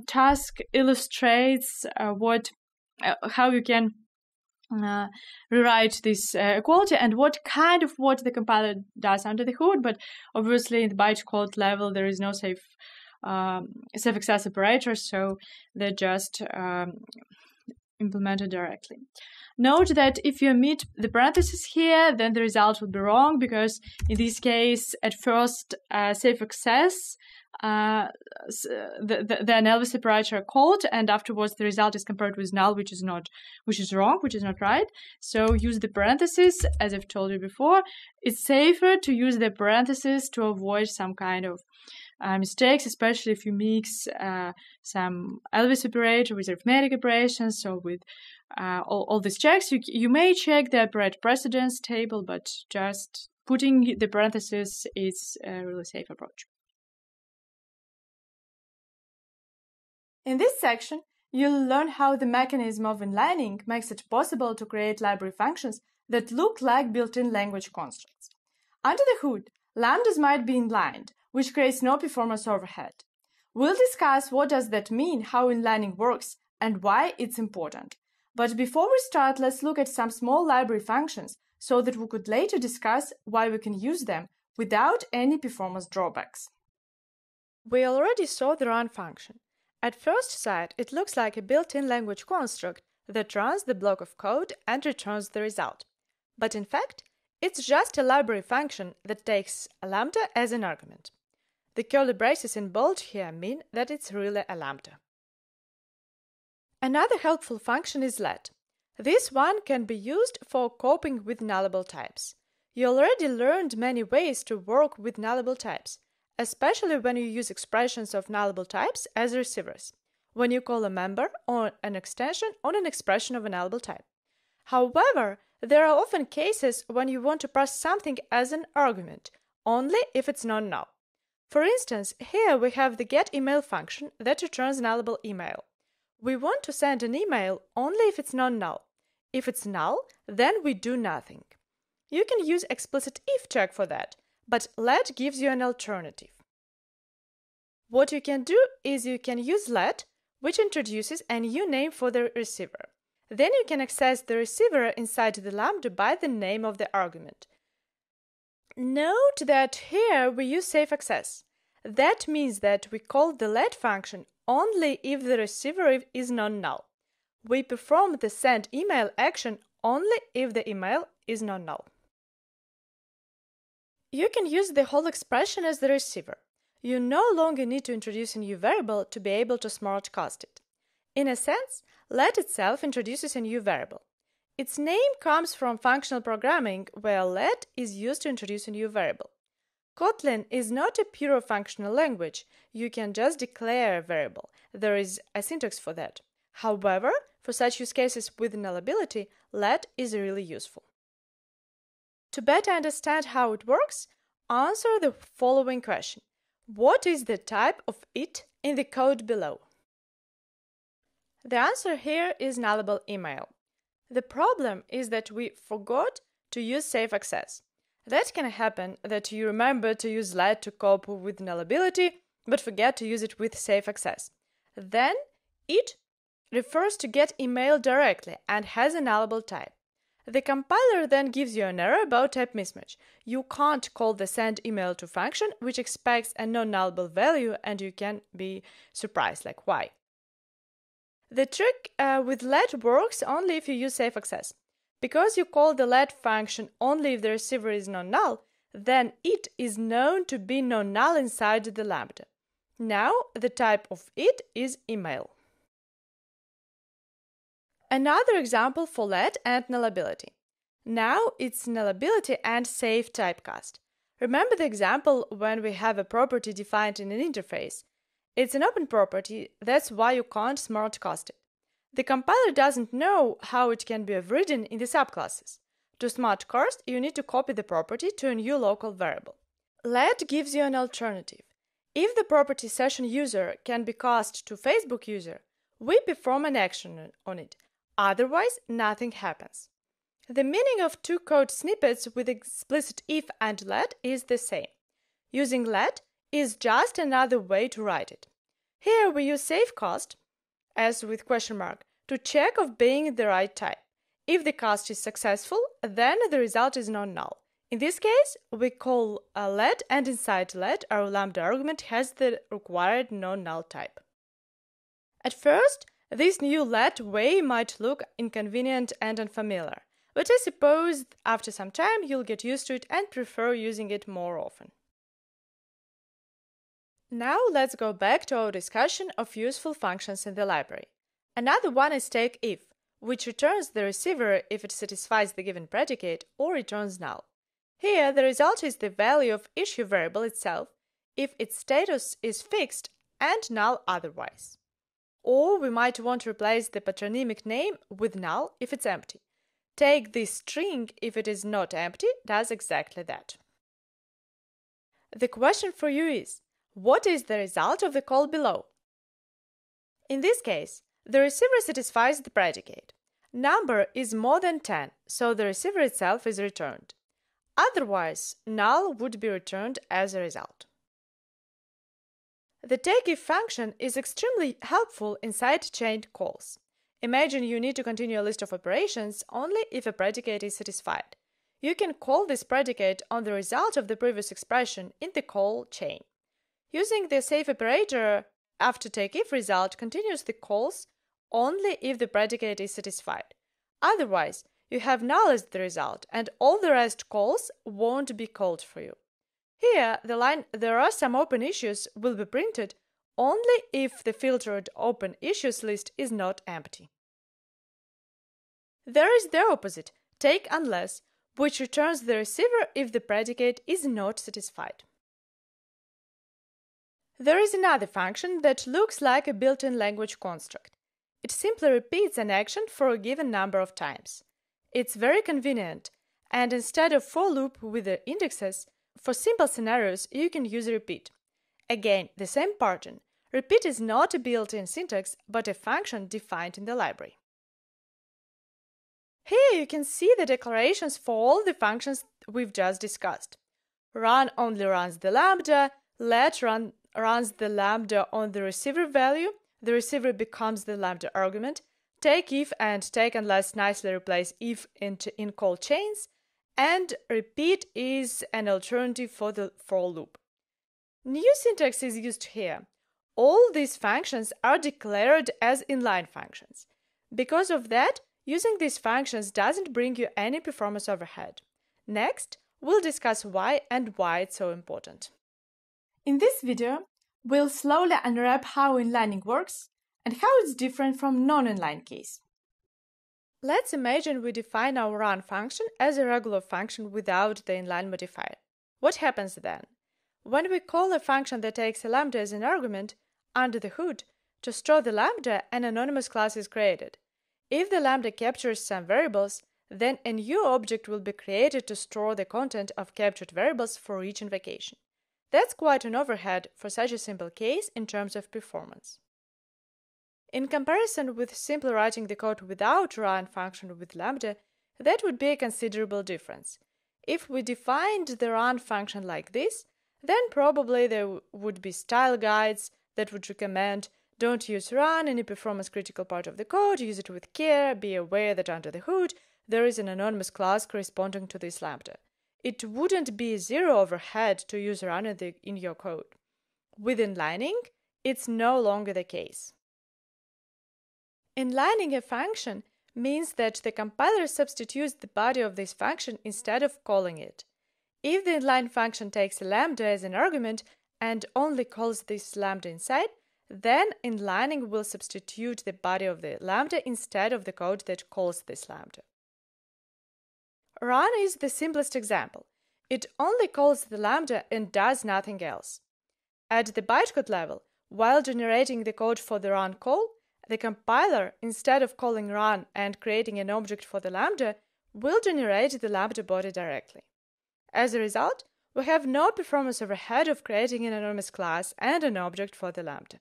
task illustrates how you can rewrite this equality and what the compiler does under the hood. But obviously, in the bytecode level, there is no safe access operator, so they're just implemented directly. Note that if you omit the parentheses here, then the result will be wrong because in this case, at first, safe access, the LAMDBAS operator called, and afterwards the result is compared with null, which is wrong, which is not right. So use the parentheses, as I've told you before. It's safer to use the parentheses to avoid some kind of mistakes, especially if you mix some LAMDBAS operator with arithmetic operations. So with all these checks, you may check the operator precedence table, but just putting the parentheses is a really safe approach. In this section, you'll learn how the mechanism of inlining makes it possible to create library functions that look like built-in language constructs. Under the hood, lambdas might be inlined, which creates no performance overhead. We'll discuss what does that mean, how inlining works, and why it's important. But before we start, let's look at some small library functions so that we could later discuss why we can use them without any performance drawbacks. We already saw the run function. At first sight, it looks like a built-in language construct that runs the block of code and returns the result. But in fact, it's just a library function that takes a lambda as an argument. The curly braces in bold here mean that it's really a lambda. Another helpful function is let. This one can be used for coping with nullable types. You already learned many ways to work with nullable types, especially when you use expressions of nullable types as receivers, when you call a member or an extension on an expression of a nullable type. However, there are often cases when you want to pass something as an argument, only if it's non-null. For instance, here we have the getEmail function that returns nullable email. We want to send an email only if it's non-null. If it's null, then we do nothing. You can use explicit if check for that, but let gives you an alternative. What you can do is you can use let, which introduces a new name for the receiver. Then you can access the receiver inside the lambda by the name of the argument. Note that here we use safe access. That means that we call the let function only if the receiver is non-null. We perform the send email action only if the email is non-null. You can use the whole expression as the receiver. You no longer need to introduce a new variable to be able to smart cast it. In a sense, let itself introduces a new variable. Its name comes from functional programming, where let is used to introduce a new variable. Kotlin is not a pure functional language. You can just declare a variable. There is a syntax for that. However, for such use cases with nullability, let is really useful. To better understand how it works, answer the following question. What is the type of it in the code below? The answer here is nullable email. The problem is that we forgot to use safe access. That can happen that you remember to use let to cope with nullability, but forget to use it with safe access. Then, it refers to get email directly and has a nullable type. The compiler then gives you an error about type mismatch. You can't call the send email to function, which expects a non-nullable value, and you can be surprised, like why. The trick with let works only if you use safe access. Because you call the let function only if the receiver is non-null, then it is known to be non-null inside the lambda. Now the type of it is email. Another example for let and nullability. Now it's nullability and safe typecast. Remember the example when we have a property defined in an interface. It's an open property, that's why you can't smart cast it. The compiler doesn't know how it can be overridden in the subclasses. To smart cast, you need to copy the property to a new local variable. Let gives you an alternative. If the property session user can be cast to Facebook user, we perform an action on it. Otherwise, nothing happens. The meaning of two code snippets with explicit if and let is the same. Using let is just another way to write it. Here we use safecast, as with question mark, to check of being the right type. If the cast is successful, then the result is non-null. In this case, we call a let, and inside let, our lambda argument has the required non-null type. At first, this new let way might look inconvenient and unfamiliar, but I suppose after some time you'll get used to it and prefer using it more often. Now let's go back to our discussion of useful functions in the library. Another one is takeIf, which returns the receiver if it satisfies the given predicate or returns null. Here the result is the value of issue variable itself if its status is fixed and null otherwise. Or we might want to replace the patronymic name with null if it's empty. Take this string if it is not empty does exactly that. The question for you is, what is the result of the call below? In this case, The receiver satisfies the predicate. Number is more than 10, so the receiver itself is returned. Otherwise, null would be returned as a result. The takeIf function is extremely helpful in side-chained calls. Imagine you need to continue a list of operations only if a predicate is satisfied. You can call this predicate on the result of the previous expression in the call chain. Using the save operator after takeIf result continues the calls only if the predicate is satisfied. Otherwise, you have null as the result, and all the rest calls won't be called for you. Here, the line "there are some open issues" will be printed only if the filtered open issues list is not empty. There is the opposite, take unless, which returns the receiver if the predicate is not satisfied. There is another function that looks like a built-in language construct. It simply repeats an action for a given number of times. It's very convenient, and instead of for loop with the indexes, for simple scenarios you can use repeat. Again, the same pattern. Repeat is not a built-in syntax, but a function defined in the library. Here you can see the declarations for all the functions we've just discussed. Run only runs the lambda, let runs the lambda on the receiver value, the receiver becomes the lambda argument, takeIf and take unless nicely replace if in call chains, and repeat is an alternative for the for loop. New syntax is used here. All these functions are declared as inline functions. Because of that, using these functions doesn't bring you any performance overhead. Next, we'll discuss why and why it's so important. In this video, we'll slowly unwrap how inlining works and how it's different from non-inline case. Let's imagine we define our run function as a regular function without the inline modifier. What happens then? When we call a function that takes a lambda as an argument, under the hood, to store the lambda, an anonymous class is created. If the lambda captures some variables, then a new object will be created to store the content of captured variables for each invocation. That's quite an overhead for such a simple case in terms of performance. In comparison with simply writing the code without run function with lambda, that would be a considerable difference. If we defined the run function like this, then probably there would be style guides that would recommend don't use run in a performance critical part of the code, use it with care, be aware that under the hood there is an anonymous class corresponding to this lambda. It wouldn't be zero overhead to use run in your code. With inlining, it's no longer the case. Inlining a function means that the compiler substitutes the body of this function instead of calling it. If the inline function takes a lambda as an argument and only calls this lambda inside, then inlining will substitute the body of the lambda instead of the code that calls this lambda. Run is the simplest example. It only calls the lambda and does nothing else. At the bytecode level, while generating the code for the run call, the compiler, instead of calling run and creating an object for the lambda, will generate the lambda body directly. As a result, we have no performance overhead of creating an anonymous class and an object for the lambda.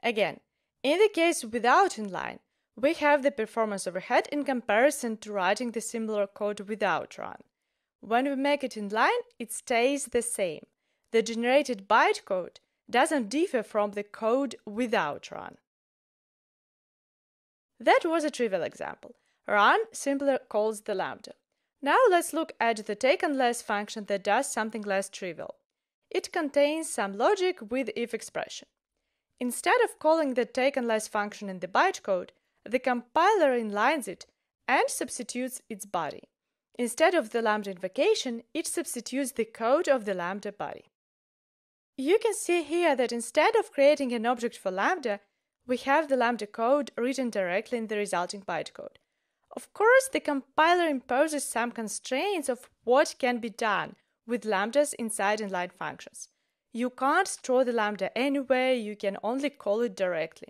Again, in the case without inline, we have the performance overhead in comparison to writing the similar code without run. When we make it inline, it stays the same. The generated bytecode doesn't differ from the code without run. That was a trivial example. Run simply calls the lambda. Now let's look at the take unless function that does something less trivial. It contains some logic with if expression. Instead of calling the take unless function in the bytecode, the compiler inlines it and substitutes its body. Instead of the lambda invocation, it substitutes the code of the lambda body. You can see here that instead of creating an object for lambda, we have the lambda code written directly in the resulting bytecode. Of course, the compiler imposes some constraints of what can be done with lambdas inside inline functions. You can't store the lambda anywhere, you can only call it directly.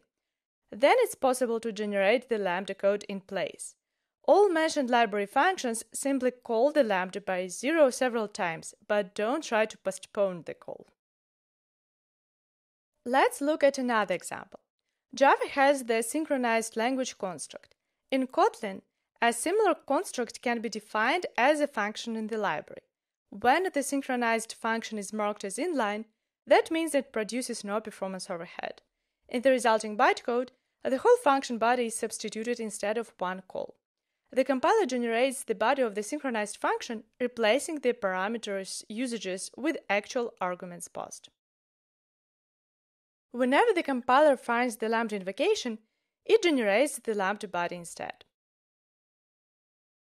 Then it's possible to generate the lambda code in place. All mentioned library functions simply call the lambda by 0 several times, but don't try to postpone the call. Let's look at another example. Java has the synchronized language construct. In Kotlin, a similar construct can be defined as a function in the library. When the synchronized function is marked as inline, that means it produces no performance overhead. In the resulting bytecode, the whole function body is substituted instead of one call. The compiler generates the body of the synchronized function, replacing the parameters usages with actual arguments passed. Whenever the compiler finds the Lambda invocation, it generates the Lambda body instead.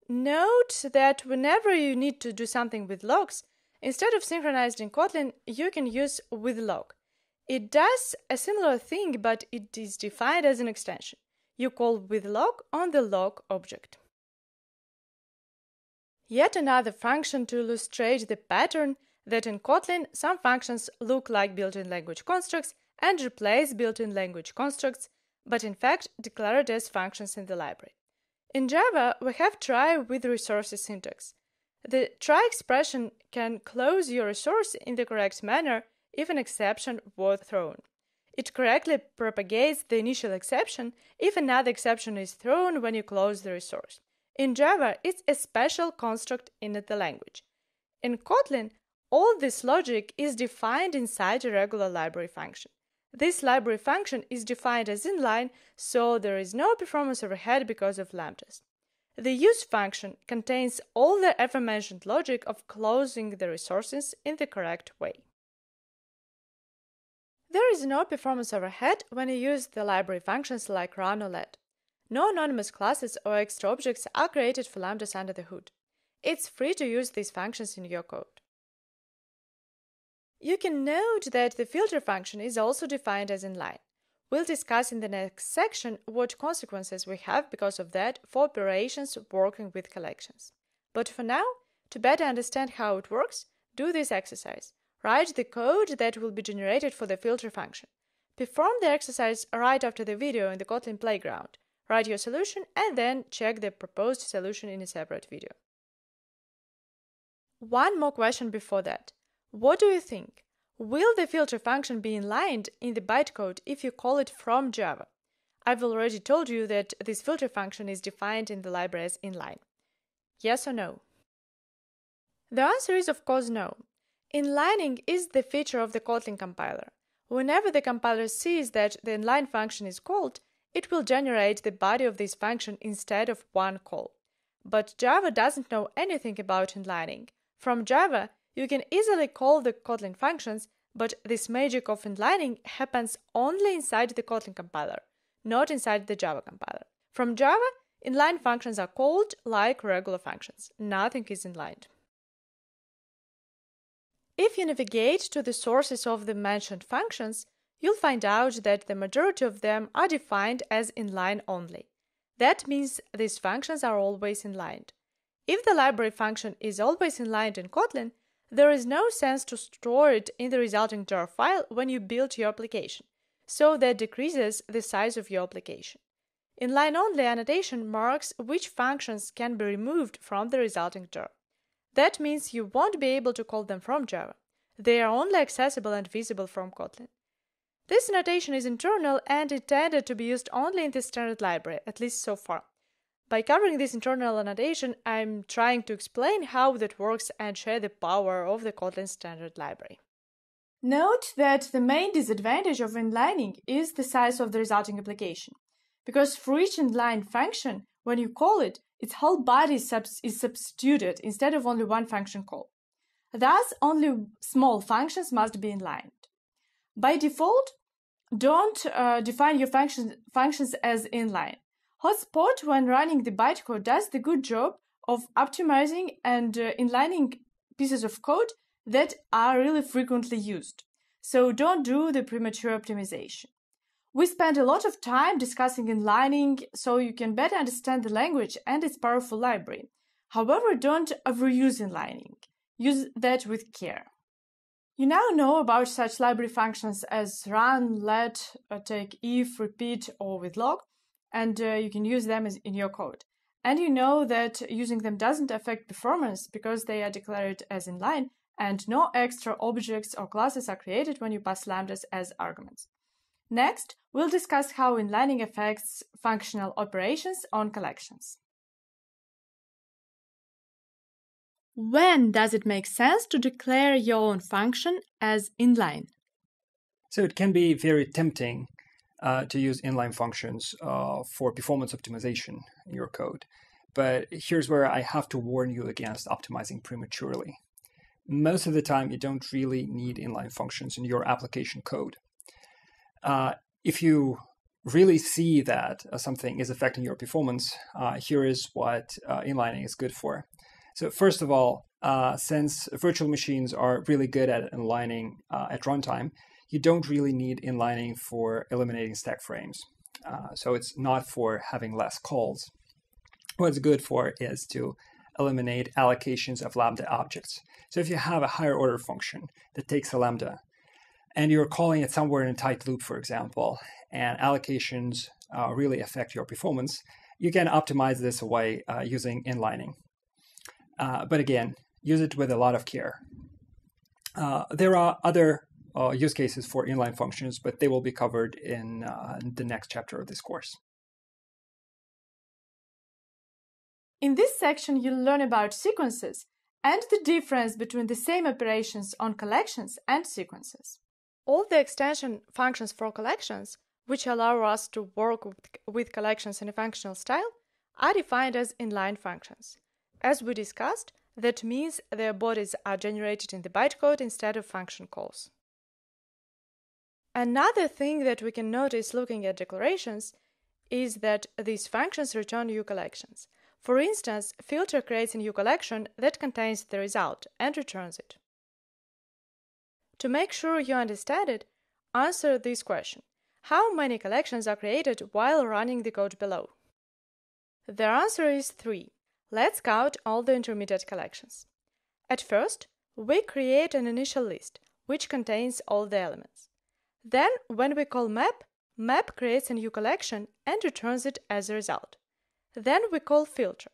Note that whenever you need to do something with logs, instead of synchronized in Kotlin, you can use withLog. It does a similar thing, but it is defined as an extension. You call withLog on the log object. Yet another function to illustrate the pattern that in Kotlin some functions look like built-in language constructs and replace built-in language constructs, but in fact declared as functions in the library. In Java, we have try with resources syntax. The try expression can close your resource in the correct manner if an exception was thrown. It correctly propagates the initial exception if another exception is thrown when you close the resource. In Java, it's a special construct in the language. In Kotlin, all this logic is defined inside a regular library function. This library function is defined as inline, so there is no performance overhead because of lambdas. The use function contains all the aforementioned logic of closing the resources in the correct way. There is no performance overhead when you use the library functions like run or let. No anonymous classes or extra objects are created for lambdas under the hood. It's free to use these functions in your code. You can note that the filter function is also defined as inline. We'll discuss in the next section what consequences we have because of that for operations working with collections. But for now, to better understand how it works, do this exercise. Write the code that will be generated for the filter function. Perform the exercise right after the video in the Kotlin playground. Write your solution and then check the proposed solution in a separate video. One more question before that. What do you think? Will the filter function be inlined in the bytecode if you call it from Java? I've already told you that this filter function is defined in the library as inline. Yes or no? The answer is of course no. Inlining is the feature of the Kotlin compiler. Whenever the compiler sees that the inline function is called, it will generate the body of this function instead of one call. But Java doesn't know anything about inlining. From Java, you can easily call the Kotlin functions, but this magic of inlining happens only inside the Kotlin compiler, not inside the Java compiler. From Java, inline functions are called like regular functions. Nothing is inlined. If you navigate to the sources of the mentioned functions, you'll find out that the majority of them are defined as inline only. That means these functions are always inlined. If the library function is always inlined in Kotlin, there is no sense to store it in the resulting jar file when you build your application, so that decreases the size of your application. Inline-only annotation marks which functions can be removed from the resulting jar. That means you won't be able to call them from Java. They are only accessible and visible from Kotlin. This annotation is internal and intended to be used only in the standard library, at least so far. By covering this internal annotation, I'm trying to explain how that works and share the power of the Kotlin standard library. Note that the main disadvantage of inlining is the size of the resulting application, because for each inline function, when you call it, its whole body is substituted instead of only one function call. Thus, only small functions must be inlined. By default, don't define your functions as inline. Hotspot, when running the bytecode, does the good job of optimizing and inlining pieces of code that are really frequently used. So don't do the premature optimization. We spent a lot of time discussing inlining so you can better understand the language and its powerful library. However, don't overuse inlining. Use that with care. You now know about such library functions as run, let, take, if, repeat, or with log, and you can use them in your code. And you know that using them doesn't affect performance because they are declared as inline and no extra objects or classes are created when you pass lambdas as arguments. Next, we'll discuss how inlining affects functional operations on collections. When does it make sense to declare your own function as inline? So it can be very tempting to use inline functions for performance optimization in your code. But here's where I have to warn you against optimizing prematurely. Most of the time, you don't really need inline functions in your application code. If you really see that something is affecting your performance, here is what inlining is good for. So first of all, since virtual machines are really good at inlining at runtime, you don't really need inlining for eliminating stack frames. So it's not for having less calls. What it's good for is to eliminate allocations of Lambda objects. So if you have a higher order function that takes a Lambda, and you're calling it somewhere in a tight loop, for example, and allocations really affect your performance, you can optimize this away using inlining. But again, use it with a lot of care. There are other use cases for inline functions, but they will be covered in the next chapter of this course. In this section, you'll learn about sequences and the difference between the same operations on collections and sequences. All the extension functions for collections, which allow us to work with collections in a functional style, are defined as inline functions. As we discussed, that means their bodies are generated in the bytecode instead of function calls. Another thing that we can notice looking at declarations is that these functions return new collections. For instance, filter creates a new collection that contains the result and returns it. To make sure you understand it, answer this question: how many collections are created while running the code below? The answer is 3. Let's count all the intermediate collections. At first, we create an initial list, which contains all the elements. Then, when we call map, map creates a new collection and returns it as a result. Then we call filter.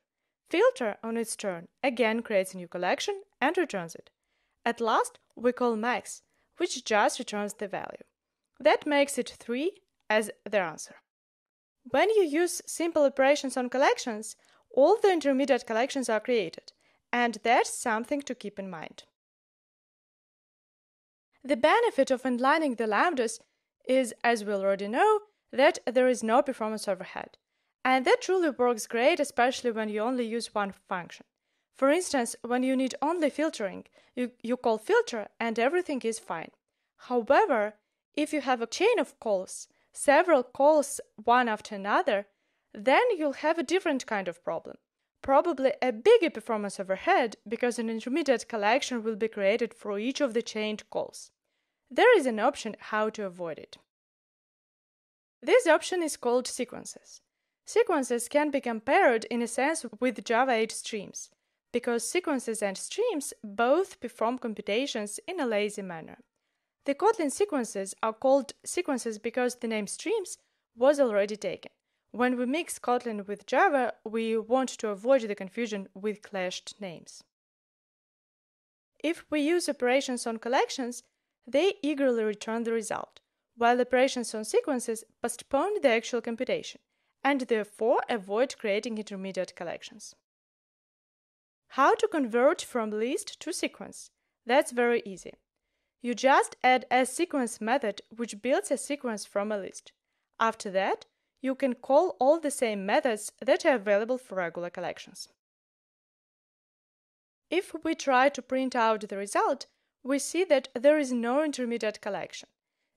Filter, on its turn, again creates a new collection and returns it. At last, we call max, which just returns the value. That makes it 3 as the answer. When you use simple operations on collections, all the intermediate collections are created, and that's something to keep in mind. The benefit of inlining the lambdas is, as we already know, that there is no performance overhead. And that truly works great, especially when you only use one function. For instance, when you need only filtering, you call filter and everything is fine. However, if you have a chain of calls, several calls one after another, then you'll have a different kind of problem. Probably a bigger performance overhead because an intermediate collection will be created for each of the chained calls. There is an option how to avoid it. This option is called sequences. Sequences can be compared in a sense with Java 8 streams, because sequences and streams both perform computations in a lazy manner. The Kotlin sequences are called sequences because the name streams was already taken. When we mix Kotlin with Java, we want to avoid the confusion with clashed names. If we use operations on collections, they eagerly return the result, while operations on sequences postpone the actual computation, and therefore avoid creating intermediate collections. How to convert from list to sequence? That's very easy. You just add a sequence method which builds a sequence from a list. After that, you can call all the same methods that are available for regular collections. If we try to print out the result, we see that there is no intermediate collection.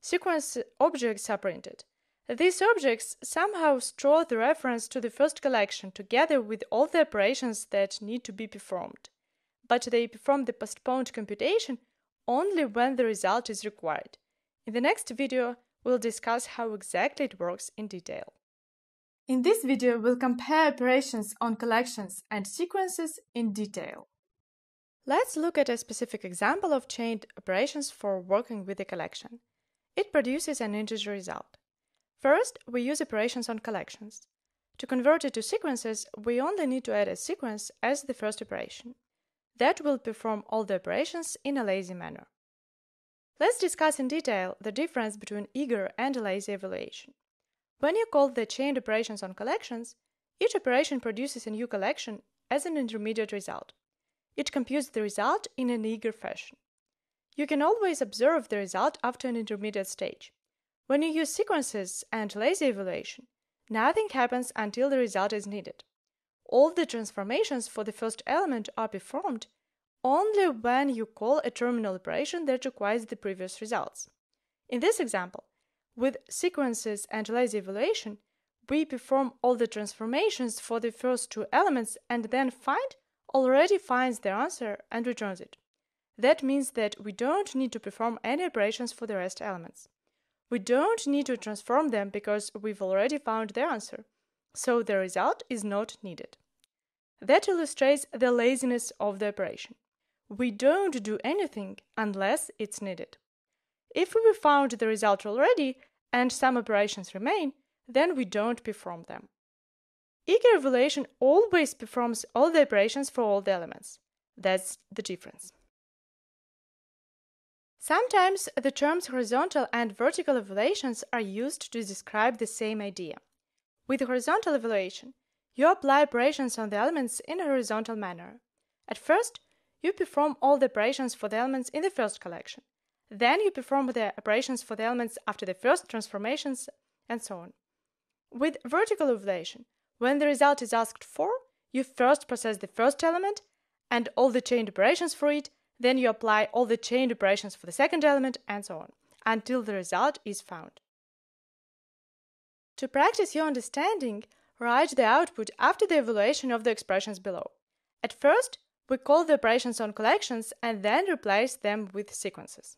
Sequence objects are printed. These objects somehow store the reference to the first collection together with all the operations that need to be performed, but they perform the postponed computation only when the result is required. In the next video, we'll discuss how exactly it works in detail. In this video, we'll compare operations on collections and sequences in detail. Let's look at a specific example of chained operations for working with a collection. It produces an integer result. First, we use operations on collections. To convert it to sequences, we only need to add a sequence as the first operation. That will perform all the operations in a lazy manner. Let's discuss in detail the difference between eager and lazy evaluation. When you call the chained operations on collections, each operation produces a new collection as an intermediate result. It computes the result in an eager fashion. You can always observe the result after an intermediate stage. When you use sequences and lazy evaluation, nothing happens until the result is needed. All the transformations for the first element are performed only when you call a terminal operation that requires the previous results. In this example, with sequences and lazy evaluation, we perform all the transformations for the first two elements and then find already finds the answer and returns it. That means that we don't need to perform any operations for the rest elements. We don't need to transform them because we've already found the answer, so the result is not needed. That illustrates the laziness of the operation. We don't do anything unless it's needed. If we found the result already and some operations remain, then we don't perform them. Eager evaluation always performs all the operations for all the elements. That's the difference. Sometimes the terms horizontal and vertical evaluations are used to describe the same idea. With horizontal evaluation, you apply operations on the elements in a horizontal manner. At first, you perform all the operations for the elements in the first collection. Then you perform the operations for the elements after the first transformations, and so on. With vertical evaluation, when the result is asked for, you first process the first element and all the chained operations for it, then you apply all the chained operations for the second element, and so on, until the result is found. To practice your understanding, write the output after the evaluation of the expressions below. At first, we call the operations on collections and then replace them with sequences.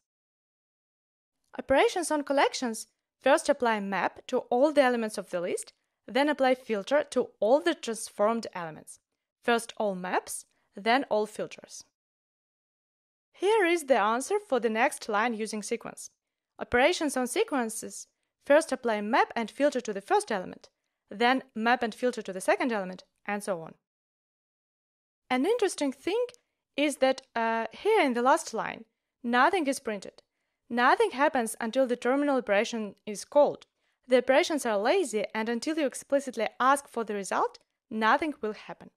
Operations on collections first apply map to all the elements of the list, then apply filter to all the transformed elements. First all maps, then all filters. Here is the answer for the next line using sequence. Operations on sequences first apply map and filter to the first element, then map and filter to the second element, and so on. An interesting thing is that here in the last line, nothing is printed. Nothing happens until the terminal operation is called. The operations are lazy, and until you explicitly ask for the result, nothing will happen.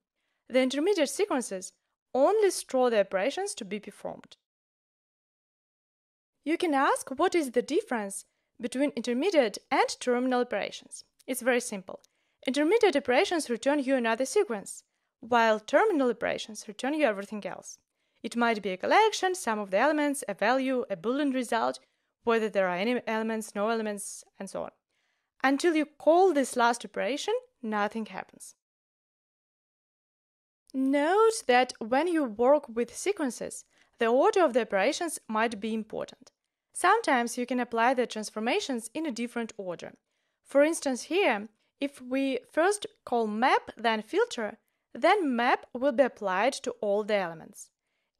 The intermediate sequences only store the operations to be performed. You can ask what is the difference between intermediate and terminal operations. It's very simple. Intermediate operations return you another sequence, while terminal operations return you everything else. It might be a collection, sum of the elements, a value, a Boolean result, whether there are any elements, no elements, and so on. Until you call this last operation, nothing happens. Note that when you work with sequences, the order of the operations might be important. Sometimes you can apply the transformations in a different order. For instance, here, if we first call map, then filter, then map will be applied to all the elements.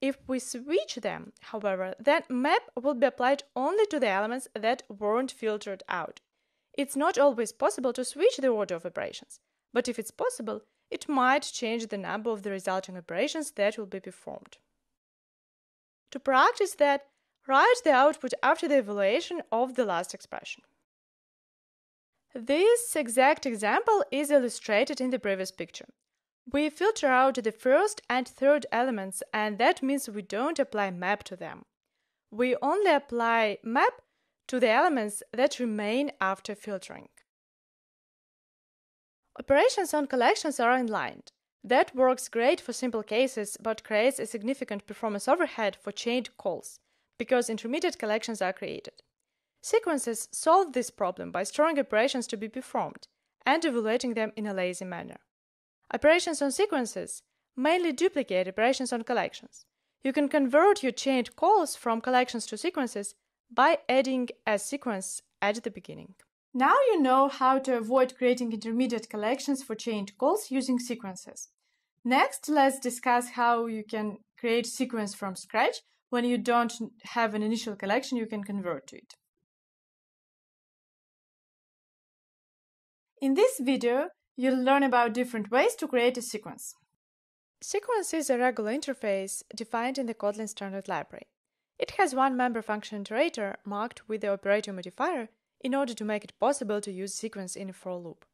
If we switch them, however, then map will be applied only to the elements that weren't filtered out. It's not always possible to switch the order of operations, but if it's possible, it might change the number of the resulting operations that will be performed. To practice that, write the output after the evaluation of the last expression. This exact example is illustrated in the previous picture. We filter out the first and third elements, and that means we don't apply map to them. We only apply map to the elements that remain after filtering. Operations on collections are inlined. That works great for simple cases, but creates a significant performance overhead for chained calls, because intermediate collections are created. Sequences solve this problem by storing operations to be performed and evaluating them in a lazy manner. Operations on sequences mainly duplicate operations on collections. You can convert your chained calls from collections to sequences by adding a sequence at the beginning. Now you know how to avoid creating intermediate collections for chained calls using sequences. Next, let's discuss how you can create sequence from scratch when you don't have an initial collection you can convert to it. In this video, you'll learn about different ways to create a sequence. Sequence is a regular interface defined in the Kotlin standard library. It has one member function iterator marked with the operator modifier in order to make it possible to use sequence in a for loop.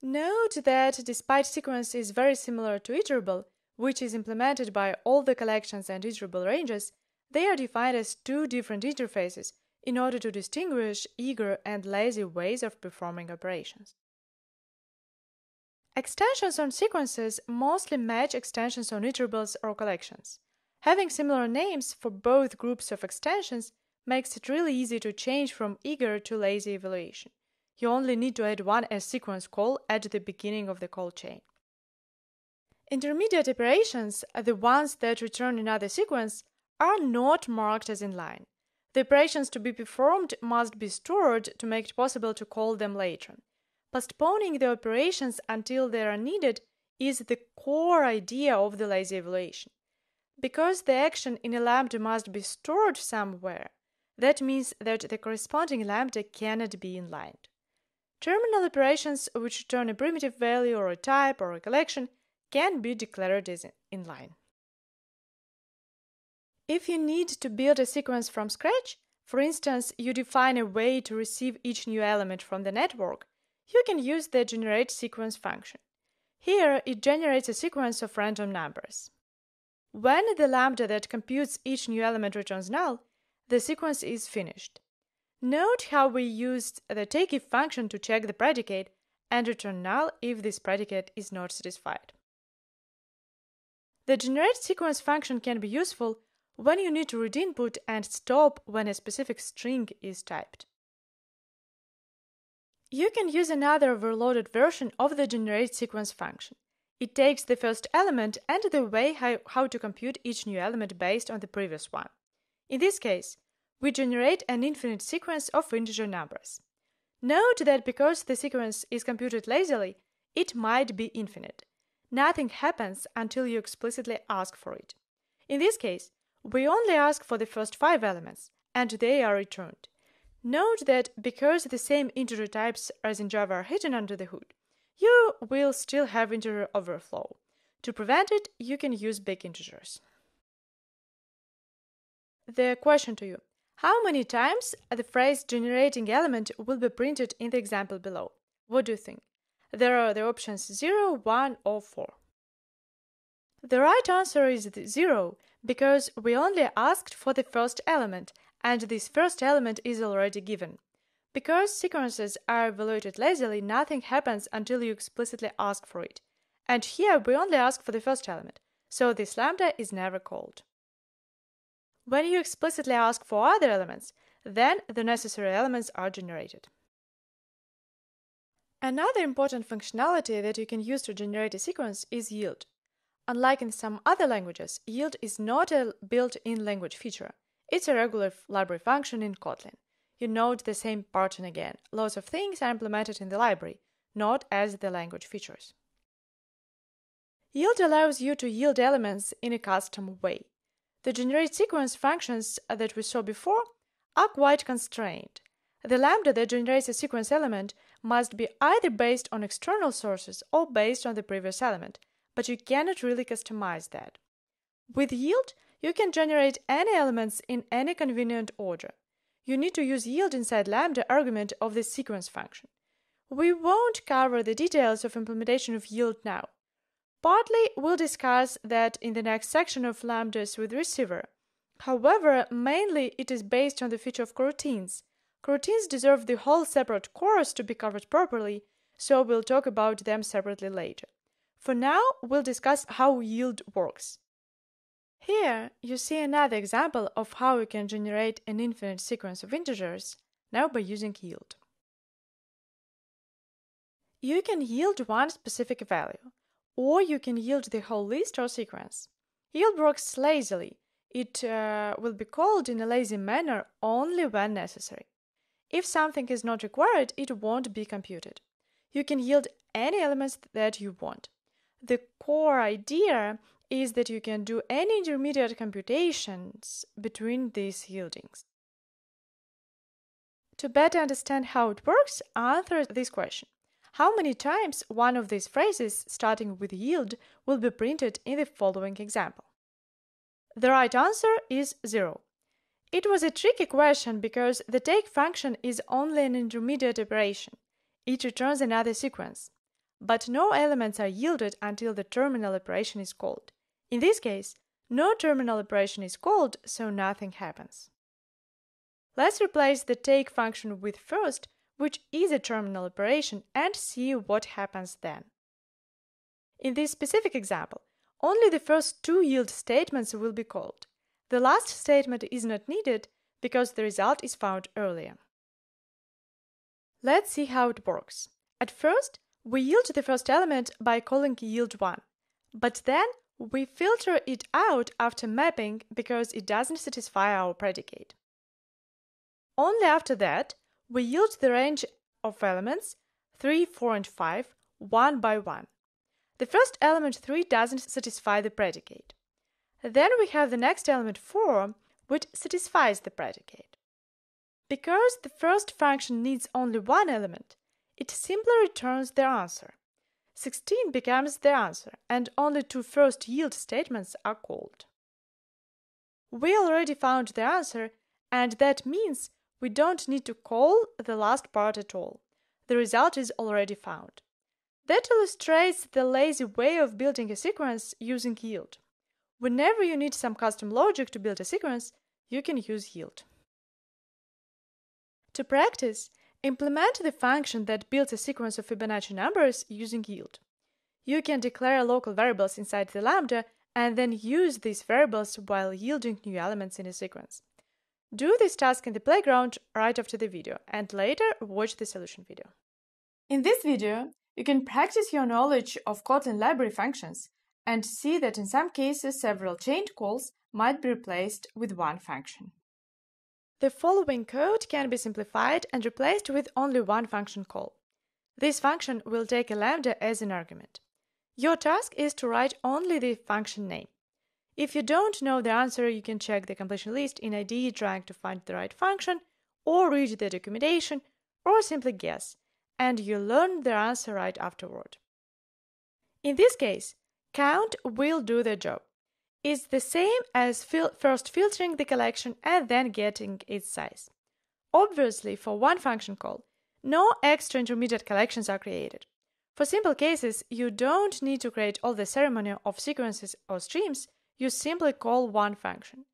Note that despite sequence is very similar to iterable, which is implemented by all the collections and iterable ranges, they are defined as two different interfaces in order to distinguish eager and lazy ways of performing operations. Extensions on sequences mostly match extensions on iterables or collections. Having similar names for both groups of extensions makes it really easy to change from eager to lazy evaluation. You only need to add one as sequence call at the beginning of the call chain. Intermediate operations, the ones that return another sequence, are not marked as inline. The operations to be performed must be stored to make it possible to call them later. Postponing the operations until they are needed is the core idea of the lazy evaluation. Because the action in a lambda must be stored somewhere, that means that the corresponding lambda cannot be inlined. Terminal operations which return a primitive value or a type or a collection can be declared as inline. If you need to build a sequence from scratch, for instance, you define a way to receive each new element from the network, you can use the generateSequence function. Here, it generates a sequence of random numbers. When the lambda that computes each new element returns null, the sequence is finished. Note how we used the takeIf function to check the predicate and return null if this predicate is not satisfied. The generateSequence function can be useful when you need to read input and stop when a specific string is typed. You can use another overloaded version of the generateSequence function. It takes the first element and the way how to compute each new element based on the previous one. In this case, we generate an infinite sequence of integer numbers. Note that because the sequence is computed lazily, it might be infinite. Nothing happens until you explicitly ask for it. In this case, we only ask for the first 5 elements, and they are returned. Note that because the same integer types as in Java are hidden under the hood, you will still have integer overflow. To prevent it, you can use big integers. The question to you: how many times the phrase generating element will be printed in the example below? What do you think? There are the options 0, 1, or 4. The right answer is 0 because we only asked for the first element, and this first element is already given. Because sequences are evaluated lazily, nothing happens until you explicitly ask for it. And here we only ask for the first element, so this lambda is never called. When you explicitly ask for other elements, then the necessary elements are generated. Another important functionality that you can use to generate a sequence is yield. Unlike in some other languages, yield is not a built-in language feature. It's a regular library function in Kotlin. You note the same pattern again. Lots of things are implemented in the library, not as the language features. Yield allows you to yield elements in a custom way. The generateSequence functions that we saw before are quite constrained. The lambda that generates a sequence element must be either based on external sources or based on the previous element, but you cannot really customize that. With yield, you can generate any elements in any convenient order. You need to use yield inside lambda argument of the sequence function. We won't cover the details of implementation of yield now. Partly, we'll discuss that in the next section of lambdas with Reciever. However, mainly it is based on the feature of coroutines. Coroutines deserve the whole separate course to be covered properly, so we'll talk about them separately later. For now, we'll discuss how yield works. Here, you see another example of how you can generate an infinite sequence of integers, now by using yield. You can yield one specific value, or you can yield the whole list or sequence. Yield works lazily. It will be called in a lazy manner only when necessary. If something is not required, it won't be computed. You can yield any elements that you want. The core idea is that you can do any intermediate computations between these yieldings. To better understand how it works, answer this question. How many times one of these phrases starting with yield will be printed in the following example? The right answer is 0. It was a tricky question because the take function is only an intermediate operation. It returns another sequence. But no elements are yielded until the terminal operation is called. In this case, no terminal operation is called, so nothing happens. Let's replace the take function with first, which is a terminal operation, and see what happens then. In this specific example, only the first two yield statements will be called. The last statement is not needed because the result is found earlier. Let's see how it works. At first, we yield the first element by calling yield1, but then we filter it out after mapping because it doesn't satisfy our predicate. Only after that, we yield the range of elements 3, 4, and 5 one by one. The first element 3 doesn't satisfy the predicate. Then we have the next element 4, which satisfies the predicate. Because the first function needs only one element, it simply returns the answer. 16 becomes the answer, and only two first yield statements are called. We already found the answer, and that means we don't need to call the last part at all. The result is already found. That illustrates the lazy way of building a sequence using yield. Whenever you need some custom logic to build a sequence, you can use yield. To practice, implement the function that builds a sequence of Fibonacci numbers using yield. You can declare local variables inside the Lambda and then use these variables while yielding new elements in a sequence. Do this task in the playground right after the video and later watch the solution video. In this video, you can practice your knowledge of Kotlin library functions and see that in some cases several chained calls might be replaced with one function. The following code can be simplified and replaced with only one function call. This function will take a lambda as an argument. Your task is to write only the function name. If you don't know the answer, you can check the completion list in IDE trying to find the right function, or read the documentation, or simply guess, and you learn the answer right afterward. In this case, count will do the job. It's the same as first filtering the collection and then getting its size. Obviously, for one function call, no extra intermediate collections are created. For simple cases, you don't need to create all the ceremony of sequences or streams, you simply call one function.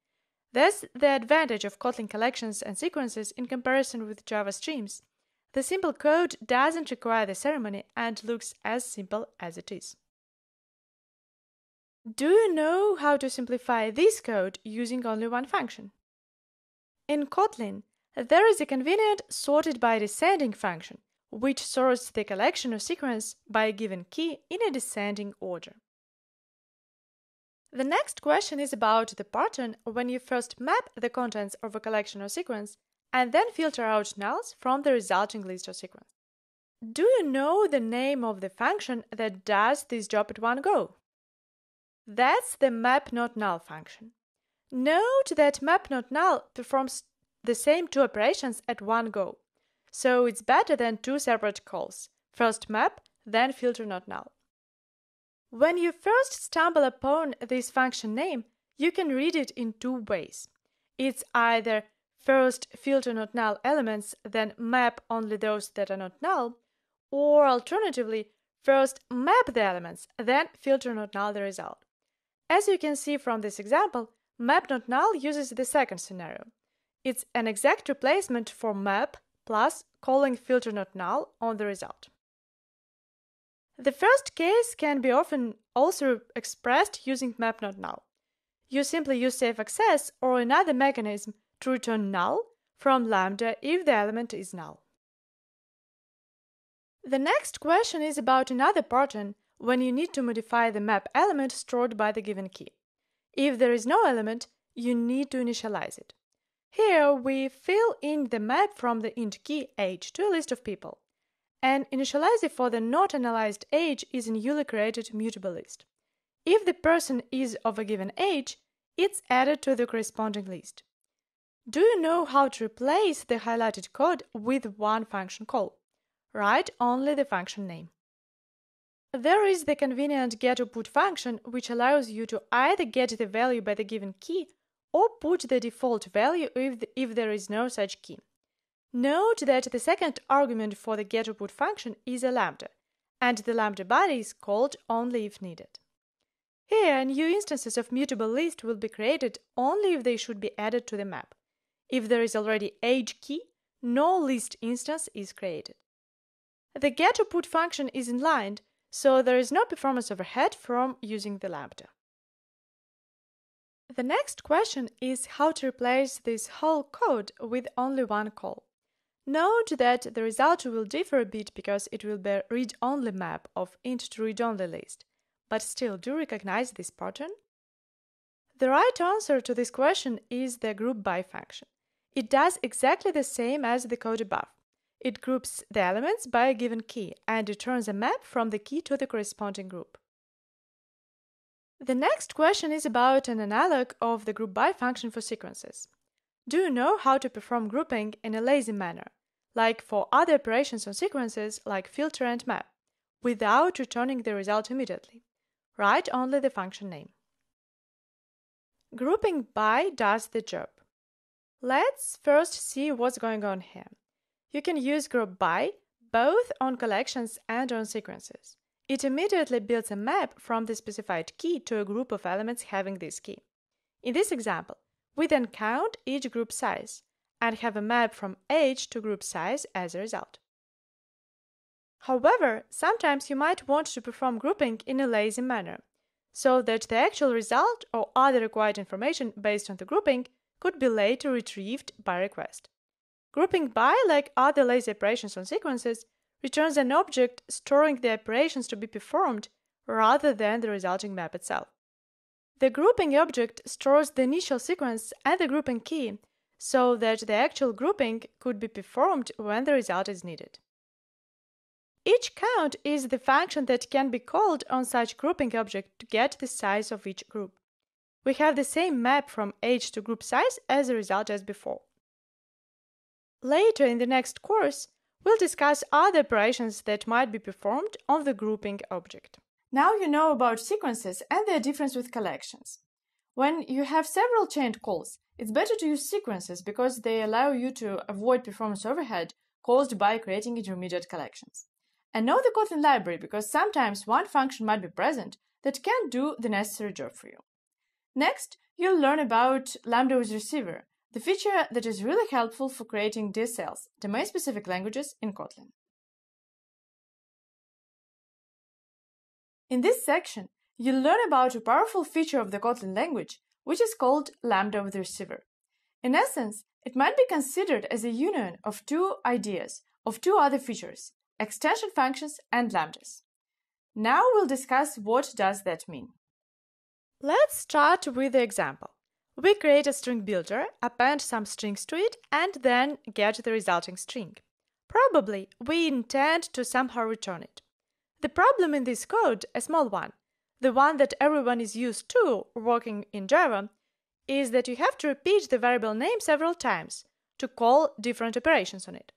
That's the advantage of Kotlin collections and sequences in comparison with Java streams. The simple code doesn't require the ceremony and looks as simple as it is. Do you know how to simplify this code using only one function? In Kotlin, there is a convenient sorted by descending function, which sorts the collection or sequence by a given key in a descending order. The next question is about the pattern when you first map the contents of a collection or sequence and then filter out nulls from the resulting list or sequence. Do you know the name of the function that does this job at one go? That's the map.not_null function. Note that map.not_null performs the same two operations at one go, so it's better than two separate calls, first map, then filter.not_null. When you first stumble upon this function name, you can read it in two ways. It's either first filter.not_null elements, then map only those that are not null, or alternatively, first map the elements, then filter.not_null the result. As you can see from this example, map.not_null uses the second scenario. It's an exact replacement for map plus calling filter.not_null on the result. The first case can be often also expressed using map.not_null. You simply use safe_access or another mechanism to return null from Lambda if the element is null. The next question is about another pattern when you need to modify the map element stored by the given key. If there is no element, you need to initialize it. Here we fill in the map from the int key age to a list of people. An initializer for the not analyzed age is a newly created mutable list. If the person is of a given age, it's added to the corresponding list. Do you know how to replace the highlighted code with one function call? Write only the function name. There is the convenient getOrPut function, which allows you to either get the value by the given key or put the default value if there is no such key. Note that the second argument for the getOrPut function is a lambda, and the lambda body is called only if needed. Here, new instances of mutable list will be created only if they should be added to the map. If there is already age key, no list instance is created. The getOrPut function is inline, so there is no performance overhead from using the lambda. The next question is how to replace this whole code with only one call. Note that the result will differ a bit because it will be a read-only map of int to read-only list, but still, do you recognize this pattern? The right answer to this question is the group by function. It does exactly the same as the code above. It groups the elements by a given key and returns a map from the key to the corresponding group. The next question is about an analog of the group by function for sequences. Do you know how to perform grouping in a lazy manner, like for other operations on sequences like filter and map, without returning the result immediately? Write only the function name. Grouping by does the job. Let's first see what's going on here. You can use group by both on collections and on sequences. It immediately builds a map from the specified key to a group of elements having this key. In this example, we then count each group size and have a map from age to group size as a result. However, sometimes you might want to perform grouping in a lazy manner, so that the actual result or other required information based on the grouping could be later retrieved by request. Grouping by, like other lazy operations on sequences, returns an object storing the operations to be performed rather than the resulting map itself. The grouping object stores the initial sequence and the grouping key so that the actual grouping could be performed when the result is needed. Each count is the function that can be called on such grouping object to get the size of each group. We have the same map from age to group size as a result as before. Later in the next course, we'll discuss other operations that might be performed on the grouping object. Now you know about sequences and their difference with collections. When you have several chained calls, it's better to use sequences because they allow you to avoid performance overhead caused by creating intermediate collections. And know the Kotlin library because sometimes one function might be present that can do the necessary job for you. Next, you'll learn about Lambda with Reciever, the feature that is really helpful for creating DSLs, domain-specific languages in Kotlin. In this section, you'll learn about a powerful feature of the Kotlin language, which is called Lambda with Reciever. In essence, it might be considered as a union of two ideas, of two other features, extension functions and lambdas. Now we'll discuss what does that mean. Let's start with the example. We create a string builder, append some strings to it, and then get the resulting string. Probably, we intend to somehow return it. The problem in this code, a small one, the one that everyone is used to working in Java, is that you have to repeat the variable name several times to call different operations on it.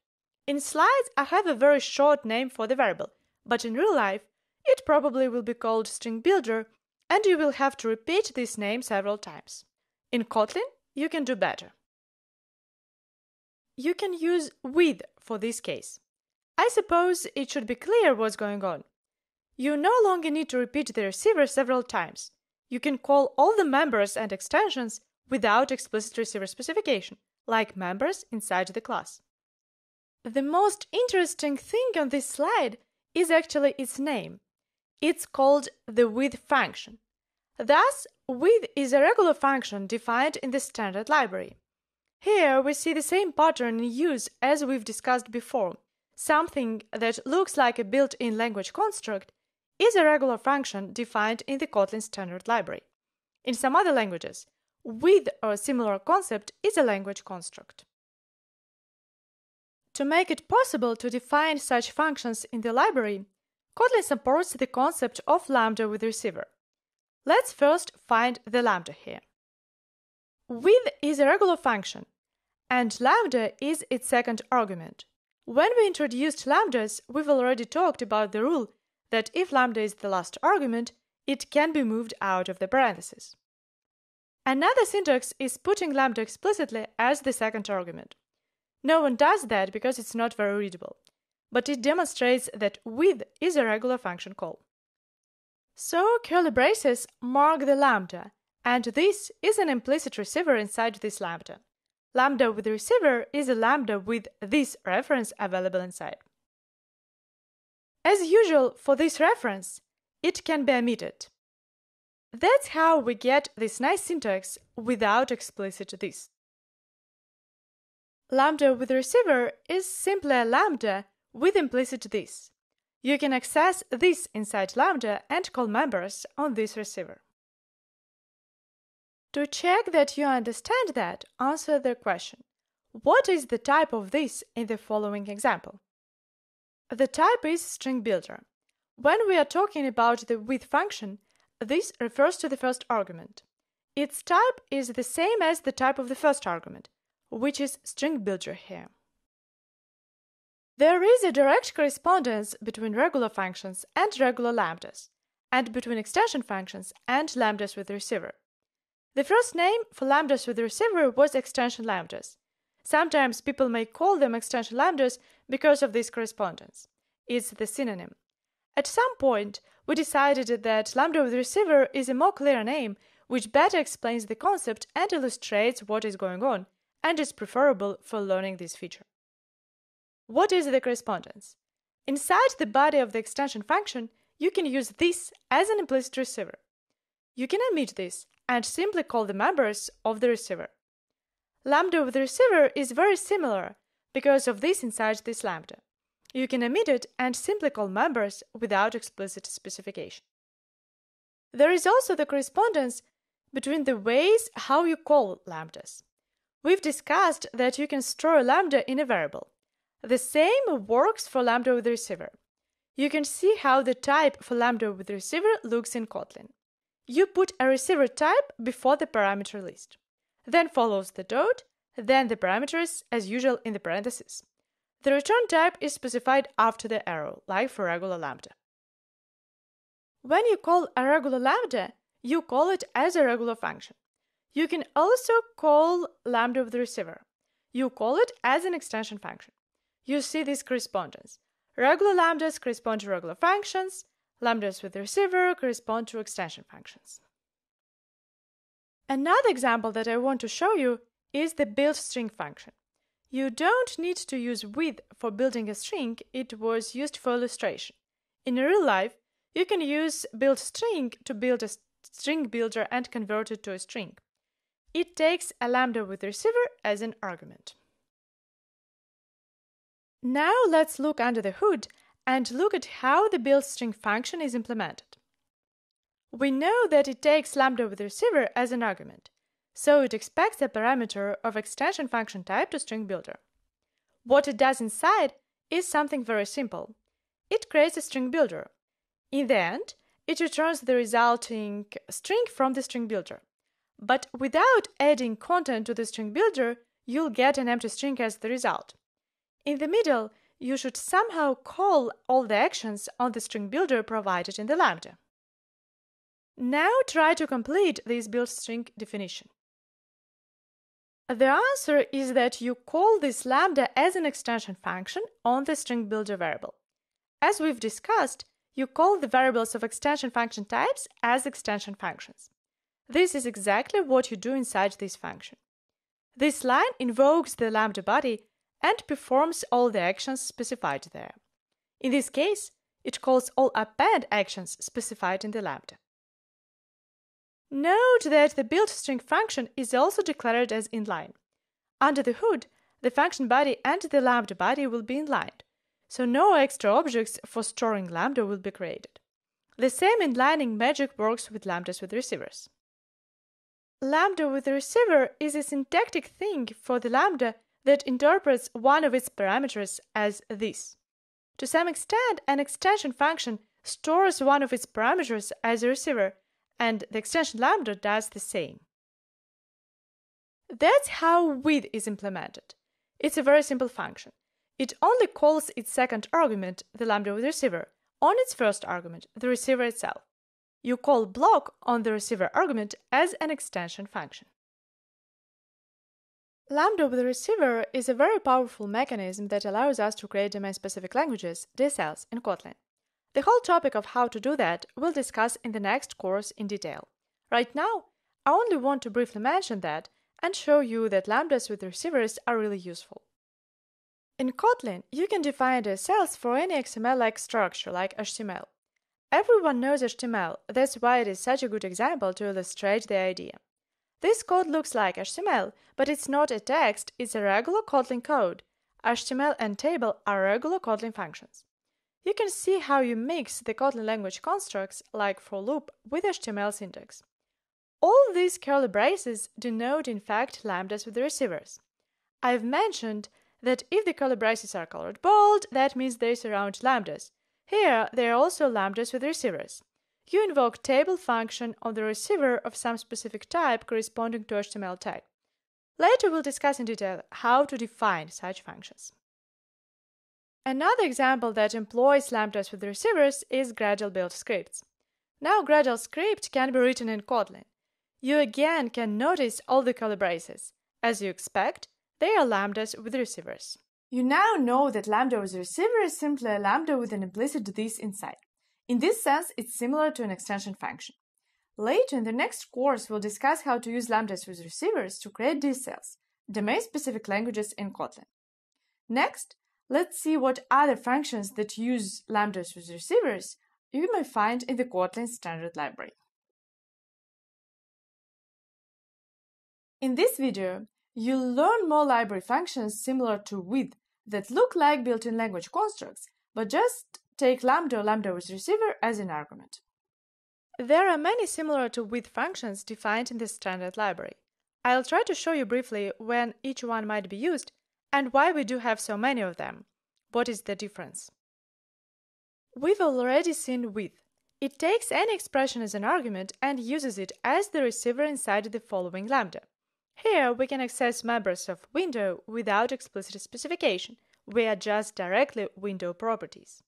In slides, I have a very short name for the variable, but in real life, it probably will be called string builder, and you will have to repeat this name several times. In Kotlin, you can do better. You can use with for this case. I suppose it should be clear what's going on. You no longer need to repeat the receiver several times. You can call all the members and extensions without explicit receiver specification, like members inside the class. The most interesting thing on this slide is actually its name. It's called the with function. Thus, with is a regular function defined in the standard library. Here we see the same pattern in use as we've discussed before. Something that looks like a built-in language construct is a regular function defined in the Kotlin standard library. In some other languages, with or a similar concept is a language construct. To make it possible to define such functions in the library, Kotlin supports the concept of Lambda with Reciever. Let's first find the Lambda here. With is a regular function, and Lambda is its second argument. When we introduced lambdas, we've already talked about the rule that if lambda is the last argument, it can be moved out of the parentheses. Another syntax is putting lambda explicitly as the second argument. No one does that because it's not very readable, but it demonstrates that with is a regular function call. So curly braces mark the lambda, and this is an implicit receiver inside this lambda. Lambda with receiver is a lambda with this reference available inside. As usual for this reference, it can be omitted. That's how we get this nice syntax without explicit this. Lambda with receiver is simply a lambda with implicit this. You can access this inside lambda and call members on this receiver. To check that you understand that, answer the question: what is the type of this in the following example? The type is string builder. When we are talking about the with function, this refers to the first argument. Its type is the same as the type of the first argument, which is string builder here. There is a direct correspondence between regular functions and regular lambdas, and between extension functions and lambdas with receiver. The first name for lambdas with receiver was extension lambdas. Sometimes people may call them extension lambdas because of this correspondence. It's the synonym. At some point, we decided that lambda with receiver is a more clear name, which better explains the concept and illustrates what is going on, and is preferable for learning this feature. What is the correspondence? Inside the body of the extension function, you can use this as an implicit receiver. You can omit this and simply call the members of the receiver. Lambda with receiver is very similar because of this inside this lambda. You can omit it and simply call members without explicit specification. There is also the correspondence between the ways how you call lambdas. We've discussed that you can store a lambda in a variable. The same works for lambda with receiver. You can see how the type for lambda with receiver looks in Kotlin. You put a receiver type before the parameter list. Then follows the dot, then the parameters as usual in the parentheses. The return type is specified after the arrow, like for regular lambda. When you call a regular lambda, you call it as a regular function. You can also call lambda with receiver. You call it as an extension function. You see this correspondence. Regular lambdas correspond to regular functions, lambdas with receiver correspond to extension functions. Another example that I want to show you is the build string function. You don't need to use with for building a string, it was used for illustration. In real life, you can use build string to build a string builder and convert it to a string. It takes a lambda with receiver as an argument. Now let's look under the hood and look at how the build string function is implemented. We know that it takes lambda with receiver as an argument, so it expects a parameter of extension function type to string builder. What it does inside is something very simple. It creates a string builder. In the end, it returns the resulting string from the string builder. But without adding content to the string builder, you'll get an empty string as the result. In the middle, you should somehow call all the actions on the string builder provided in the lambda. Now try to complete this build string definition. The answer is that you call this lambda as an extension function on the string builder variable. As we've discussed, you call the variables of extension function types as extension functions. This is exactly what you do inside this function. This line invokes the lambda body and performs all the actions specified there. In this case, it calls all append actions specified in the lambda. Note that the build string function is also declared as inline. Under the hood, the function body and the lambda body will be inlined, so no extra objects for storing lambda will be created. The same inlining magic works with lambdas with receivers. Lambda with receiver is a syntactic thing for the lambda that interprets one of its parameters as this. To some extent, an extension function stores one of its parameters as a receiver, and the extension lambda does the same. That's how with is implemented. It's a very simple function. It only calls its second argument, the lambda with receiver, on its first argument, the receiver itself. You call block on the receiver argument as an extension function. Lambda with the receiver is a very powerful mechanism that allows us to create domain-specific languages, DSLs, in Kotlin. The whole topic of how to do that we'll discuss in the next course in detail. Right now, I only want to briefly mention that and show you that lambdas with receivers are really useful. In Kotlin, you can define DSLs for any XML-like structure like HTML. Everyone knows HTML, that's why it is such a good example to illustrate the idea. This code looks like HTML, but it's not a text, it's a regular Kotlin code. HTML and table are regular Kotlin functions. You can see how you mix the Kotlin language constructs like for loop with HTML syntax. All these curly braces denote in fact lambdas with the receivers. I've mentioned that if the curly braces are colored bold, that means they surround lambdas. Here, they are also lambdas with receivers. You invoke table function on the receiver of some specific type corresponding to HTML tag. Later we'll discuss in detail how to define such functions. Another example that employs lambdas with receivers is Gradle build scripts. Now Gradle script can be written in Kotlin. You again can notice all the curly braces. As you expect, they are lambdas with receivers. You now know that lambda with receiver is simply a lambda with an implicit this inside. In this sense, it's similar to an extension function. Later in the next course, we'll discuss how to use lambdas with receivers to create DSLs, domain-specific languages in Kotlin. Next, let's see what other functions that use lambdas with receivers you may find in the Kotlin standard library. In this video, you'll learn more library functions similar to with that look like built-in language constructs, but just take lambda or lambda with receiver as an argument. There are many similar to with functions defined in the standard library. I'll try to show you briefly when each one might be used and why we do have so many of them. What is the difference? We've already seen with. It takes any expression as an argument and uses it as the receiver inside the following lambda. Here we can access members of window without explicit specification. We adjust directly window properties.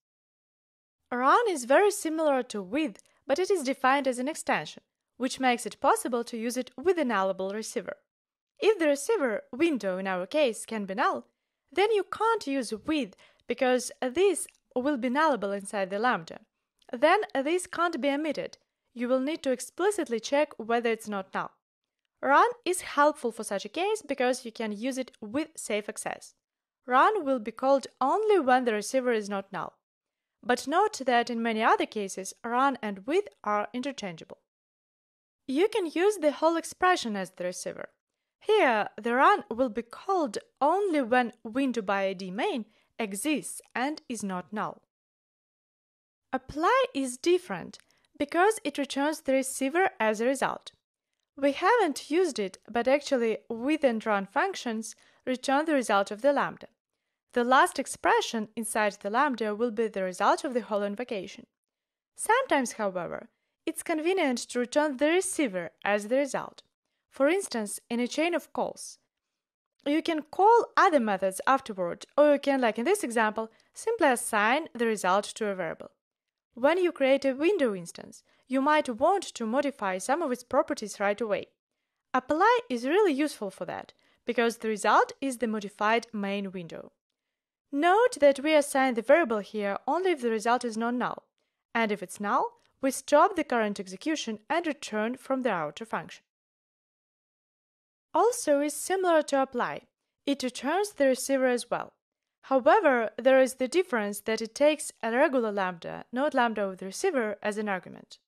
Run is very similar to with, but it is defined as an extension, which makes it possible to use it with a nullable receiver. If the receiver, window in our case, can be null, then you can't use with because this will be nullable inside the lambda. Then this can't be omitted. You will need to explicitly check whether it's not null. Run is helpful for such a case because you can use it with safe access. Run will be called only when the receiver is not null. But note that in many other cases, run and with are interchangeable. You can use the whole expression as the receiver. Here, the run will be called only when window by ID main exists and is not null. Apply is different because it returns the receiver as a result. We haven't used it, but actually with and run functions return the result of the lambda. The last expression inside the lambda will be the result of the whole invocation. Sometimes, however, it's convenient to return the receiver as the result. For instance, in a chain of calls. You can call other methods afterward, or you can, like in this example, simply assign the result to a variable. When you create a window instance, you might want to modify some of its properties right away. Apply is really useful for that, because the result is the modified main window. Note that we assign the variable here only if the result is non-null, and if it's null, we stop the current execution and return from the outer function. Also is similar to apply. It returns the receiver as well. However, there is the difference that it takes a regular lambda, not lambda with receiver, as an argument.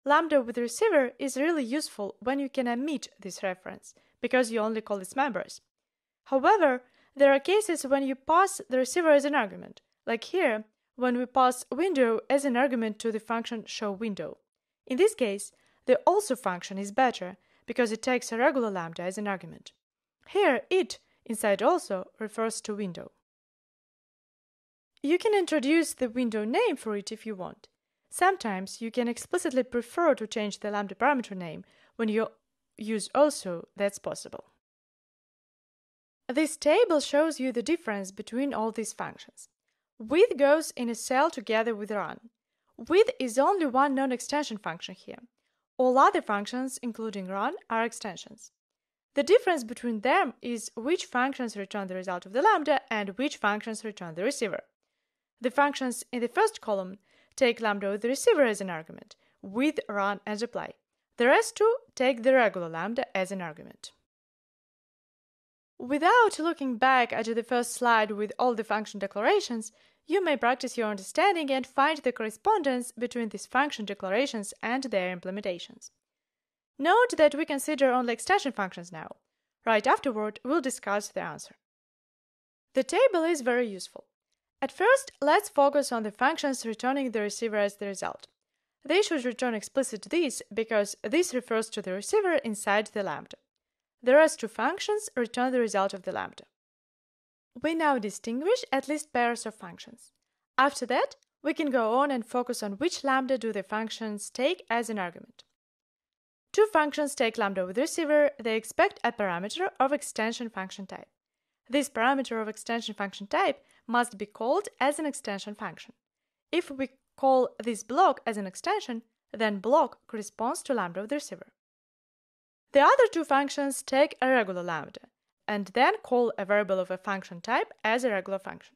Lambda with receiver is really useful when you can omit this reference, because you only call its members. However, there are cases when you pass the receiver as an argument, like here, when we pass window as an argument to the function showWindow. In this case, the also function is better, because it takes a regular lambda as an argument. Here, it, inside also, refers to window. You can introduce the window name for it if you want. Sometimes you can explicitly prefer to change the lambda parameter name. When you use also, that's possible. This table shows you the difference between all these functions. With goes in a cell together with run. With is only one non-extension function here. All other functions, including run, are extensions. The difference between them is which functions return the result of the lambda and which functions return the receiver. The functions in the first column take lambda with the receiver as an argument, with, run, and apply. The rest two take the regular lambda as an argument. Without looking back at the first slide with all the function declarations, you may practice your understanding and find the correspondence between these function declarations and their implementations. Note that we consider only extension functions now. Right afterward, we'll discuss the answer. The table is very useful. At first, let's focus on the functions returning the receiver as the result. They should return explicit this because this refers to the receiver inside the lambda. The rest two functions return the result of the lambda. We now distinguish at least pairs of functions. After that, we can go on and focus on which lambda do the functions take as an argument. Two functions take lambda with receiver. They expect a parameter of extension function type. This parameter of extension function type must be called as an extension function. If we call this block as an extension, then block corresponds to lambda of the receiver. The other two functions take a regular lambda, and then call a variable of a function type as a regular function.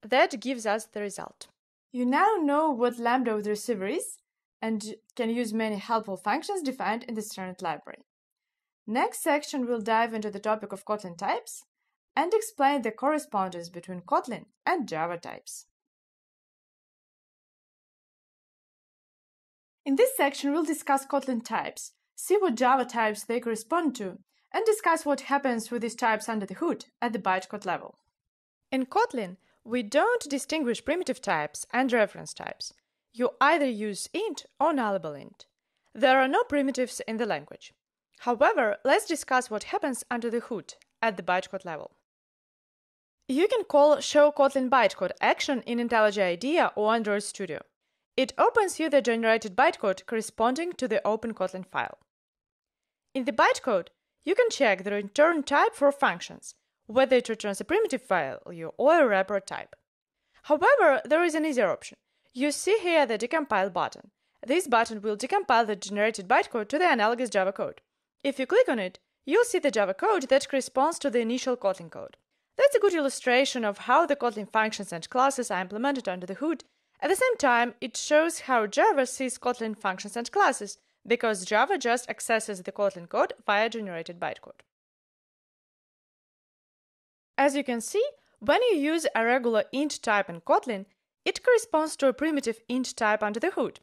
That gives us the result. You now know what lambda with receiver is, and can use many helpful functions defined in the standard library. Next section will dive into the topic of Kotlin types and explain the correspondence between Kotlin and Java types. In this section, we'll discuss Kotlin types, see what Java types they correspond to, and discuss what happens with these types under the hood at the bytecode level. In Kotlin, we don't distinguish primitive types and reference types. You either use int or nullable int. There are no primitives in the language. However, let's discuss what happens under the hood at the bytecode level. You can call Show Kotlin Bytecode action in IntelliJ IDEA or Android Studio. It opens you the generated bytecode corresponding to the open Kotlin file. In the bytecode, you can check the return type for functions, whether it returns a primitive value or a wrapper type. However, there is an easier option. You see here the decompile button. This button will decompile the generated bytecode to the analogous Java code. If you click on it, you'll see the Java code that corresponds to the initial Kotlin code. That's a good illustration of how the Kotlin functions and classes are implemented under the hood. At the same time, it shows how Java sees Kotlin functions and classes, because Java just accesses the Kotlin code via generated bytecode. As you can see, when you use a regular int type in Kotlin, it corresponds to a primitive int type under the hood.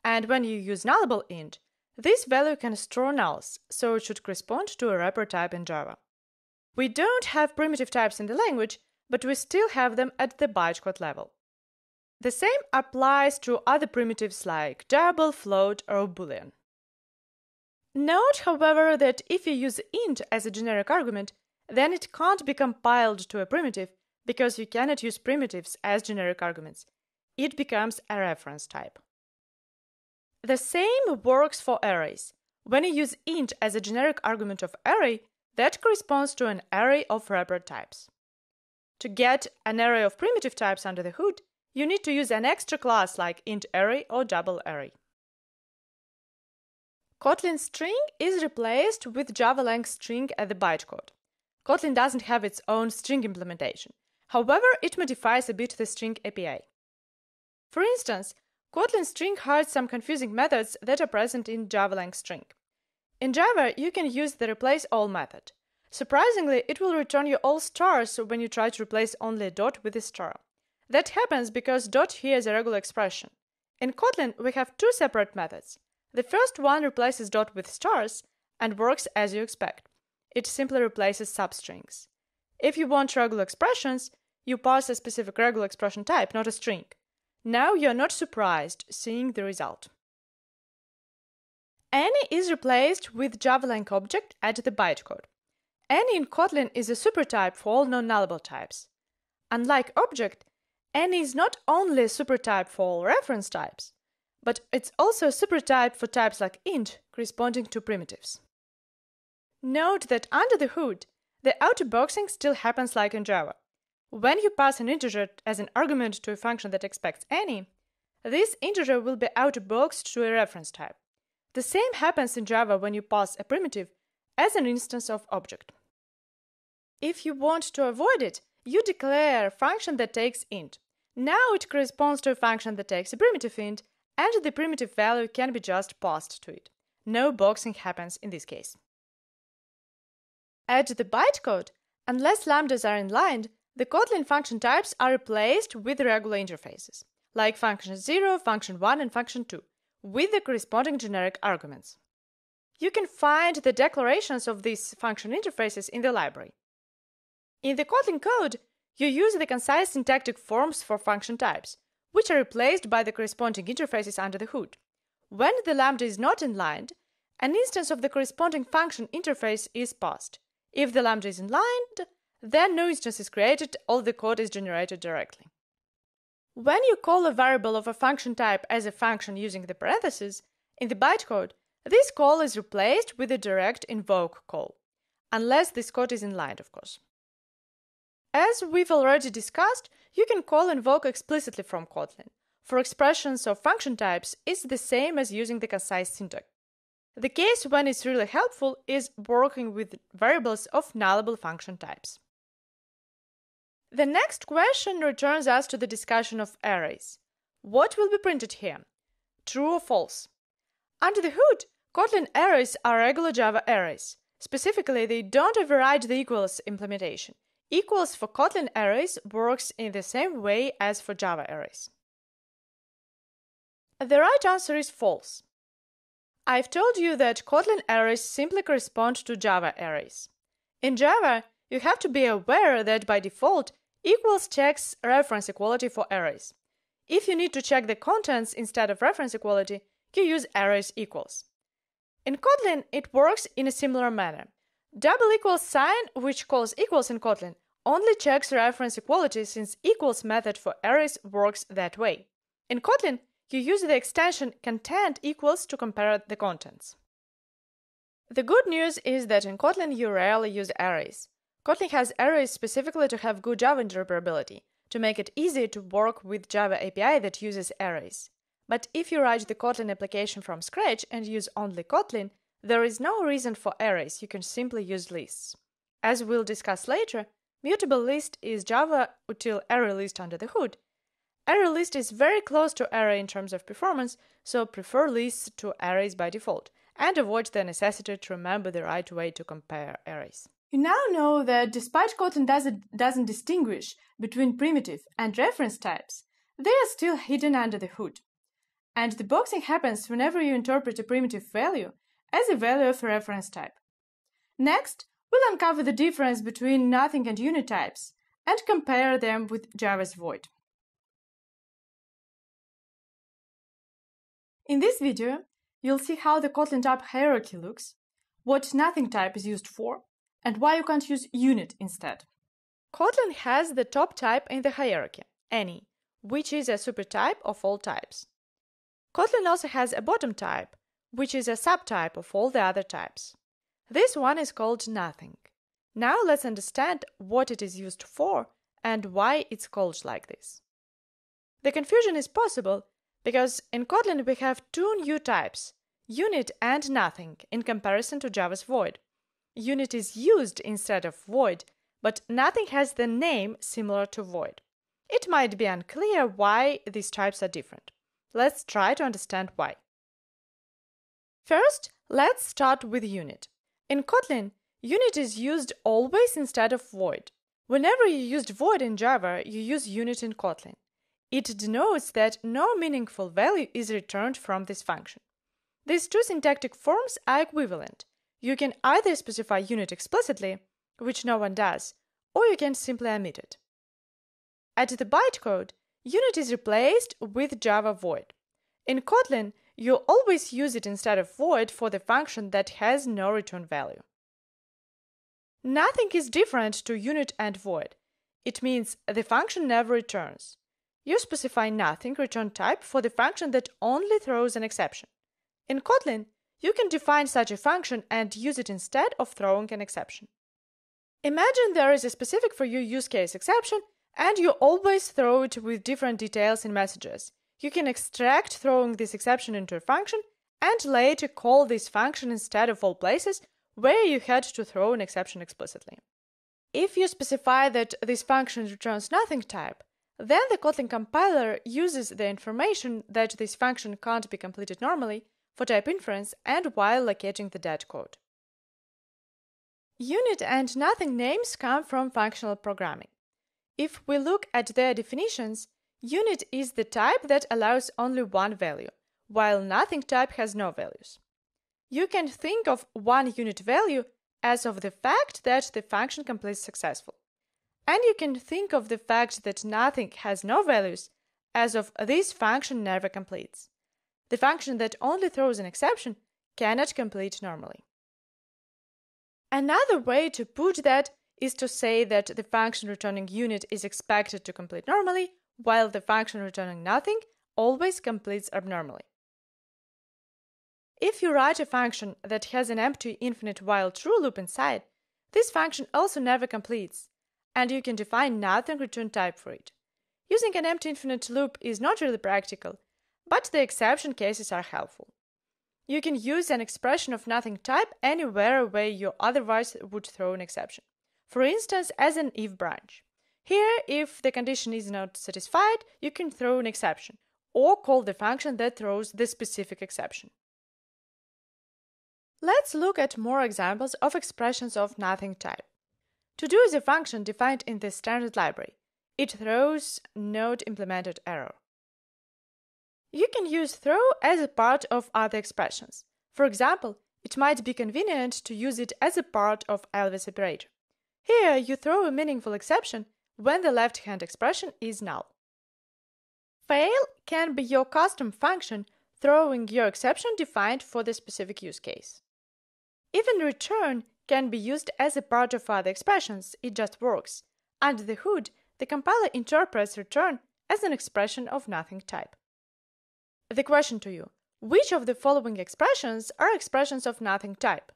And when you use nullable int, this value can store nulls, so it should correspond to a wrapper type in Java. We don't have primitive types in the language, but we still have them at the bytecode level. The same applies to other primitives like double, float, or boolean. Note, however, that if you use int as a generic argument, then it can't be compiled to a primitive because you cannot use primitives as generic arguments. It becomes a reference type. The same works for arrays. When you use int as a generic argument of array, that corresponds to an array of wrapper types. To get an array of primitive types under the hood, you need to use an extra class like int array or double array. Kotlin string is replaced with Java lang string at the bytecode. Kotlin doesn't have its own string implementation. However, it modifies a bit the string API. For instance, Kotlin string hides some confusing methods that are present in Java lang string. In Java, you can use the replace all method. Surprisingly, it will return you all stars when you try to replace only a dot with a star. That happens because dot here is a regular expression. In Kotlin, we have two separate methods. The first one replaces dot with stars and works as you expect. It simply replaces substrings. If you want regular expressions, you pass a specific regular expression type, not a string. Now you're not surprised seeing the result. Any is replaced with Java lang object at the bytecode. Any in Kotlin is a supertype for all non-nullable types. Unlike object, any is not only a supertype for all reference types, but it's also a supertype for types like int corresponding to primitives. Note that under the hood, the autoboxing still happens like in Java. When you pass an integer as an argument to a function that expects any, this integer will be outboxed to a reference type. The same happens in Java when you pass a primitive as an instance of object. If you want to avoid it, you declare a function that takes int. Now it corresponds to a function that takes a primitive int, and the primitive value can be just passed to it. No boxing happens in this case. At the bytecode, unless lambdas are inlined, the Kotlin function types are replaced with regular interfaces, like function 0, function 1, and function 2, with the corresponding generic arguments. You can find the declarations of these function interfaces in the library. In the Kotlin code, you use the concise syntactic forms for function types, which are replaced by the corresponding interfaces under the hood. When the lambda is not inlined, an instance of the corresponding function interface is passed. If the lambda is inlined, then no instance is created, all the code is generated directly. When you call a variable of a function type as a function using the parentheses, in the bytecode, this call is replaced with a direct invoke call, unless this code is inlined, of course. As we've already discussed, you can call invoke explicitly from Kotlin. For expressions of function types, it's the same as using the concise syntax. The case when it's really helpful is working with variables of nullable function types. The next question returns us to the discussion of arrays. What will be printed here? True or false? Under the hood, Kotlin arrays are regular Java arrays. Specifically, they don't override the equals implementation. Equals for Kotlin arrays works in the same way as for Java arrays. The right answer is false. I've told you that Kotlin arrays simply correspond to Java arrays. In Java, you have to be aware that by default, equals checks reference equality for arrays. If you need to check the contents instead of reference equality, you use arrays equals. In Kotlin, it works in a similar manner. Double equals sign, which calls equals in Kotlin, only checks reference equality since equals method for arrays works that way. In Kotlin, you use the extension content equals to compare the contents. The good news is that in Kotlin you rarely use arrays. Kotlin has arrays specifically to have good Java interoperability, to make it easy to work with Java API that uses arrays. But if you write the Kotlin application from scratch and use only Kotlin, there is no reason for arrays, you can simply use lists. As we'll discuss later, mutable list is Java util array list under the hood. Array list is very close to array in terms of performance, so prefer lists to arrays by default, and avoid the necessity to remember the right way to compare arrays. You now know that despite Kotlin doesn't distinguish between primitive and reference types, they are still hidden under the hood. And the boxing happens whenever you interpret a primitive value as a value of a reference type. Next, we'll uncover the difference between nothing and unit types and compare them with Java's void. In this video, you'll see how the Kotlin type hierarchy looks, what nothing type is used for, and why you can't use unit instead. Kotlin has the top type in the hierarchy, any, which is a supertype of all types. Kotlin also has a bottom type, which is a subtype of all the other types. This one is called nothing. Now let's understand what it is used for and why it's called like this. The confusion is possible because in Kotlin we have two new types, unit and nothing, in comparison to Java's void. Unit is used instead of void, but nothing has the name similar to void. It might be unclear why these types are different. Let's try to understand why. First, let's start with unit. In Kotlin, unit is used always instead of void. Whenever you used void in Java, you use unit in Kotlin. It denotes that no meaningful value is returned from this function. These two syntactic forms are equivalent. You can either specify unit explicitly, which no one does, or you can simply omit it. At the bytecode, unit is replaced with Java void. In Kotlin, you always use it instead of void for the function that has no return value. Nothing is different to unit and void. It means the function never returns. You specify nothing return type for the function that only throws an exception. In Kotlin, you can define such a function and use it instead of throwing an exception. Imagine there is a specific for you use case exception and you always throw it with different details in messages. you can extract throwing this exception into a function and later call this function instead of all places where you had to throw an exception explicitly. If you specify that this function returns nothing type, then the Kotlin compiler uses the information that this function can't be completed normally for type inference and while locating the dead code. Unit and nothing names come from functional programming. If we look at their definitions, unit is the type that allows only one value, while nothing type has no values. You can think of one unit value as of the fact that the function completes successfully. And you can think of the fact that nothing has no values as of this function never completes. The function that only throws an exception cannot complete normally. Another way to put that is to say that the function returning unit is expected to complete normally, while the function returning nothing always completes abnormally. If you write a function that has an empty infinite while true loop inside, this function also never completes, and you can define nothing return type for it. Using an empty infinite loop is not really practical, but the exception cases are helpful. You can use an expression of nothing type anywhere where you otherwise would throw an exception. For instance, as an if branch. Here, if the condition is not satisfied, you can throw an exception, or call the function that throws the specific exception. Let's look at more examples of expressions of nothing type. To do is a function defined in the standard library. It throws not implemented error. You can use throw as a part of other expressions. For example, it might be convenient to use it as a part of LAMDBAS operator. Here, you throw a meaningful exception when the left-hand expression is null. Fail can be your custom function throwing your exception defined for the specific use case. Even return can be used as a part of other expressions, it just works. Under the hood, the compiler interprets return as an expression of nothing type. The question to you: which of the following expressions are expressions of nothing type?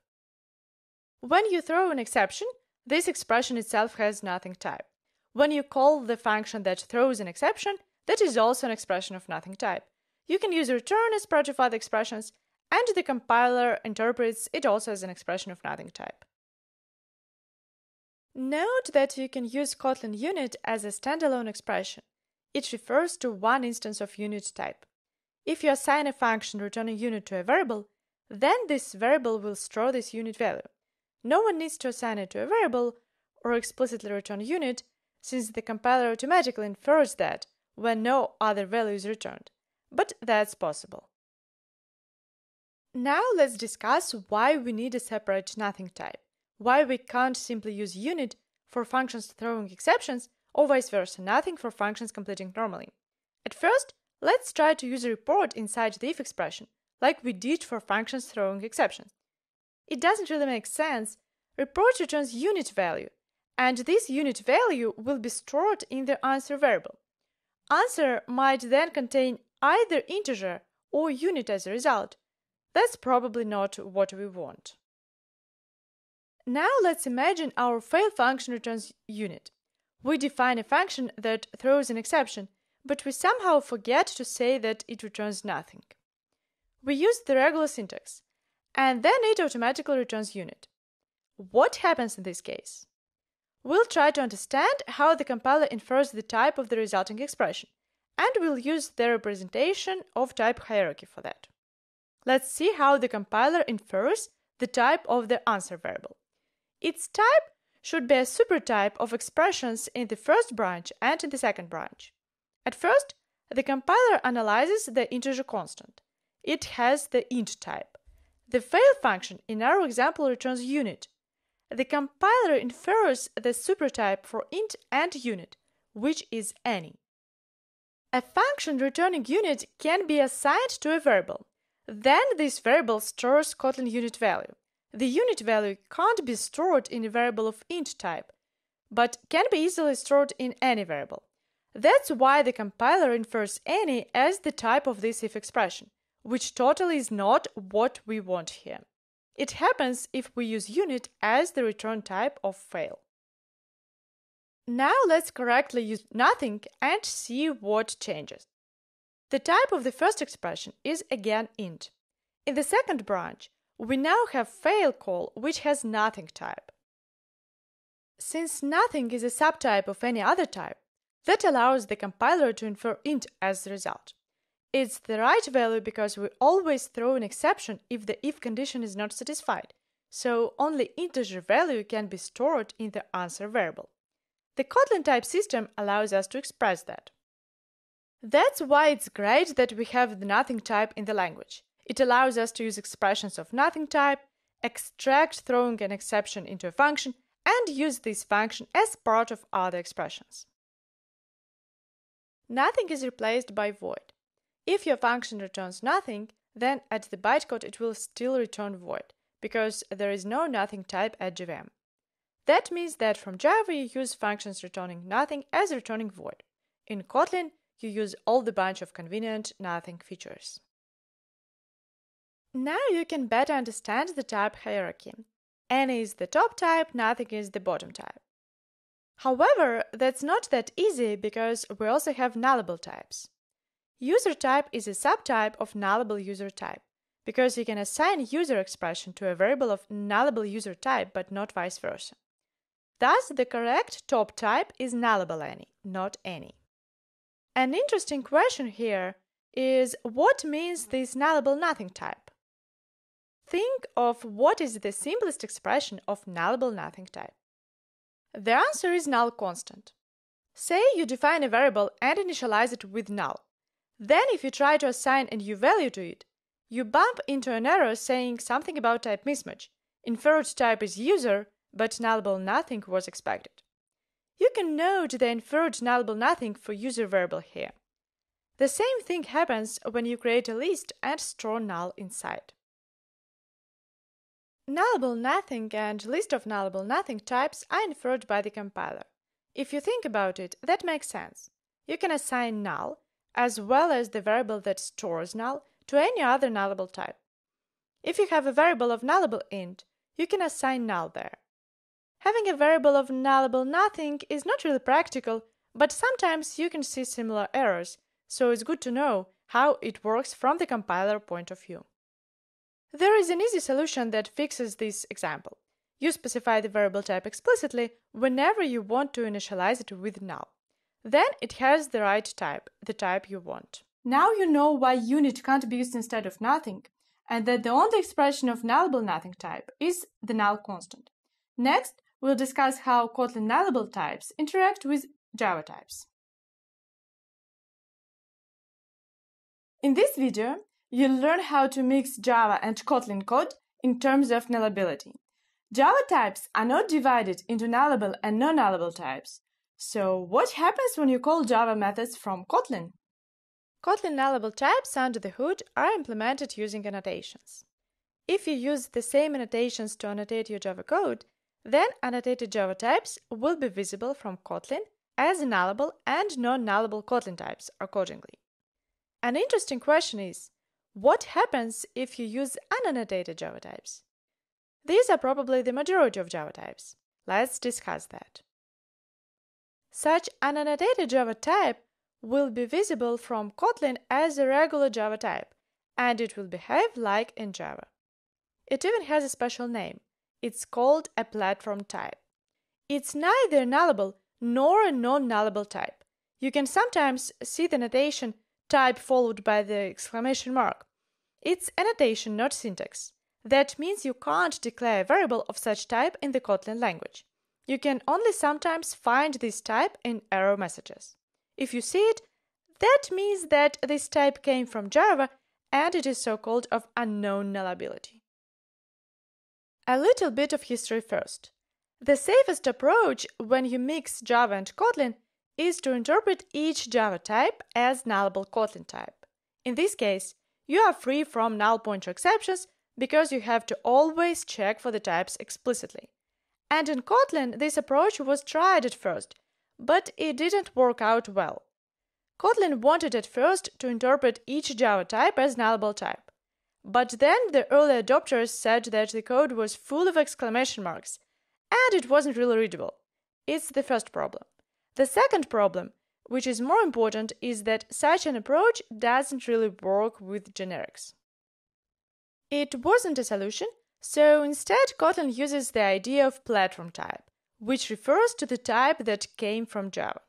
When you throw an exception, this expression itself has nothing type. When you call the function that throws an exception, that is also an expression of nothing type. You can use return as part of other expressions, and the compiler interprets it also as an expression of nothing type. Note that you can use Kotlin unit as a standalone expression. It refers to one instance of unit type. If you assign a function returning unit to a variable, then this variable will store this unit value. No one needs to assign it to a variable or explicitly return unit, since the compiler automatically infers that when no other value is returned. But that's possible. Now let's discuss why we need a separate nothing type, why we can't simply use unit for functions throwing exceptions or vice versa, nothing for functions completing normally. At first, let's try to use a report inside the if expression, like we did for functions throwing exceptions. It doesn't really make sense. Report returns unit value, and this unit value will be stored in the answer variable. Answer might then contain either integer or unit as a result. That's probably not what we want. Now let's imagine our fail function returns unit. We define a function that throws an exception, but we somehow forget to say that it returns nothing. We use the regular syntax, and then it automatically returns unit. What happens in this case? We'll try to understand how the compiler infers the type of the resulting expression, and we'll use the representation of type hierarchy for that. Let's see how the compiler infers the type of the answer variable. Its type should be a supertype of expressions in the first branch and in the second branch. At first, the compiler analyzes the integer constant. It has the int type. The fail function in our example returns unit. The compiler infers the supertype for int and unit, which is any. A function returning unit can be assigned to a variable. Then this variable stores Kotlin unit value. The unit value can't be stored in a variable of int type, but can be easily stored in any variable. That's why the compiler infers any as the type of this if expression, which totally is not what we want here. It happens if we use unit as the return type of fail. Now let's correctly use nothing and see what changes. The type of the first expression is again int. In the second branch, we now have fail call, which has nothing type. Since nothing is a subtype of any other type, that allows the compiler to infer int as the result. It's the right value because we always throw an exception if the if condition is not satisfied, so only integer value can be stored in the answer variable. The Kotlin type system allows us to express that. That's why it's great that we have the nothing type in the language. It allows us to use expressions of nothing type, extract throwing an exception into a function, and use this function as part of other expressions. Nothing is replaced by void. If your function returns nothing, then at the bytecode it will still return void, because there is no nothing type at JVM. That means that from Java you use functions returning nothing as returning void. In Kotlin, you use all the bunch of convenient nothing features. Now you can better understand the type hierarchy. Any is the top type, nothing is the bottom type. However, that's not that easy because we also have nullable types. User type is a subtype of nullable user type, because you can assign user expression to a variable of nullable user type but not vice versa. Thus, the correct top type is nullable any, not any. An interesting question here is what means this nullable nothing type? Think of what is the simplest expression of nullable nothing type. The answer is null constant. Say you define a variable and initialize it with null. Then if you try to assign a new value to it, you bump into an error saying something about type mismatch. Inferred type is user, but nullable nothing was expected. You can note the inferred nullable nothing for user variable here. The same thing happens when you create a list and store null inside. Nullable nothing and list of nullable nothing types are inferred by the compiler. If you think about it, that makes sense. You can assign null, as well as the variable that stores null, to any other nullable type. If you have a variable of nullable int, you can assign null there. Having a variable of nullable nothing is not really practical, but sometimes you can see similar errors, so it's good to know how it works from the compiler point of view. There is an easy solution that fixes this example. You specify the variable type explicitly whenever you want to initialize it with null. Then it has the right type, the type you want. Now you know why unit can't be used instead of nothing, and that the only expression of nullable nothing type is the null constant. Next, we'll discuss how Kotlin nullable types interact with Java types. In this video, you'll learn how to mix Java and Kotlin code in terms of nullability. Java types are not divided into nullable and non-nullable types. So what happens when you call Java methods from Kotlin? Kotlin nullable types under the hood are implemented using annotations. If you use the same annotations to annotate your Java code, then annotated Java types will be visible from Kotlin as nullable and non-nullable Kotlin types accordingly. An interesting question is, what happens if you use unannotated Java types? These are probably the majority of Java types. Let's discuss that. Such unannotated Java type will be visible from Kotlin as a regular Java type, and it will behave like in Java. It even has a special name. It's called a platform type. It's neither nullable nor a non-nullable type. You can sometimes see the notation type followed by the exclamation mark. It's annotation, not syntax. That means you can't declare a variable of such type in the Kotlin language. You can only sometimes find this type in error messages. If you see it, that means that this type came from Java and it is so-called of unknown nullability. A little bit of history first. The safest approach when you mix Java and Kotlin is to interpret each Java type as nullable Kotlin type. In this case, you are free from null pointer exceptions because you have to always check for the types explicitly. And in Kotlin, this approach was tried at first, but it didn't work out well. Kotlin wanted at first to interpret each Java type as nullable type. But then the early adopters said that the code was full of exclamation marks, and it wasn't really readable. It's the first problem. The second problem, which is more important, is that such an approach doesn't really work with generics. It wasn't a solution, so instead Kotlin uses the idea of platform type, which refers to the type that came from Java.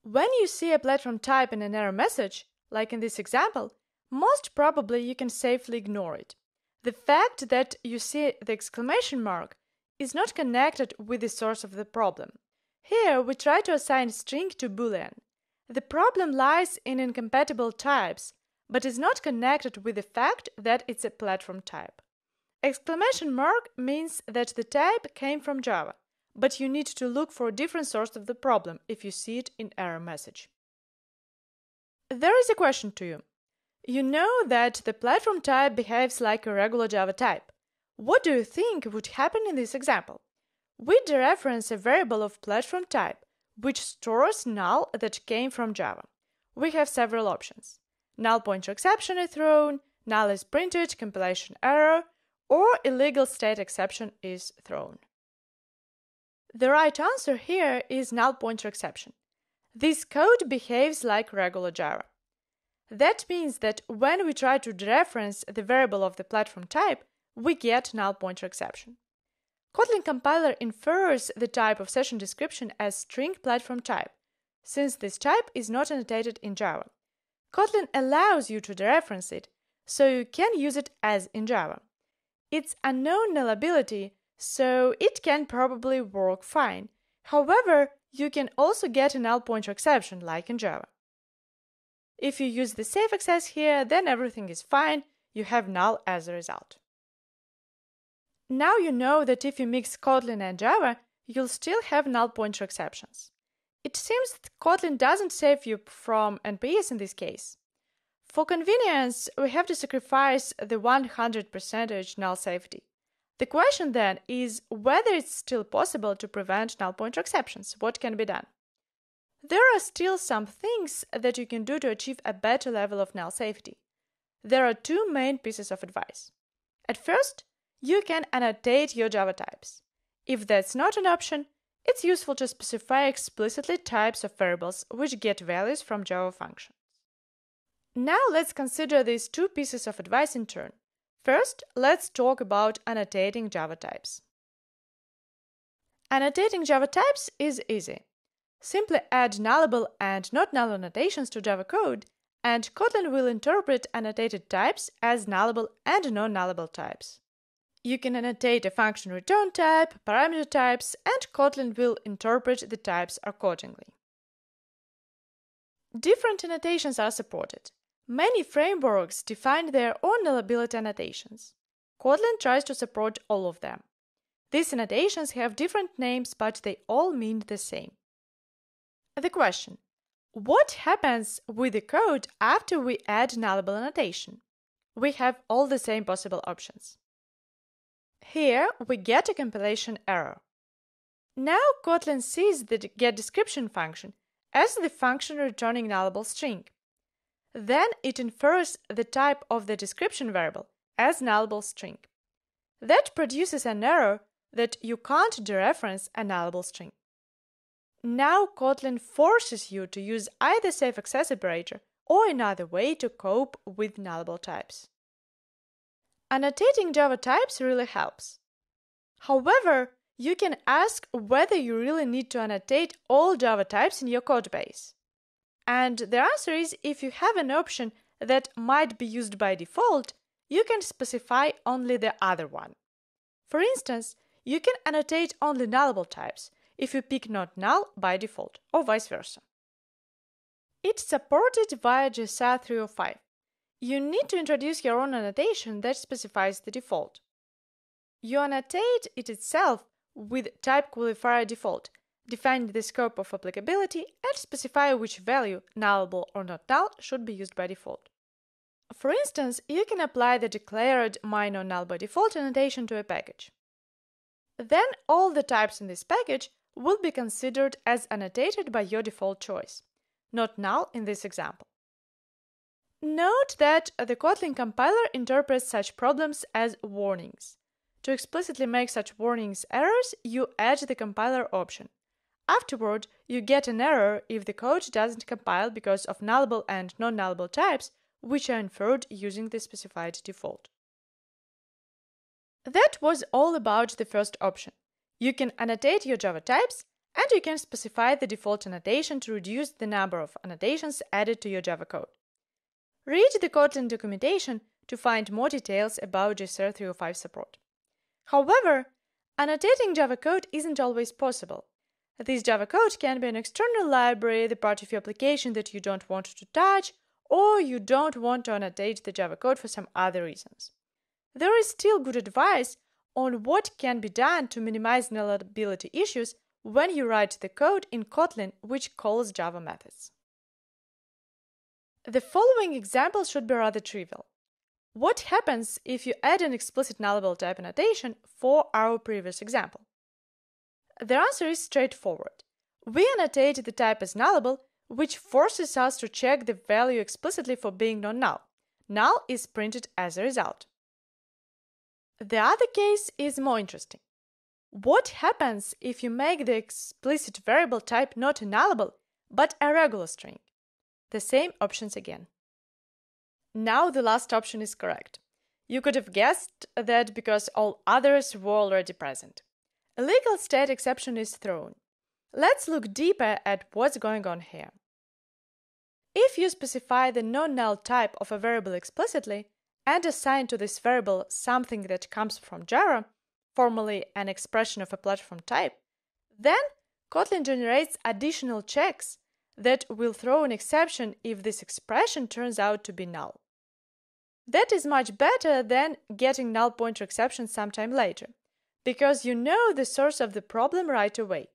When you see a platform type in an error message, like in this example, most probably you can safely ignore it. The fact that you see the exclamation mark is not connected with the source of the problem. Here we try to assign string to Boolean. The problem lies in incompatible types, but is not connected with the fact that it's a platform type. Exclamation mark means that the type came from Java, but you need to look for a different source of the problem if you see it in error message. There is a question to you. You know that the platform type behaves like a regular Java type. What do you think would happen in this example? We dereference a variable of platform type, which stores null that came from Java. We have several options. Null pointer exception is thrown, null is printed, compilation error, or illegal state exception is thrown. The right answer here is null pointer exception. This code behaves like regular Java. That means that when we try to dereference the variable of the platform type, we get null pointer exception. Kotlin compiler infers the type of session description as string platform type, since this type is not annotated in Java. Kotlin allows you to dereference it, so you can use it as in Java. It's unknown nullability, so it can probably work fine. However, you can also get a null pointer exception like in Java. If you use the safe access here, then everything is fine, you have null as a result. Now you know that if you mix Kotlin and Java, you'll still have null pointer exceptions. It seems that Kotlin doesn't save you from NPS in this case. For convenience, we have to sacrifice the 100% null safety. The question then is whether it's still possible to prevent null pointer exceptions. What can be done? There are still some things that you can do to achieve a better level of null safety. There are two main pieces of advice. At first, you can annotate your Java types. If that's not an option, it's useful to specify explicitly types of variables which get values from Java functions. Now let's consider these two pieces of advice in turn. First, let's talk about annotating Java types. Annotating Java types is easy. Simply add nullable and not null annotations to Java code, and Kotlin will interpret annotated types as nullable and non-nullable types. You can annotate a function return type, parameter types, and Kotlin will interpret the types accordingly. Different annotations are supported. Many frameworks define their own nullability annotations. Kotlin tries to support all of them. These annotations have different names, but they all mean the same. The question: what happens with the code after we add nullable annotation? We have all the same possible options. Here we get a compilation error. Now Kotlin sees the getDescription function as the function returning nullable string. Then it infers the type of the description variable as nullable string. That produces an error that you can't dereference a nullable string. Now Kotlin forces you to use either safe access operator or another way to cope with nullable types. Annotating Java types really helps. However, you can ask whether you really need to annotate all Java types in your codebase. And the answer is, if you have an option that might be used by default, you can specify only the other one. For instance, you can annotate only nullable types if you pick not null by default, or vice versa. It's supported via GSR 305. You need to introduce your own annotation that specifies the default. You annotate it itself with type qualifier default, define the scope of applicability, and specify which value, nullable or not null, should be used by default. For instance, you can apply the declared my_null by default annotation to a package. Then all the types in this package will be considered as annotated by your default choice, not null in this example. Note that the Kotlin compiler interprets such problems as warnings. To explicitly make such warnings errors, you add the compiler option. afterward you get an error if the code doesn't compile because of nullable and non-nullable types, which are inferred using the specified default. That was all about the first option. You can annotate your Java types, and you can specify the default annotation to reduce the number of annotations added to your Java code. Read the Kotlin documentation to find more details about JSR 305 support. However, annotating Java code isn't always possible. This Java code can be an external library, the part of your application that you don't want to touch, or you don't want to annotate the Java code for some other reasons. There is still good advice on what can be done to minimize nullability issues when you write the code in Kotlin which calls Java methods. The following example should be rather trivial. What happens if you add an explicit nullable type annotation for our previous example? The answer is straightforward. We annotate the type as nullable, which forces us to check the value explicitly for being non-null. Null is printed as a result. The other case is more interesting. What happens if you make the explicit variable type not a nullable, but a regular string? The same options again. Now the last option is correct. You could have guessed that because all others were already present. A legal state exception is thrown. Let's look deeper at what's going on here. If you specify the non-null type of a variable explicitly and assign to this variable something that comes from Java, formally an expression of a platform type, then Kotlin generates additional checks that will throw an exception if this expression turns out to be null. That is much better than getting null pointer exceptions sometime later, because you know the source of the problem right away.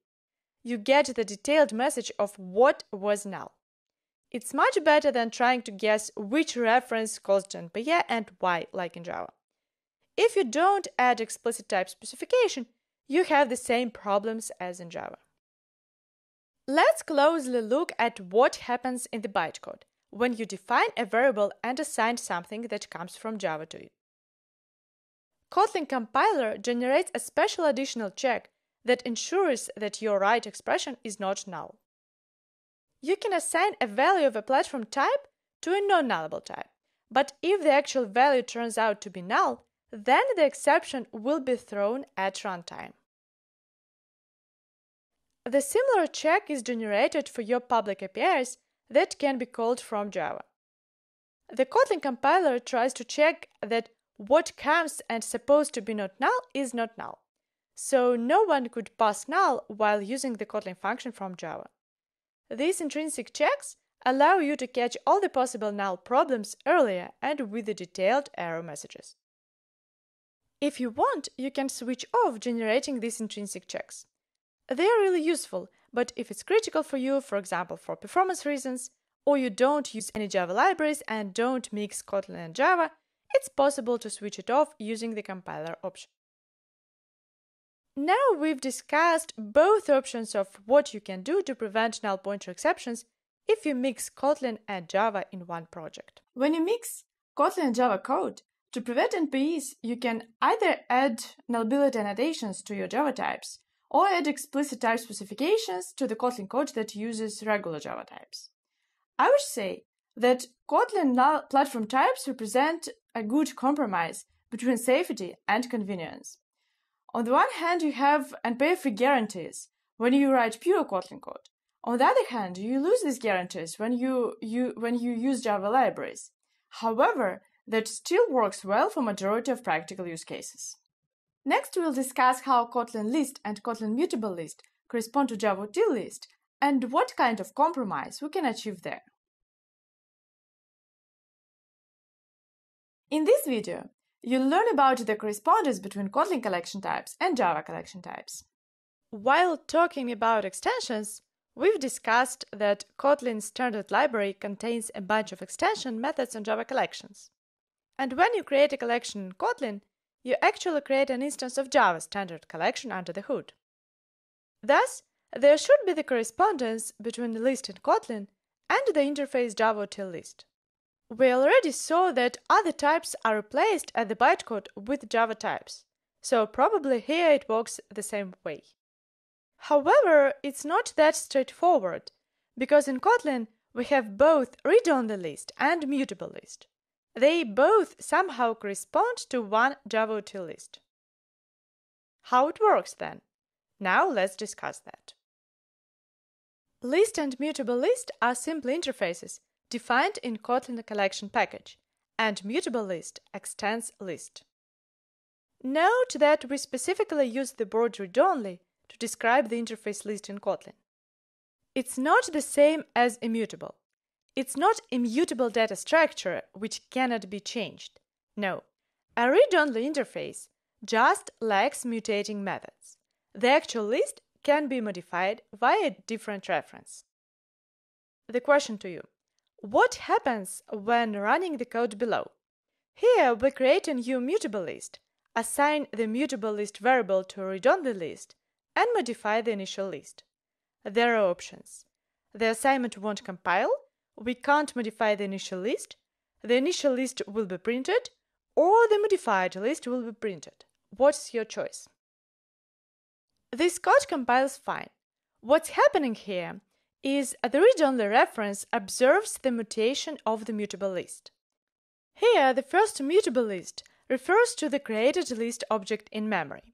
You get the detailed message of what was null. It's much better than trying to guess which reference caused NPE and why, like in Java. If you don't add explicit type specification, you have the same problems as in Java. Let's closely look at what happens in the bytecode when you define a variable and assign something that comes from Java to it. Kotlin compiler generates a special additional check that ensures that your write expression is not null. You can assign a value of a platform type to a non-nullable type, but if the actual value turns out to be null, then the exception will be thrown at runtime. The similar check is generated for your public APIs that can be called from Java. The Kotlin compiler tries to check that what comes and supposed to be not null is not null, so no one could pass null while using the Kotlin function from Java. These intrinsic checks allow you to catch all the possible null problems earlier and with the detailed error messages. If you want, you can switch off generating these intrinsic checks. They are really useful, but if it's critical for you, for example for performance reasons, or you don't use any Java libraries and don't mix Kotlin and Java, it's possible to switch it off using the compiler option. Now we've discussed both options of what you can do to prevent null pointer exceptions if you mix Kotlin and Java in one project. When you mix Kotlin and Java code, to prevent NPEs, you can either add nullability annotations to your Java types or add explicit type specifications to the Kotlin code that uses regular Java types. I would say that Kotlin platform types represent a good compromise between safety and convenience. On the one hand, you have NPE-free guarantees when you write pure Kotlin code. On the other hand, you lose these guarantees when you use Java libraries. However, that still works well for majority of practical use cases. Next, we'll discuss how Kotlin list and Kotlin mutable list correspond to Java util list and what kind of compromise we can achieve there. In this video, you'll learn about the correspondence between Kotlin collection types and Java collection types. While talking about extensions, we've discussed that Kotlin's standard library contains a bunch of extension methods and Java collections. And when you create a collection in Kotlin, you actually create an instance of Java standard collection under the hood. Thus, there should be the correspondence between the list in Kotlin and the interface Java util list. We already saw that other types are replaced at the bytecode with Java types, so probably here it works the same way. However, it's not that straightforward, because in Kotlin we have both read-only list and mutable list. They both somehow correspond to one Java util list. How it works then? Now let's discuss that. List and mutable list are simple interfaces defined in Kotlin collection package, and mutable list extends list. Note that we specifically use the word read-only to describe the interface list in Kotlin. It's not the same as immutable. It's not immutable data structure which cannot be changed. No, a read-only interface just lacks mutating methods. The actual list can be modified via different reference. The question to you: what happens when running the code below? Here we create a new mutable list, assign the mutable list variable to a read-only list, and modify the initial list. There are options. The assignment won't compile, we can't modify the initial list will be printed, or the modified list will be printed. What's your choice? This code compiles fine. What's happening here is the read-only reference observes the mutation of the mutable list. Here, the first mutable list refers to the created list object in memory.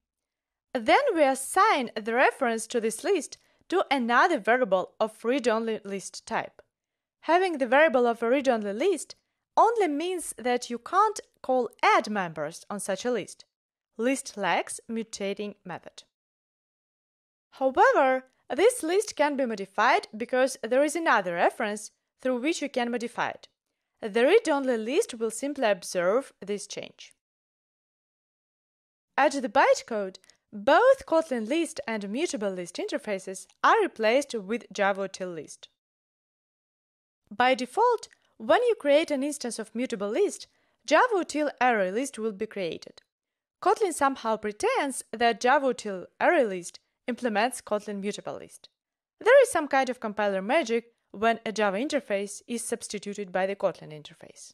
Then we assign the reference to this list to another variable of read-only list type. Having the variable of a read-only list only means that you can't call add members on such a list. List lacks mutating method. However, this list can be modified because there is another reference through which you can modify it. The read-only list will simply observe this change. At the bytecode, both Kotlin list and mutable list interfaces are replaced with Java util list. By default, when you create an instance of mutable list, Java util array list will be created. Kotlin somehow pretends that Java util array list implements Kotlin mutable list. There is some kind of compiler magic when a Java interface is substituted by the Kotlin interface.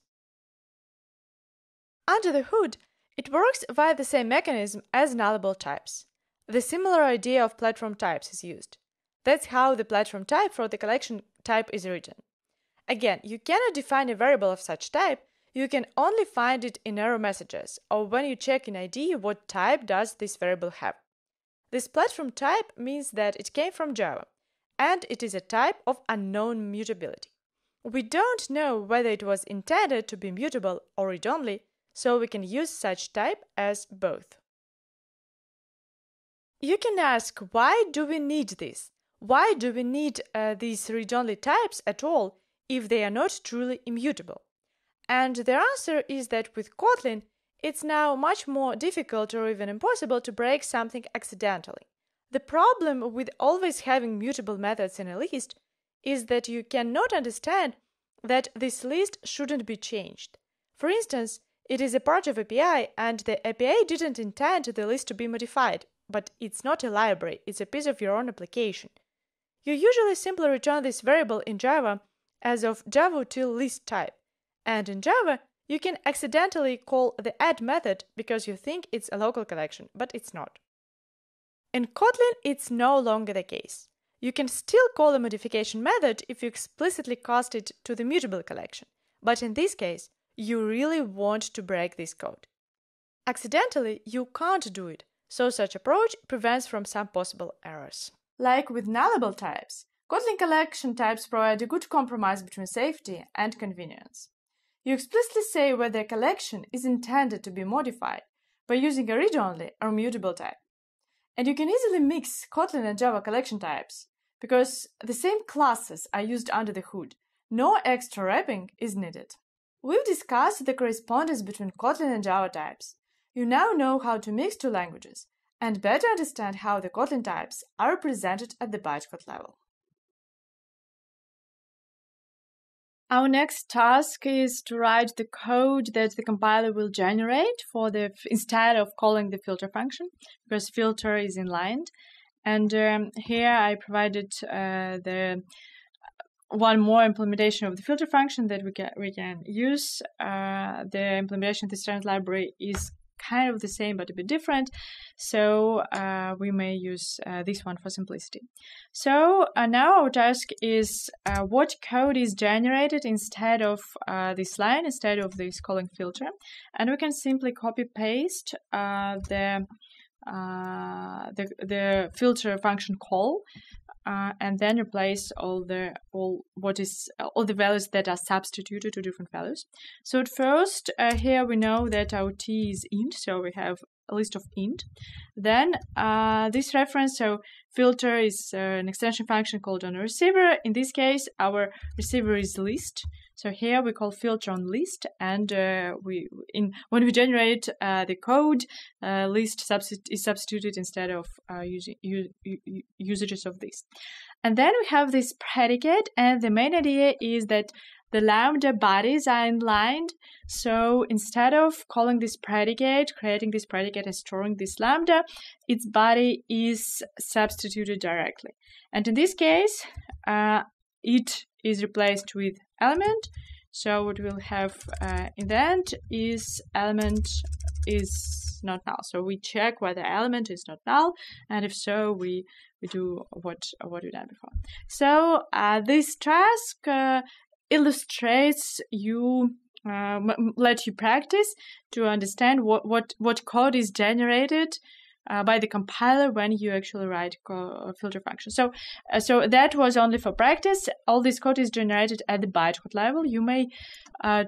Under the hood, it works via the same mechanism as nullable types. The similar idea of platform types is used. That's how the platform type for the collection type is written. Again, you cannot define a variable of such type, you can only find it in error messages or when you check in ID what type does this variable have. This platform type means that it came from Java, and it is a type of unknown mutability. We don't know whether it was intended to be mutable or read-only, so we can use such type as both. You can ask, why do we need this? Why do we need these read-only types at all if they are not truly immutable? And the answer is that with Kotlin, it's now much more difficult or even impossible to break something accidentally. The problem with always having mutable methods in a list is that you cannot understand that this list shouldn't be changed. For instance, it is a part of API and the API didn't intend the list to be modified, but it's not a library, it's a piece of your own application. You usually simply return this variable in Java as of Java util list type, and in Java, you can accidentally call the add method because you think it's a local collection, but it's not. In Kotlin, it's no longer the case. You can still call a modification method if you explicitly cast it to the mutable collection, but in this case, you really want to break this code. Accidentally, you can't do it, so such approach prevents from some possible errors. Like with nullable types, Kotlin collection types provide a good compromise between safety and convenience. You explicitly say whether a collection is intended to be modified by using a read-only or mutable type. And you can easily mix Kotlin and Java collection types because the same classes are used under the hood. No extra wrapping is needed. We've discussed the correspondence between Kotlin and Java types. You now know how to mix two languages and better understand how the Kotlin types are represented at the bytecode level. Our next task is to write the code that the compiler will generate for instead of calling the filter function, because filter is inlined. And here I provided the one more implementation of the filter function that we can use. The implementation of the standard library is kind of the same but a bit different. So we may use this one for simplicity. So now our task is what code is generated instead of this line, instead of this calling filter. And we can simply copy paste the filter function call, and then replace all the values that are substituted to different values. So at first, here we know that our t is int, so we have a list of int. Then this reference, so filter is an extension function called on a receiver. In this case, our receiver is list. So here we call filter on list, and when we generate the code, list is substituted instead of usages of this. And then we have this predicate, and the main idea is that the Lambda bodies are inlined. So instead of calling this predicate, creating this predicate and storing this Lambda, its body is substituted directly. And in this case, it is replaced with element. So what we'll have in the end is element is not null. So we check whether element is not null, and if so, we do what we've done before. So this task illustrates you, let you practice to understand what code is generated by the compiler when you actually write a filter function. So that was only for practice. All this code is generated at the bytecode level. You may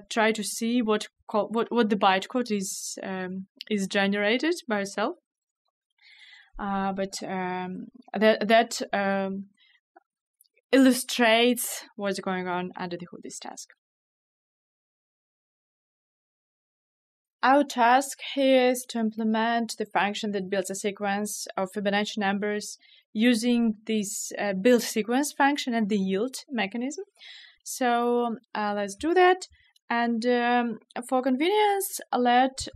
try to see what the bytecode is generated by itself. But that illustrates what's going on under the hood of this task. Our task here is to implement the function that builds a sequence of Fibonacci numbers using this build sequence function and the yield mechanism. So let's do that. And for convenience, let's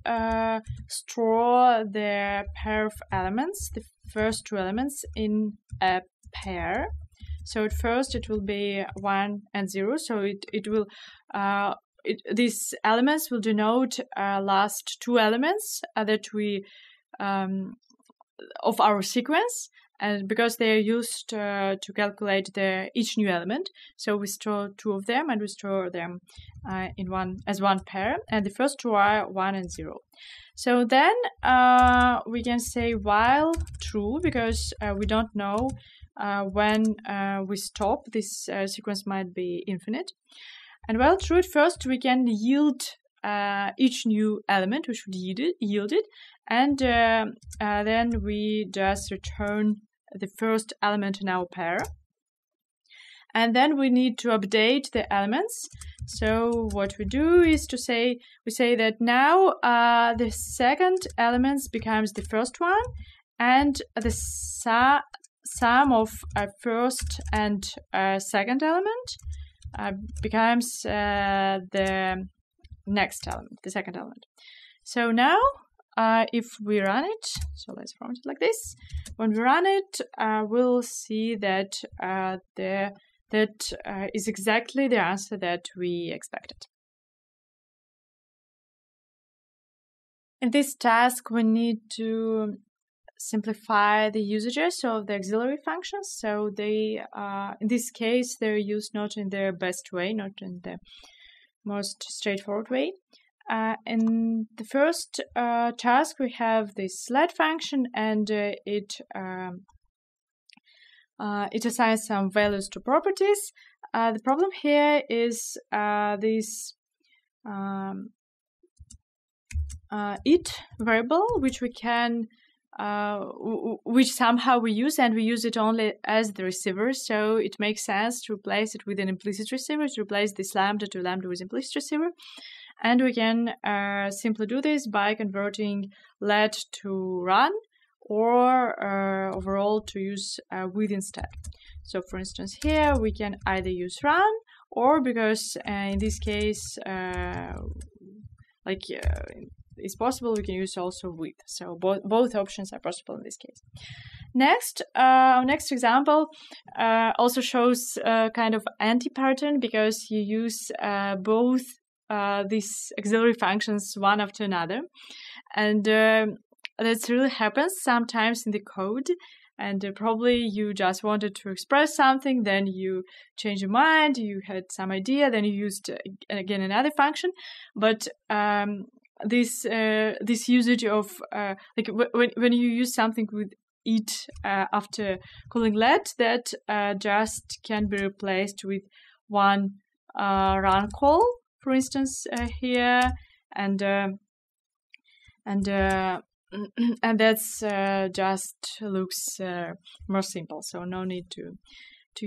store the pair of elements, the first two elements, in a pair. So at first it will be 1 and 0. So it will these elements will denote last two elements that we of our sequence, and because they are used to calculate each new element, so we store two of them and we store them as one pair, and the first two are 1 and 0. So then we can say while true, because we don't know when we stop. This sequence might be infinite. And while true, at first we can yield each new element, which would yield it, and then we just return the first element in our pair. And then we need to update the elements. So what we do is we say that now the second element becomes the first one, and the sum of first and second element becomes the next element, the second element. So now, if we run it, so let's format it like this. When we run it, we'll see that that is exactly the answer that we expected. In this task, we need to simplify the usages of the auxiliary functions. So they, in this case, they're used not in their best way, not in the most straightforward way. In the first task, we have this let function, and it assigns some values to properties. The problem here is this it variable, which we can which somehow we use, and we use it only as the receiver. So it makes sense to replace it with an implicit receiver, to replace this lambda to lambda with implicit receiver. And we can simply do this by converting let to run, or overall to use with instead. So for instance, here we can either use run, or because in this case, it's possible, we can use also with. So both options are possible in this case. Next, our next example also shows kind of anti-pattern, because you use both these auxiliary functions one after another. And that really happens sometimes in the code. And probably you just wanted to express something, then you change your mind, you had some idea, then you used again another function. But this usage of like when you use something with it after calling let, that just can be replaced with one run call, for instance, here, and that's just looks more simple. So no need to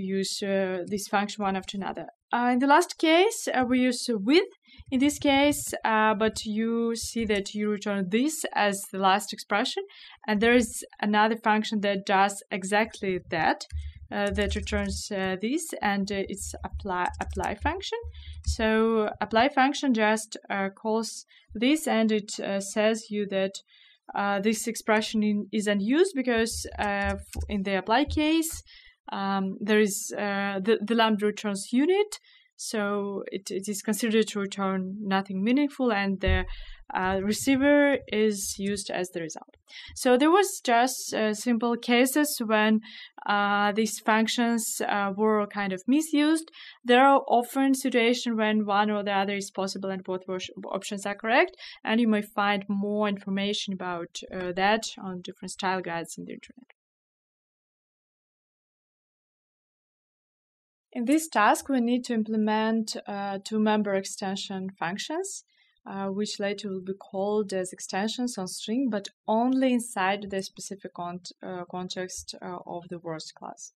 use this function one after another. In the last case, we use with in this case, but you see that you return this as the last expression, and there is another function that does exactly that. That returns this, and it's apply function. So apply function just calls this, and it says you that this expression is unused because in the apply case there is the lambda returns unit, so it is considered to return nothing meaningful, and the receiver is used as the result. So there was just simple cases when these functions were kind of misused. There are often situations when one or the other is possible and both options are correct, and you may find more information about that on different style guides in the internet. In this task, we need to implement two member extension functions, which later will be called as extensions on string, but only inside the specific context of the words class.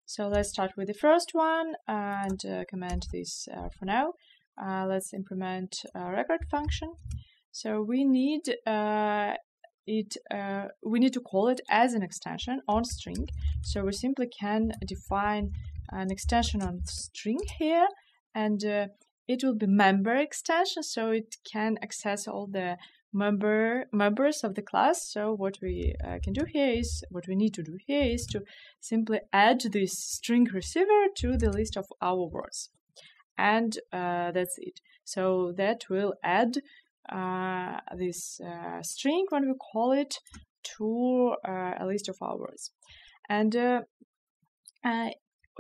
So let's start with the first one and comment this for now. Let's implement a record function. So we need we need to call it as an extension on string. So we simply can define an extension on string here, and it will be member extension, so it can access all the members of the class. So what we can do here is, what we need to do here is to simply add this string receiver to the list of our words, and that's it. So that will add this string when we call it to a list of our words. And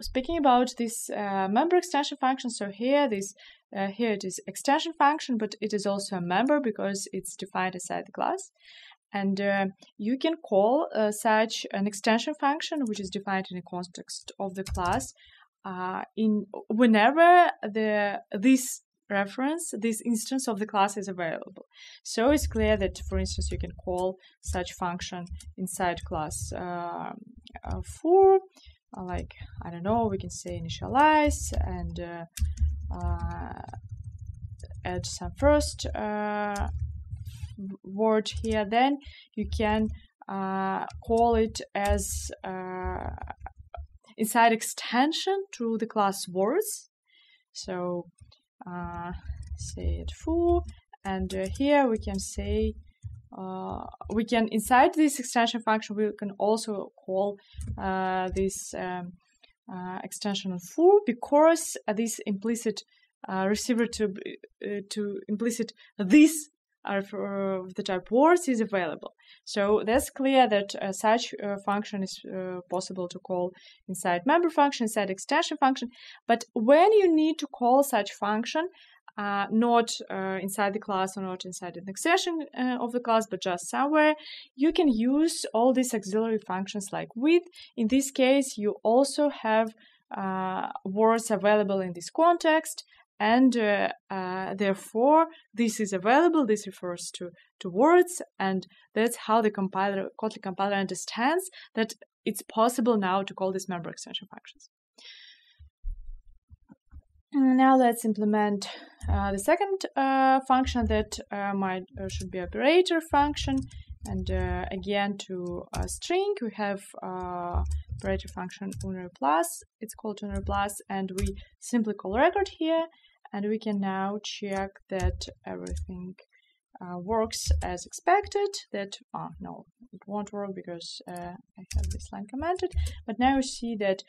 speaking about this member extension function, so here it is extension function, but it is also a member because it's defined inside the class. And you can call such an extension function, which is defined in the context of the class, whenever this instance of the class is available. So it's clear that, for instance, you can call such function inside class for, like, I don't know, we can say initialize and add some first word here. Then you can call it as inside extension to the class words. So say it full, and here we can say we can, inside this extension function, we can also call this extension on full, because this implicit receiver to implicit this of the type words is available. So that's clear that such function is possible to call inside member function, inside extension function. But when you need to call such function, not inside the class or not inside an extension of the class, but just somewhere, you can use all these auxiliary functions like with. In this case, you also have words available in this context, and therefore this is available. This refers to words, and that's how the Kotlin compiler understands that it's possible now to call these member extension functions. Now let's implement the second function that should be operator function. And again, to a string, we have operator function unr plus. It's called unr plus, and we simply call record here, and we can now check that everything works as expected. That no, it won't work because I have this line commented. But now you see that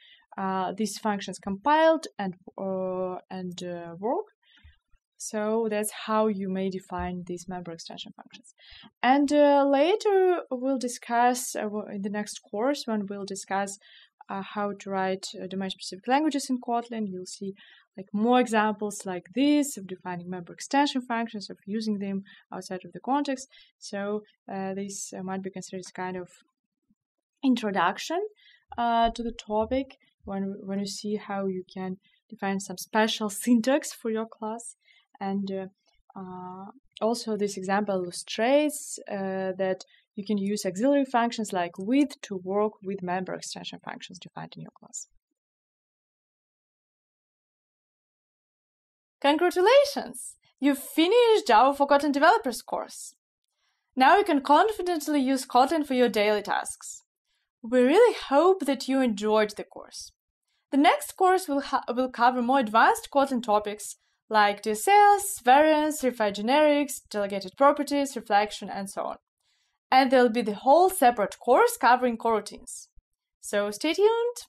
these functions compiled and work. So that's how you may define these member extension functions. And later we'll discuss in the next course, when we'll discuss how to write domain-specific languages in Kotlin. You'll see like more examples like this of defining member extension functions, of using them outside of the context. So this might be considered as kind of introduction to the topic when you see how you can define some special syntax for your class. And also this example illustrates that you can use auxiliary functions like with to work with member extension functions defined in your class. Congratulations! You've finished Java for Kotlin Developers course. Now you can confidently use Kotlin for your daily tasks. We really hope that you enjoyed the course. The next course will cover more advanced Kotlin topics like DSLs, variants, refined generics, delegated properties, reflection, and so on. And there'll be the whole separate course covering coroutines. So stay tuned!